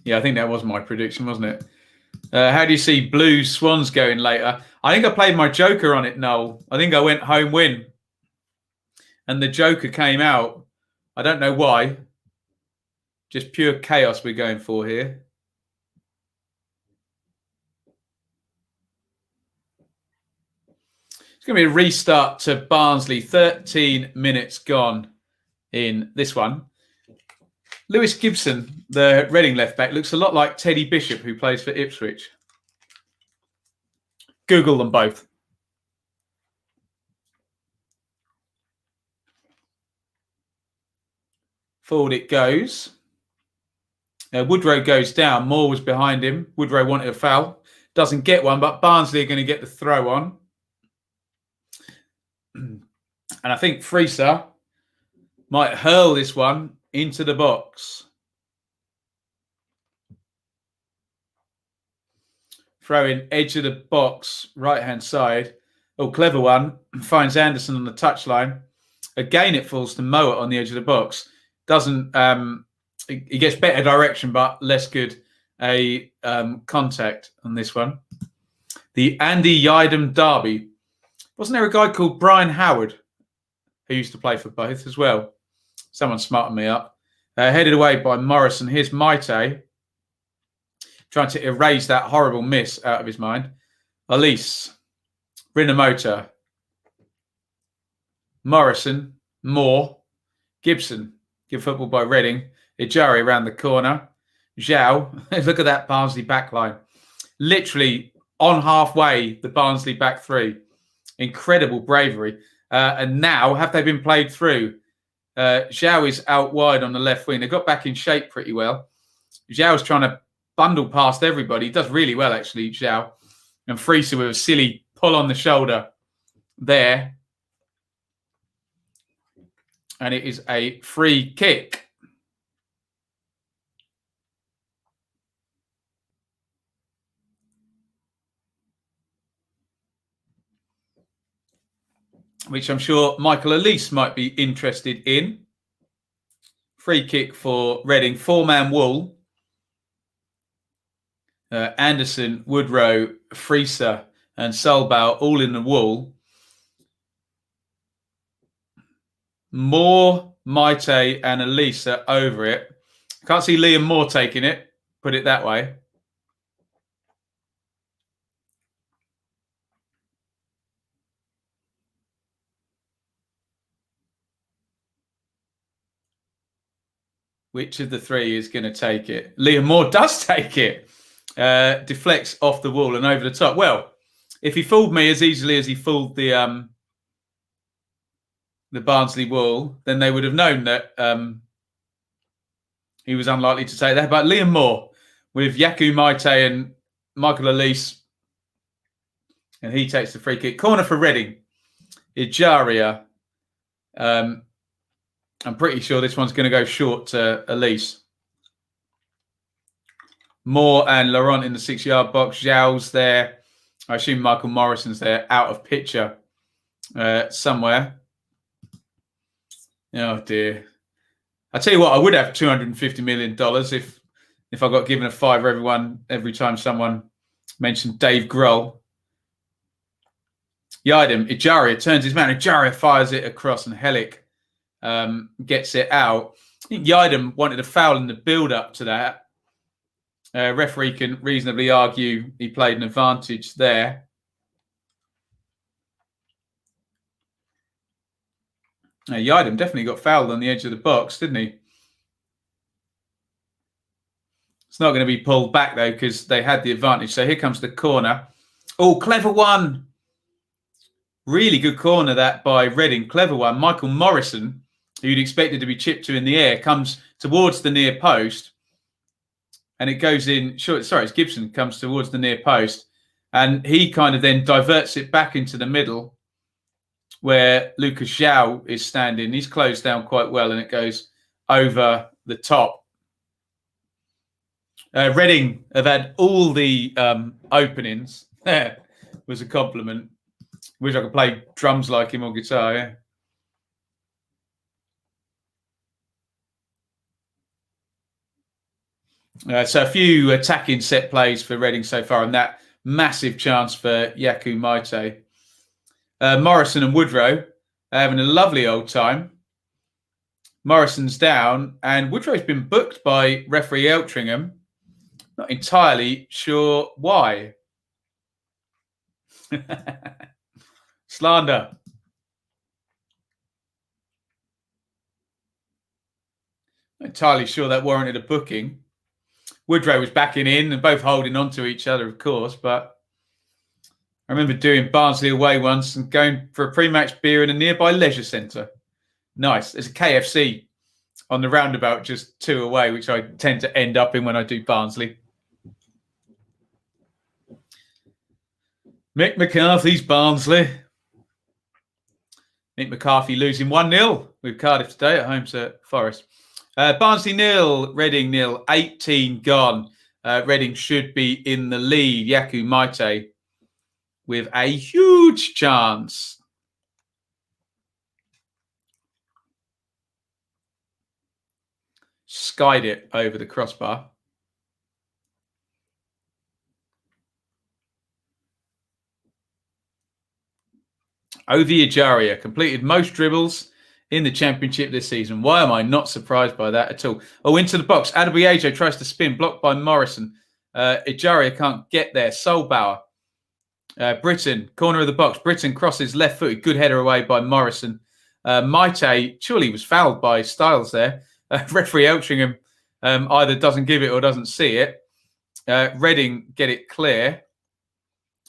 A: Yeah, I think that was my prediction, wasn't it? How do you see Blues Swans going later? I think I played my Joker on it, Noel. I think I went home win. And the Joker came out. I don't know why. Just pure chaos we're going for here. It's going to be a restart to Barnsley. 13 minutes gone in this one. Lewis Gibson, the Reading left-back, looks a lot like Teddy Bishop, who plays for Ipswich. Google them both. Forward it goes. Woodrow goes down. Moore was behind him. Woodrow wanted a foul. Doesn't get one, but Barnsley are going to get the throw on. And I think Freeser might hurl this one into the box. Throwing edge of the box, right-hand side. Oh, clever one. Finds Anderson on the touchline. Again, it falls to Mowat on the edge of the box. Doesn't... he gets better direction, but less good a contact on this one. The Andy Yidam derby. Wasn't there a guy called Brian Howard who used to play for both as well? Someone smartened me up. Headed away by Morrison. Here's Maite trying to erase that horrible miss out of his mind. Elise, Rinamoto, Morrison, Moore, Gibson. Good football by Reading. Ijari around the corner. Zhao, look at that Barnsley back line. Literally on halfway, the Barnsley back three. Incredible bravery. And now, have they been played through? Zhao is out wide on the left wing. They got back in shape pretty well. Zhao's trying to bundle past everybody. He does really well, actually, Zhao. And Freeser with a silly pull on the shoulder there. And it is a free kick. Which I'm sure Michael Elise might be interested in. Free kick for Reading. Four-man wall. Anderson, Woodrow, Freeser and Solbau all in the wall. Moore, Maite and Elise are over it. Can't see Liam Moore taking it, put it that way. Which of the three is going to take it? Liam Moore does take it. Deflects off the wall and over the top. Well, if he fooled me as easily as he fooled the Barnsley wall, then they would have known that he was unlikely to take that. But Liam Moore with Yaku Maite and Michael Elise, and he takes the free kick. Corner for Reading. Ijaria. I'm pretty sure this one's going to go short to Elise. Moore and Laurent in the 6-yard box. Zhao's there. I assume Michael Morrison's there, out of picture somewhere. Oh, dear. I tell you what, I would have $250 million if I got given a fiver every time someone mentioned Dave Grohl. Yidam, Ijaria turns his man. Ijaria fires it across and Hellick gets it out. I think Yidam wanted a foul in the build-up to that. Referee can reasonably argue he played an advantage there. Yidam definitely got fouled on the edge of the box, didn't he? It's not going to be pulled back, though, because they had the advantage. So here comes the corner. Oh, clever one. Really good corner, that by Reading. Clever one. Michael Morrison, who you'd expected to be chipped to in the air, comes towards the near post. And it goes in, it's Gibson comes towards the near post. And he kind of then diverts it back into the middle where Lucas Zhao is standing. He's closed down quite well and it goes over the top. Reading have had all the openings. Was a compliment. Wish I could play drums like him or guitar, yeah. So a few attacking set plays for Reading so far, and that massive chance for Yaku Maite. Morrison and Woodrow are having a lovely old time. Morrison's down, and Woodrow's been booked by referee Eltringham. Not entirely sure why. Slander. Not entirely sure that warranted a booking. Woodrow was backing in and both holding on to each other, of course, but I remember doing Barnsley away once and going for a pre-match beer in a nearby leisure centre. Nice. There's a KFC on the roundabout just 2 away, which I tend to end up in when I do Barnsley. Mick McCarthy's Barnsley. Mick McCarthy losing 1-0 with Cardiff today at home to Forest. Barnsley 0, Reading 0, 18 gone. Reading should be in the lead. Yaku Maite with a huge chance. Skied it over the crossbar. Ovi Ajaria completed most dribbles in the Championship this season. Why am I not surprised by that at all? Oh, into the box. Adebiejo tries to spin, blocked by Morrison. Ajaria can't get there. Solbauer. Britton, corner of the box. Britton crosses left-footed. Good header away by Morrison. Maite surely was fouled by Styles there. Referee Eltringham either doesn't give it or doesn't see it. Reading get it clear.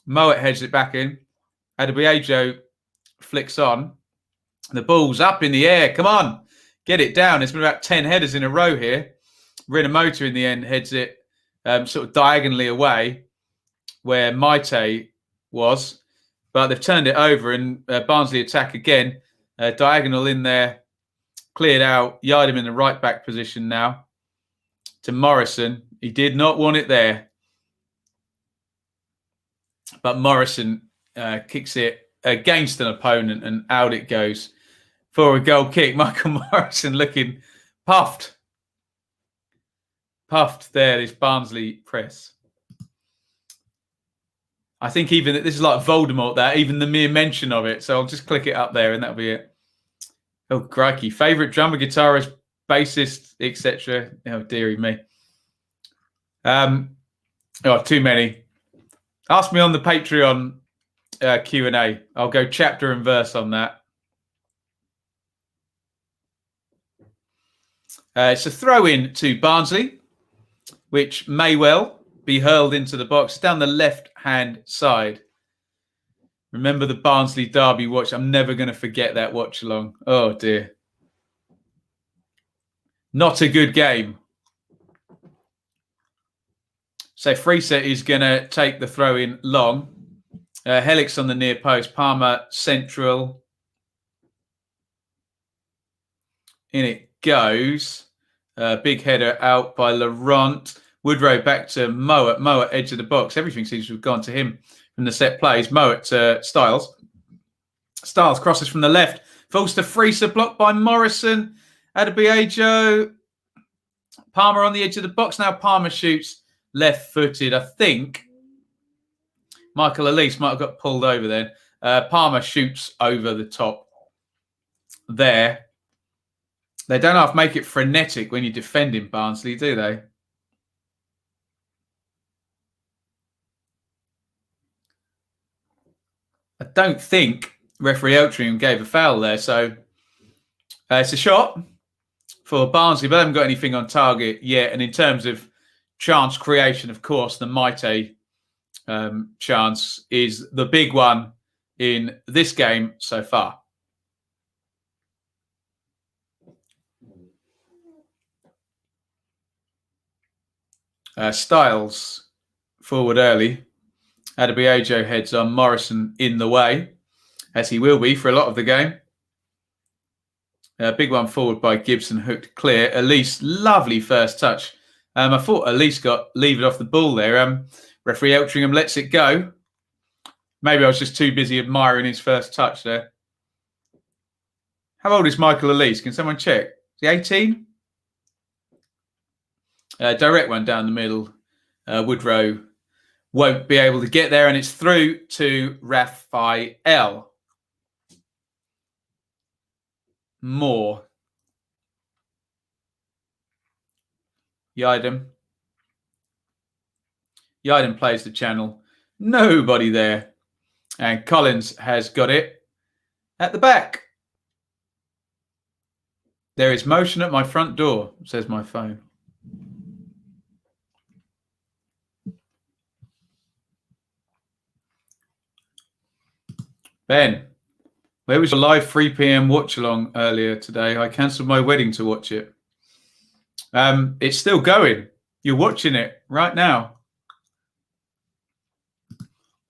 A: Moet heads it back in. Adebiejo flicks on. The ball's up in the air. Come on, get it down. There's been about 10 headers in a row here. Rinamoto in the end heads it sort of diagonally away where Maite was. But they've turned it over and Barnsley attack again. Diagonal in there. Cleared out. Yard him in the right back position now. To Morrison. He did not want it there. But Morrison kicks it against an opponent and out it goes for a goal kick. Michael Morrison looking puffed. Puffed there, this Barnsley press. I think even this is like Voldemort, that even the mere mention of it. So I'll just click it up there and that'll be it. Oh, crikey. Favourite drummer, guitarist, bassist, etc. Oh, dearie me. Too many. Ask me on the Patreon Q&A. I'll go chapter and verse on that. It's a throw-in to Barnsley, which may well be hurled into the box down the left-hand side. Remember the Barnsley Derby watch? I'm never going to forget that watch-along. Oh, dear. Not a good game. So Friese is going to take the throw-in long. Helix on the near post. Palmer central. In it goes. Big header out by Laurent. Woodrow back to Moet. Moet edge of the box. Everything seems to have gone to him from the set plays. Moet to Styles. Styles crosses from the left. Falls to Friese. Blocked by Morrison. Adebiejo. Palmer on the edge of the box. Now Palmer shoots left-footed. I think Michael Elise might have got pulled over then. Palmer shoots over the top there. They don't have to make it frenetic when you're defending Barnsley, do they? I don't think referee Eltringham gave a foul there. So it's a shot for Barnsley, but they haven't got anything on target yet. And in terms of chance creation, of course, the Maite chance is the big one in this game so far. Styles forward early. Adebiejo heads on. Morrison in the way, as he will be for a lot of the game. Big one forward by Gibson, hooked clear. Elise, lovely first touch I thought at least leave it off the ball there. Referee Eltringham lets it go. Maybe I was just too busy admiring his first touch there. How old is Michael Elise? Can someone check? Is he 18? Direct one down the middle. Woodrow won't be able to get there, and it's through to Raphael. Moore. Iain plays the channel. Nobody there. And Collins has got it at the back. There is motion at my front door, says my phone. Ben, where was your live 3 p.m. watch along earlier today? I cancelled my wedding to watch it. It's still going. You're watching it right now.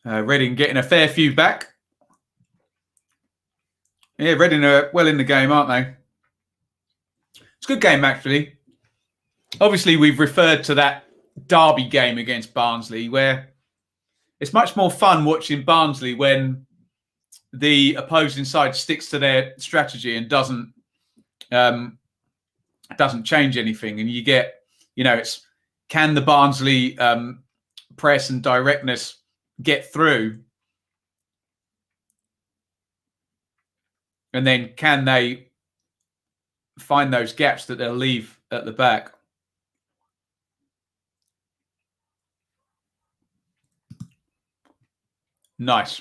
A: Reading getting a fair few back. Yeah, Reading are well in the game, aren't they? It's a good game, actually. Obviously, we've referred to that derby game against Barnsley, where it's much more fun watching Barnsley when the opposing side sticks to their strategy and doesn't change anything. And you get, it's can the Barnsley press and directness get through? And then can they find those gaps that they'll leave at the back? Nice.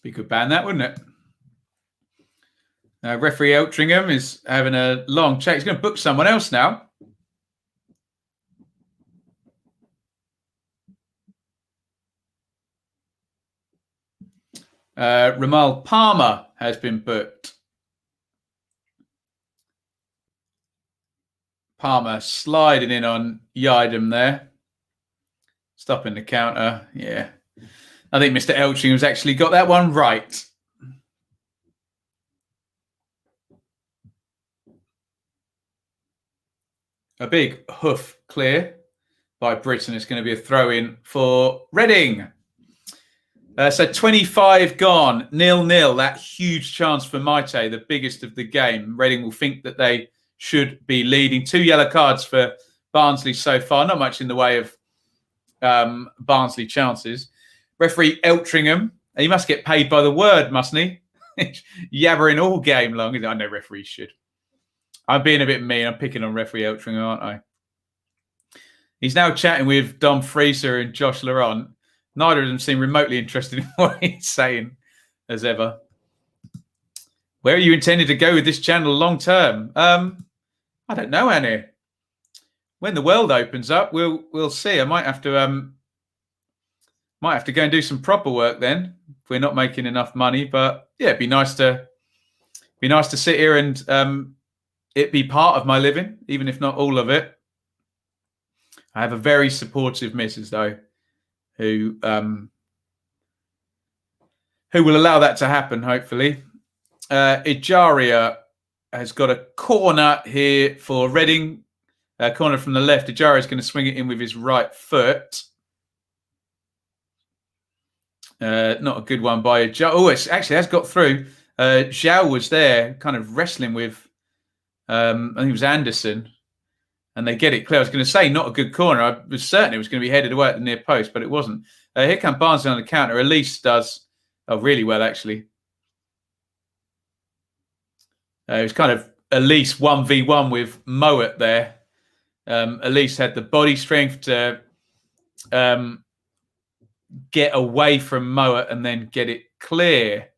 A: We could ban that, wouldn't it? Referee Eltringham is having a long chat. He's going to book someone else now. Ramal Palmer has been booked. Palmer sliding in on Iain there. Stopping the counter. Yeah. I think Mr. Eltringham's actually got that one right. A big hoof clear by Britain. It's going to be a throw-in for Reading. So 25 gone, 0-0. That huge chance for Maite, the biggest of the game. Reading will think that they should be leading. 2 yellow cards for Barnsley so far. Not much in the way of Barnsley chances. Referee Eltringham, he must get paid by the word, mustn't he? Yabbering all game long. I know referees should. I'm being a bit mean. I'm picking on referee Eltringham, aren't I? He's now chatting with Dom Freezer and Josh Laurent. Neither of them seem remotely interested in what he's saying, as ever. Where are you intending to go with this channel long term? I don't know, Annie. When the world opens up, we'll see. I might have to go and do some proper work then if we're not making enough money. But yeah, it'd be nice to sit here and it be part of my living, even if not all of it. I have a very supportive missus though, who will allow that to happen, hopefully. Ejaria has got a corner here for Reading. Corner from the left. Ejaria is going to swing it in with his right foot. Not a good one by Ejaria. Oh, it actually has got through. Zhao was there kind of wrestling with, I think it was Anderson. And they get it clear. I was going to say not a good corner. I was certain it was going to be headed away at the near post, but it wasn't. Here comes Barnsley on the counter. Elise does really well, actually. It was kind of Elise 1v1 with Mowat there. Elise had the body strength to get away from Mowat and then get it clear.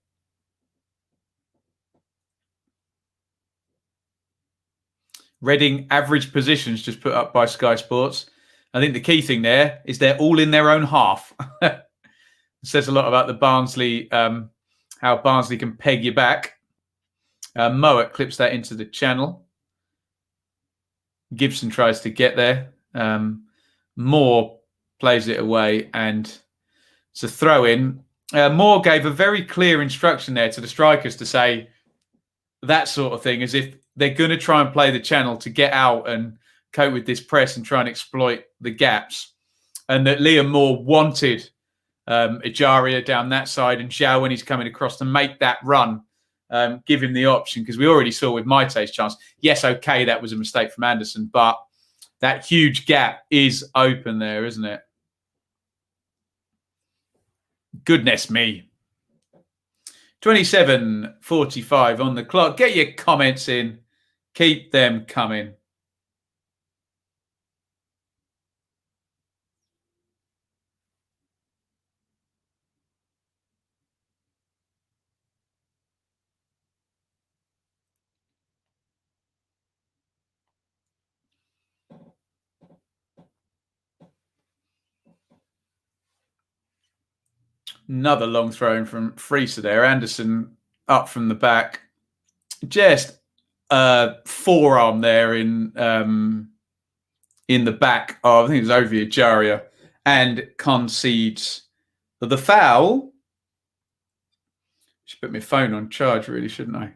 A: Reading average positions just put up by Sky Sports. I think the key thing there is they're all in their own half. It says a lot about the Barnsley, how Barnsley can peg you back. Mowat clips that into the channel. Gibson tries to get there. Moore plays it away and it's a throw-in. Moore gave a very clear instruction there to the strikers to say that sort of thing, as if they're going to try and play the channel to get out and cope with this press and try and exploit the gaps. And that Liam Moore wanted Ejaria down that side and Zhao when he's coming across to make that run, give him the option, because we already saw with Maite's chance. Yes, okay, that was a mistake from Anderson, but that huge gap is open there, isn't it? Goodness me. 27:45 on the clock. Get your comments in. Keep them coming. Another long throw in from Frieser there. Anderson up from the back. Just forearm there in the back of, I think it was over Ejaria, and concedes the foul. Should put my phone on charge, really, shouldn't I?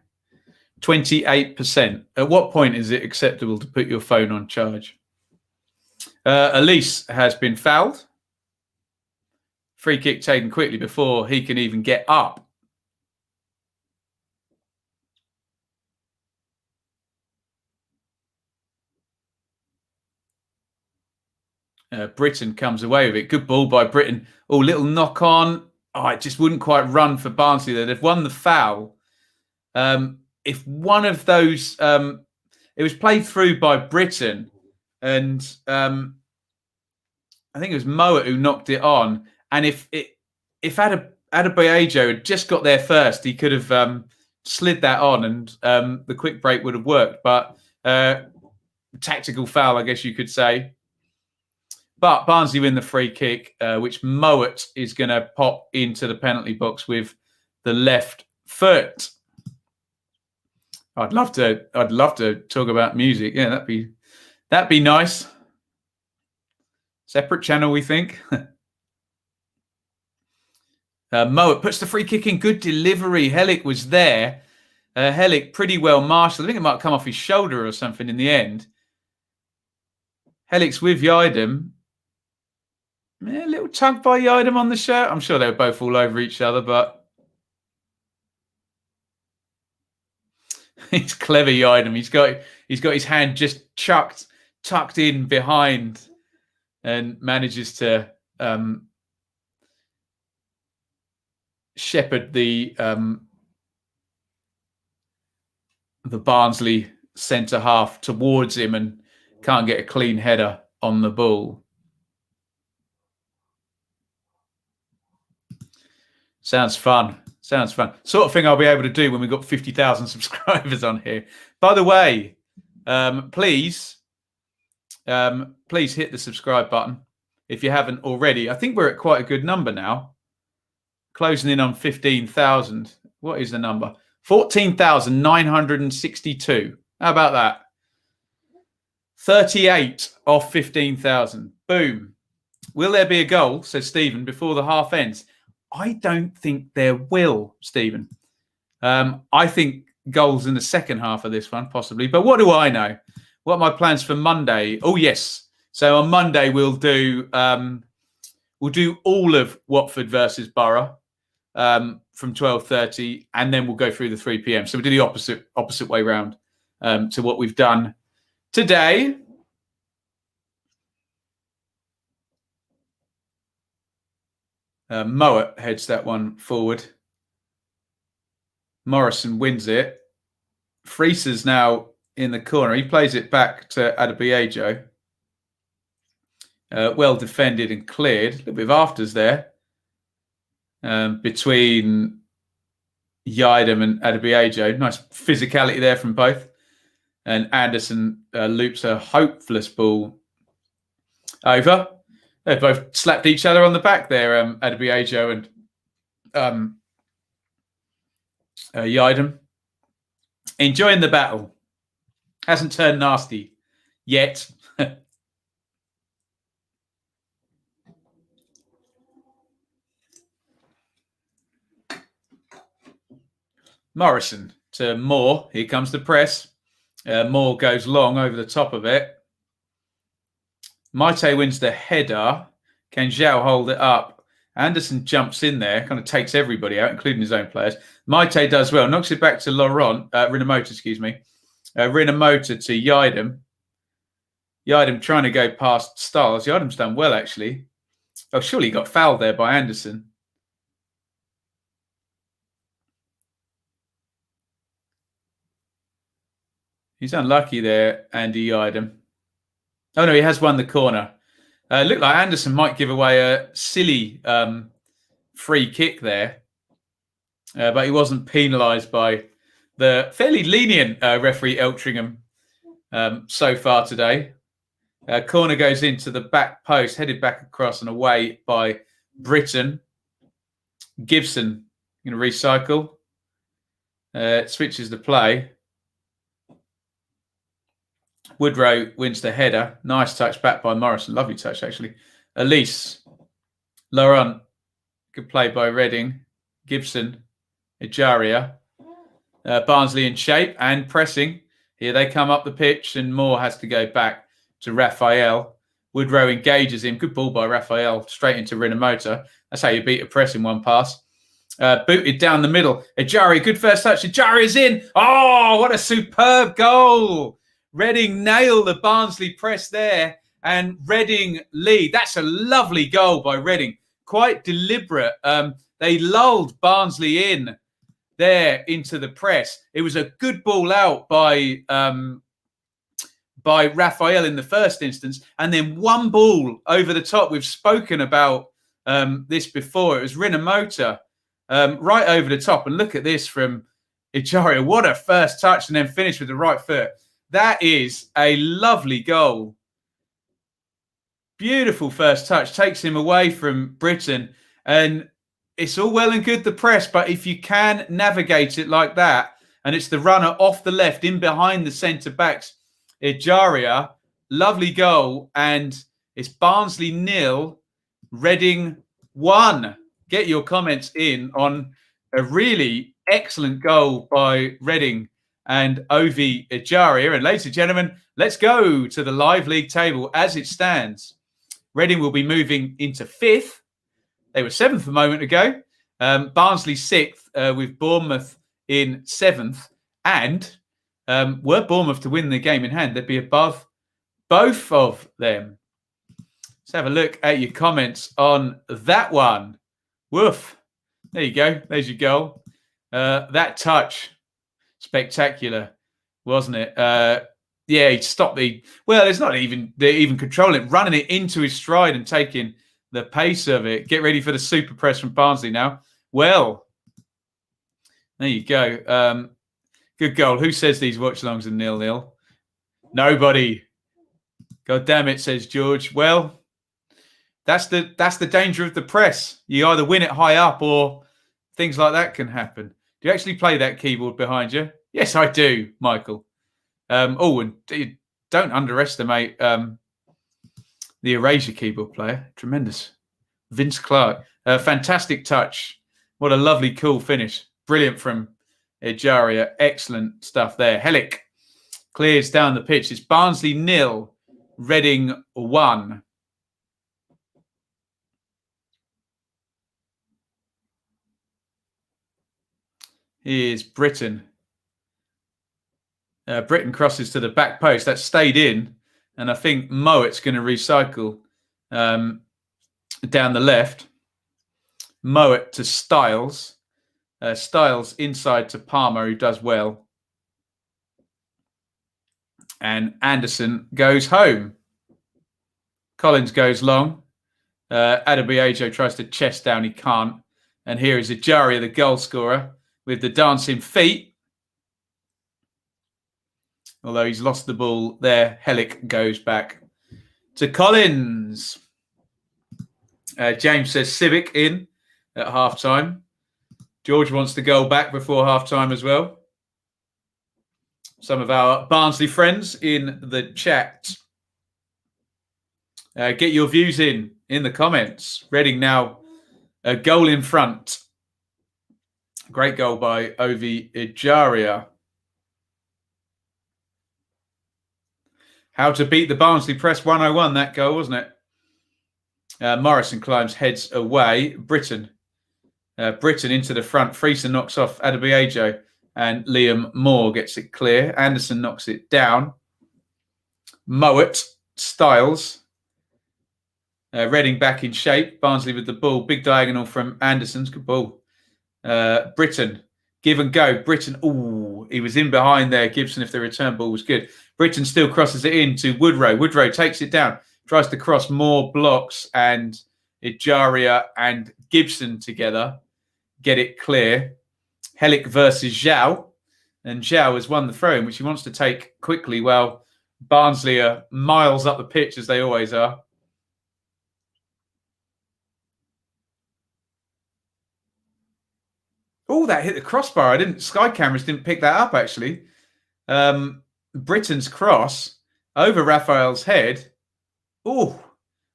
A: 28%. At what point is it acceptable to put your phone on charge? Elise has been fouled. Free kick taken quickly before he can even get up. Britain comes away with it. Good ball by Britain. Oh, little knock on. Oh, it just wouldn't quite run for Barnsley there. They've won the foul. If one of those, it was played through by Britain, and I think it was Mowat who knocked it on. And if Adebayo had just got there first, he could have slid that on, and the quick break would have worked. But tactical foul, I guess you could say. But Barnsley win the free kick, which Mowat is going to pop into the penalty box with the left foot. I'd love to talk about music. Yeah, that'd be nice. Separate channel, we think. Mowat puts the free kick in. Good delivery. Hellick was there. Hellick pretty well marshaled. I think it might come off his shoulder or something in the end. Hellick's with Yaidam. Yeah, a little tug by Yaidam on the shirt. I'm sure they were both all over each other, but he's clever, Yaidam. He's got his hand just tucked in behind, and manages to shepherd the Barnsley centre half towards him and can't get a clean header on the ball. Sounds fun. Sounds fun. Sort of thing I'll be able to do when we've got 50,000 subscribers on here. By the way, please hit the subscribe button if you haven't already. I think we're at quite a good number now. Closing in on 15,000. What is the number? 14,962. How about that? 38 off 15,000. Boom. Will there be a goal, says Stephen, before the half ends? I don't think there will, Stephen. I think goals in the second half of this one, possibly. But what do I know? What are my plans for Monday? Oh, yes. So on Monday, we'll do all of Watford versus Borough from 12:30, and then we'll go through the 3 p.m. So we'll do the opposite way round to what we've done today. Mowat heads that one forward. Morrison wins it. Frieser's now in the corner. He plays it back to Adebayo. Well defended and cleared. A little bit of afters there between Yaidam and Adebayo. Nice physicality there from both. And Anderson loops a hopeless ball over. They've both slapped each other on the back there, Adebayo and Yaidam. Enjoying the battle. Hasn't turned nasty yet. Morrison to Moore. Here comes the press. Moore goes long over the top of it. Maite wins the header. Can Zhao hold it up? Anderson jumps in there, kind of takes everybody out, including his own players. Maite does well, knocks it back to Rinomota, excuse me. Rinomota to Yidam. Yidam trying to go past Styles. Yidam's done well, actually. Oh, surely he got fouled there by Anderson. He's unlucky there, Andy Yidam. Oh, no, he has won the corner. Looked like Anderson might give away a silly free kick there. But he wasn't penalised by the fairly lenient referee Eltringham so far today. Corner goes into the back post, headed back across and away by Britton. Gibson going to recycle. Switches the play. Woodrow wins the header. Nice touch back by Morrison. Lovely touch, actually. Elise. Laurent. Good play by Reading. Gibson. Ejaria. Barnsley in shape and pressing. Here they come up the pitch and Moore has to go back to Raphael. Woodrow engages him. Good ball by Raphael. Straight into Rinomota. That's how you beat a press in one pass. Booted down the middle. Ejaria, good first touch. Ejaria's in. Oh, what a superb goal. Reading nail the Barnsley press there and Reading lead. That's a lovely goal by Reading. Quite deliberate. They lulled Barnsley in there into the press. It was a good ball out by Raphael in the first instance, and then one ball over the top. We've spoken about this before. It was Rinomota right over the top, and look at this from Ejaria. What a first touch, and then finish with the right foot. That is a lovely goal. Beautiful first touch. Takes him away from Britton. And it's all well and good, the press, but if you can navigate it like that, and it's the runner off the left in behind the centre-backs, Ejaria, lovely goal. And it's Barnsley 0, Reading 1. Get your comments in on a really excellent goal by Reading and Ovi Ejaria. And ladies and gentlemen, let's go to the live league table as it stands. Reading will be moving into 5th. They were 7th a moment ago. Barnsley 6th with Bournemouth in 7th. And were Bournemouth to win the game in hand, they'd be above both of them. Let's have a look at your comments on that one. Woof. There you go. There's your goal. That touch. Spectacular, wasn't it? Yeah, he stopped it's not even controlling it, running it into his stride and taking the pace of it. Get ready for the super press from Barnsley now. Well, there you go. Good goal. Who says these watch-alongs are 0-0? Nobody. God damn it, says George. Well, that's the danger of the press. You either win it high up or things like that can happen. Do you actually play that keyboard behind you? Yes, I do, Michael. And don't underestimate the Erasure keyboard player. Tremendous. Vince Clark. Fantastic touch. What a lovely, cool finish. Brilliant from Ejaria. Excellent stuff there. Helic clears down the pitch. It's Barnsley 0, Reading 1. Here's Britton. Britton crosses to the back post. That stayed in. And I think Mowatt's going to recycle down the left. Mowat to Styles. Styles inside to Palmer, who does well. And Anderson goes home. Collins goes long. Adebayo tries to chest down. He can't. And here is Ejaria, the goal scorer, with the dancing feet. Although he's lost the ball there. Helic goes back to Collins. James says Civic in at half-time. George wants the goal back before half-time as well. Some of our Barnsley friends in the chat. Get your views in the comments. Reading now a goal in front. Great goal by Ovi Ejaria. How to beat the Barnsley press 101, that goal, wasn't it? Morrison climbs, heads away. Burton into the front. Friesen knocks off Adebayo, and Liam Moore gets it clear. Anderson knocks it down. Mowat, Styles. Reading back in shape. Barnsley with the ball. Big diagonal from Anderson's. Good ball. Burton, give and go. Burton, he was in behind there. Gibson, if the return ball was good. Burton still crosses it in to Woodrow. Woodrow takes it down. Tries to cross, more blocks, and Ejaria and Gibson together get it clear. Helic versus Zhao. And Zhao has won the throw-in, which he wants to take quickly. Well, Barnsley are miles up the pitch, as they always are. Oh, that hit the crossbar. Sky cameras didn't pick that up, actually. Britton's cross over Raphael's head. Oh,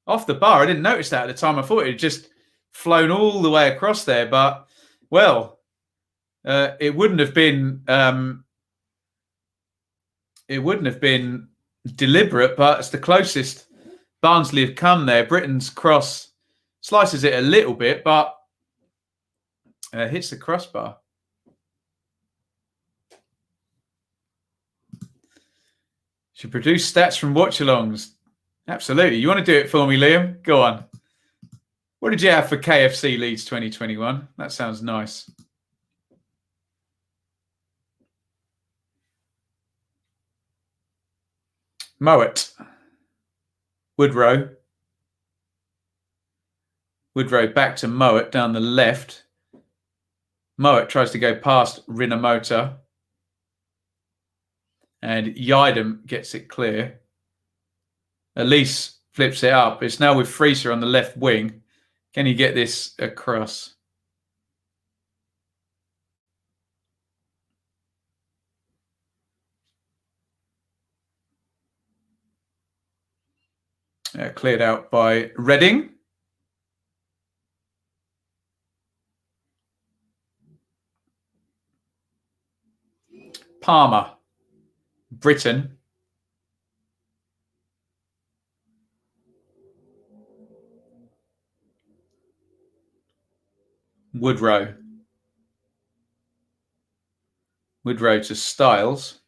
A: off the bar. I didn't notice that at the time. I thought it had just flown all the way across there. But, well, it wouldn't have been deliberate, but it's the closest Barnsley have come there. Britton's cross slices it a little bit, but hits the crossbar. Should produce stats from watch-alongs. Absolutely. You want to do it for me, Liam? Go on. What did you have for KFC Leeds 2021? That sounds nice. Mowat. Woodrow. Woodrow back to Mowat down the left. Mowat tries to go past Rinomota. And Yidam gets it clear. Elise flips it up. It's now with Frieser on the left wing. Can he get this across? Cleared out by Reading. Palmer. Burton. Woodrow. Woodrow to Styles.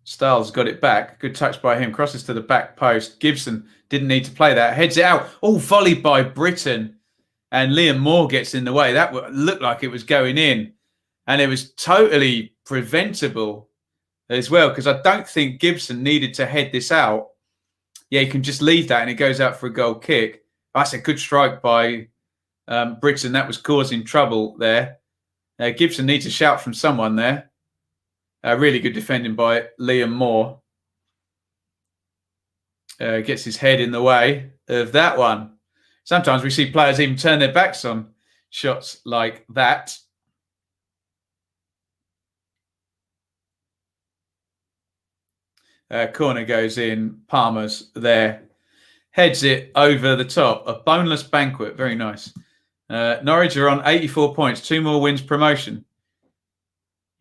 A: Styles got it back. Good touch by him. Crosses to the back post. Gibson didn't need to play that. Heads it out. Oh, volleyed by Burton. And Liam Moore gets in the way. That looked like it was going in. And it was totally preventable as well, because I don't think Gibson needed to head this out. Yeah, you can just leave that and it goes out for a goal kick. That's a good strike by Burton. That was causing trouble there. Gibson needs a shout from someone there. Really good defending by Liam Moore. Gets his head in the way of that one. Sometimes we see players even turn their backs on shots like that. Corner goes in. Palmer's there. Heads it over the top. A boneless banquet. Very nice. Norwich are on 84 points. 2 more wins, promotion.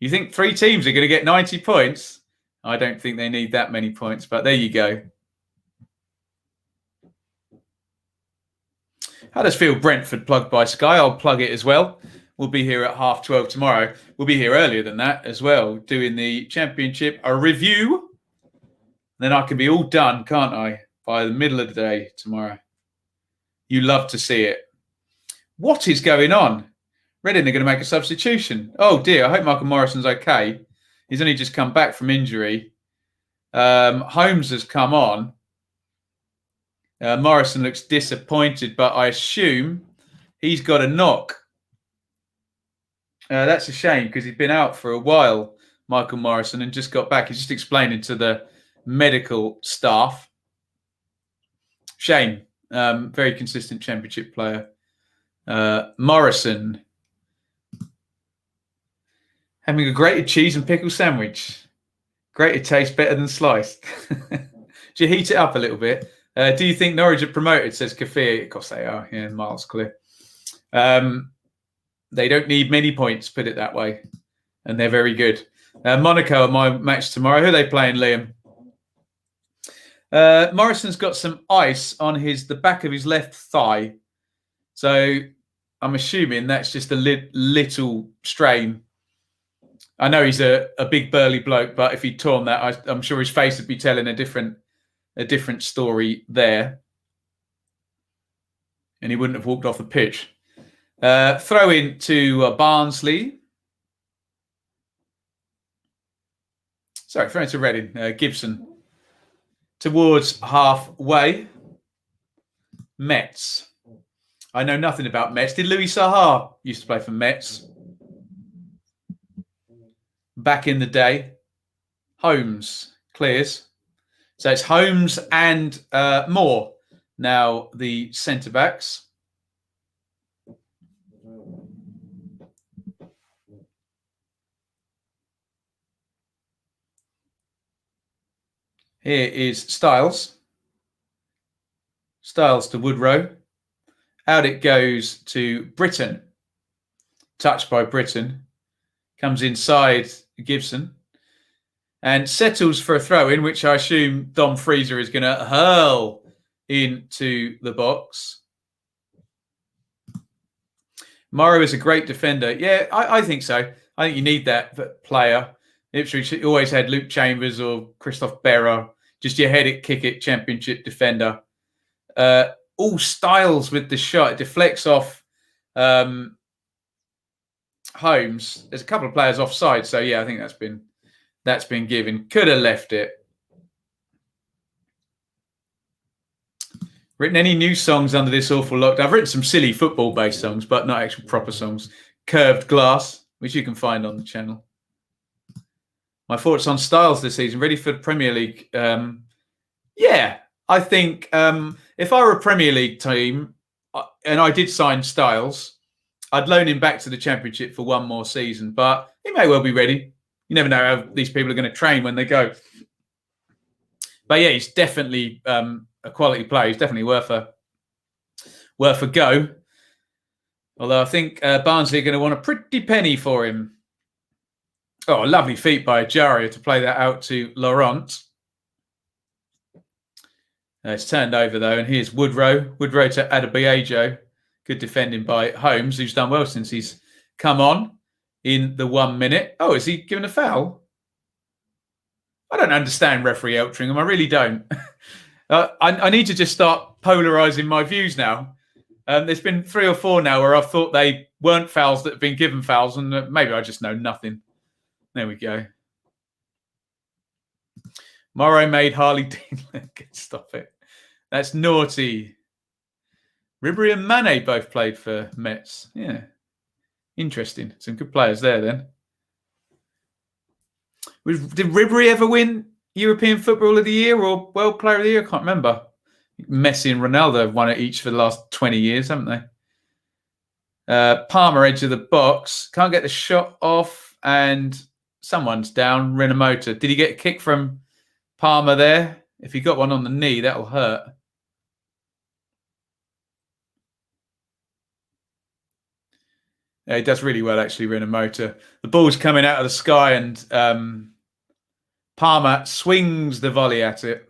A: You think 3 teams are going to get 90 points? I don't think they need that many points, but there you go. Huddersfield Brentford plugged by Sky. I'll plug it as well. We'll be here at 12:30 tomorrow. We'll be here earlier than that as well, doing the Championship review. Then I can be all done, can't I, by the middle of the day tomorrow. You love to see it. What is going on? Reading are going to make a substitution. Oh, dear. I hope Michael Morrison's okay. He's only just come back from injury. Holmes has come on. Morrison looks disappointed, but I assume he's got a knock. That's a shame because he's been out for a while, Michael Morrison, and just got back. He's just explaining to the medical staff. Shame. Very consistent Championship player. Morrison having a grated cheese and pickle sandwich. Grated tastes better than sliced. Do you heat it up a little bit? Do you think Norwich are promoted, says Kafir? Of course they are. Yeah, miles clear. They don't need many points, put it that way. And they're very good. Monaco at my match tomorrow. Who are they playing, Liam? Morrison's got some ice on the back of his left thigh. So I'm assuming that's just a little strain. I know he's a big burly bloke, but if he'd torn that, I'm sure his face would be telling a different story there. And he wouldn't have walked off the pitch. Throw in to Barnsley. Sorry, throw into Reading. Gibson. Towards halfway. Metz. I know nothing about Metz. Did Louis Sahar used to play for Metz? Back in the day. Holmes clears. So it's Holmes and Moore. Now the centre-backs. Here is Styles. Styles to Woodrow. Out it goes to Britton. Touched by Britton. Comes inside Gibson. And settles for a throw-in, which I assume Dom Freezer is going to hurl into the box. Morrow is a great defender. Yeah, I think so. I think you need that player. Ipswich always had Luke Chambers or Christoph Berra. Just your head it, kick it, championship defender. All Styles with the shot. It deflects off Holmes. There's a couple of players offside. So, yeah, I think that's been given. Could have left it. Written any new songs under this awful lockdown? I've written some silly football-based songs, but not actual proper songs. Curved Glass, which you can find on the channel. My thoughts on Styles this season. Ready for the Premier League? Yeah, I think if I were a Premier League team and I did sign Styles, I'd loan him back to the Championship for one more season. But he may well be ready. You never know how these people are going to train when they go. But yeah, he's definitely a quality player. He's definitely worth a go. Although I think Barnsley are going to want a pretty penny for him. Oh, a lovely feat by Ajaria to play that out to Laurent. It's turned over though, and here's Woodrow. Woodrow to Adebayo. Good defending by Holmes, who's done well since he's come on in the 1 minute. Oh, is he given a foul? I don't understand referee Eltringham. I really don't. I need to just start polarising my views now. There's been 3 or 4 now where I've thought they weren't fouls that have been given fouls, and maybe I just know nothing. There we go. Morrow made Harley Dean. Stop it. That's naughty. Ribery and Mane both played for Metz. Yeah. Interesting. Some good players there then. Did Ribery ever win European Football of the Year or World Player of the Year? I can't remember. Messi and Ronaldo have won it each for the last 20 years, haven't they? Palmer edge of the box. Can't get the shot off and someone's down. Renamotor. Did he get a kick from Palmer there? If he got one on the knee, that'll hurt. Yeah, he does really well, actually, Renamotor. The ball's coming out of the sky and Palmer swings the volley at it.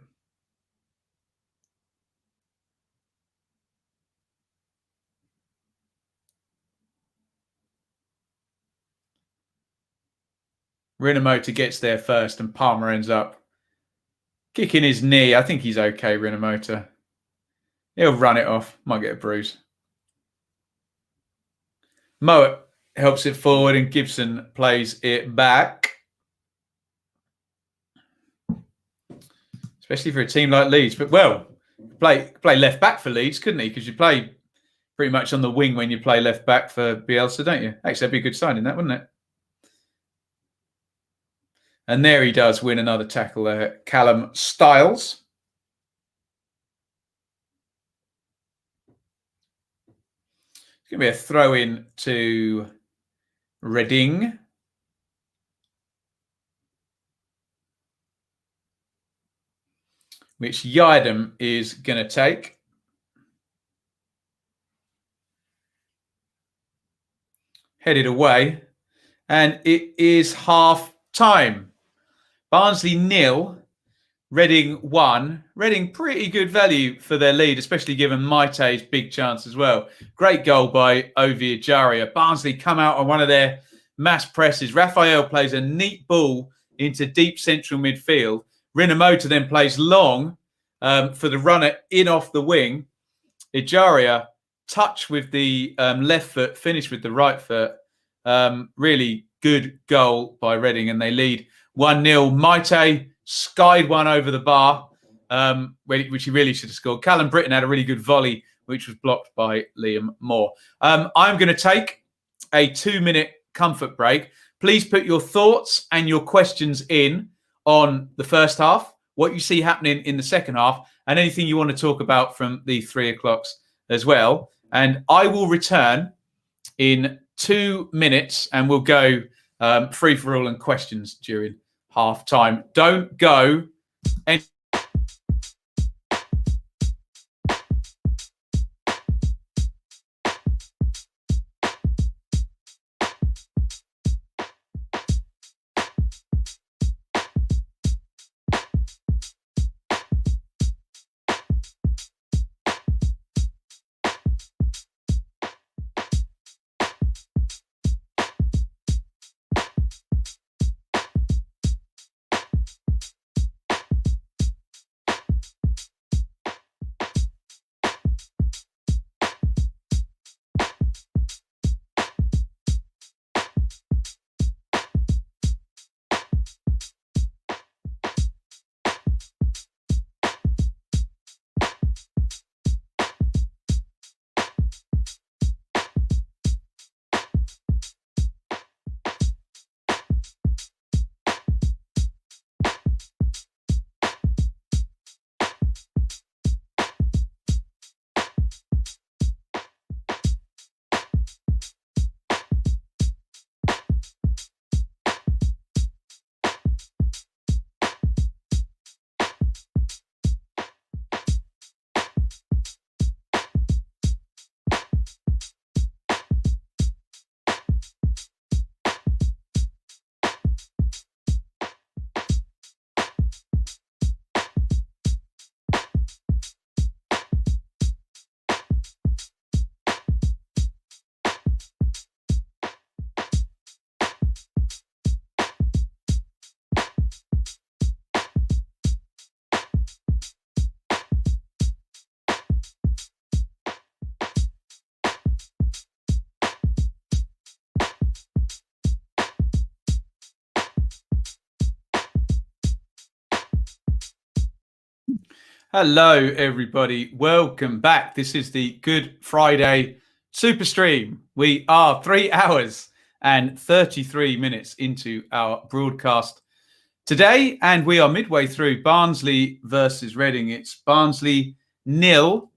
A: Renamotor gets there first and Palmer ends up kicking his knee. I think he's okay, Renamotor. He'll run it off. Might get a bruise. Mowat helps it forward and Gibson plays it back. Especially for a team like Leeds. But, well, play left back for Leeds, couldn't he? Because you play pretty much on the wing when you play left back for Bielsa, don't you? Actually, that'd be a good signing, that, wouldn't it? And there he does win another tackle there. Callum Styles. It's going to be a throw-in to Reading. Which Yidam is going to take. Headed away. And it is half time. Barnsley 0, Reading 1. Reading pretty good value for their lead, especially given Maite's big chance as well. Great goal by Oviajaria. Barnsley come out on one of their mass presses. Raphael plays a neat ball into deep central midfield. Rinomota then plays long for the runner in off the wing. Ijaria touch with the left foot, finish with the right foot. Really good goal by Reading, and they lead 1-0. Maite skied one over the bar, which he really should have scored. Callum Britton had a really good volley, which was blocked by Liam Moore. I'm going to take a 2-minute comfort break. Please put your thoughts and your questions in on the first half, what you see happening in the second half, and anything you want to talk about from the 3 o'clocks as well. And I will return in 2 minutes, and we'll go free for all and questions during half time. Don't go. Hello, everybody. Welcome back. This is the Good Friday Super Stream. We are 3 hours and 33 minutes into our broadcast today, and we are midway through Barnsley versus Reading. It's Barnsley 0,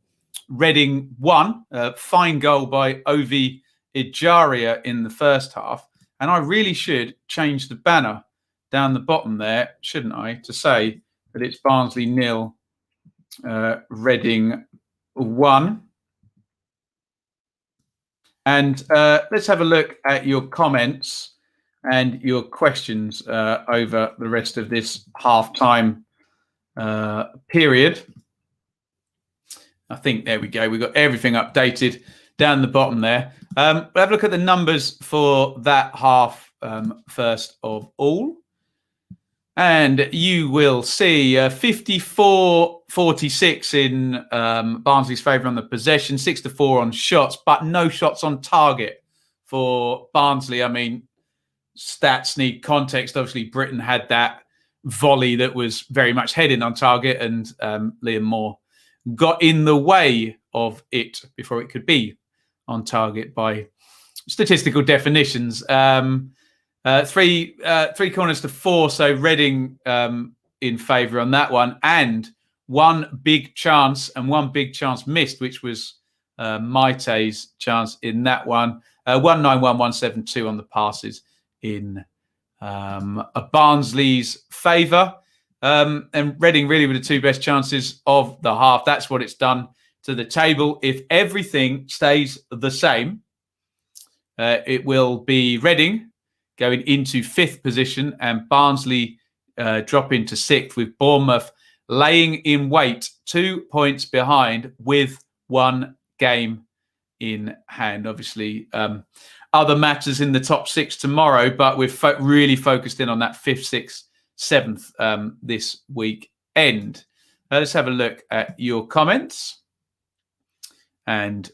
A: Reading 1. Fine goal by Ovi Ijaria in the first half. And I really should change the banner down the bottom there, shouldn't I, to say that it's Barnsley 0, Reading 1. And let's have a look at your comments and your questions over the rest of this half-time period. I think, there we go. We've got everything updated down the bottom there. We'll have a look at the numbers for that half first of all. And you will see 54-46 in Barnsley's favour on the possession, 6-4 on shots, but no shots on target for Barnsley. I mean, stats need context. Obviously, Britain had that volley that was very much heading on target, and Liam Moore got in the way of it before it could be on target by statistical definitions. Three corners to 4, so Reading in favour on that one, and one big chance missed, which was Maite's chance in that one. 191-172 on the passes in Barnsley's favour, and Reading really were the two best chances of the half. That's what it's done to the table. If everything stays the same, it will be Reading going into 5th position, and Barnsley drop into 6th, with Bournemouth laying in wait 2 points behind with 1 game in hand. Obviously, other matters in the top 6 tomorrow, but we're really focused in on that 5th, 6th, 7th this weekend. Let's have a look at your comments and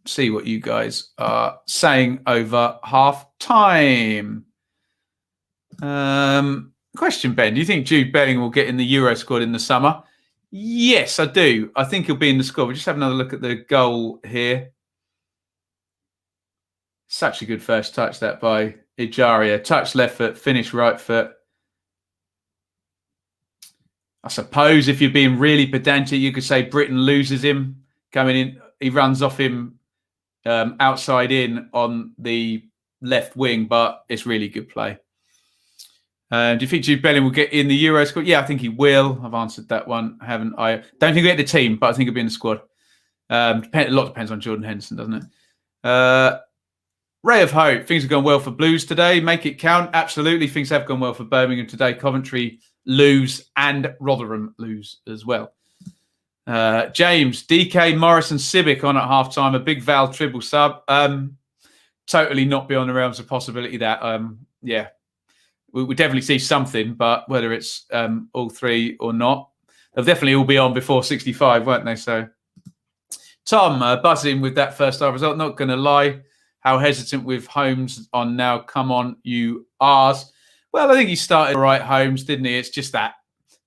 A: see what you guys are saying over half time. Question, Ben. Do you think Jude Bellingham will get in the Euro squad in the summer? Yes, I do. I think he'll be in the squad. We'll just have another look at the goal here. Such a good first touch, that by Ejaria. Touch left foot, finish right foot. I suppose if you're being really pedantic, you could say Britain loses him coming in. He runs off him outside in on the left wing, but it's really good play. Do you think Jude Bellingham will get in the Euro squad? Yeah, I think he will. I've answered that one, haven't I? Don't think he'll get the team, but I think he'll be in the squad. A lot depends on Jordan Henderson, doesn't it? Ray of hope. Things have gone well for Blues today. Make it count. Absolutely. Things have gone well for Birmingham today. Coventry lose and Rotherham lose as well. James, DK, Morris and Civic on at half-time. A big Val triple sub. Totally not beyond the realms of possibility that, yeah. We definitely see something, but whether it's all 3 or not, they'll definitely all be on before 65, won't they? So, Tom, buzzing with that first half result. Not going to lie. How hesitant with Holmes on now. Come on, you R's. Well, I think he started all right, Holmes, didn't he? It's just that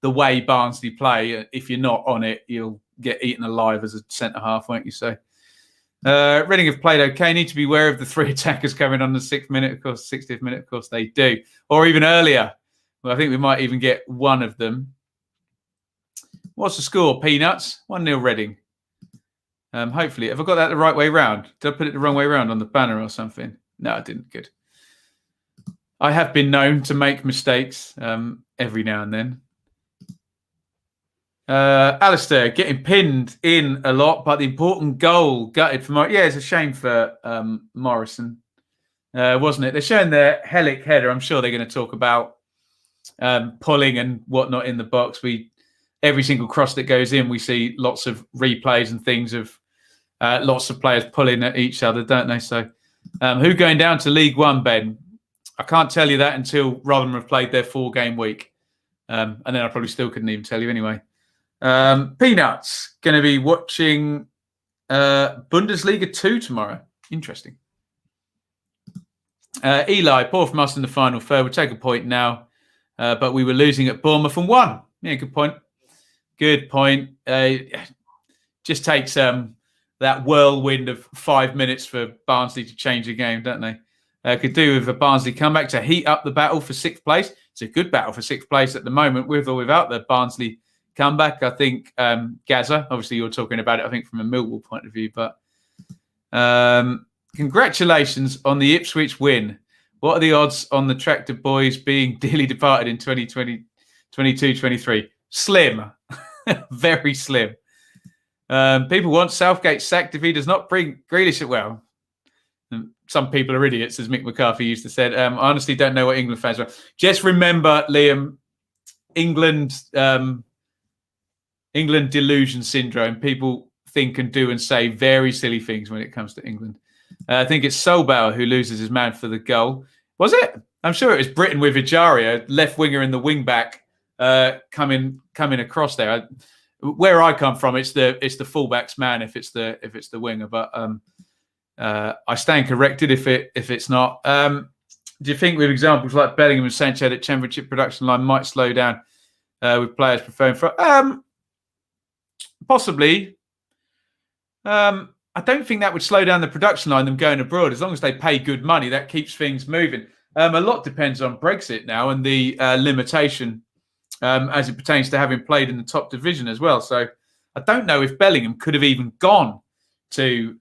A: the way Barnsley play, if you're not on it, you'll get eaten alive as a centre-half, won't you say? Reading have played okay. Need to be aware of the 3 attackers coming on the 6th minute, of course, 60th minute, of course they do. Or even earlier. Well, I think we might even get one of them. What's the score, Peanuts? 1-0 Reading. Hopefully. Have I got that the right way round? Did I put it the wrong way round on the banner or something? No, I didn't. Good. I have been known to make mistakes every now and then. Alistair getting pinned in a lot, but the important goal gutted for Morrison. Yeah, it's a shame for Morrison, wasn't it? They're showing their Hellick header. I'm sure they're going to talk about pulling and whatnot in the box. Every single cross that goes in, we see lots of replays and things of lots of players pulling at each other, don't they? So, who going down to League One, Ben? I can't tell you that until Rotherham have played their 4-game week, and then I probably still couldn't even tell you anyway. Peanuts going to be watching Bundesliga 2 tomorrow. Interesting. Eli, poor from us in the final third. We'll take a point now, but we were losing at Bournemouth and won. Yeah, good point. Good point. Just takes that whirlwind of 5 minutes for Barnsley to change the game, don't they? Could do with a Barnsley comeback to heat up the battle for 6th place. It's a good battle for 6th place at the moment, with or without the Barnsley comeback. I think Gaza, obviously you're talking about it, I think from a Millwall point of view, but congratulations on the Ipswich win. What are the odds on the Tractor Boys being dearly departed in 2020, 22-23? Slim. Very slim. People want Southgate sacked if he does not bring Grealish. Well, some people are idiots, as Mick McCarthy used to say. I honestly don't know what England fans are. Just remember, Liam, England delusion syndrome. People think and do and say very silly things when it comes to England. I think it's Solbauer who loses his man for the goal. Was it? I'm sure it was Britain with Ejaria, left winger and the wing back coming across there. Where I come from, it's the fullback's man if it's the winger. But I stand corrected if it's not. Do you think with examples like Bellingham and Sancho that championship production line might slow down with players preferring for? Possibly. I don't think that would slow down the production line, them going abroad. As long as they pay good money, that keeps things moving. A lot depends on Brexit now and the limitation as it pertains to having played in the top division as well. So I don't know if Bellingham could have even gone to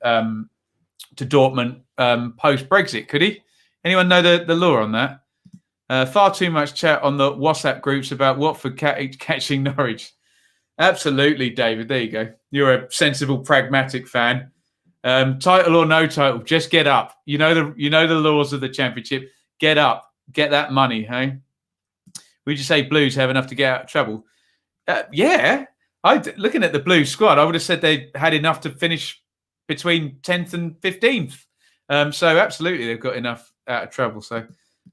A: Dortmund post-Brexit, could he? Anyone know the law on that? Far too much chat on the WhatsApp groups about Watford catching Norwich. Absolutely, David. There you go. You're a sensible, pragmatic fan. Title or no title, just get up. You know the laws of the championship. Get up, get that money. Hey, would you say Blues have enough to get out of trouble? Yeah, looking at the Blues squad, I would have said they had enough to finish between 10th and 15th. So absolutely, they've got enough out of trouble. So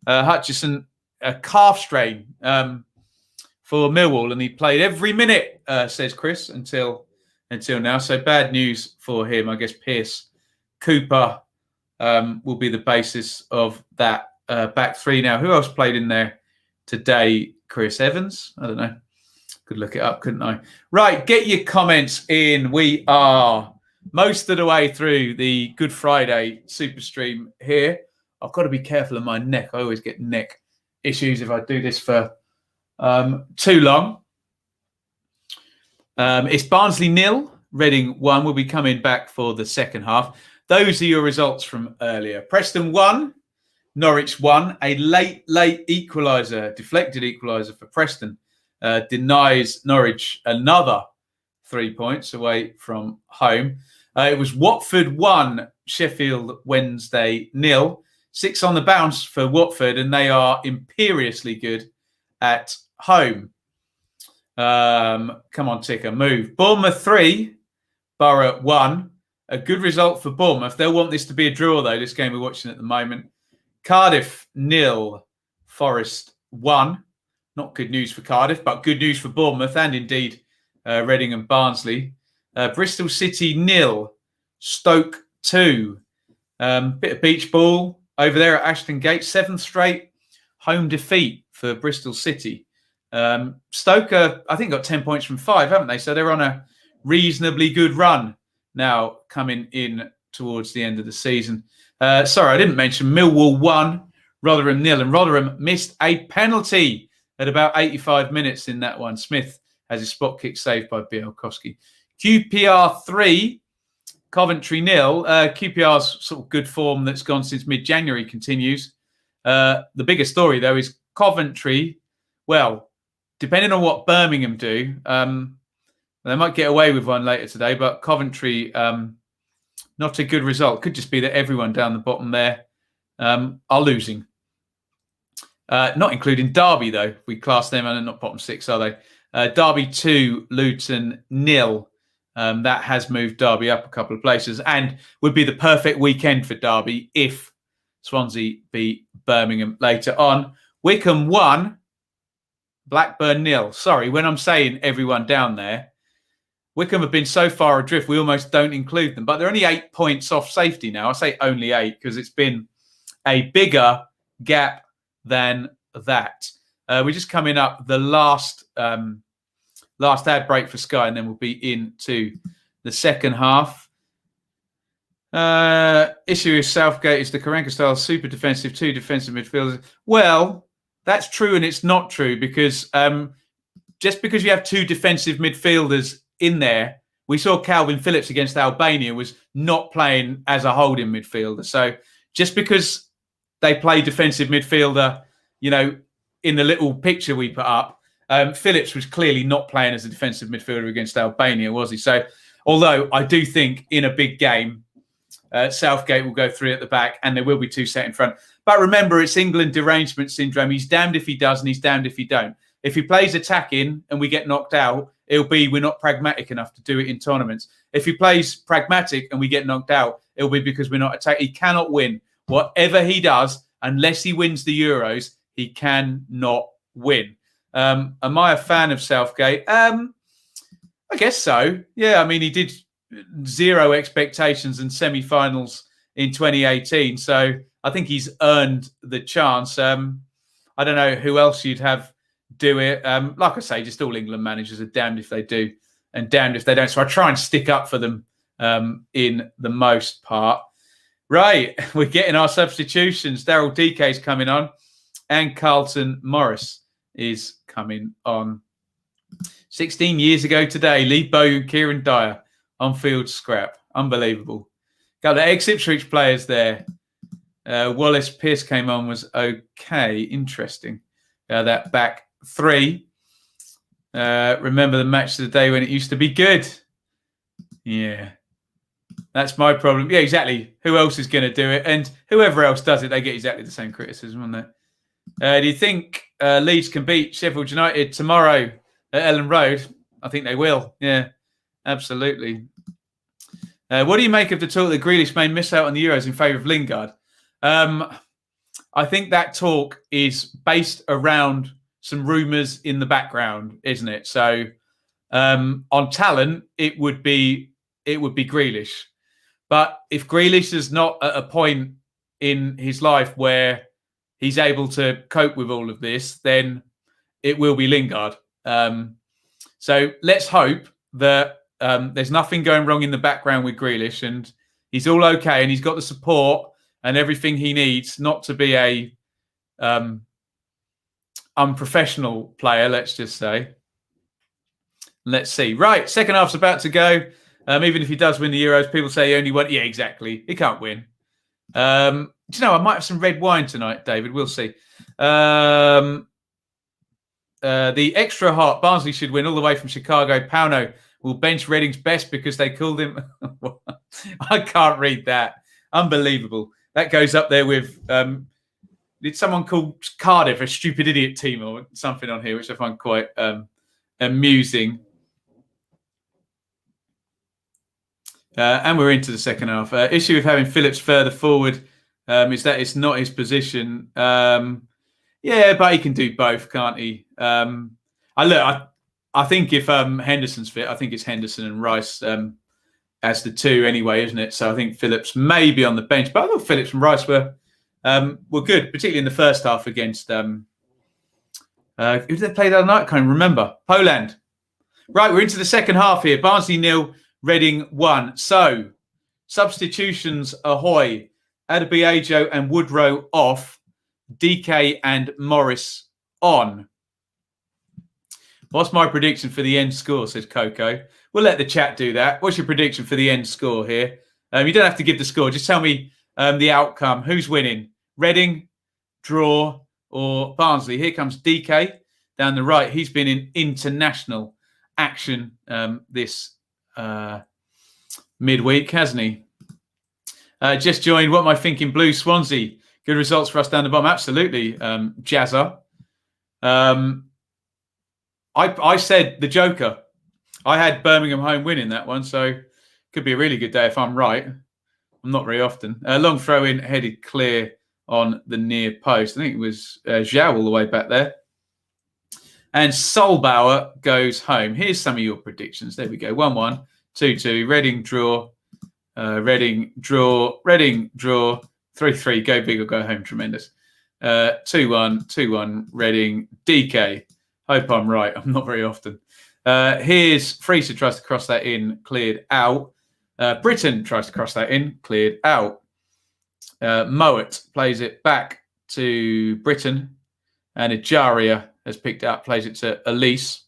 A: Hutchison, a calf strain for Millwall, and he played every minute, says Chris, until now. So bad news for him. I guess Pearce, Cooper will be the basis of that back three. Now, who else played in there today? Chris Evans? I don't know. Could look it up, couldn't I? Right, get your comments in. We are most of the way through the Good Friday Super Stream here. I've got to be careful of my neck. I always get neck issues if I do this for too long. It's Barnsley 0, Reading 1. We'll be coming back for the second half. Those are your results from earlier. Preston 1, Norwich 1. A late equaliser, deflected equaliser for Preston. Denies Norwich another 3 points away from home. It was Watford 1, Sheffield Wednesday 0. 6 on the bounce for Watford, and they are imperiously good at home. Come on, Ticker, move. Bournemouth 3, Borough 1. A good result for Bournemouth. They'll want this to be a draw, though, this game we're watching at the moment. Cardiff 0, Forest 1. Not good news for Cardiff, but good news for Bournemouth and indeed Reading and Barnsley. Bristol City 0, Stoke 2. Bit of beach ball over there at Ashton Gate. 7th straight home defeat for Bristol City. Stoke, I think, got 10 points from 5, haven't they? So they're on a reasonably good run now coming in towards the end of the season. Sorry, I didn't mention Millwall 1, Rotherham 0. And Rotherham missed a penalty at about 85 minutes in that one. Smith has his spot kick saved by Bielkowski. QPR 3, Coventry 0. QPR's sort of good form that's gone since mid-January continues. The bigger story, though, is Coventry. Well, depending on what Birmingham do, they might get away with one later today, but Coventry, not a good result. Could just be that everyone down the bottom there are losing. Not including Derby, though. We class them, and not bottom 6, are they? Derby 2, Luton 0. That has moved Derby up a couple of places and would be the perfect weekend for Derby if Swansea beat Birmingham later on. Wycombe 1, Blackburn 0. Sorry, when I'm saying everyone down there, Wycombe have been so far adrift, we almost don't include them. But they're only 8 points off safety now. I say only 8 because it's been a bigger gap than that. We're just coming up the last ad break for Sky, and then we'll be into the second half. Issue with Southgate is the Karanka style super defensive, 2 defensive midfielders. Well, that's true and it's not true because just because you have 2 defensive midfielders in there, we saw Calvin Phillips against Albania was not playing as a holding midfielder. So just because they play defensive midfielder, you know, in the little picture we put up, Phillips was clearly not playing as a defensive midfielder against Albania, was he? So although I do think in a big game, Southgate will go 3 at the back and there will be 2 set in front. But remember, it's England derangement syndrome. He's damned if he does and he's damned if he don't. If he plays attacking and we get knocked out, it'll be we're not pragmatic enough to do it in tournaments. If he plays pragmatic and we get knocked out, it'll be because we're not attacking. He cannot win. Whatever he does, unless he wins the Euros, he cannot win. Am I a fan of Southgate? I guess so. Yeah, I mean, he did 0 expectations and semi-finals in 2018. So I think he's earned the chance. I don't know who else you'd have do it. Like I say, just all England managers are damned if they do and damned if they don't. So I try and stick up for them in the most part. Right, we're getting our substitutions. Daryl DK's coming on and Carlton Morris is coming on. 16 years ago today, Lee Bowen, Kieran Dyer on field scrap. Unbelievable. Got the ex-Ipswich players there. Wallace Pearce came on, was okay. Interesting. That back 3. Remember the match of the day when it used to be good? Yeah. That's my problem. Yeah, exactly. Who else is going to do it? And whoever else does it, they get exactly the same criticism, won't they? Do you think Leeds can beat Sheffield United tomorrow at Ellen Road? I think they will. Yeah, absolutely. What do you make of the talk that Grealish may miss out on the Euros in favour of Lingard? I think that talk is based around some rumours in the background, isn't it? So on talent, it would be Grealish. But if Grealish is not at a point in his life where he's able to cope with all of this, then it will be Lingard. So let's hope that there's nothing going wrong in the background with Grealish and he's all okay and he's got the support and everything he needs not to be a unprofessional player, let's just say. Let's see. Right, second half's about to go. Even if he does win the Euros, people say he only won. Yeah, exactly. He can't win. Do you know, I might have some red wine tonight, David. We'll see. The extra hot, Barnsley should win all the way from Chicago. Pauno will bench Reading's best because they called him. I can't read that. Unbelievable. That goes up there with, did someone call Cardiff a stupid idiot team or something on here, which I find quite amusing. And we're into the second half. Issue with having Phillips further forward is that it's not his position. Yeah, but he can do both, can't he? I think if Henderson's fit, I think it's Henderson and Rice as the two anyway, isn't it? So I think Phillips may be on the bench, but I thought Phillips and Rice were good, particularly in the first half against who did they play the other night? I can't even remember. Poland. Right, we're into the second half here. Barnsley 0, Reading 1. So, substitutions ahoy. Adebayo and Woodrow off. DK and Morris on. What's my prediction for the end score, says Coco. We'll let the chat do that. What's your prediction for the end score here? You don't have to give the score. Just tell me the outcome. Who's winning? Reading, draw, or Barnsley? Here comes DK down the right. He's been in international action this midweek, hasn't he? Just joined. What am I thinking? Blue Swansea. Good results for us down the bottom. Absolutely, Jazza. I said the Joker. I had Birmingham home winning that one, so could be a really good day if I'm right. I'm not very often. Long throw in, headed clear on the near post. I think it was Zhao all the way back there. And Solbauer goes home. Here's some of your predictions. There we go. 1-1, 2-2, Reading draw, Reading draw, Reading draw, 3-3, go big or go home. Tremendous. 2-1, 2-1, Reading, DK. Hope I'm right. I'm not very often. Here's Freezer tries to cross that in, cleared out. Britain tries to cross that in, cleared out. Mowat plays it back to Britain. And Ejaria has picked it up, plays it to Elise.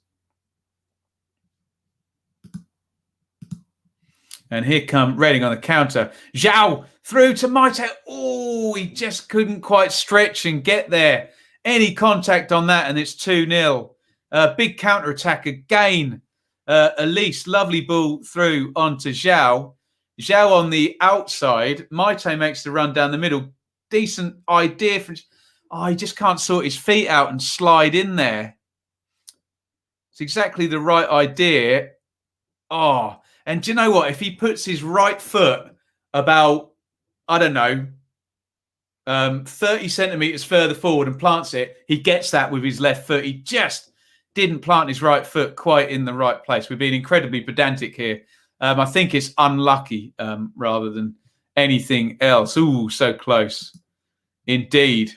A: And here come Reading on the counter. Zhao through to Maite. Oh, he just couldn't quite stretch and get there. Any contact on that, and it's 2-0. Big counter-attack again. Elise, lovely ball through onto Zhao. Zhao on the outside. Maite makes the run down the middle. Decent idea. He just can't sort his feet out and slide in there. It's exactly the right idea. And do you know what? If he puts his right foot about, 30 centimetres further forward and plants it, he gets that with his left foot. He just didn't plant his right foot quite in the right place. We're being incredibly pedantic here. I think it's unlucky rather than anything else. Ooh, so close. Indeed.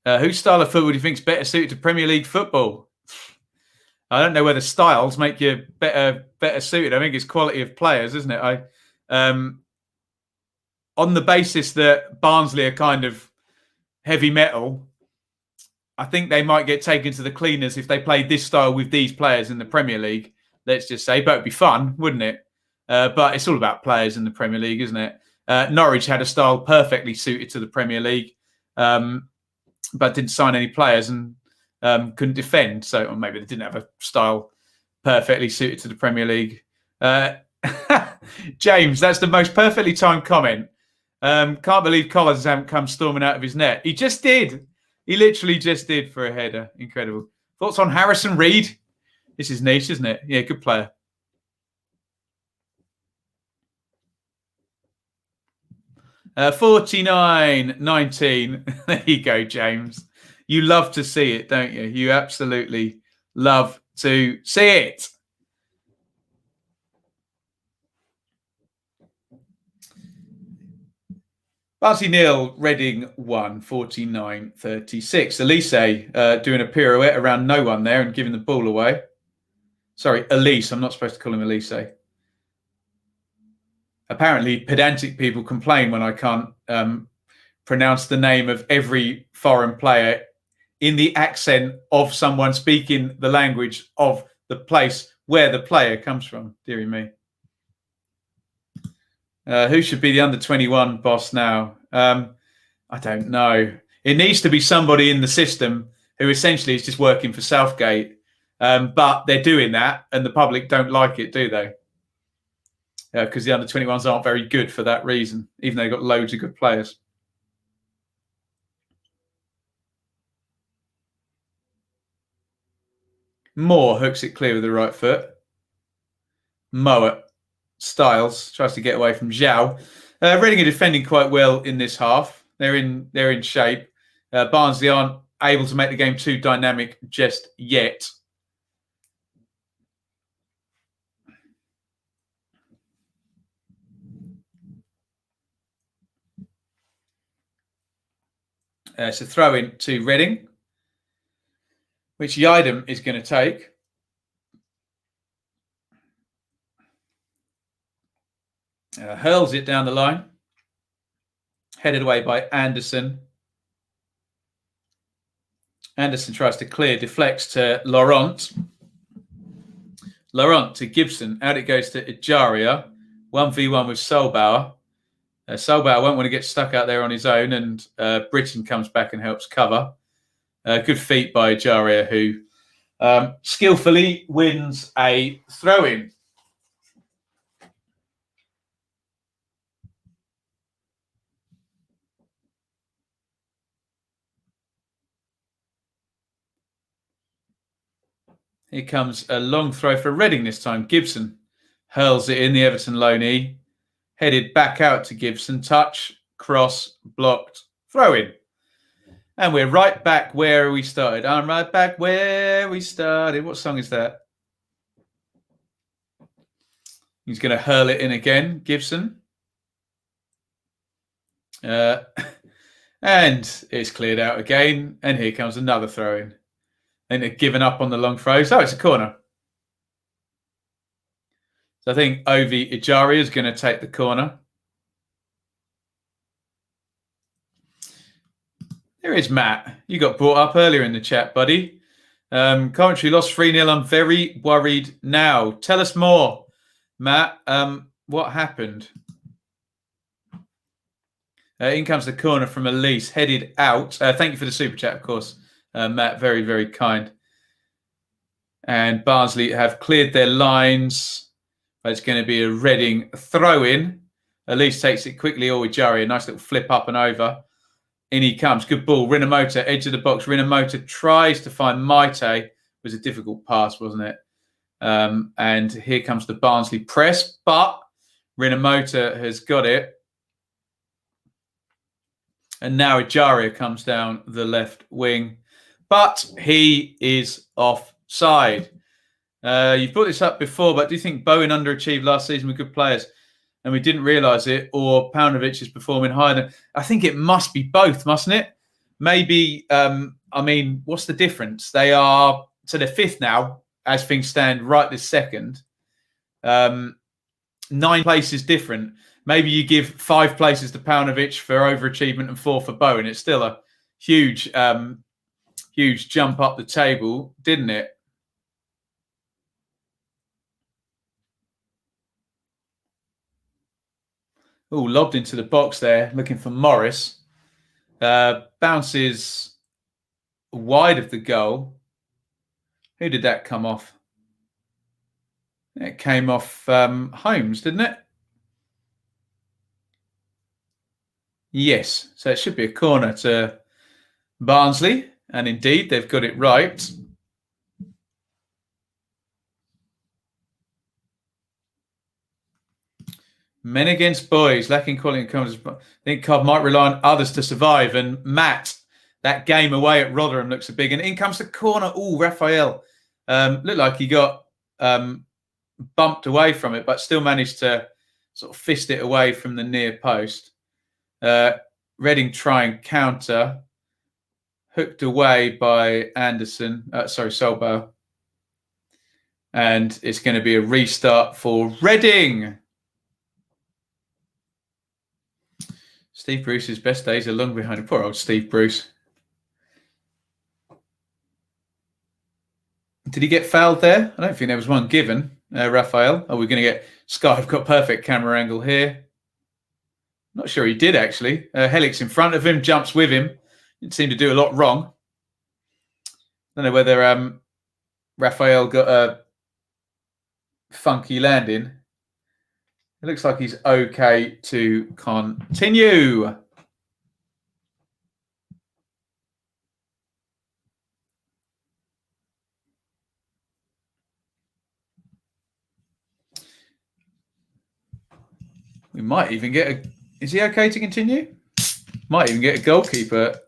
A: Whose style of football do you think is better suited to Premier League football? I don't know whether styles make you better suited. I think it's quality of players, isn't it? On the basis that Barnsley are kind of heavy metal, I think they might get taken to the cleaners if they played this style with these players in the Premier League, let's just say. But it'd be fun, wouldn't it? But it's all about players in the Premier League, isn't it? Norwich had a style perfectly suited to the Premier League, but didn't sign any players and couldn't defend. Or maybe they didn't have a style perfectly suited to the Premier League. James, that's the most perfectly timed comment. Can't believe Collins hasn't come storming out of his net. He just did. He literally just did for a header. Incredible. Thoughts on Harrison Reed? This is niche, isn't it? Yeah, good player. Uh, 49-19. There you go, James. You love to see it, don't you? You absolutely love to see it. Barnsley 0, Reading 1, 49-36. Elise doing a pirouette around no one there and giving the ball away. Sorry, Elise. I'm not supposed to call him Elise. Apparently, pedantic people complain when I can't pronounce the name of every foreign player in the accent of someone speaking the language of the place where the player comes from. Deary me. Who should be the under-21 boss now? I don't know. It needs to be somebody in the system who essentially is just working for Southgate. But they're doing that and the public don't like it, do they? Because the under-21s aren't very good for that reason, even though they've got loads of good players. Moore hooks it clear with the right foot. Mowat. Styles tries to get away from Zhao. Reading are defending quite well in this half. They're in shape. Barnsley aren't able to make the game too dynamic just yet. So throw in to Reading, which Iain is going to take. Hurls it down the line. Headed away by Anderson. Anderson tries to clear, deflects to Laurent. Laurent to Gibson. Out it goes to Ejaria. 1v1 with Solbauer. Solbauer won't want to get stuck out there on his own, and Britton comes back and helps cover. Good feat by Ejaria, who skillfully wins a throw-in. Here comes a long throw for Reading this time. Gibson hurls it in, the Everton loanee. Headed back out to Gibson. Touch, cross, blocked, throw in. And we're right back where we started. I'm right back where we started. What song is that? He's going to hurl it in again, Gibson. And it's cleared out again. And here comes another throw in. And they're giving up on the long throws. Oh, it's a corner. So I think Ovi Ejaria is going to take the corner. There is Matt. You got brought up earlier in the chat, buddy. Coventry lost 3-0. I'm very worried now. Tell us more, Matt. What happened? In comes the corner from Elise, headed out. Thank you for the super chat, of course. Matt, very, very kind. And Barnsley have cleared their lines. It's going to be a Reading throw-in. Elise takes it quickly. Ejaria, nice little flip up and over. In he comes. Good ball. Rinomota, edge of the box. Rinomota tries to find Maite. It was a difficult pass, wasn't it? And here comes the Barnsley press. But Rinomota has got it. And now Ejaria comes down the left wing. But he is offside. You've brought this up before, but do you think Bowen underachieved last season with good players and we didn't realise it, or Paunovic is performing higher than... I think it must be both, mustn't it? Maybe, what's the difference? They're fifth now, as things stand right this second. 9 places different. Maybe you give 5 places to Paunovic for overachievement and 4 for Bowen. It's still a huge jump up the table, didn't it? Oh, lobbed into the box there, looking for Morris. Bounces wide of the goal. Who did that come off? It came off Holmes, didn't it? Yes, so it should be a corner to Barnsley, and indeed they've got it right. Men against boys, lacking quality and confidence. I think Cobb might rely on others to survive. And Matt, that game away at Rotherham looks a big. And in comes the corner. Oh, Raphael. Looked like he got bumped away from it, but still managed to sort of fist it away from the near post. Reading try and counter. Hooked away by Anderson. Solbauer. And it's going to be a restart for Reading. Steve Bruce's best days are long behind him. Poor old Steve Bruce. Did he get fouled there? I don't think there was one given. Raphael. Are we going to get Sky? I've got perfect camera angle here. Not sure he did, actually. Helix in front of him, jumps with him. Didn't seem to do a lot wrong. Don't know whether Raphael got a funky landing. It looks like he's okay to continue. We might even get a... Is he okay to continue? Might even get a goalkeeper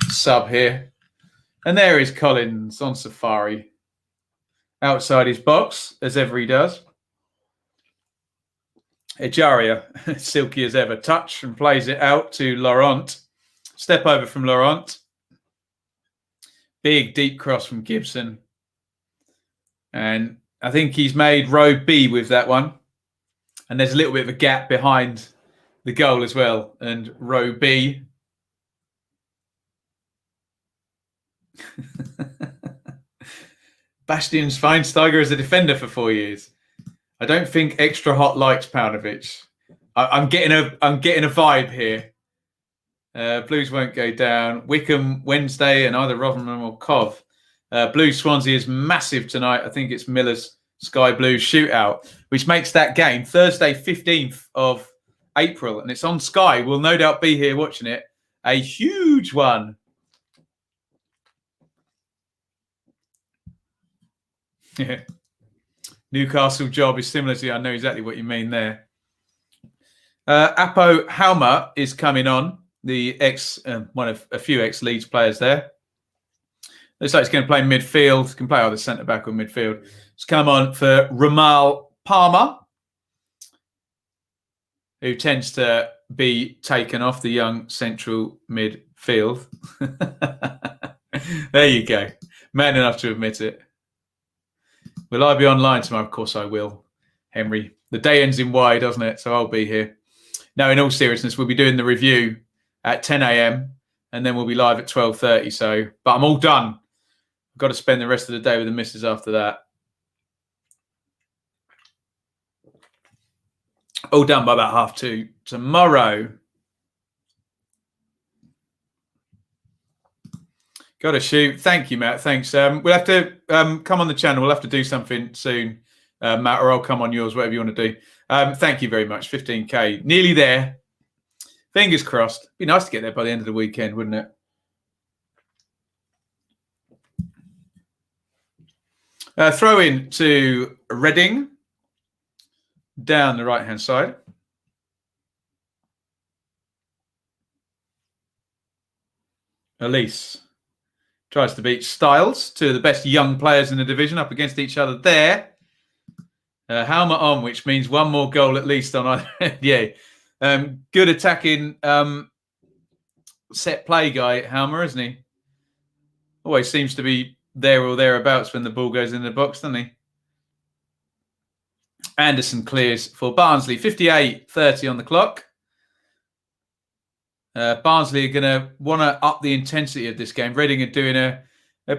A: sub here. And there is Collins on safari. Outside his box, as ever he does. Ejaria, silky as ever, touch and plays it out to Laurent. Step over from Laurent. Big deep cross from Gibson. And I think he's made row B with that one. And there's a little bit of a gap behind the goal as well. And row B. Bastian Schweinsteiger as a defender for 4 years. I don't think Extra Hot likes Paunovic. I'm getting a vibe here. Blues won't go down. Wickham Wednesday and either Rotherham or Cov. Blue Swansea is massive tonight. I think it's Miller's Sky Blue shootout, which makes that game Thursday, 15th of April. And it's on Sky. We'll no doubt be here watching it. A huge one. Yeah. Newcastle job is similar to, I know exactly what you mean there. Apo Halma is coming on, the one of a few ex-Leeds players there. Looks like he's going to play midfield. Can play either centre-back or midfield. He's come on for Ramal Palmer, who tends to be taken off the young central midfield. There you go. Man enough to admit it. Will I be online tomorrow? Of course I will, Henry. The day ends in Y, doesn't it? So I'll be here. No, in all seriousness, we'll be doing the review at 10 a.m. and then we'll be live at 12:30. So, but I'm all done. I've got to spend the rest of the day with the missus after that. All done by about 2:30 tomorrow. Got to shoot. Thank you, Matt. Thanks. We'll have to come on the channel. We'll have to do something soon, Matt, or I'll come on yours, whatever you want to do. Thank you very much. 15K. Nearly there. Fingers crossed. Be nice to get there by the end of the weekend, wouldn't it? Throw in to Reading. Down the right-hand side. Elise tries to beat Styles, two of the best young players in the division, up against each other there. Halma on, which means one more goal at least on either end. Yeah. Good attacking set play guy, Halma, isn't he? Always seems to be there or thereabouts when the ball goes in the box, doesn't he? Anderson clears for Barnsley. 58:30 on the clock. Barnsley are going to want to up the intensity of this game. Reading are doing a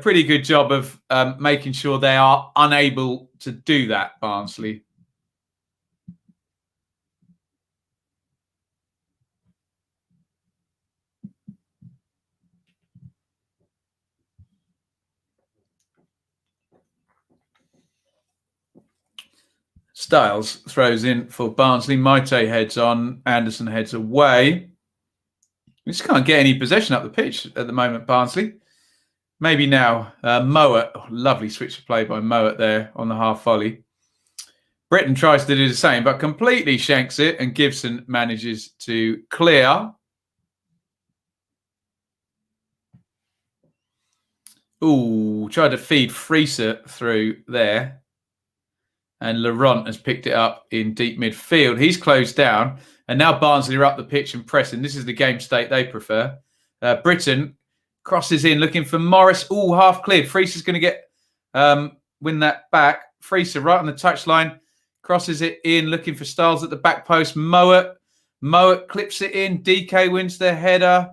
A: pretty good job of making sure they are unable to do that, Barnsley. Styles throws in for Barnsley. Maite heads on. Anderson heads away. We just can't get any possession up the pitch at the moment, Barnsley. Maybe now. Mowat, lovely switch of play by Mowat there on the half volley. Burton tries to do the same, but completely shanks it, and Gibson manages to clear. Ooh, tried to feed Freeser through there. And Laurent has picked it up in deep midfield. He's closed down. And now Barnsley are up the pitch and pressing. This is the game state they prefer. Burton crosses in, looking for Morris. Ooh, half cleared. Freeser's going to get win that back. Freeser right on the touchline. Crosses it in, looking for Styles at the back post. Mowat clips it in. DK wins the header.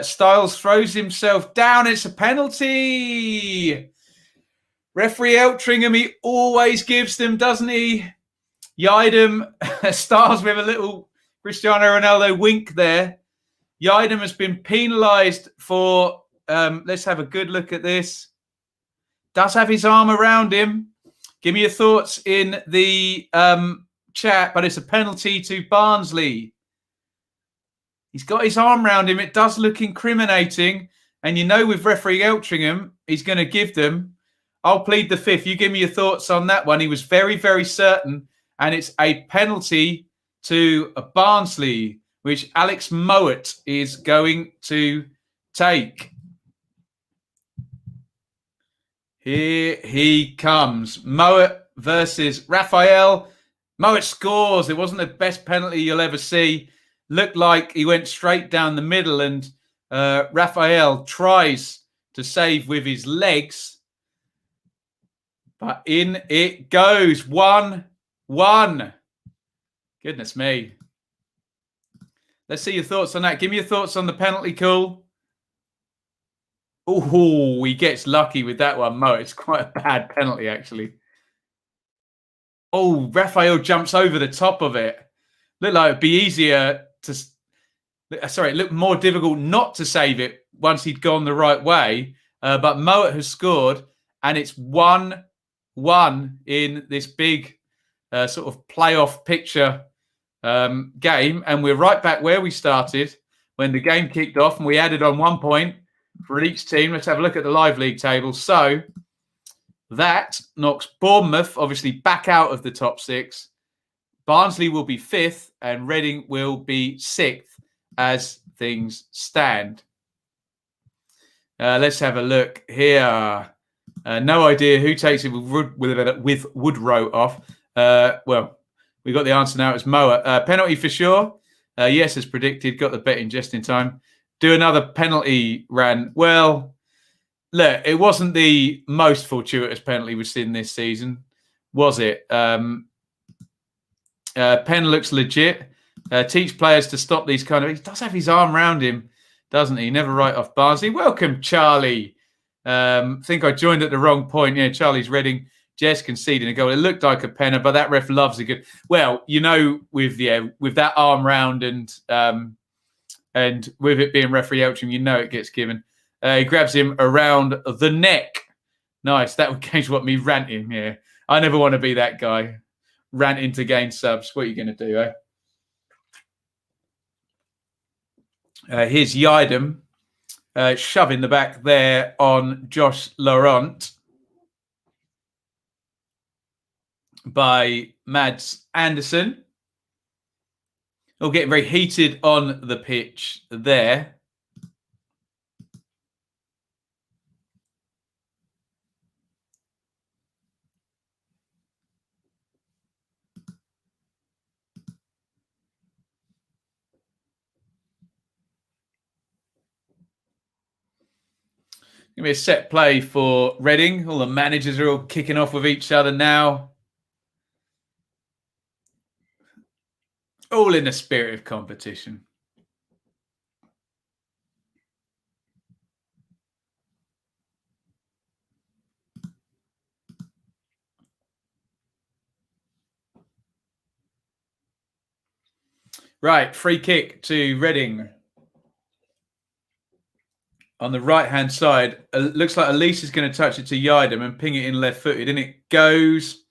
A: Styles throws himself down. It's a penalty. Referee Eltringham, he always gives them, doesn't he? Yidem Styles with a little Cristiano Ronaldo wink there. Yidem has been penalised for, let's have a good look at this. Does have his arm around him. Give me your thoughts in the chat, but it's a penalty to Barnsley. He's got his arm around him. It does look incriminating. And you know with referee Eltringham, he's going to give them. I'll plead the fifth. You give me your thoughts on that one. He was very, very certain. And it's a penalty to Barnsley, which Alex Mowat is going to take. Here he comes. Mowat versus Raphael. Mowat scores. It wasn't the best penalty you'll ever see. Looked like he went straight down the middle, and Raphael tries to save with his legs. But in it goes. 1-1. Goodness me. Let's see your thoughts on that. Give me your thoughts on the penalty call. Oh, he gets lucky with that one, Mo. It's quite a bad penalty, actually. Oh, Raphael jumps over the top of it. Looked like it'd be easier to... Sorry, it looked more difficult not to save it once he'd gone the right way. But Mowat has scored, and it's 1-1 in this big sort of playoff picture game. And we're right back where we started when the game kicked off, and we added on 1 point for each team. Let's have a look at the live league table. So that knocks Bournemouth, obviously, back out of the top six. Barnsley will be fifth, and Reading will be sixth as things stand. Let's have a look here. No idea who takes it with Woodrow off. Well, we got the answer now. It's Moa. Penalty for sure. Yes, as predicted. Got the betting just in time. Do another penalty, Ran. Well, look, it wasn't the most fortuitous penalty we've seen this season, was it? Pen looks legit. Teach players to stop these kind of... He does have his arm around him, doesn't he? Never right off Barnsley. Welcome, Charlie. Think I joined at the wrong point. Yeah, Charlie's Reading just conceding a goal. It looked like a penner, but that ref loves a good... Well, you know, with that arm round and with it being referee Eltringham, you know it gets given. He grabs him around the neck. Nice. That would change what me ranting here. I never want to be that guy. Ranting to gain subs. What are you going to do, eh? Here's Yidem shoving the back there on Josh Laurent by Mads Anderson. All getting very heated on the pitch there. Going to be a set play for Reading. All the managers are all kicking off with each other now. All in the spirit of competition. Right, free kick to Reading. On the right-hand side, looks like Elise is going to touch it to Yidem and ping it in left-footed. And it goes...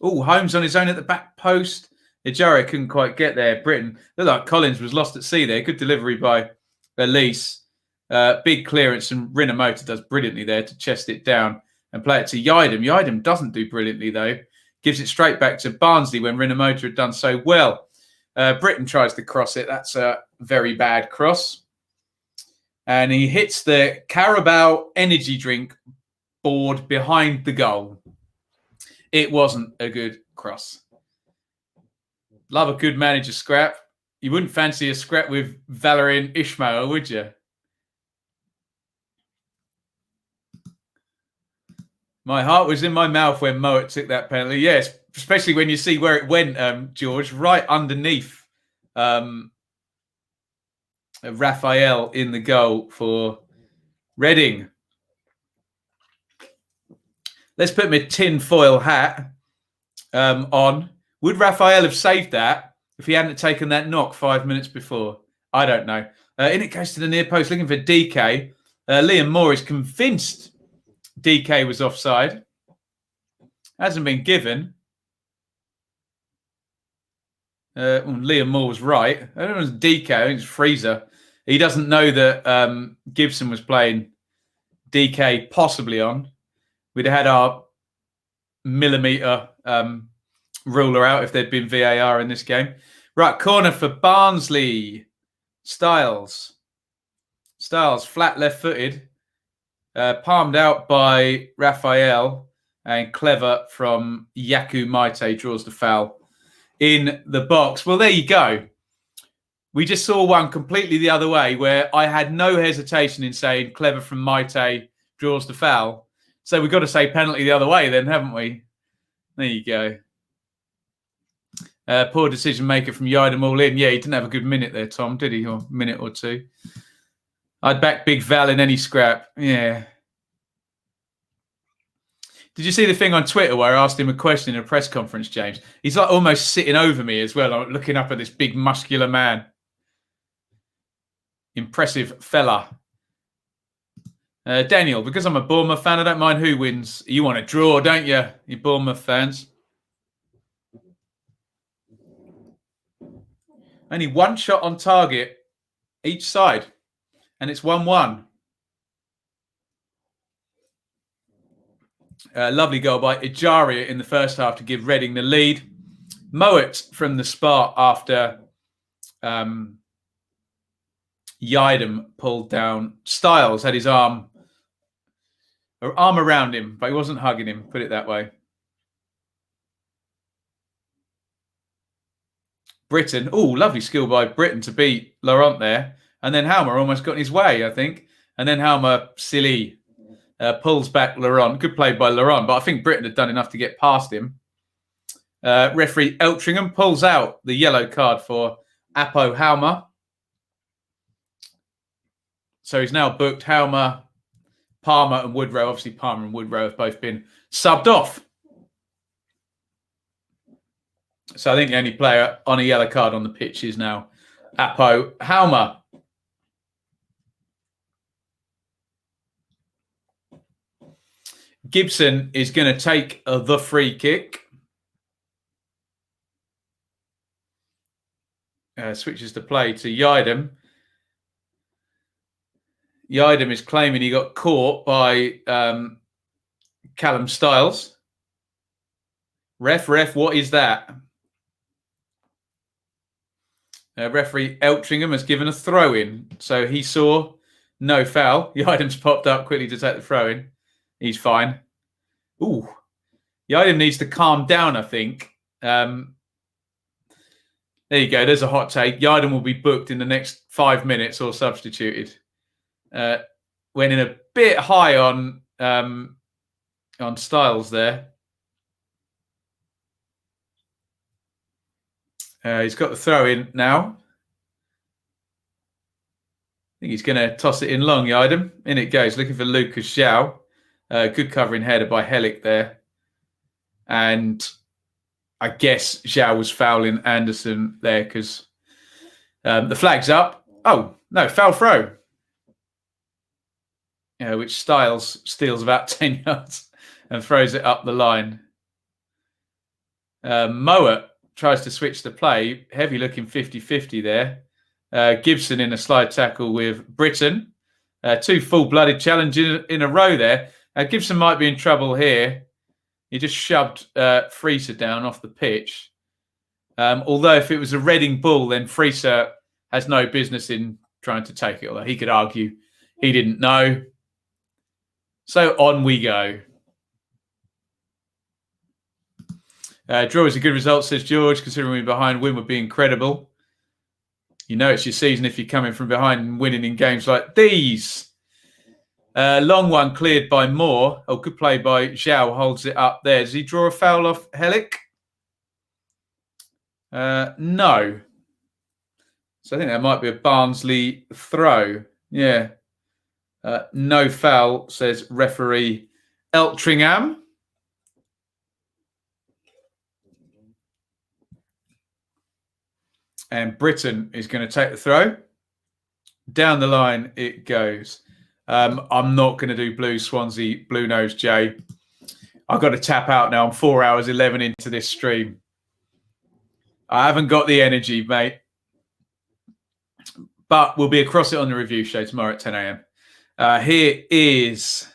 A: Oh, Holmes on his own at the back post. Ijara couldn't quite get there. Britain. Looked like Collins was lost at sea there. Good delivery by Elise, big clearance, and Rinomotor does brilliantly there to chest it down and play it to Iain. Iain doesn't do brilliantly, though. Gives it straight back to Barnsley when Rinomotor had done so well. Burton tries to cross it. That's a very bad cross. And he hits the Carabao energy drink board behind the goal. It wasn't a good cross. Love a good manager scrap. You wouldn't fancy a scrap with Valerian Ishmael, would you? My heart was in my mouth when Moet took that penalty. Yes, especially when you see where it went, George, right underneath Raphael in the goal for Reading. Let's put my tinfoil hat on. Would Raphael have saved that if he hadn't taken that knock 5 minutes before? I don't know. In it goes to the near post, looking for DK. Liam Moore is convinced DK was offside. Hasn't been given. Liam Moore was right. I don't know if it was DK. I think it's Freezer. He doesn't know that Gibson was playing DK possibly on. We'd have had our millimetre ruler out if there'd been VAR in this game. Right, corner for Barnsley. Styles, flat left-footed. Palmed out by Raphael, and clever from Yaku Maite draws the foul in the box. Well, there you go. We just saw one completely the other way where I had no hesitation in saying clever from Maite draws the foul. So we've got to say penalty the other way then, haven't we? There you go. Poor decision maker from Iain all in. Yeah, he didn't have a good minute there, Tom, did he? Or a minute or two. I'd back Big Val in any scrap. Yeah. Did you see the thing on Twitter where I asked him a question in a press conference, James? He's like almost sitting over me as well. I'm looking up at this big muscular man. Impressive fella. Daniel, because I'm a Bournemouth fan, I don't mind who wins. You want a draw, don't you? You Bournemouth fans. Only one shot on target each side. And it's 1-1. Lovely goal by Ejaria in the first half to give Reading the lead. Moet from the spot after Iain pulled down. Styles had his arm around him, but he wasn't hugging him, put it that way. Britton. Oh, lovely skill by Britton to beat Laurent there. And then Halmer almost got in his way, I think. And then Halmer, silly, pulls back Laurent. Good play by Laurent, but I think Britton had done enough to get past him. Referee Eltringham pulls out the yellow card for Apo Halmer. So he's now booked Halmer, Palmer and Woodrow. Obviously, Palmer and Woodrow have both been subbed off. So I think the only player on a yellow card on the pitch is now Apo Halmer. Gibson is going to take the free kick. Switches to play to Iain. Iain is claiming he got caught by Callum Styles. Ref, what is that? Referee Eltringham has given a throw-in. So he saw no foul. Iain's popped up quickly to take the throw-in. He's fine. Ooh. Iain needs to calm down, I think. There you go. There's a hot take. Iain will be booked in the next 5 minutes or substituted. Went in a bit high on Styles there. He's got the throw in now. I think he's going to toss it in long, Iain. In it goes, looking for Lucas Zhao. Good covering header by Hellick there. And I guess Zhao was fouling Anderson there because the flag's up. Oh, no, foul throw. Which Styles steals about 10 yards and throws it up the line. Moet tries to switch the play. Heavy looking 50-50 there. Gibson in a slide tackle with Burton. 2 full-blooded challenges in a row there. Gibson might be in trouble here. He just shoved Frieser down off the pitch. Although if it was a Reading ball, then Frieser has no business in trying to take it. Although he could argue he didn't know. So on we go. Draw is a good result, says George, considering we're behind. Win would be incredible. You know it's your season if you're coming from behind and winning in games like these. Long one cleared by Moore. Oh, good play by Zhao. Holds it up there. Does he draw a foul off Hellick? No. So I think that might be a Barnsley throw. Yeah. No foul, says referee Eltringham. And Burton is going to take the throw. Down the line it goes. I'm not going to do Blue Swansea, Blue Nose Jay. I've got to tap out now. I'm 4 hours 11 into this stream. I haven't got the energy, mate. But we'll be across it on the review show tomorrow at 10 a.m. Here is...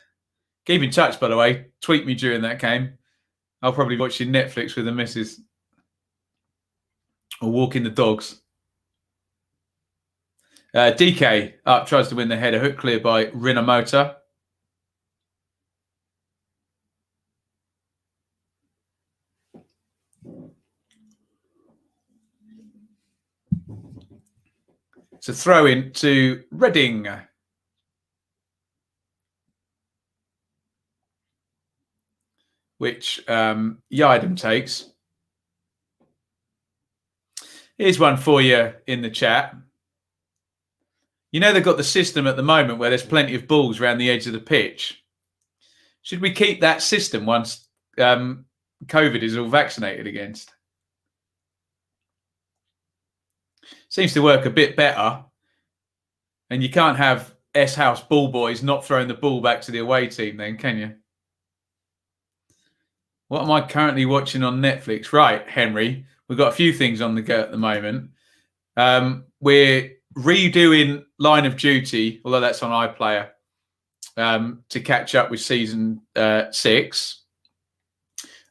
A: Keep in touch, by the way. Tweet me during that game. I'll probably be watching Netflix with the missus. Or walking the dogs. DK up, tries to win the header. Hook clear by Rinomota. It's a throw in to Reading. Which Iain takes. Here's one for you in the chat. You know they've got the system at the moment where there's plenty of balls around the edge of the pitch. Should we keep that system once COVID is all vaccinated against? Seems to work a bit better. And you can't have S-House ball boys not throwing the ball back to the away team then, can you? What am I currently watching on Netflix? Right, Henry. We've got a few things on the go at the moment. We're redoing Line of Duty, although that's on iPlayer, to catch up with season 6.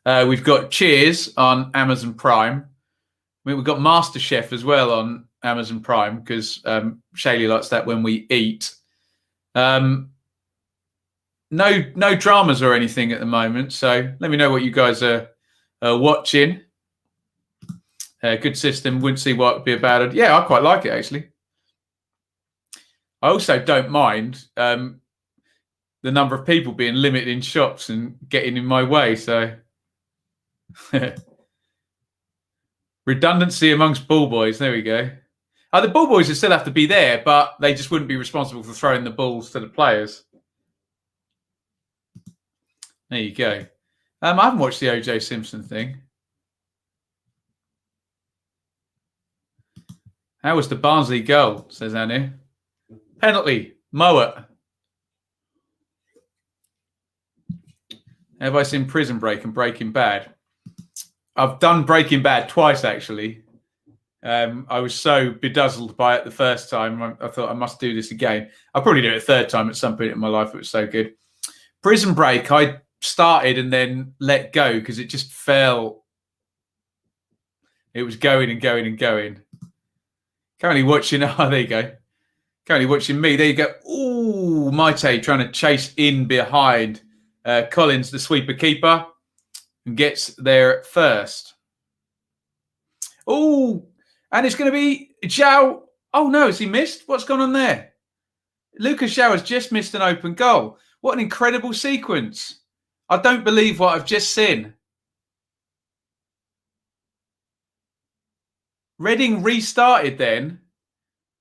A: We've got Cheers on Amazon Prime. We've got MasterChef as well on Amazon Prime because Shaylee likes that when we eat. No dramas or anything at the moment, so let me know what you guys are watching. Good system. Wouldn't see what would be about it. Yeah, I quite like it, actually. I also don't mind the number of people being limited in shops and getting in my way. So redundancy amongst ball boys. There we go. The ball boys would still have to be there, but they just wouldn't be responsible for throwing the balls to the players. There you go. I haven't watched the O.J. Simpson thing. How was the Barnsley goal, says Anu. Penalty, Mowat. Have I seen Prison Break and Breaking Bad? I've done Breaking Bad twice, actually. I was so bedazzled by it the first time. I thought I must do this again. I'll probably do it a third time at some point in my life. It was so good. Prison Break, I started and then let go because it just fell. It was going and going and going. Currently watching, oh, there you go. Currently watching me. There you go. Ooh, Maite trying to chase in behind Collins, the sweeper keeper, and gets there first. Oh, and it's going to be Zhao. Oh, no, has he missed? What's gone on there? Lucas Zhao has just missed an open goal. What an incredible sequence. I don't believe what I've just seen. Reading restarted then,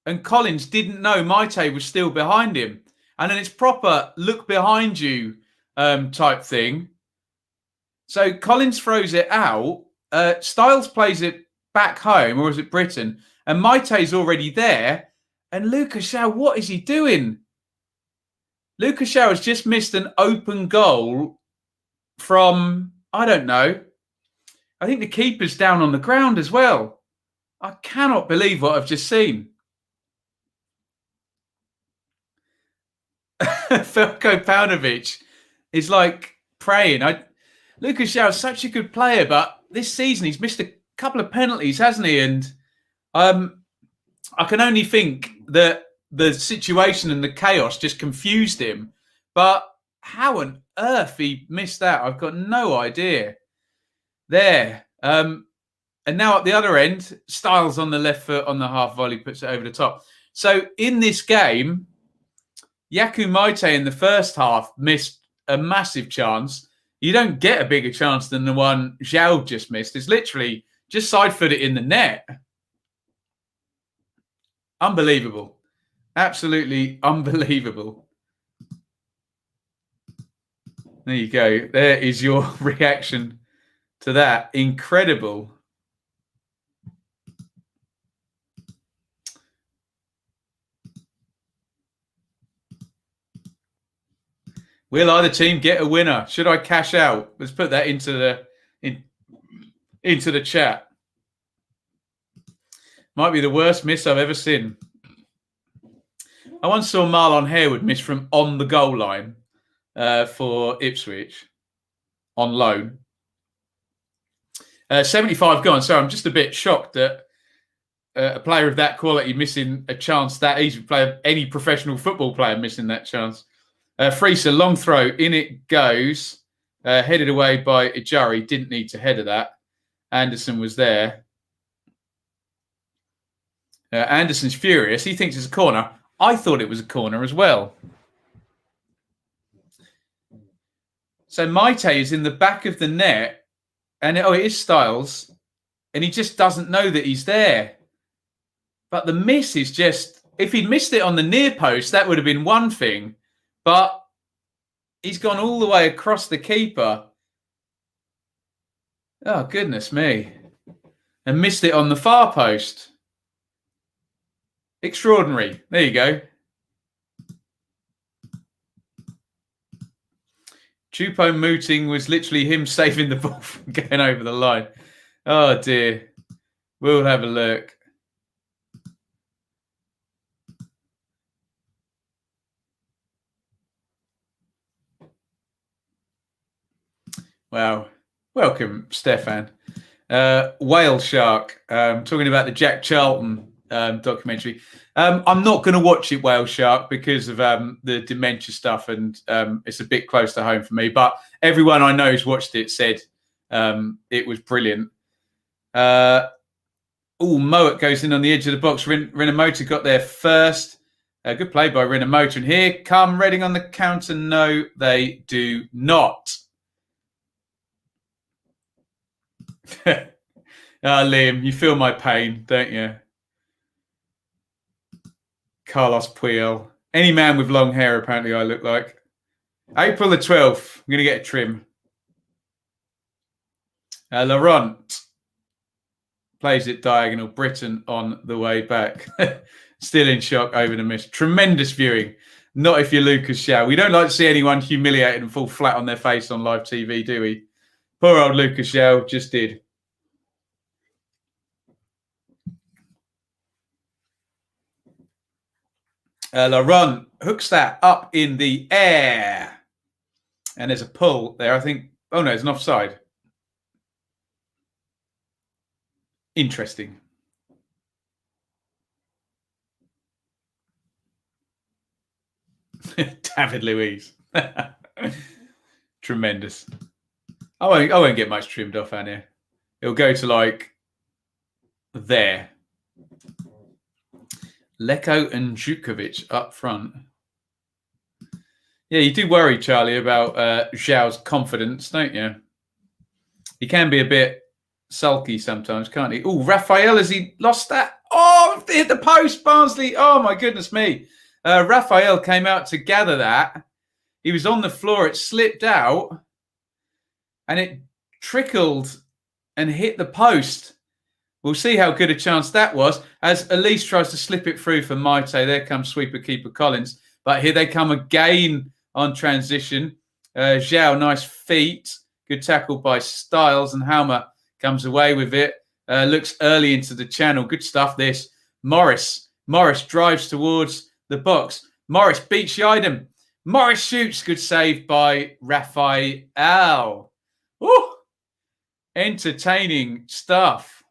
A: and Collins didn't know Maite was still behind him. And then it's proper look behind you type thing. So Collins throws it out. Styles plays it back home, or is it Burton? And Maite's already there. And Lucas Zhao, what is he doing? Lucas Zhao has just missed an open goal from, I don't know. I think the keeper's down on the ground as well. I cannot believe what I've just seen. Felko Paunovic is like praying. Lucas Zhao is such a good player, but this season he's missed a couple of penalties, hasn't he? And I can only think that the situation and the chaos just confused him. But how on earth he missed that, I've got no idea. There. And now at the other end, Styles on the left foot on the half volley puts it over the top. So in this game, Yaku Maite in the first half missed a massive chance. You don't get a bigger chance than the one Zhao just missed. It's literally just side foot it in the net. Unbelievable. Absolutely unbelievable. There you go. There is your reaction to that. Incredible. Will either team get a winner? Should I cash out? Let's put that into the chat. Might be the worst miss I've ever seen. I once saw Marlon Harewood miss from on the goal line for Ipswich on loan. 75 gone. So I'm just a bit shocked that a player of that quality missing a chance that easy. Any professional football player missing that chance. Freesa, long throw, in it goes. Headed away by Ijari. Didn't need to header that. Anderson was there. Anderson's furious. He thinks it's a corner. I thought it was a corner as well. So Maite is in the back of the net. And it is Styles. And he just doesn't know that he's there. But the miss is just... If he'd missed it on the near post, that would have been one thing. But he's gone all the way across the keeper. Oh, goodness me. And missed it on the far post. Extraordinary. There you go. Chupo mooting was literally him saving the ball from going over the line. Oh, dear. We'll have a look. Wow. Welcome, Stefan. Whale Shark. Talking about the Jack Charlton documentary. I'm not going to watch it, Whale Shark, because of the dementia stuff, and it's a bit close to home for me. But everyone I know who's watched it said it was brilliant. Moet goes in on the edge of the box. Rinomota got there first. Good play by Rinomota. And here come Reading on the counter. No, they do not. Liam, you feel my pain, don't you? Carlos Puel. Any man with long hair, apparently, I look like. April the 12th. I'm going to get a trim. Laurent plays it diagonal. Britain on the way back. Still in shock over the miss. Tremendous viewing. Not if you're Lucas Zhao. We don't like to see anyone humiliated and fall flat on their face on live TV, do we? Poor old Lucas Zhao just did. Laurent hooks that up in the air. And there's a pull there, I think. Oh, no, it's an offside. Interesting. David Luiz. Tremendous. I won't get much trimmed off, Annie. It'll go to like there. Leko and Djukovic up front. Yeah, you do worry, Charlie, about Zhao's confidence, don't you? He can be a bit sulky sometimes, can't he? Oh, Raphael, has he lost that? Oh, hit the post, Barnsley. Oh, my goodness me. Raphael came out to gather that. He was on the floor. It slipped out. And it trickled and hit the post. We'll see how good a chance that was as Elise tries to slip it through for Maite. There comes sweeper keeper Collins. But here they come again on transition. Zhao, nice feet. Good tackle by Styles. And Halmer comes away with it. Looks early into the channel. Good stuff, this. Morris drives towards the box. Morris beats Scheidem. Morris shoots. Good save by Raphael. Ooh, entertaining stuff.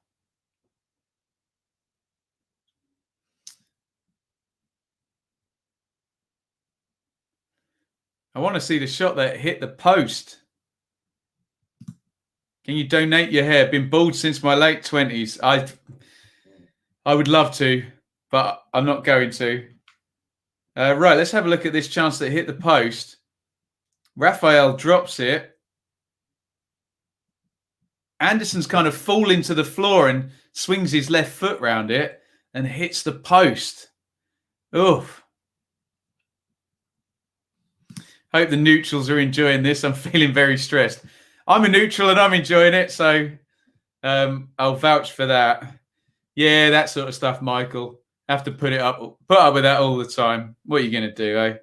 A: I want to see the shot that hit the post. Can you donate your hair? Been bald since my late 20s. I would love to, but I'm not going to. Right, let's have a look at this chance that hit the post. Raphael drops it. Anderson's kind of falling to the floor and swings his left foot round it and hits the post. Oof. Hope the neutrals are enjoying this. I'm feeling very stressed. I'm a neutral and I'm enjoying it, so I'll vouch for that. Yeah, that sort of stuff, Michael. Have to put up with that all the time. What are you going to do, eh?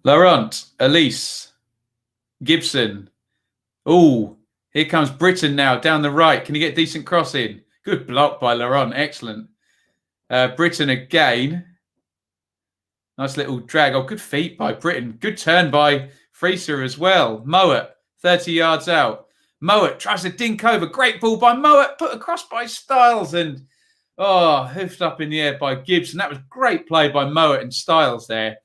A: Laurent, Elise, Gibson. Oh, here comes Britain now down the right. Can he get a decent cross in? Good block by Laurent. Excellent. Britain again. Nice little drag. Oh, good feet by Britain. Good turn by Fraser as well. Mowat, 30 yards out. Mowat tries to dink over. Great ball by Mowat. Put across by Styles and, hoofed up in the air by Gibson. That was great play by Mowat and Styles there.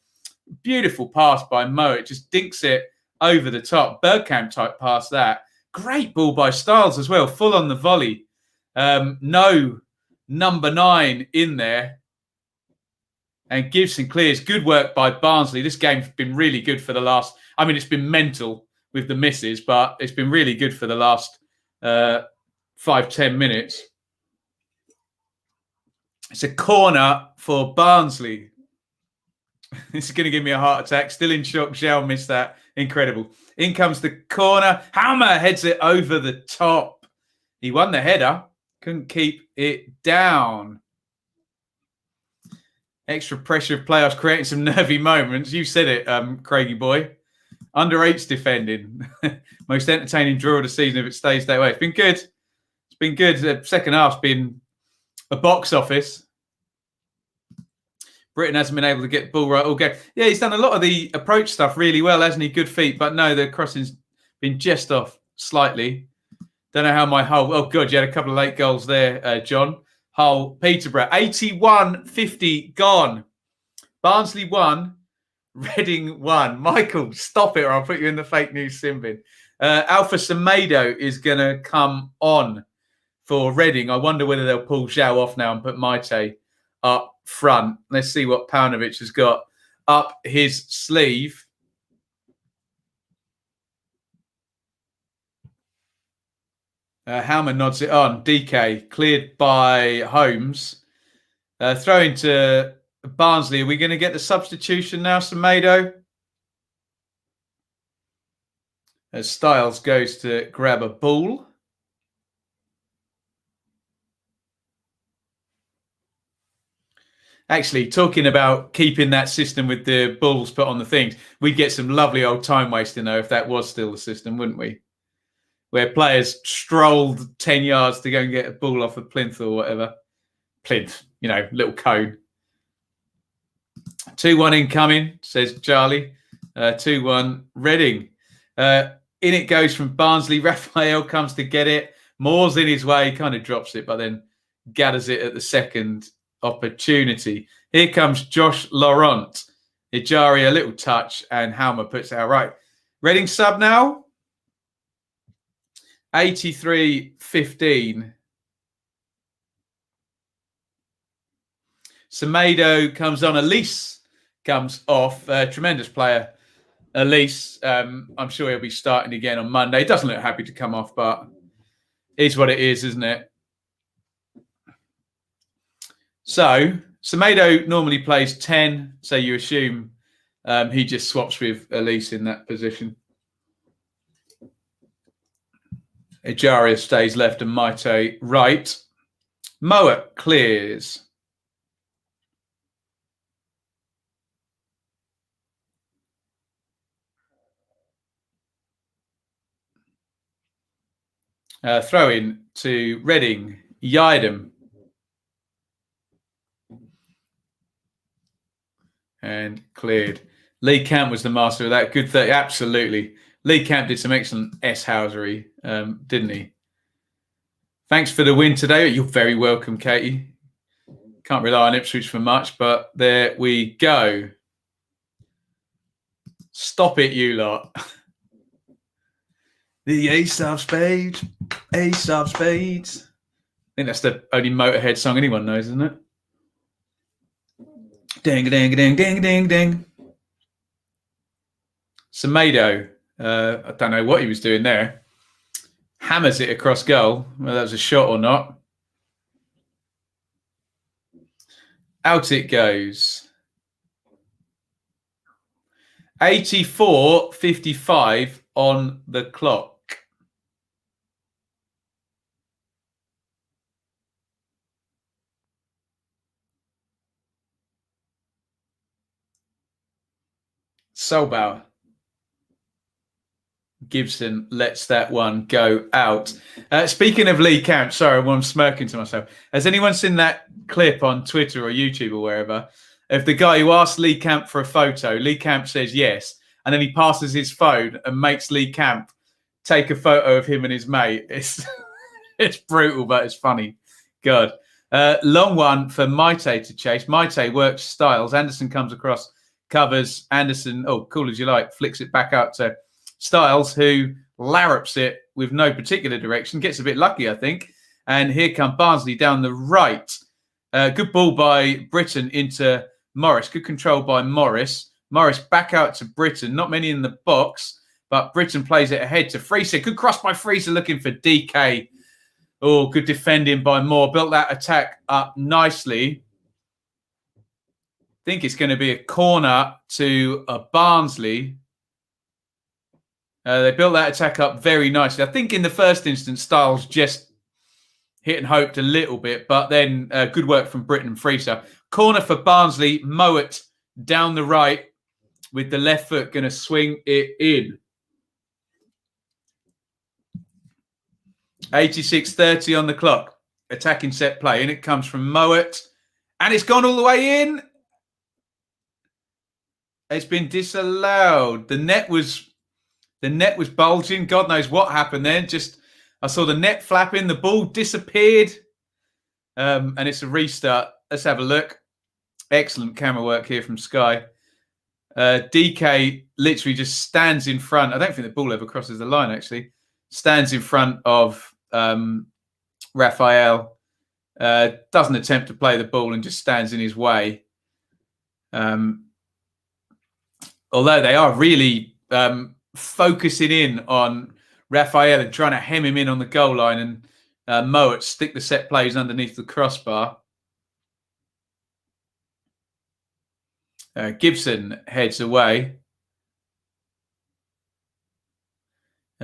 A: Beautiful pass by Mowat. Just dinks it over the top. Bergkamp type pass that. Great ball by Styles as well. Full on the volley. No number 9 in there. And Gibson clears. Good work by Barnsley. This game's been really good for the last... I mean, it's been mental with the misses, but it's been really good for the last 5-10 minutes. It's a corner for Barnsley. This is going to give me a heart attack. Still in shock. Zhao missed that. Incredible. In comes the corner. Hammer heads it over the top. He won the header. Couldn't keep it down. Extra pressure of playoffs, creating some nervy moments. You said it, Craigie boy. Under 8's defending. Most entertaining draw of the season if it stays that way. It's been good. It's been good. The second half's been a box office. Britain hasn't been able to get the ball right all game. Yeah, he's done a lot of the approach stuff really well, hasn't he? Good feet. But no, the crossing's been just off slightly. Don't know how my Hull... Oh, God, you had a couple of late goals there, John. Hull, Peterborough. 81-50 gone. Barnsley 1. Reading 1. Michael, stop it or I'll put you in the fake news sin bin. Alpha Semedo is going to come on for Reading. I wonder whether they'll pull Zhao off now and put Maite up front. Let's see what Paunovic has got up his sleeve. Halman nods it on. DK cleared by Holmes. Throw into Barnsley. Are we going to get the substitution now, Semedo? As Styles goes to grab a ball. Actually, talking about keeping that system with the balls put on the things, we'd get some lovely old time wasting though if that was still the system, wouldn't we? Where players strolled 10 yards to go and get a ball off a plinth or whatever. Plinth, little cone. 2-1 incoming, says Charlie. 2-1 Reading. In it goes from Barnsley. Raphael comes to get it. Moore's in his way, kind of drops it, but then gathers it at the second opportunity. Here comes Josh Laurent. Ijari, a little touch, and Halmer puts it out right. Reading sub now. 83-15. Semedo comes on. Elise comes off. Tremendous player. Elise, I'm sure he'll be starting again on Monday. Doesn't look happy to come off, but it's what it is, isn't it? So, Semedo normally plays 10, so you assume he just swaps with Elise in that position. Ejaria stays left and Maite right. Mowat clears. Throw in to Reading. Yidem. And cleared. Lee Camp was the master of that. Good 30. Absolutely. Lee Camp did some excellent S-housery, didn't he? Thanks for the win today. You're very welcome, Katie. Can't rely on Ipswich for much, but there we go. Stop it, you lot. The Ace of Spades. Ace of Spades. I think that's the only Motorhead song anyone knows, isn't it? Ding, ding, ding, ding, ding, ding. Semedo, I don't know what he was doing there. Hammers it across goal. Whether that was a shot or not. Out it goes. 84:55 on the clock. Solbauer. Gibson lets that one go out. Speaking of Lee Camp, sorry, I'm smirking to myself. Has anyone seen that clip on Twitter or YouTube or wherever of the guy who asked Lee Camp for a photo? Lee Camp says yes, and then he passes his phone and makes Lee Camp take a photo of him and his mate. It's brutal, but it's funny. God. Long one for Maite to chase. Maite works Styles. Anderson comes across, covers. Anderson, cool as you like, flicks it back out to Styles, who larrups it with no particular direction, gets a bit lucky, I think. And here come Barnsley down the right. Good ball by Burton into Morris. Good control by Morris. Morris back out to Burton. Not many in the box, but Burton plays it ahead to Freezer. Good cross by Freezer looking for DK. Oh, good defending by Moore. Built that attack up nicely. I think it's going to be a corner to Barnsley. They built that attack up very nicely. I think in the first instance, Styles just hit and hoped a little bit, but then good work from Burton and Freezer. Corner for Barnsley. Mowat down the right with the left foot going to swing it in. 86:30 on the clock. Attacking set play. And it comes from Mowat. And it's gone all the way in. It's been disallowed. The net was bulging. God knows what happened then. I saw the net flapping. The ball disappeared. And it's a restart. Let's have a look. Excellent camera work here from Sky. DK literally just stands in front. I don't think the ball ever crosses the line, actually. Stands in front of Raphael. Doesn't attempt to play the ball and just stands in his way. Although they are really focusing in on Raphael and trying to hem him in on the goal line, and Mowat stick the set plays underneath the crossbar. Gibson heads away.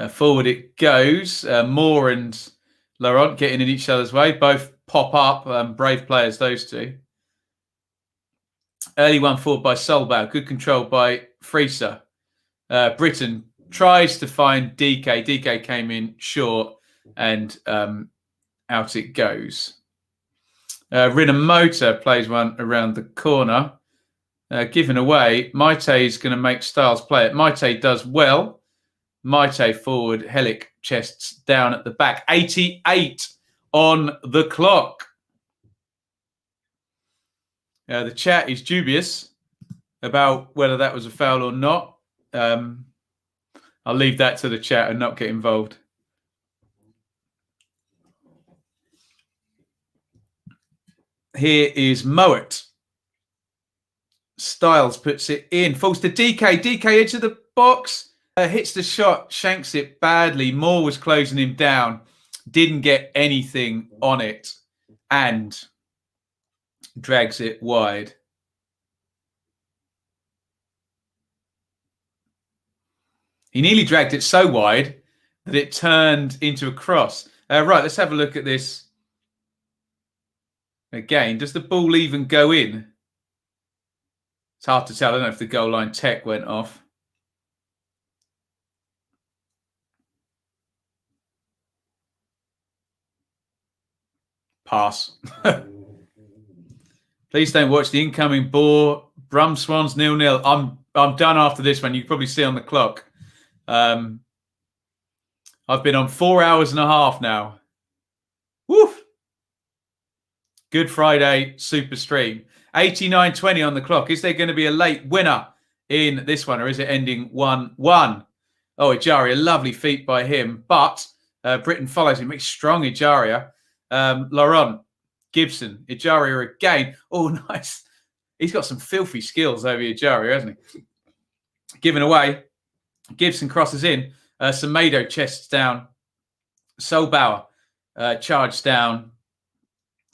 A: Forward it goes. Moore and Laurent getting in each other's way. Both pop up. Brave players, those two. Early one forward by Solbauer. Good control by Freezer. Burton tries to find DK. DK came in short, and out it goes. Rinamoto plays one around the corner. Given away. Maite is going to make Styles play it. Maite does well. Maite forward. Helic chests down at the back. 88 on the clock. The chat is dubious about whether that was a foul or not. I'll leave that to the chat and not get involved. Here is Mowat. Styles puts it in. Falls to DK. DK into the box. Hits the shot. Shanks it badly. Moore was closing him down. Didn't get anything on it. And drags it wide. He nearly dragged it so wide that it turned into a cross. Right, let's have a look at this again. Does the ball even go in? It's hard to tell. I don't know if the goal line tech went off. Pass. Please don't watch the incoming ball Brum Swans 0-0. I'm done after this one. You can probably see on the clock. I've been on 4 hours and a half now. Woof! Good Friday super stream. 89.20 on the clock. Is there going to be a late winner in this one, or is it ending 1-1? Oh, Ejaria, lovely feat by him. But Britain follows him. Makes strong Ejaria. Laurent, Gibson, Ejaria again. Oh, nice. He's got some filthy skills over Ejaria, hasn't he? Given away. Gibson crosses in. Semedo chests down. Solbauer charged down.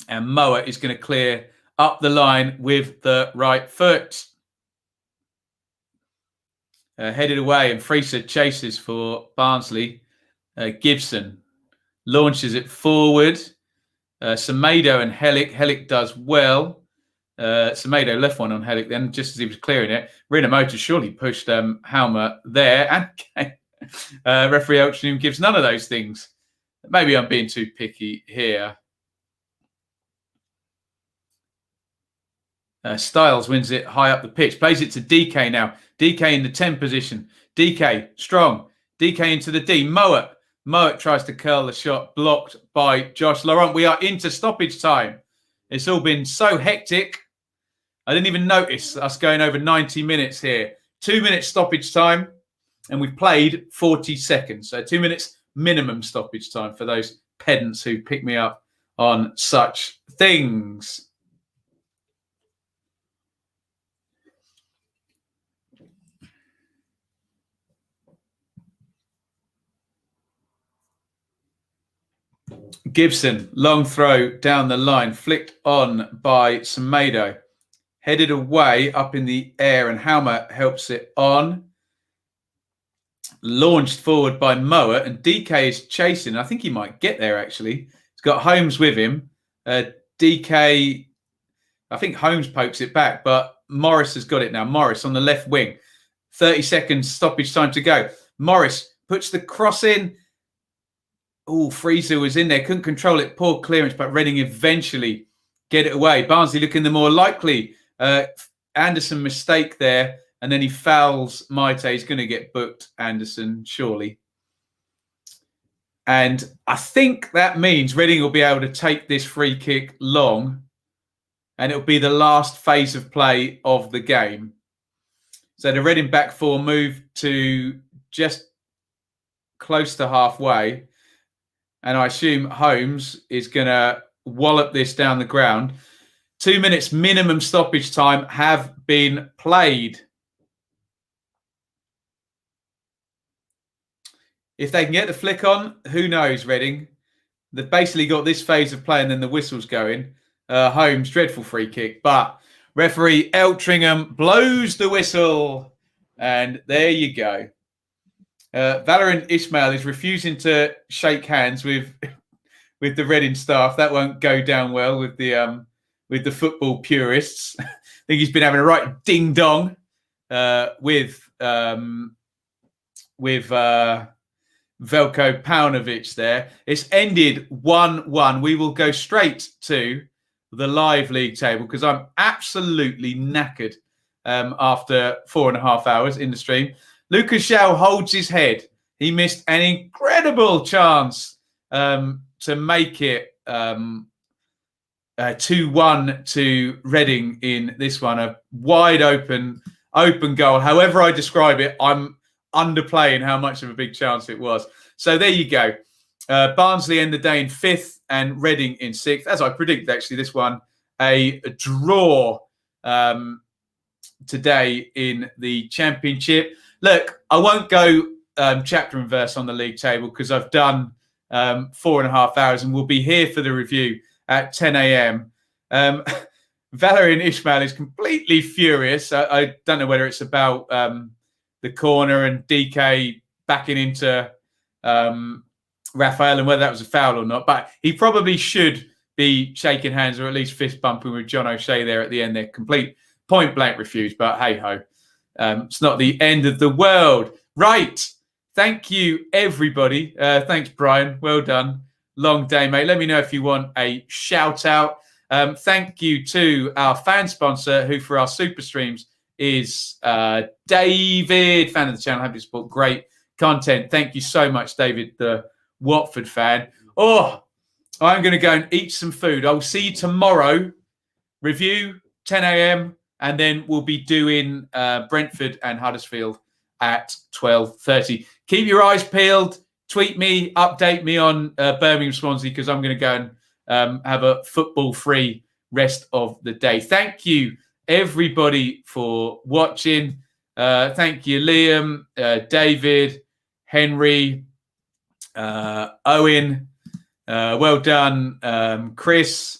A: And Moa is going to clear up the line with the right foot. Headed away, and Freeser chases for Barnsley. Gibson launches it forward. Semedo and Helic. Helic does well. Semedo left one on Helic then, just as he was clearing it. Rinamoto surely pushed Halmer there. And referee Elchinum gives none of those things. Maybe I'm being too picky here. Styles wins it high up the pitch. Plays it to DK now. DK in the 10 position. DK, strong. DK into the D. Moet tries to curl the shot. Blocked by Josh Laurent. We are into stoppage time. It's all been so hectic. I didn't even notice us going over 90 minutes here. 2 minutes stoppage time. And we've played 40 seconds. So 2 minutes minimum stoppage time for those pedants who pick me up on such things. Gibson, long throw down the line, flicked on by Semedo. Headed away up in the air, and Halmer helps it on. Launched forward by Moa, and DK is chasing. I think he might get there, actually. He's got Holmes with him. DK, I think Holmes pokes it back, but Morris has got it now. Morris on the left wing. 30 seconds stoppage time to go. Morris puts the cross in. Oh, Freezer was in there. Couldn't control it. Poor clearance, but Reading eventually get it away. Barnsley looking the more likely. Anderson mistake there. And then he fouls Maite. He's going to get booked, Anderson, surely. And I think that means Reading will be able to take this free kick long. And it'll be the last phase of play of the game. So the Reading back four move to just close to halfway. And I assume Holmes is going to wallop this down the ground. 2 minutes minimum stoppage time have been played. If they can get the flick on, who knows, Reading? They've basically got this phase of play and then the whistle's going. Holmes, dreadful free kick. But referee Eltringham blows the whistle. And there you go. Valerian Ismail is refusing to shake hands with the Reading staff. That won't go down well with the football purists. I think he's been having a right ding dong with Veljko Paunovic there. It's ended 1-1. We will go straight to the live league table because I'm absolutely knackered after 4.5 hours in the stream. Lucas Shaw holds his head. He missed an incredible chance to make it 2-1 to Reading in this one. A wide open goal. However I describe it, I'm underplaying how much of a big chance it was. So there you go. Barnsley end the day in 5th and Reading in 6th. As I predicted, actually, this one a draw today in the Championship. Look, I won't go chapter and verse on the league table because I've done 4.5 hours and we'll be here for the review at 10 a.m. Valerian Ishmael is completely furious. I don't know whether it's about the corner and DK backing into Raphael and whether that was a foul or not. But he probably should be shaking hands or at least fist bumping with John O'Shea there at the end. They're complete point blank refuse, but hey ho. It's not the end of the world. Right. Thank you, everybody. Thanks, Brian. Well done. Long day, mate. Let me know if you want a shout out. Thank you to our fan sponsor who, for our super streams, is David, fan of the channel, happy to support. Great content. Thank you so much, David, the Watford fan. Oh, I'm going to go and eat some food. I'll see you tomorrow. Review, 10 a.m. And then we'll be doing Brentford and Huddersfield at 12:30. Keep your eyes peeled. Tweet me, update me on Birmingham Swansea, because I'm going to go and have a football-free rest of the day. Thank you, everybody, for watching. Thank you, Liam, David, Henry, Owen. Well done, Chris,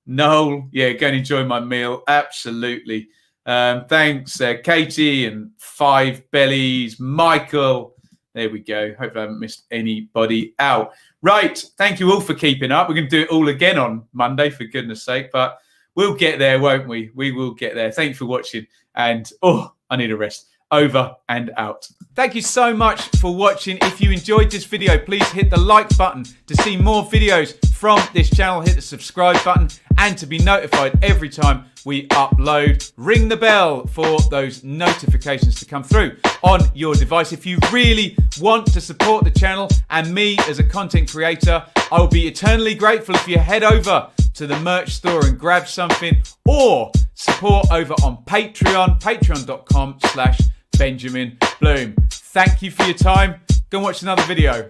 A: Noel. Yeah, go and enjoy my meal. Absolutely. Thanks, Katie and Five Bellies, Michael. There we go. Hope I haven't missed anybody out. Right. Thank you all for keeping up. We're going to do it all again on Monday, for goodness sake. But we'll get there, won't we? We will get there. Thanks for watching. And, I need a rest. Over and out. Thank you so much for watching. If you enjoyed this video, please hit the like button to see more videos from this channel. Hit the subscribe button and to be notified every time we upload. Ring the bell for those notifications to come through on your device. If you really want to support the channel and me as a content creator, I will be eternally grateful if you head over to the merch store and grab something, or support over on Patreon, patreon.com/Benjamin Bloom. Thank you for your time. Go and watch another video.